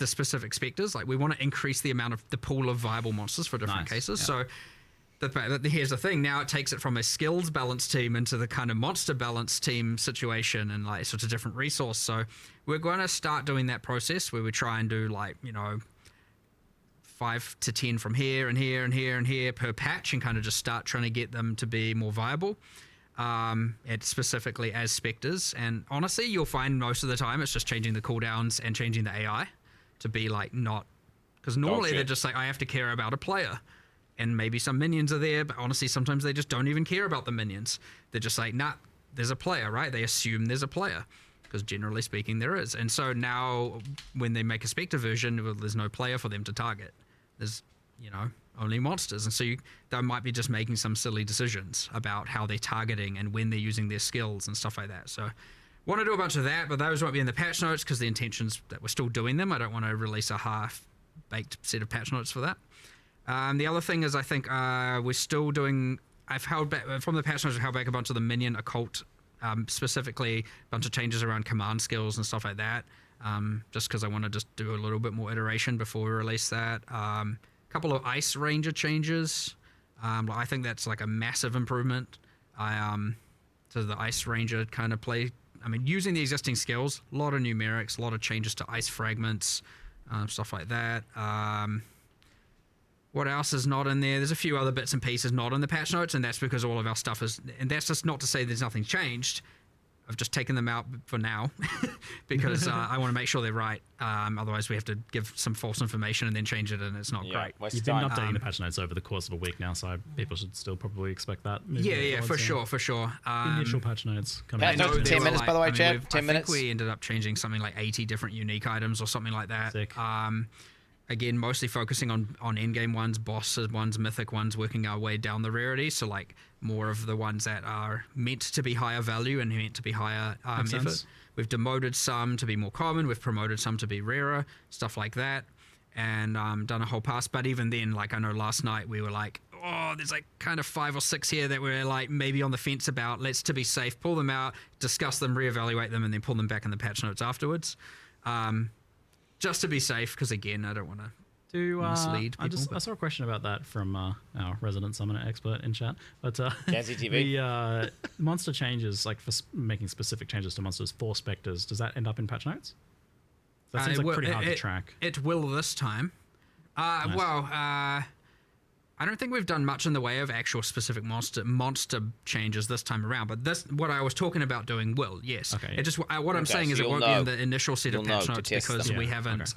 specific Spectres. Like we want to increase the amount of the pool of viable monsters for different cases. Yeah. So here's the thing. Now it takes it from a skills balance team into the kind of monster balance team situation, and like such a different resource. So we're going to start doing that process where we try and do like, you know, 5 to 10 from here and here and here and here per patch, and kind of just start trying to get them to be more viable. Specifically as Spectres, and honestly you'll find most of the time it's just changing the cooldowns and changing the AI to be like not, because normally they're just like, I have to care about a player and maybe some minions are there, but honestly sometimes they just don't even care about the minions. They're just like, nah, there's a player, right? They assume there's a player because generally speaking there is. And so now when they make a Spectre version, well, there's no player for them to target. There's, you know, only monsters, and so they might be just making some silly decisions about how they're targeting and when they're using their skills and stuff like that. So want to do a bunch of that, but those won't be in the patch notes because the intention's that we're still doing them. I don't want to release a half-baked set of patch notes for that. The other thing is I think we're still doing, I've held back from the patch notes, I've held back a bunch of the minion occult, specifically a bunch of changes around command skills and stuff like that, just because I want to just do a little bit more iteration before we release that. Couple of Ice Ranger changes. I think that's like a massive improvement. To the Ice Ranger kind of play. I mean, using the existing skills, a lot of numerics, a lot of changes to ice fragments, stuff like that. What else is not in there? There's a few other bits and pieces not in the patch notes, and that's because all of our stuff is, and that's just not to say there's nothing changed. I've just taken them out for now because I want to make sure they're right. Otherwise, we have to give some false information and then change it, and it's not great. You've been updating the patch notes over the course of a week now, so people should still probably expect that. Yeah, for sure. Initial patch notes coming. Patch notes, 10 minutes, by the way, Chad. 10 minutes. I think we ended up changing something like 80 different unique items or something like that. Sick. Again, mostly focusing on endgame ones, bosses ones, mythic ones, working our way down the rarity. So like more of the ones that are meant to be higher value and meant to be higher effort. We've demoted some to be more common. We've promoted some to be rarer, stuff like that. And done a whole pass. But even then, like I know last night we were like, oh, there's like kind of 5 or 6 here that we're like maybe on the fence about. Let's, to be safe, pull them out, discuss them, reevaluate them, and then pull them back in the patch notes afterwards. Just to be safe, because again, I don't want to mislead people. I saw a question about that from our resident summoner expert in chat. But Jazzy TV. The monster changes, like for making specific changes to monsters for Spectres, does that end up in patch notes? That seems like pretty hard to track. It will this time. Nice. Well, I don't think we've done much in the way of actual specific monster changes this time around, but this, what I was talking about doing will, yes. Okay. It just what I'm saying is it won't be in the initial set of patch notes because we haven't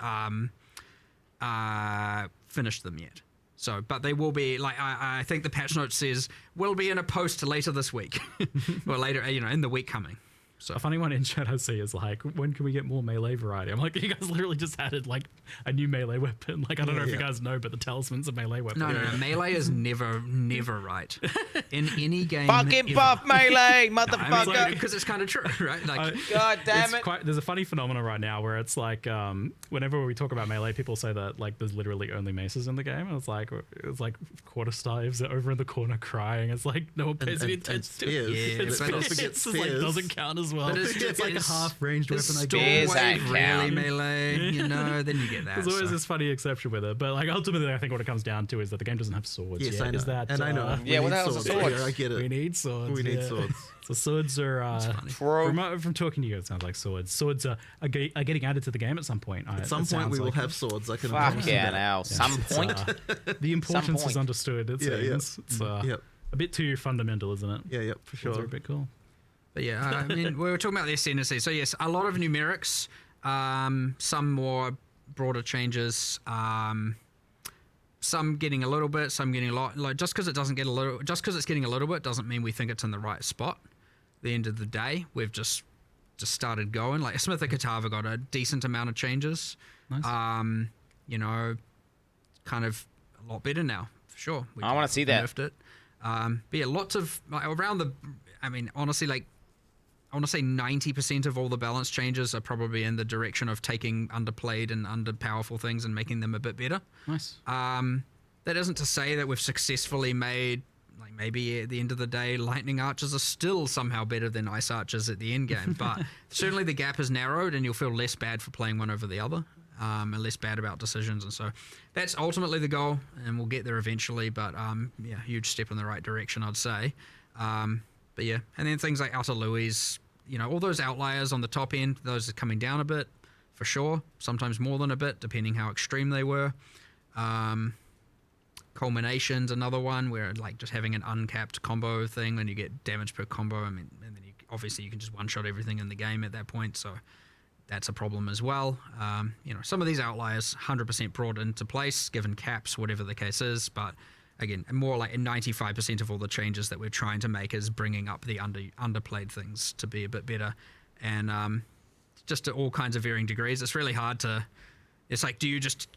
finished them yet. So, but they will be, like, I think the patch note says will be in a post later this week, or later, in the week coming. So a funny one in chat I see is like, when can we get more melee variety? I'm like, you guys literally just added like a new melee weapon. Like, I don't know if you guys know, but the talisman's a melee weapon. No. Melee is never right in any game. Fucking buff melee, motherfucker. Because it's kind of true, right? Like, God damn it. There's a funny phenomenon right now where it's like, whenever we talk about melee, people say that like there's literally only maces in the game. And it's like quarterstaves are over in the corner crying. It's like no one pays any attention to it. It's like doesn't count as well. It's like a half-ranged weapon. Spears ain't rarely melee, then you get that. There's always this funny exception with it, but like ultimately, I think what it comes down to is that the game doesn't have swords. Yes, yet. I know. Is that? And I know. Yeah, what the hell's a sword? I get it. We need swords. We need swords. So swords are from talking to you, it sounds like swords. Swords are getting added to the game at some point. At some point, we will have swords. I can Fuck yeah, now. Some point. The importance is understood. It seems. It's a bit too fundamental, isn't it? Yeah, for sure. Swords are a bit cool. But yeah, I mean, we were talking about the ascendancy. So yes, a lot of numerics, some more broader changes, some getting a little bit, some getting a lot. Like just because it's getting a little bit doesn't mean we think it's in the right spot. At the end of the day, we've just started going. Like Smith and Katava got a decent amount of changes. Nice. Kind of a lot better now, for sure. I want to see that. It. But yeah, lots of around the. I mean, honestly, like I want to say 90% of all the balance changes are probably in the direction of taking underplayed and underpowerful things and making them a bit better. Nice. That isn't to say that we've successfully made, like maybe at the end of the day, lightning archers are still somehow better than ice archers at the end game, but certainly the gap has narrowed and you'll feel less bad for playing one over the other, and less bad about decisions. And so that's ultimately the goal, and we'll get there eventually, but yeah, huge step in the right direction, I'd say. But yeah, and then things like Outer Louis, all those outliers on the top end, those are coming down a bit, for sure. Sometimes more than a bit, depending how extreme they were. Culmination's another one, where like just having an uncapped combo thing, when you get damage per combo, I mean, and then obviously you can just one-shot everything in the game at that point, so that's a problem as well. Some of these outliers 100% brought into place, given caps, whatever the case is, but again, more like 95% of all the changes that we're trying to make is bringing up the underplayed things to be a bit better, and just to all kinds of varying degrees. It's really hard to. It's like, do you just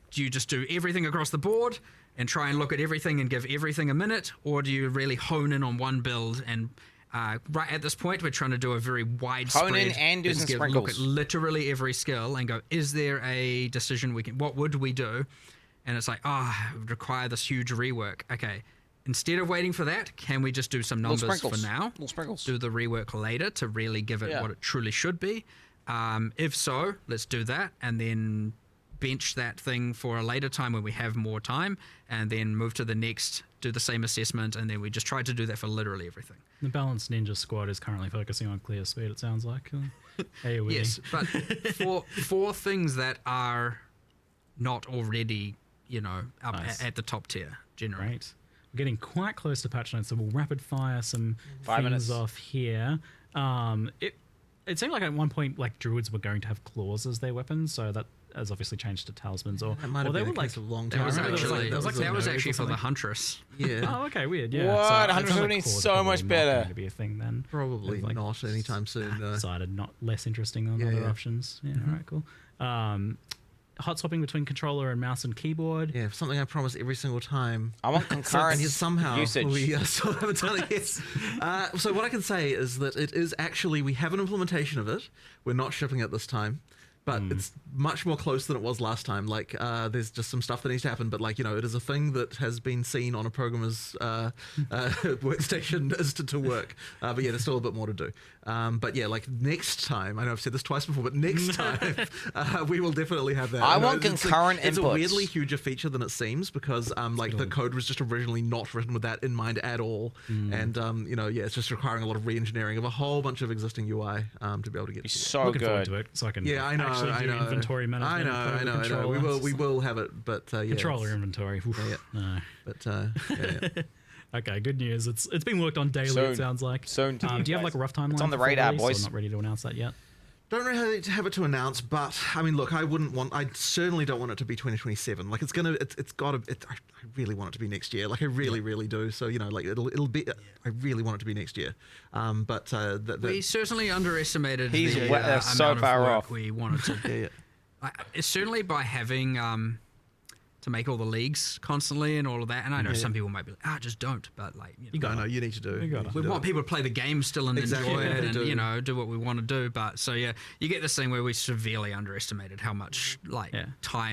do everything across the board and try and look at everything and give everything a minute, or do you really hone in on one build? And right at this point, we're trying to do a very widespread. Hone in and do some sprinkles. Look at literally every skill and go, is there a decision we can? What would we do? And it's like, it would require this huge rework. Okay, instead of waiting for that, can we just do some numbers for now? Little sprinkles. Do the rework later to really give it what it truly should be. If so, let's do that, and then bench that thing for a later time when we have more time, and then move to the next, do the same assessment, and then we just try to do that for literally everything. The Balanced Ninja Squad is currently focusing on clear speed, it sounds like. AoE. Yes, but for things that are not already, up at the top tier, generally. Great. We're getting quite close to patch notes, so we'll rapid fire some 5 things minutes off here. It seemed like at one point, like druids were going to have claws as their weapons, so that has obviously changed to talismans. Or it might have they been were like a long That time. was ago. actually for the Huntress. Yeah. Oh, okay, weird. Yeah. What? So it 100 sounds needs claws so probably much not better. going to be a thing then. Probably Like, not anytime soon. Decided not less interesting than other options. Yeah. All right. Cool. Hot swapping between controller and mouse and keyboard. Yeah, something I promise every single time. I want concurrent and somehow usage. We still haven't done it yet. So what I can say is that it is actually, we have an implementation of it. We're not shipping it this time. But it's much more close than it was last time. Like, there's just some stuff that needs to happen. But, like, it is a thing that has been seen on a programmer's workstation as to work. But, yeah, there's still a bit more to do. But, yeah, like, next time, I know I've said this twice before, but next time, we will definitely have that. I want concurrent inputs. It's a weirdly huger feature than it seems because, like, the code was just originally not written with that in mind at all. And, it's just requiring a lot of re-engineering of a whole bunch of existing UI to be able to get It's to so Looking forward good. to it, so I can I know. inventory management. I know. We will have it, but yeah. Controller inventory. Oof, Yeah. No. But yeah. Okay, good news. It's being worked on daily. Soon. It sounds like. Soon to do you have like a rough timeline? It's on the for radar, release, boys. Or not ready to announce that yet. Don't really have it to announce, but I mean, look, I certainly don't want it to be 2027. Like, it's gotta, I really want it to be next year. Like, I really do. So, you know, like, it'll be, I really want it to be next year. But, we certainly underestimated He's the so amount far of work off. we wanted to. It's certainly by having, to make all the leagues constantly and all of that. And I know some people might be like, just don't. But like, you know, you need to do. We want people to play the game still and Exactly. enjoy it, and do. you know, do what we want to do. But so yeah, you get this thing where we severely underestimated how much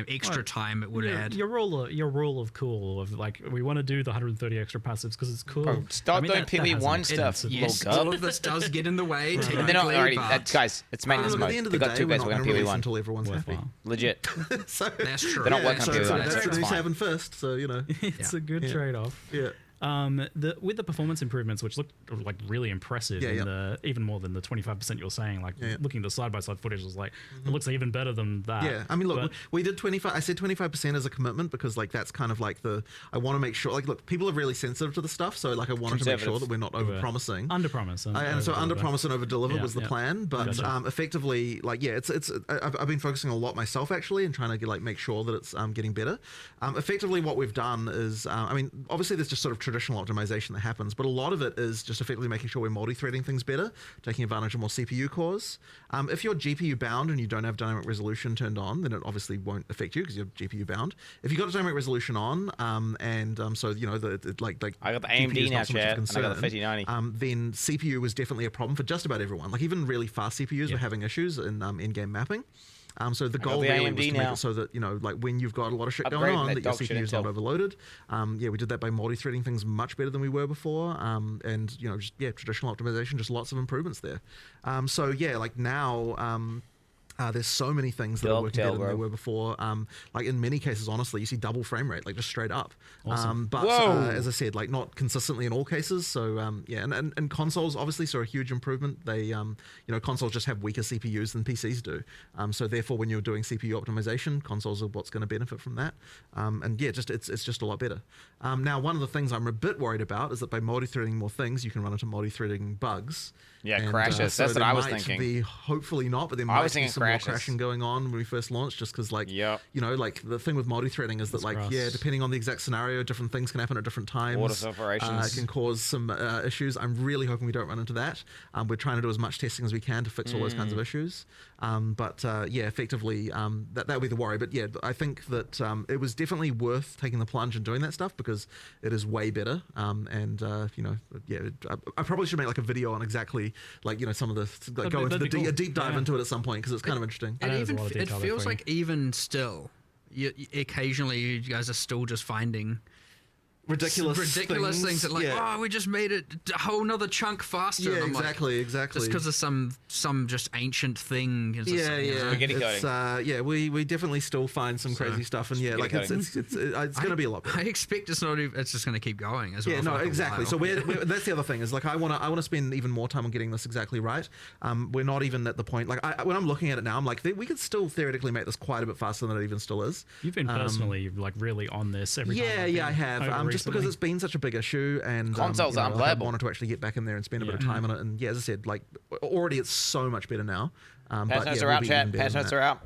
extra time it would add. Your rule of cool of like we want to do the 130 extra passives because it's cool. Bro, stop doing PV1 stuff. Yes, all of this does get in the way. And Technically, they're not already. but Guys, it's maintenance Look, mode. at the end of They've the got day, two we're guys not working on going to release PV1. until everyone's happy. Legit. So, that's true. They're not working on PV1. That's It's fine. 7 first. So you know, it's a good trade-off. Yeah. With the performance improvements, which looked like really impressive, even more than the 25% you're saying. Like looking at the side-by-side footage, was like it looks even better than that. Yeah, I mean, look, we did 25. I said 25% as a commitment because like that's kind of like I want to make sure. Like, look, people are really sensitive to the stuff, so like I wanted to make sure that we're not over-promising. Under-promise. And so under-promise and over-deliver Yeah, was the yeah. plan. But Gotcha. effectively, like I've been focusing a lot myself actually and trying to like make sure that it's getting better. Effectively, what we've done is, I mean, obviously there's just sort of traditional optimization that happens, but a lot of it is just effectively making sure we're multi-threading things better, taking advantage of more CPU cores. If you're GPU bound and you don't have dynamic resolution turned on, then it obviously won't affect you because you're GPU bound. If you've got dynamic resolution on, so you know I got the GPU AMD is now, not so much of a chat, and I got the concern, 5090. then CPU was definitely a problem for just about everyone. Like even really fast CPUs were having issues in in-game mapping. So the goal the really AMD was to now. make it so that, you know, like when you've got a lot of shit Upgrade going on, that that your dog shit CPU is not Intel. overloaded. We did that by multi-threading things much better than we were before. And, you know, just, traditional optimization, just lots of improvements there. So, yeah, like now... there's so many things that are working better than they were before. Like in many cases, honestly, you see double frame rate, like just straight up. Awesome. But as I said, like not consistently in all cases. So and consoles obviously saw a huge improvement. They, you know, consoles just have weaker CPUs than PCs do. So therefore, when you're doing CPU optimization, consoles are what's going to benefit from that. And yeah, just it's just a lot better. Now, one of the things I'm a bit worried about is that by multi-threading more things, you can run into multi-threading bugs. Yeah, And, crashes. so That's what there I was might thinking. Be, hopefully not, but there I might was be thinking some more crashes. crashing going on when we first launched, just because, like, you know, like the thing with multi-threading is that, like, depending on the exact scenario, different things can happen at different times. Water separations. It can cause some issues. I'm really hoping we don't run into that. We're trying to do as much testing as we can to fix all those kinds of issues. Effectively, that would be the worry. But yeah, I think that it was definitely worth taking the plunge and doing that stuff because it is way better. You know, yeah, I probably should make like a video on exactly, like, you know, some of the, like, go into a deep dive into it at some point because it's kind of interesting. And even it feels like even still, occasionally you guys are still just finding ridiculous things that, like, oh, we just made it a whole nother chunk faster. Yeah, And I'm like, exactly. Just because of some just ancient thing. It's just, we definitely still find some crazy stuff, and like it's going to be a lot better. I expect it's not even, it's just going to keep going as well. Yeah, no, exactly. So that's the other thing is, like, I want to spend even more time on getting this exactly right. We're not even at the point, like, when I'm looking at it now, I'm like, we could still theoretically make this quite a bit faster than it even still is. You've been personally like really on this every time. I have. Just because it's been such a big issue, and consoles aren't playable. I wanted to actually get back in there and spend a bit of time on it. And yeah, as I said, like, already it's so much better now. Patch notes are out, chat. Patch notes are out.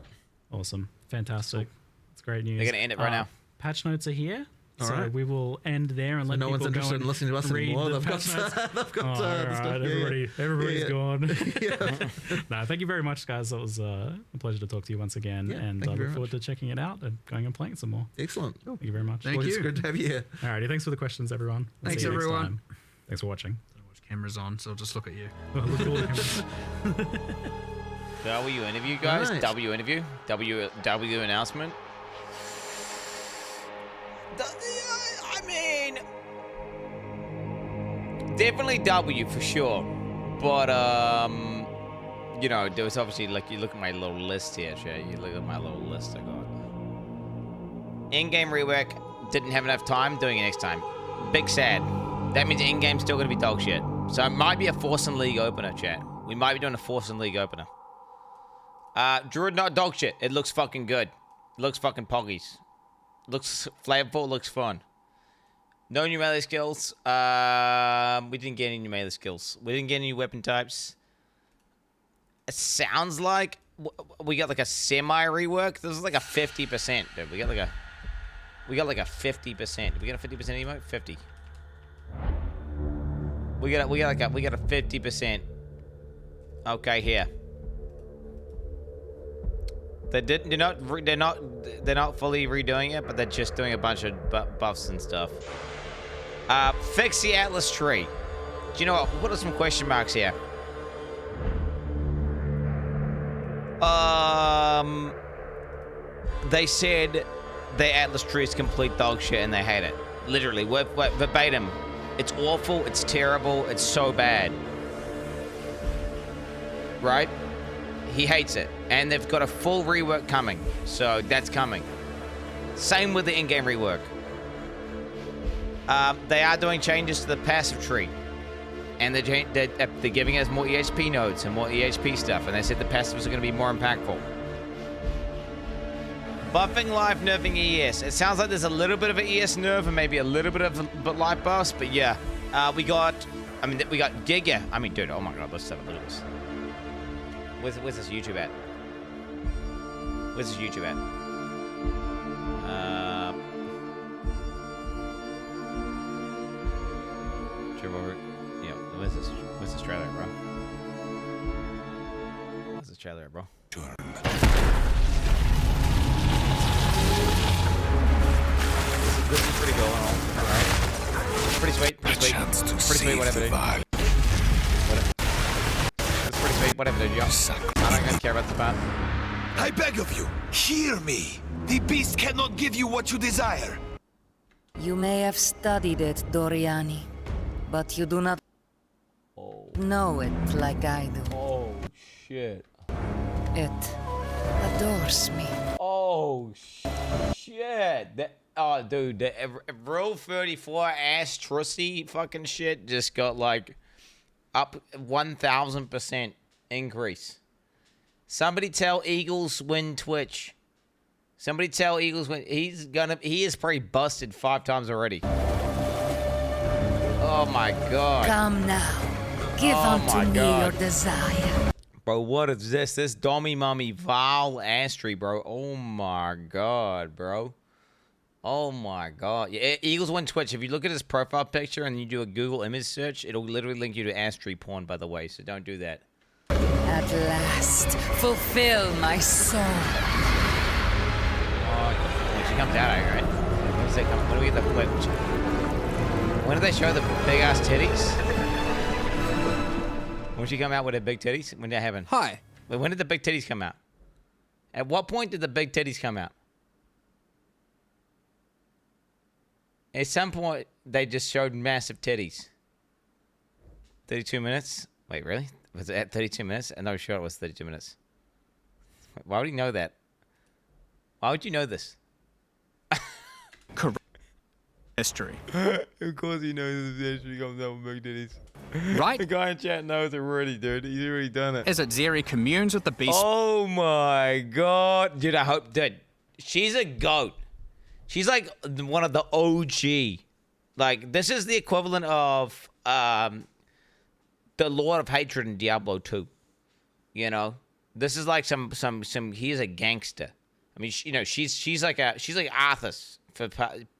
Awesome, fantastic. It's great news. They're gonna end it right now. Patch notes are here. All So right. we will end there and let no people one's interested go in listening to us read anymore. the They've got, patch notes. they've got All the stuff. right, everybody's gone. Yeah. No, thank you very much, guys. It was a pleasure to talk to you once again, Yeah, and thank I you look very forward to checking it out and going and playing some more. Excellent. Cool. Thank you very much. Thank Well, you. It's good to have you here. Alrighty, thanks for the questions, everyone. We'll Thanks, see you next everyone. time. Thanks for watching. Cameras on, so I'll just look at you. Look at all the cameras. W interview, guys. Right. W interview. W announcement. I mean, definitely W for sure. But you know, there was obviously, like, you look at my little list here, Shay. You look at my little list I got. In-game rework, didn't have enough time, doing it next time. Big sad. That means in-game's still gonna be dog shit. So it might be a Force and League opener, chat. We might be doing a Force and League opener. Druid not dog shit. It looks fucking good. It looks fucking poggies. Looks flavorful, looks fun. No new melee skills. We didn't get any new melee skills. We didn't get any weapon types. it sounds like we got like a semi rework. This is like a 50%, dude. We got like a 50%. We got a 50% emote. 50. We got a 50%. Okay, here. They're not fully redoing it, but they're just doing a bunch of buffs and stuff. Fix the Atlas tree. Do you know what? We'll put some question marks here. They said the Atlas tree is complete dog shit and they hate it. Literally, verbatim. It's awful, it's terrible, it's so bad. Right? He hates it. And they've got a full rework coming. So that's coming. Same with the in-game rework. They are doing changes to the passive tree. And they're giving us more EHP nodes and more EHP stuff. And they said the passives are going to be more impactful. Buffing life, nerfing ES. It sounds like there's a little bit of an ES nerf and maybe a little bit of life buffs. But yeah, we got Giga. I mean, dude, oh my god, let's have a look at this. Where's this YouTube at? Where's this YouTube at? Yeah, where's this trailer at, bro? Where's this trailer at, bro? This is pretty cool, alright. Pretty sweet, pretty sweet, whatever, dude. It's pretty sweet, whatever, dude. I don't care about this part. I beg of you, hear me. The beast cannot give you what you desire. You may have studied it, Doriani, but you do not know it like I do. Oh, shit. It adores me. Oh, shit. Oh, dude, the Rule 34 ass trussy fucking shit just got like up 1,000% increase. Somebody tell Eagles win Twitch. Somebody tell Eagles win. He is probably busted 5 times already. Oh my god. Come now. Give unto me your desire. Bro, what is this? This Dommy Mummy Val Astry, bro. Oh my god, bro. Oh my god. Yeah, Eagles win Twitch. If you look at his profile picture and you do a Google image search, it'll literally link you to Astry porn, by the way, so don't do that. At last, fulfill my soul. When she comes out, right? When do we get the footage? When do they show the big ass titties? When she come out with her big titties? When did that happen? Hi. Wait, when did the big titties come out? At what point did the big titties come out? At some point, they just showed massive titties. 32 minutes? Wait, really? Was it at 32 minutes? And no, sure it was 32 minutes. Why would he know that? Why would you know this? Correct. History. Of course he knows the history comes out with big titties. Right? The guy in chat knows already, dude. He's already done it. Is it Zeri communes with the beast? Oh my god. Dude, I hope, dude. She's a goat. She's like one of the OG. Like, this is the equivalent of the Lord of Hatred in Diablo 2. You know? This is like some he's a gangster. I mean, she's like Arthas.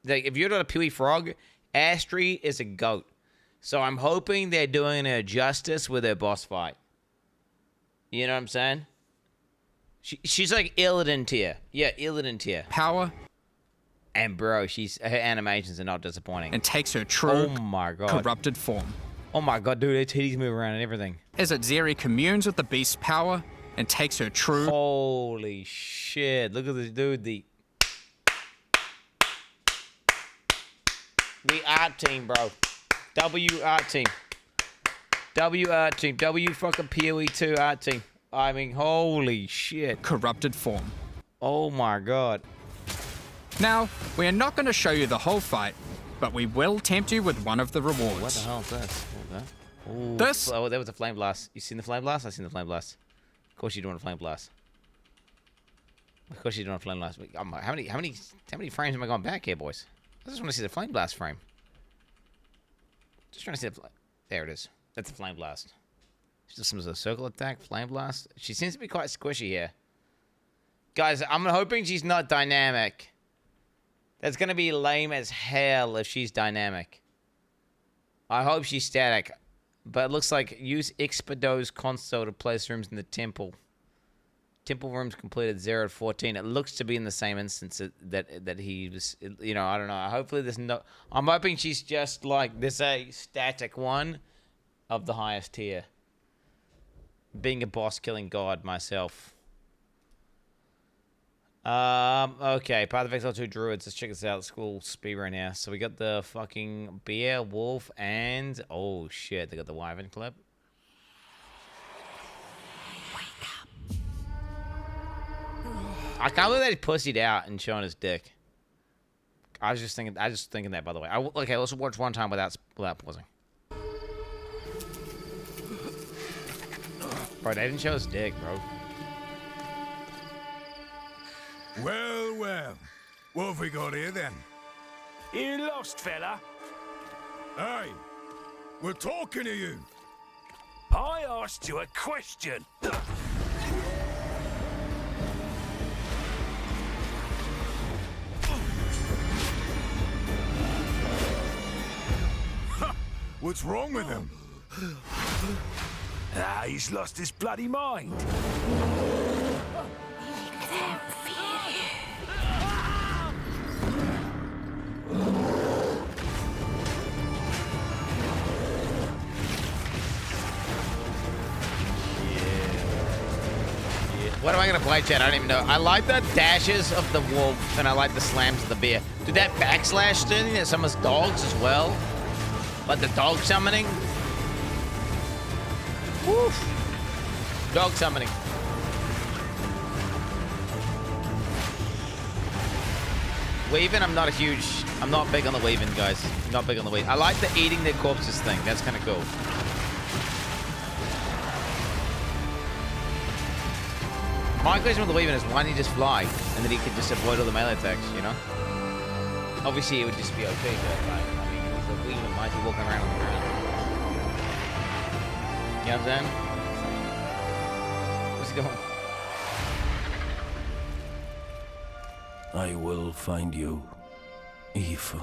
Like, if you're not a Pee-wee Frog, Astry is a goat. So I'm hoping they're doing her justice with her boss fight. You know what I'm saying? She's like Illidan tier. Yeah, Illidan tier. Power. And bro, her animations are not disappointing. And takes her true, oh my god, corrupted form. Oh my god, dude, her titties move around and everything. Is it Zeri communes with the beast's power and takes her true... Holy shit, look at this dude, the art team, bro. W art team. W art team. W fucking PoE2 art team. I mean, holy shit. Corrupted form. Oh my god. Now, we are not going to show you the whole fight, but we will tempt you with one of the rewards. What the hell is this? Ooh, this? Oh, there was a flame blast. You seen the flame blast? I seen the flame blast. Of course you're doing a flame blast. Of course you're doing a flame blast. How many frames am I going back here, boys? I just want to see the flame blast frame. Just trying to see the... There it is. That's the flame blast. Just some sort of circle attack, flame blast. She seems to be quite squishy here. Guys, I'm hoping she's not dynamic. That's going to be lame as hell if she's dynamic. I hope she's static. But it looks like use Expedo's console to place rooms in the temple. Temple rooms completed 0 to 14. It looks to be in the same instance that he was, you know, I don't know. Hopefully there's no... I'm hoping she's just like, there's a static one of the highest tier. Being a boss-killing god myself. Okay, Path of Exile 2 Druids. Let's check this out. Let's go speed right now. So we got the fucking bear, wolf, and... Oh, shit. They got the wyvern clip. I can't believe they pussied out and showing his dick. I was just thinking that, by the way. Okay, let's watch one time without pausing. Bro, they didn't show his dick, bro. Well, well. What have we got here, then? You lost, fella? Hey, we're talking to you. I asked you a question. What's wrong with him? He's lost his bloody mind. What am I gonna play, chat? I don't even know. I like the dashes of the wolf, and I like the slams of the bear. Did that backslash thing that summons dogs as well? Like the dog summoning? Woof. Dog summoning. Weaving, I'm not big on the weaving, guys. I'm not big on the weaving. I like the eating their corpses thing. That's kind of cool. My question with the weaving is, why don't he just fly? And then he could just avoid all the melee attacks, you know? Obviously, it would just be OP, but like, I mean, he's a weaving mighty walking around on the ground. You know what I'm saying? Where's he going? I will find you, Eve.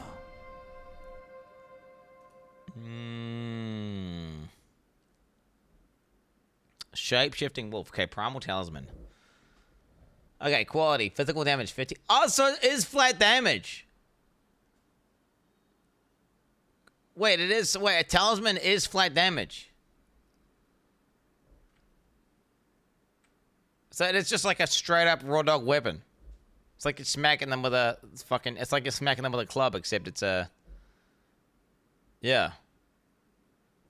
Shape-shifting wolf. Okay, primal talisman. Okay, quality. Physical damage, 50. Oh, so it is flat damage. Wait, it is. Wait, a talisman is flat damage. So it's just like a straight-up raw dog weapon. It's like you're smacking them with a fucking... It's like you're smacking them with a club, except it's a... Yeah.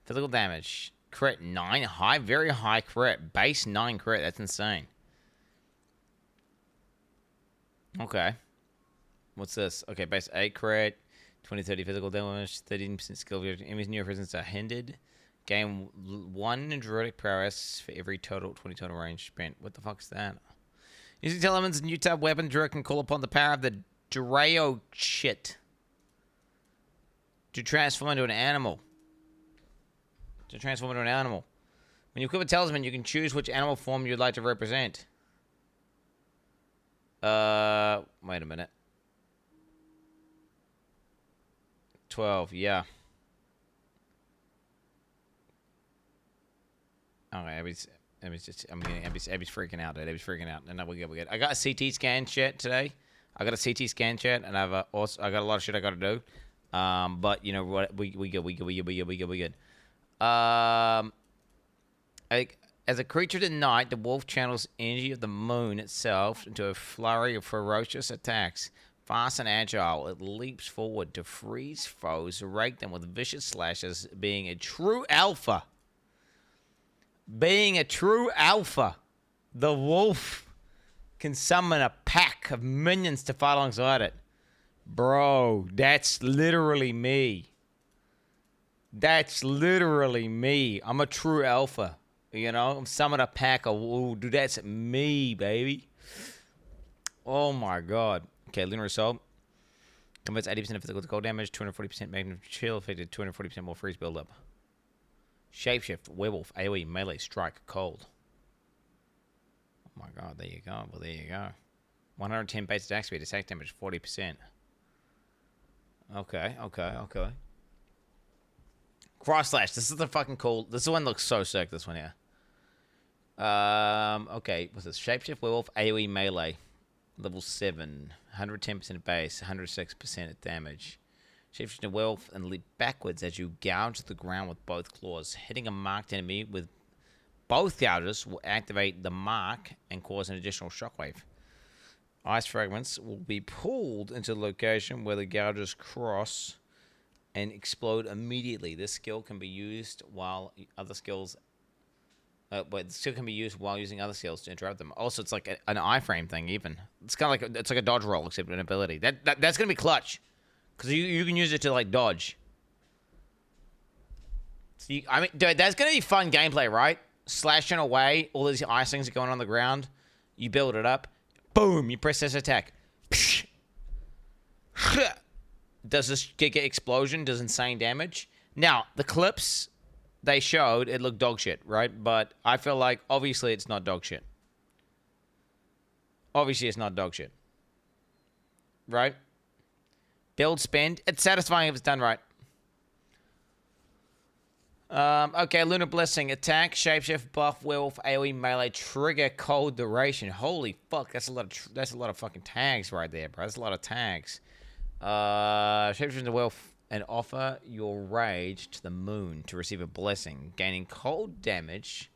Physical damage. Crit 9. High, very high crit. Base 9 crit. That's insane. Okay. What's this? Okay, base 8 crit. 20-30 physical damage. 13% skill. Enemies near presence are hindered. Gain 1 druidic prowess for every 20 total range spent. What the fuck is that? Using Teleman's new tab weapon, Druid can call upon the power of the Drao shit to transform into an animal. When you equip a talisman, you can choose which animal form you'd like to represent. Wait a minute. 12, yeah. Okay, Abby's freaking out, dude. Abby's freaking out. No, we're good. I got a CT scan chat today. And I got a lot of shit I got to do. But you know what? We good. As a creature of the night, the wolf channels energy of the moon itself into a flurry of ferocious attacks. Fast and agile, it leaps forward to freeze foes, rake them with vicious slashes, being a true alpha. The wolf can summon a pack of minions to fight alongside it. Bro, that's literally me. I'm a true alpha. You know, I'm summoning a pack of... Ooh, dude, that's me, baby. Oh, my God. Okay, Lunar Assault. Converts 80% of physical to cold damage, 240% magnetic chill, affected 240% more freeze buildup. Shapeshift, werewolf, AoE, melee, strike, cold. Oh my god, there you go. Well, there you go. 110 base attack speed, attack damage 40%. Okay. Cross slash. This is the fucking cool. This one looks so sick. This one here. Okay. What's this? Shapeshift, werewolf, AoE, melee, level 7, 110% base, 106% damage. Shapeshift werewolf and leap backwards as you gouge the ground with both claws. Hitting a marked enemy with both gouges will activate the mark and cause an additional shockwave. Ice fragments will be pulled into the location where the gouges cross and explode immediately. This skill can be used while other skills. But it still can be used while using other skills to interrupt them. Also, it's like an iframe thing. Even it's kind of like it's like a dodge roll, except an ability. That's gonna be clutch, because you can use it to like dodge. So I mean, dude, that's gonna be fun gameplay, right? Slashing away, all these ice things are going on the ground. You build it up, boom! You press this attack. Does this get explosion? Does insane damage? Now the clips they showed, it looked dog shit, right? But I feel like, obviously, it's not dog shit. Obviously, it's not dog shit. Right? Build, spend. It's satisfying if it's done right. Okay, Lunar Blessing. Attack, shapeshift, buff, werewolf, AoE, melee, trigger, cold, duration. Holy fuck, that's a lot of fucking tags right there, bro. That's a lot of tags. Shapeshift and werewolf. And offer your rage to the moon to receive a blessing, gaining cold damage,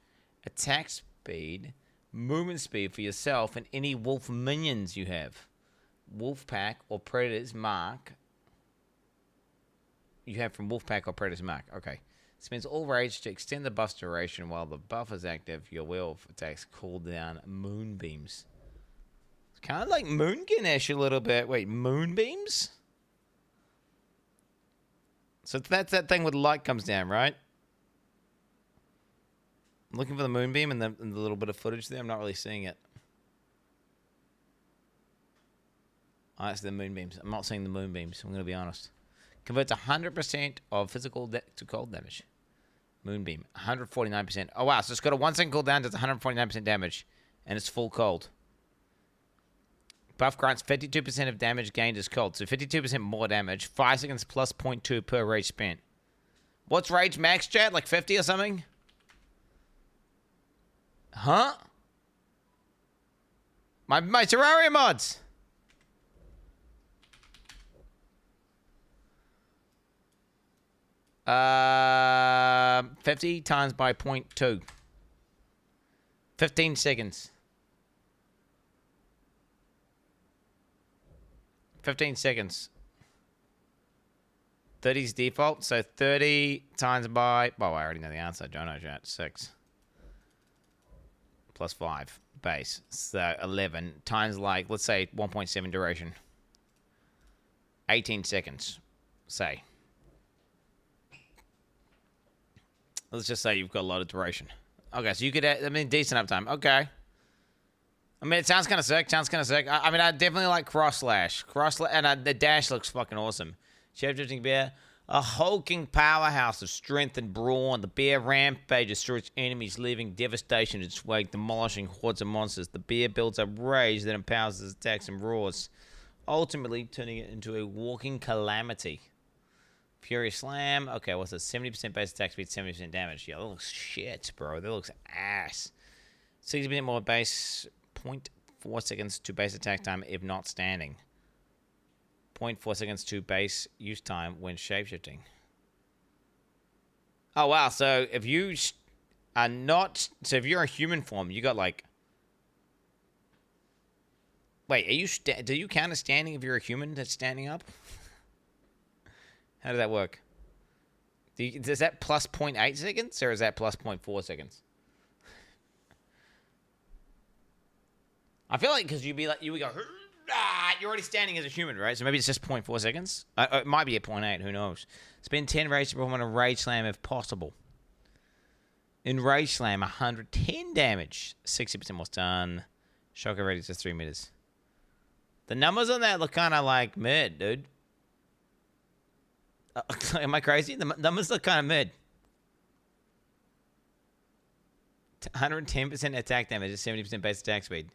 attack speed, movement speed for yourself and any wolf minions you have. Wolf pack or predator's mark. You have from wolf pack or predator's mark. Okay. Spends all rage to extend the buff's duration while the buff is active. Your werewolf attacks cool down moonbeams. It's kind of like Moonkin-ish a little bit. Wait, moonbeams? So that's that thing where the light comes down, right? I'm looking for the moonbeam and the little bit of footage there. I'm not really seeing it. Oh, it's the moonbeams. I'm not seeing the moonbeams. I'm going to be honest. Converts 100% of physical to cold damage. Moonbeam. 149%. Oh, wow. So it's got a 1 second cooldown, does 149% damage. And it's full cold. Buff grants 52% of damage gained as cold. So 52% more damage. 5 seconds plus 0.2 per rage spent. What's rage max, chat? Like 50 or something? Huh? My Terraria mods! 50 times by 0.2. 15 seconds. 15 seconds. 30's default, so 30 times by... Well, I already know the answer, don't I, chat? 6. Plus 5. Base. So 11 times, like, let's say 1.7 duration. 18 seconds, say. Let's just say you've got a lot of duration. Okay, so you could... I mean, decent uptime. Okay. I mean, it sounds kind of sick. I mean, I definitely like Cross Slash. And the dash looks fucking awesome. Shape-shifting bear. A hulking powerhouse of strength and brawn. The bear rampages through its enemies, leaving devastation in its wake, demolishing hordes of monsters. The bear builds up rage that empowers its attacks and roars, ultimately turning it into a walking calamity. Furious Slam. Okay, what's this? 70% base attack speed, 70% damage. Yeah, that looks shit, bro. That looks ass. 60% more base... 0.4 seconds to base attack time if not standing. 0.4 seconds to base use time when shapeshifting. Oh, wow. So if you are not... So if you're a human form, you got like... Wait, are you... Do you count as standing if you're a human that's standing up? How does that work? Is that plus 0.8 seconds or is that plus 0.4 seconds? I feel like because you'd be like, you would go, you're already standing as a human, right? So maybe it's just 0.4 seconds. It might be at 0.8, who knows? Spend 10 rage to perform a rage slam if possible. In rage slam, 110 damage, 60% more stun. Shocker radius is 3 meters. The numbers on that look kind of like mid, dude. Am I crazy? The numbers look kind of mid. 110% attack damage at 70% base attack speed.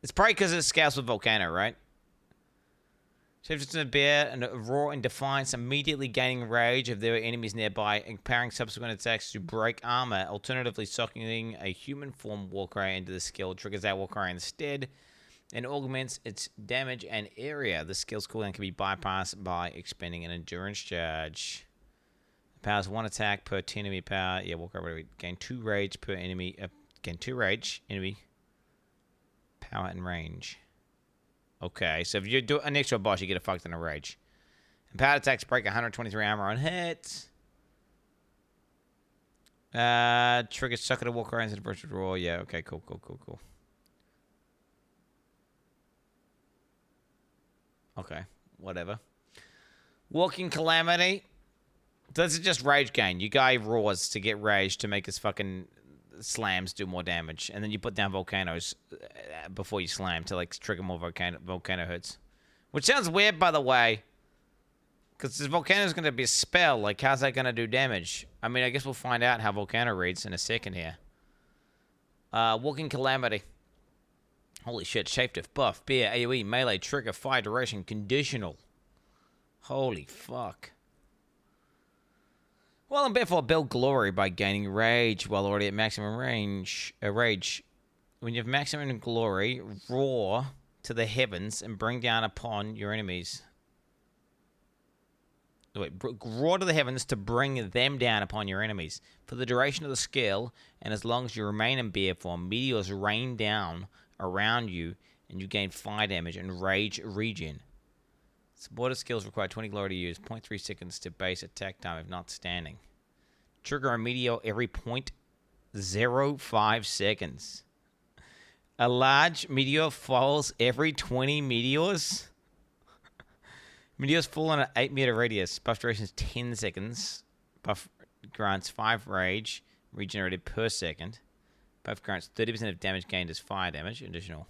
It's probably because it scales with Volcano, right? Shapeshifts in a bear and roar in defiance, immediately gaining rage if there are enemies nearby, empowering subsequent attacks to break armor, alternatively socking a human form Warcry into the skill, triggers that Warcry instead, and augments its damage and area. The skill's cooldown can be bypassed by expending an endurance charge. Powers 1 attack per 10 enemy power. Yeah, Warcry, whatever. Gain 2 rage per enemy. Gain 2 rage, enemy power and range. Okay, so if you do an extra boss, you get a fuck ton of rage. Empowered attacks break 123 armor on hit. Triggers sucker to walk around into the virtual roar. Yeah, okay, cool. Okay, whatever. Walking Calamity. This is just rage gain. You guy roars to get rage to make his fucking slams do more damage, and then you put down volcanoes before you slam to like trigger more volcano hits, which sounds weird, by the way, because this volcano is going to be a spell. Like, how's that going to do damage? I mean, I guess we'll find out how volcano reads in a second here. Walking Calamity. Holy shit! Shapeshift, buff, beer, AoE, melee, trigger, fire, duration, conditional. Holy fuck. Well, and therefore build glory by gaining rage while already at maximum range. Rage. When you have maximum glory, roar to the heavens and bring down upon your enemies. Wait, roar to the heavens to bring them down upon your enemies. For the duration of the skill, and as long as you remain in bear form, meteors rain down around you, and you gain fire damage and rage regen. Supported skills require 20 glory to use, 0.3 seconds to base attack time if not standing. Trigger a meteor every 0.05 seconds. A large meteor falls every 20 meteors. Meteors fall in an 8-meter radius. Buff duration is 10 seconds. Buff grants 5 rage, regenerated per second. Buff grants 30% of damage gained as fire damage, additional.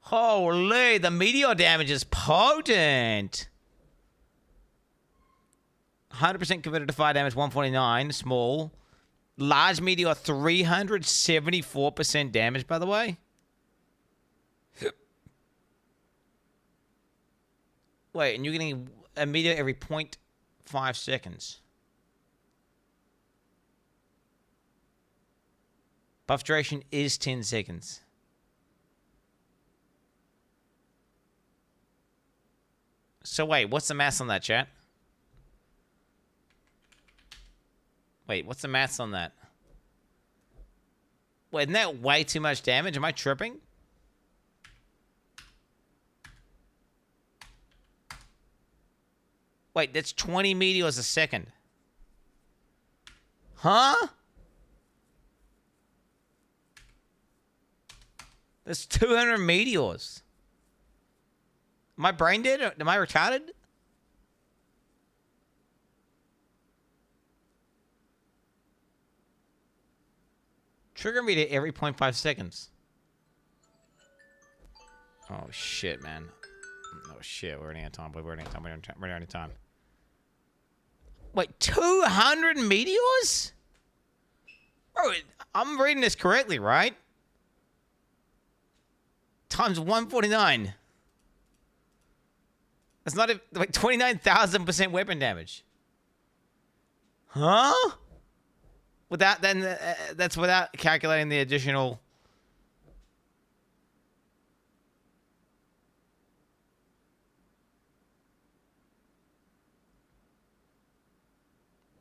Holy, the meteor damage is potent. 100% converted to fire damage, 149, small. Large meteor, 374% damage, by the way. Wait, and you're getting a meteor every 0.5 seconds. Buff duration is 10 seconds. So wait, what's the maths on that, chat? Wait, what's the maths on that? Wait, isn't that way too much damage? Am I tripping? Wait, that's 20 meteors a second. Huh? That's 200 meteors. Am I brain dead? Am I retarded? Trigger meter every 0.5 seconds. Oh, shit, man. Oh, shit. We're running out of time. We're running out of time. Wait, 200 meteors? Bro, I'm reading this correctly, right? Times 149. That's not like 29,000% weapon damage. Huh? Without then, that's without calculating the additional.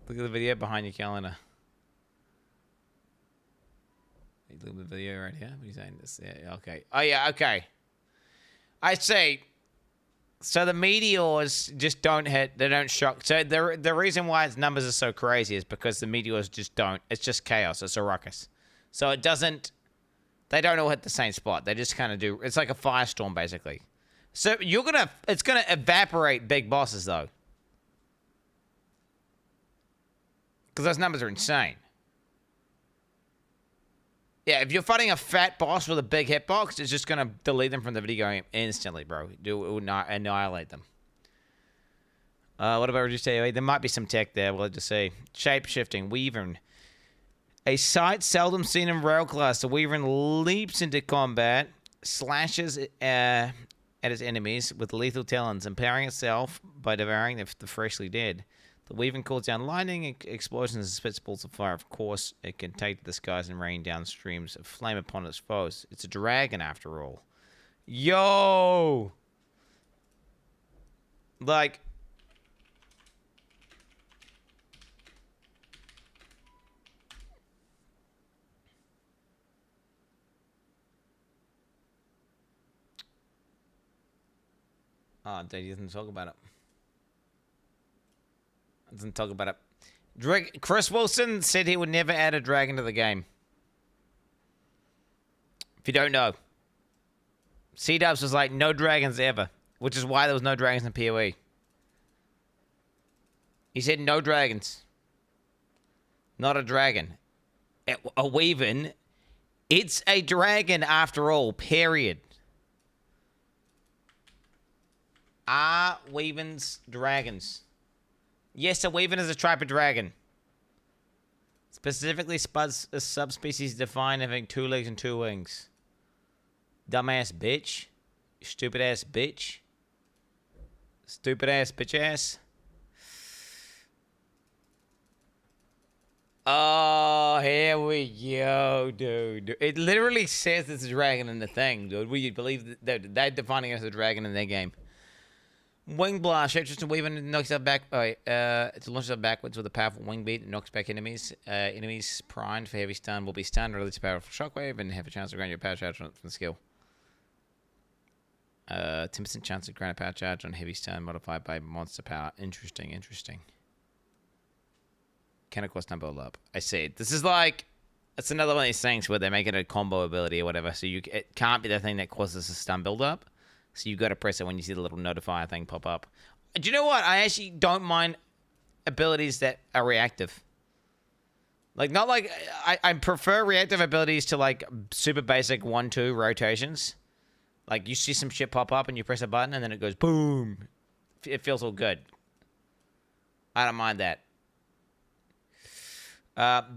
Look at the video behind your calendar. Look at the video right here. What are you saying? This? Yeah, okay. Oh yeah, okay. I say. So the meteors just don't hit. They don't shock. So the reason why its numbers are so crazy is because the meteors just don't. It's just chaos. It's a ruckus. So it doesn't. They don't all hit the same spot. They just kind of do. It's like a firestorm, basically. So it's gonna evaporate big bosses though, because those numbers are insane. Yeah, if you're fighting a fat boss with a big hitbox, it's just going to delete them from the video game instantly, bro. It will not annihilate them. What about reduced AoE? There might be some tech there. We'll just see. Shape-shifting. Wyvern. A sight seldom seen in rail class. The Wyvern leaps into combat, slashes at its enemies with lethal talons, empowering itself by devouring the freshly dead. The Wyvern calls down lightning, explosions, and spits balls of fire. Of course, it can take to the skies and rain down streams of flame upon its foes. It's a dragon, after all. Yo! Like... Oh, they didn't talk about it. Doesn't talk about it. Chris Wilson said he would never add a dragon to the game. If you don't know, C-Dubs was like, no dragons ever, which is why there was no dragons in PoE. He said no dragons. Not a dragon. A Wyvern. It's a dragon after all, period. Are Wyverns dragons? Yes, a Wyvern is a type of dragon. Specifically, a subspecies defined having 2 legs and 2 wings. Dumbass bitch. Stupid ass bitch. Stupid ass bitch ass. Oh, here we go, dude. It literally says it's a dragon in the thing, dude. Will you believe that they're defining it as a dragon in their game? Wing blast, shapeshifter Wyvern knocks out back. It launches out backwards with a powerful wing beat. It knocks back enemies. Enemies primed for heavy stun will be stunned, release a powerful shockwave, and have a chance to grant your power charge from the skill. 10% chance to grant a power charge on heavy stun modified by monster power. Interesting, interesting. Can of course number all up. I see. This is like, it's another one of these things where they make it a combo ability or whatever. So it can't be the thing that causes a stun build up. So you got to press it when you see the little notifier thing pop up. Do you know what? I actually don't mind abilities that are reactive. Like, not like... I prefer reactive abilities to, like, super basic 1-2 rotations. Like, you see some shit pop up and you press a button and then it goes boom. It feels all good. I don't mind that.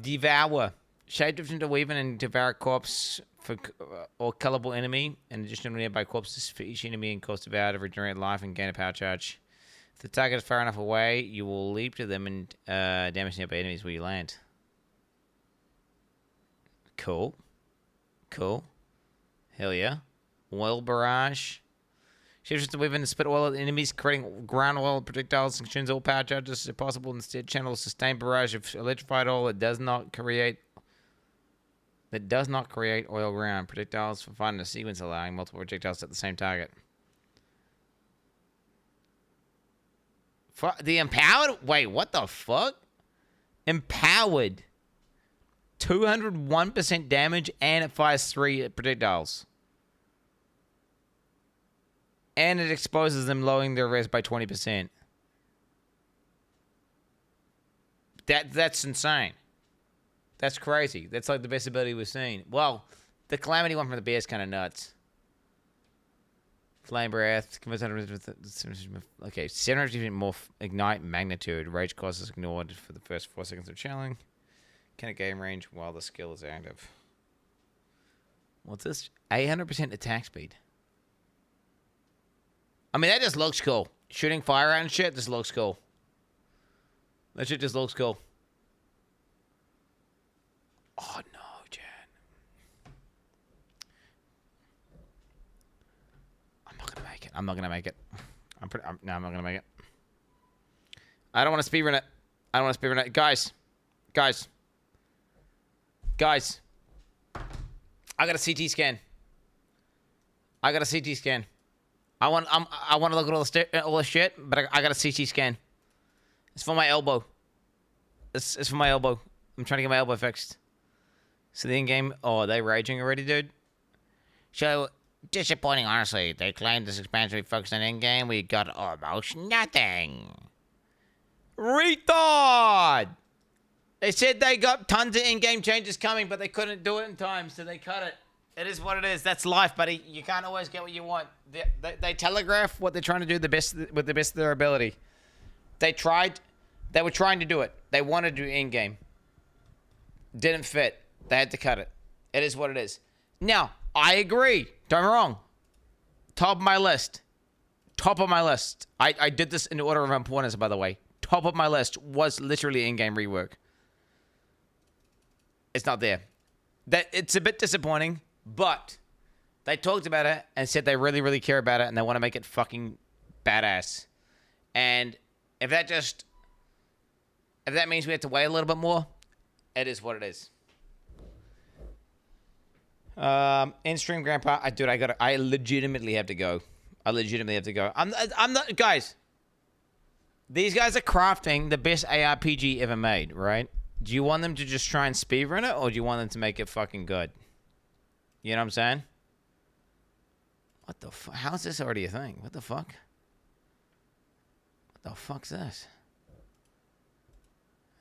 Devour. Shapeshift into Wyvern and devour a corpse or colorable enemy. In addition to nearby corpses for each enemy and cause devour to regenerate life and gain a power charge. If the target is far enough away, you will leap to them and damage nearby enemies where you land. Cool. Cool. Hell yeah. Oil barrage. Shapeshift into Wyvern and spit oil at enemies, creating ground oil projectiles and consumes all power charges if possible. Instead, channel a sustained barrage of electrified oil that does not create oil ground. Projectiles for fighting a sequence, allowing multiple projectiles at the same target. The empowered... Wait, what the fuck? Empowered. 201% damage and it fires 3 projectiles. And it exposes them, lowering their res by 20%. That's insane. That's crazy. That's like the best ability we've seen. Well, the Calamity one from the bear is kind of nuts. Flame Breath. Okay, 700% more Ignite Magnitude. Rage cost is ignored for the first 4 seconds of channeling. Can it gain range while the skill is active? What's this? 800% attack speed. I mean, that just looks cool. Shooting fire out and shit just looks cool. That shit just looks cool. Oh, no, Jan. I'm not going to make it. I'm not going to make it. No, I'm not going to make it. I don't want to speedrun it. I don't want to speedrun it. Guys. I got a CT scan. I want to look at all the shit, but I got a CT scan. It's for my elbow. It's for my elbow. I'm trying to get my elbow fixed. So the in-game... Oh, are they raging already, dude? So, disappointing, honestly. They claimed this expansion would focus on in-game. We got almost nothing. Retard! They said they got tons of in-game changes coming, but they couldn't do it in time, so they cut it. It is what it is. That's life, buddy. You can't always get what you want. They telegraph what they're trying to do with the best of their ability. They were trying to do it. They wanted to do in-game. Didn't fit. They had to cut it. It is what it is. Now, I agree. Don't get me wrong. Top of my list. Top of my list. I did this in order of importance, by the way. Top of my list was literally in-game rework. It's not there. It's a bit disappointing, but they talked about it and said they really, really care about it and they want to make it fucking badass. And if that means we have to wait a little bit more, it is what it is. In-stream grandpa, I legitimately have to go. I'm not, guys. These guys are crafting the best ARPG ever made, right? Do you want them to just try and speedrun it, or do you want them to make it fucking good? You know what I'm saying? What the fuck? How is this already a thing? What the fuck? What the fuck's this?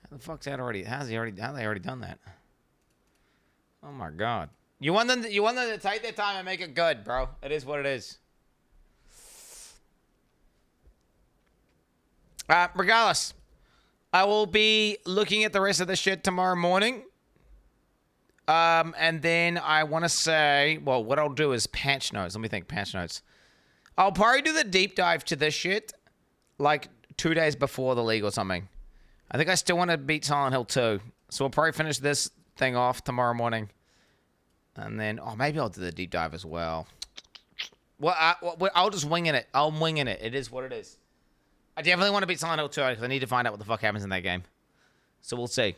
How the fuck's that already? How they already done that? Oh my god! You want them to take their time and make it good, bro. It is what it is. Regardless, I will be looking at the rest of the shit tomorrow morning. And then I want to say, well, what I'll do is patch notes. Let me think, patch notes. I'll probably do the deep dive to this shit like 2 days before the league or something. I think I still want to beat Silent Hill 2. So we'll probably finish this thing off tomorrow morning. And then, maybe I'll do the deep dive as well. Well, I'll just wing it. I'm winging it. It is what it is. I definitely want to beat Silent Hill 2 because I need to find out what the fuck happens in that game. So we'll see.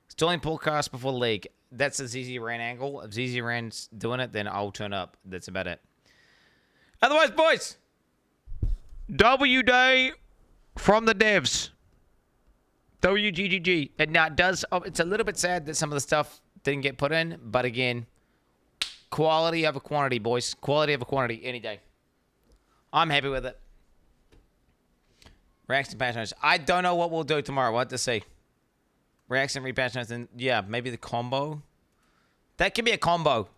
Still in podcast before the league. That's the ZZ Ran angle. If ZZ Ran's doing it, then I'll turn up. That's about it. Otherwise, boys, W Day from the devs. WGGG. And now it's a little bit sad that some of the stuff didn't get put in, but again, quality over quantity, boys. Quality over quantity any day. I'm happy with it. Reaction patch notes. I don't know what we'll do tomorrow. We'll have to see. Reaction repatch notes, and yeah, maybe the combo. That could be a combo.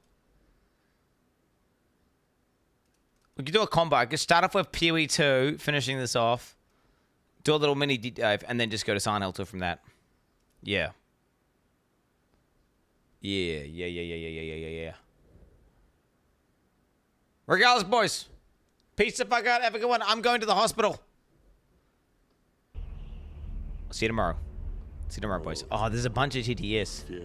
We could do a combo. I could start off with PoE 2, finishing this off. Do a little mini deep dive, and then just go to Silent Hill 2 from that. Yeah. Yeah. Regardless, boys. Peace the fuck out. Have a good one. I'm going to the hospital. See you tomorrow. See you tomorrow, boys. Oh, there's a bunch of TTS. Yeah.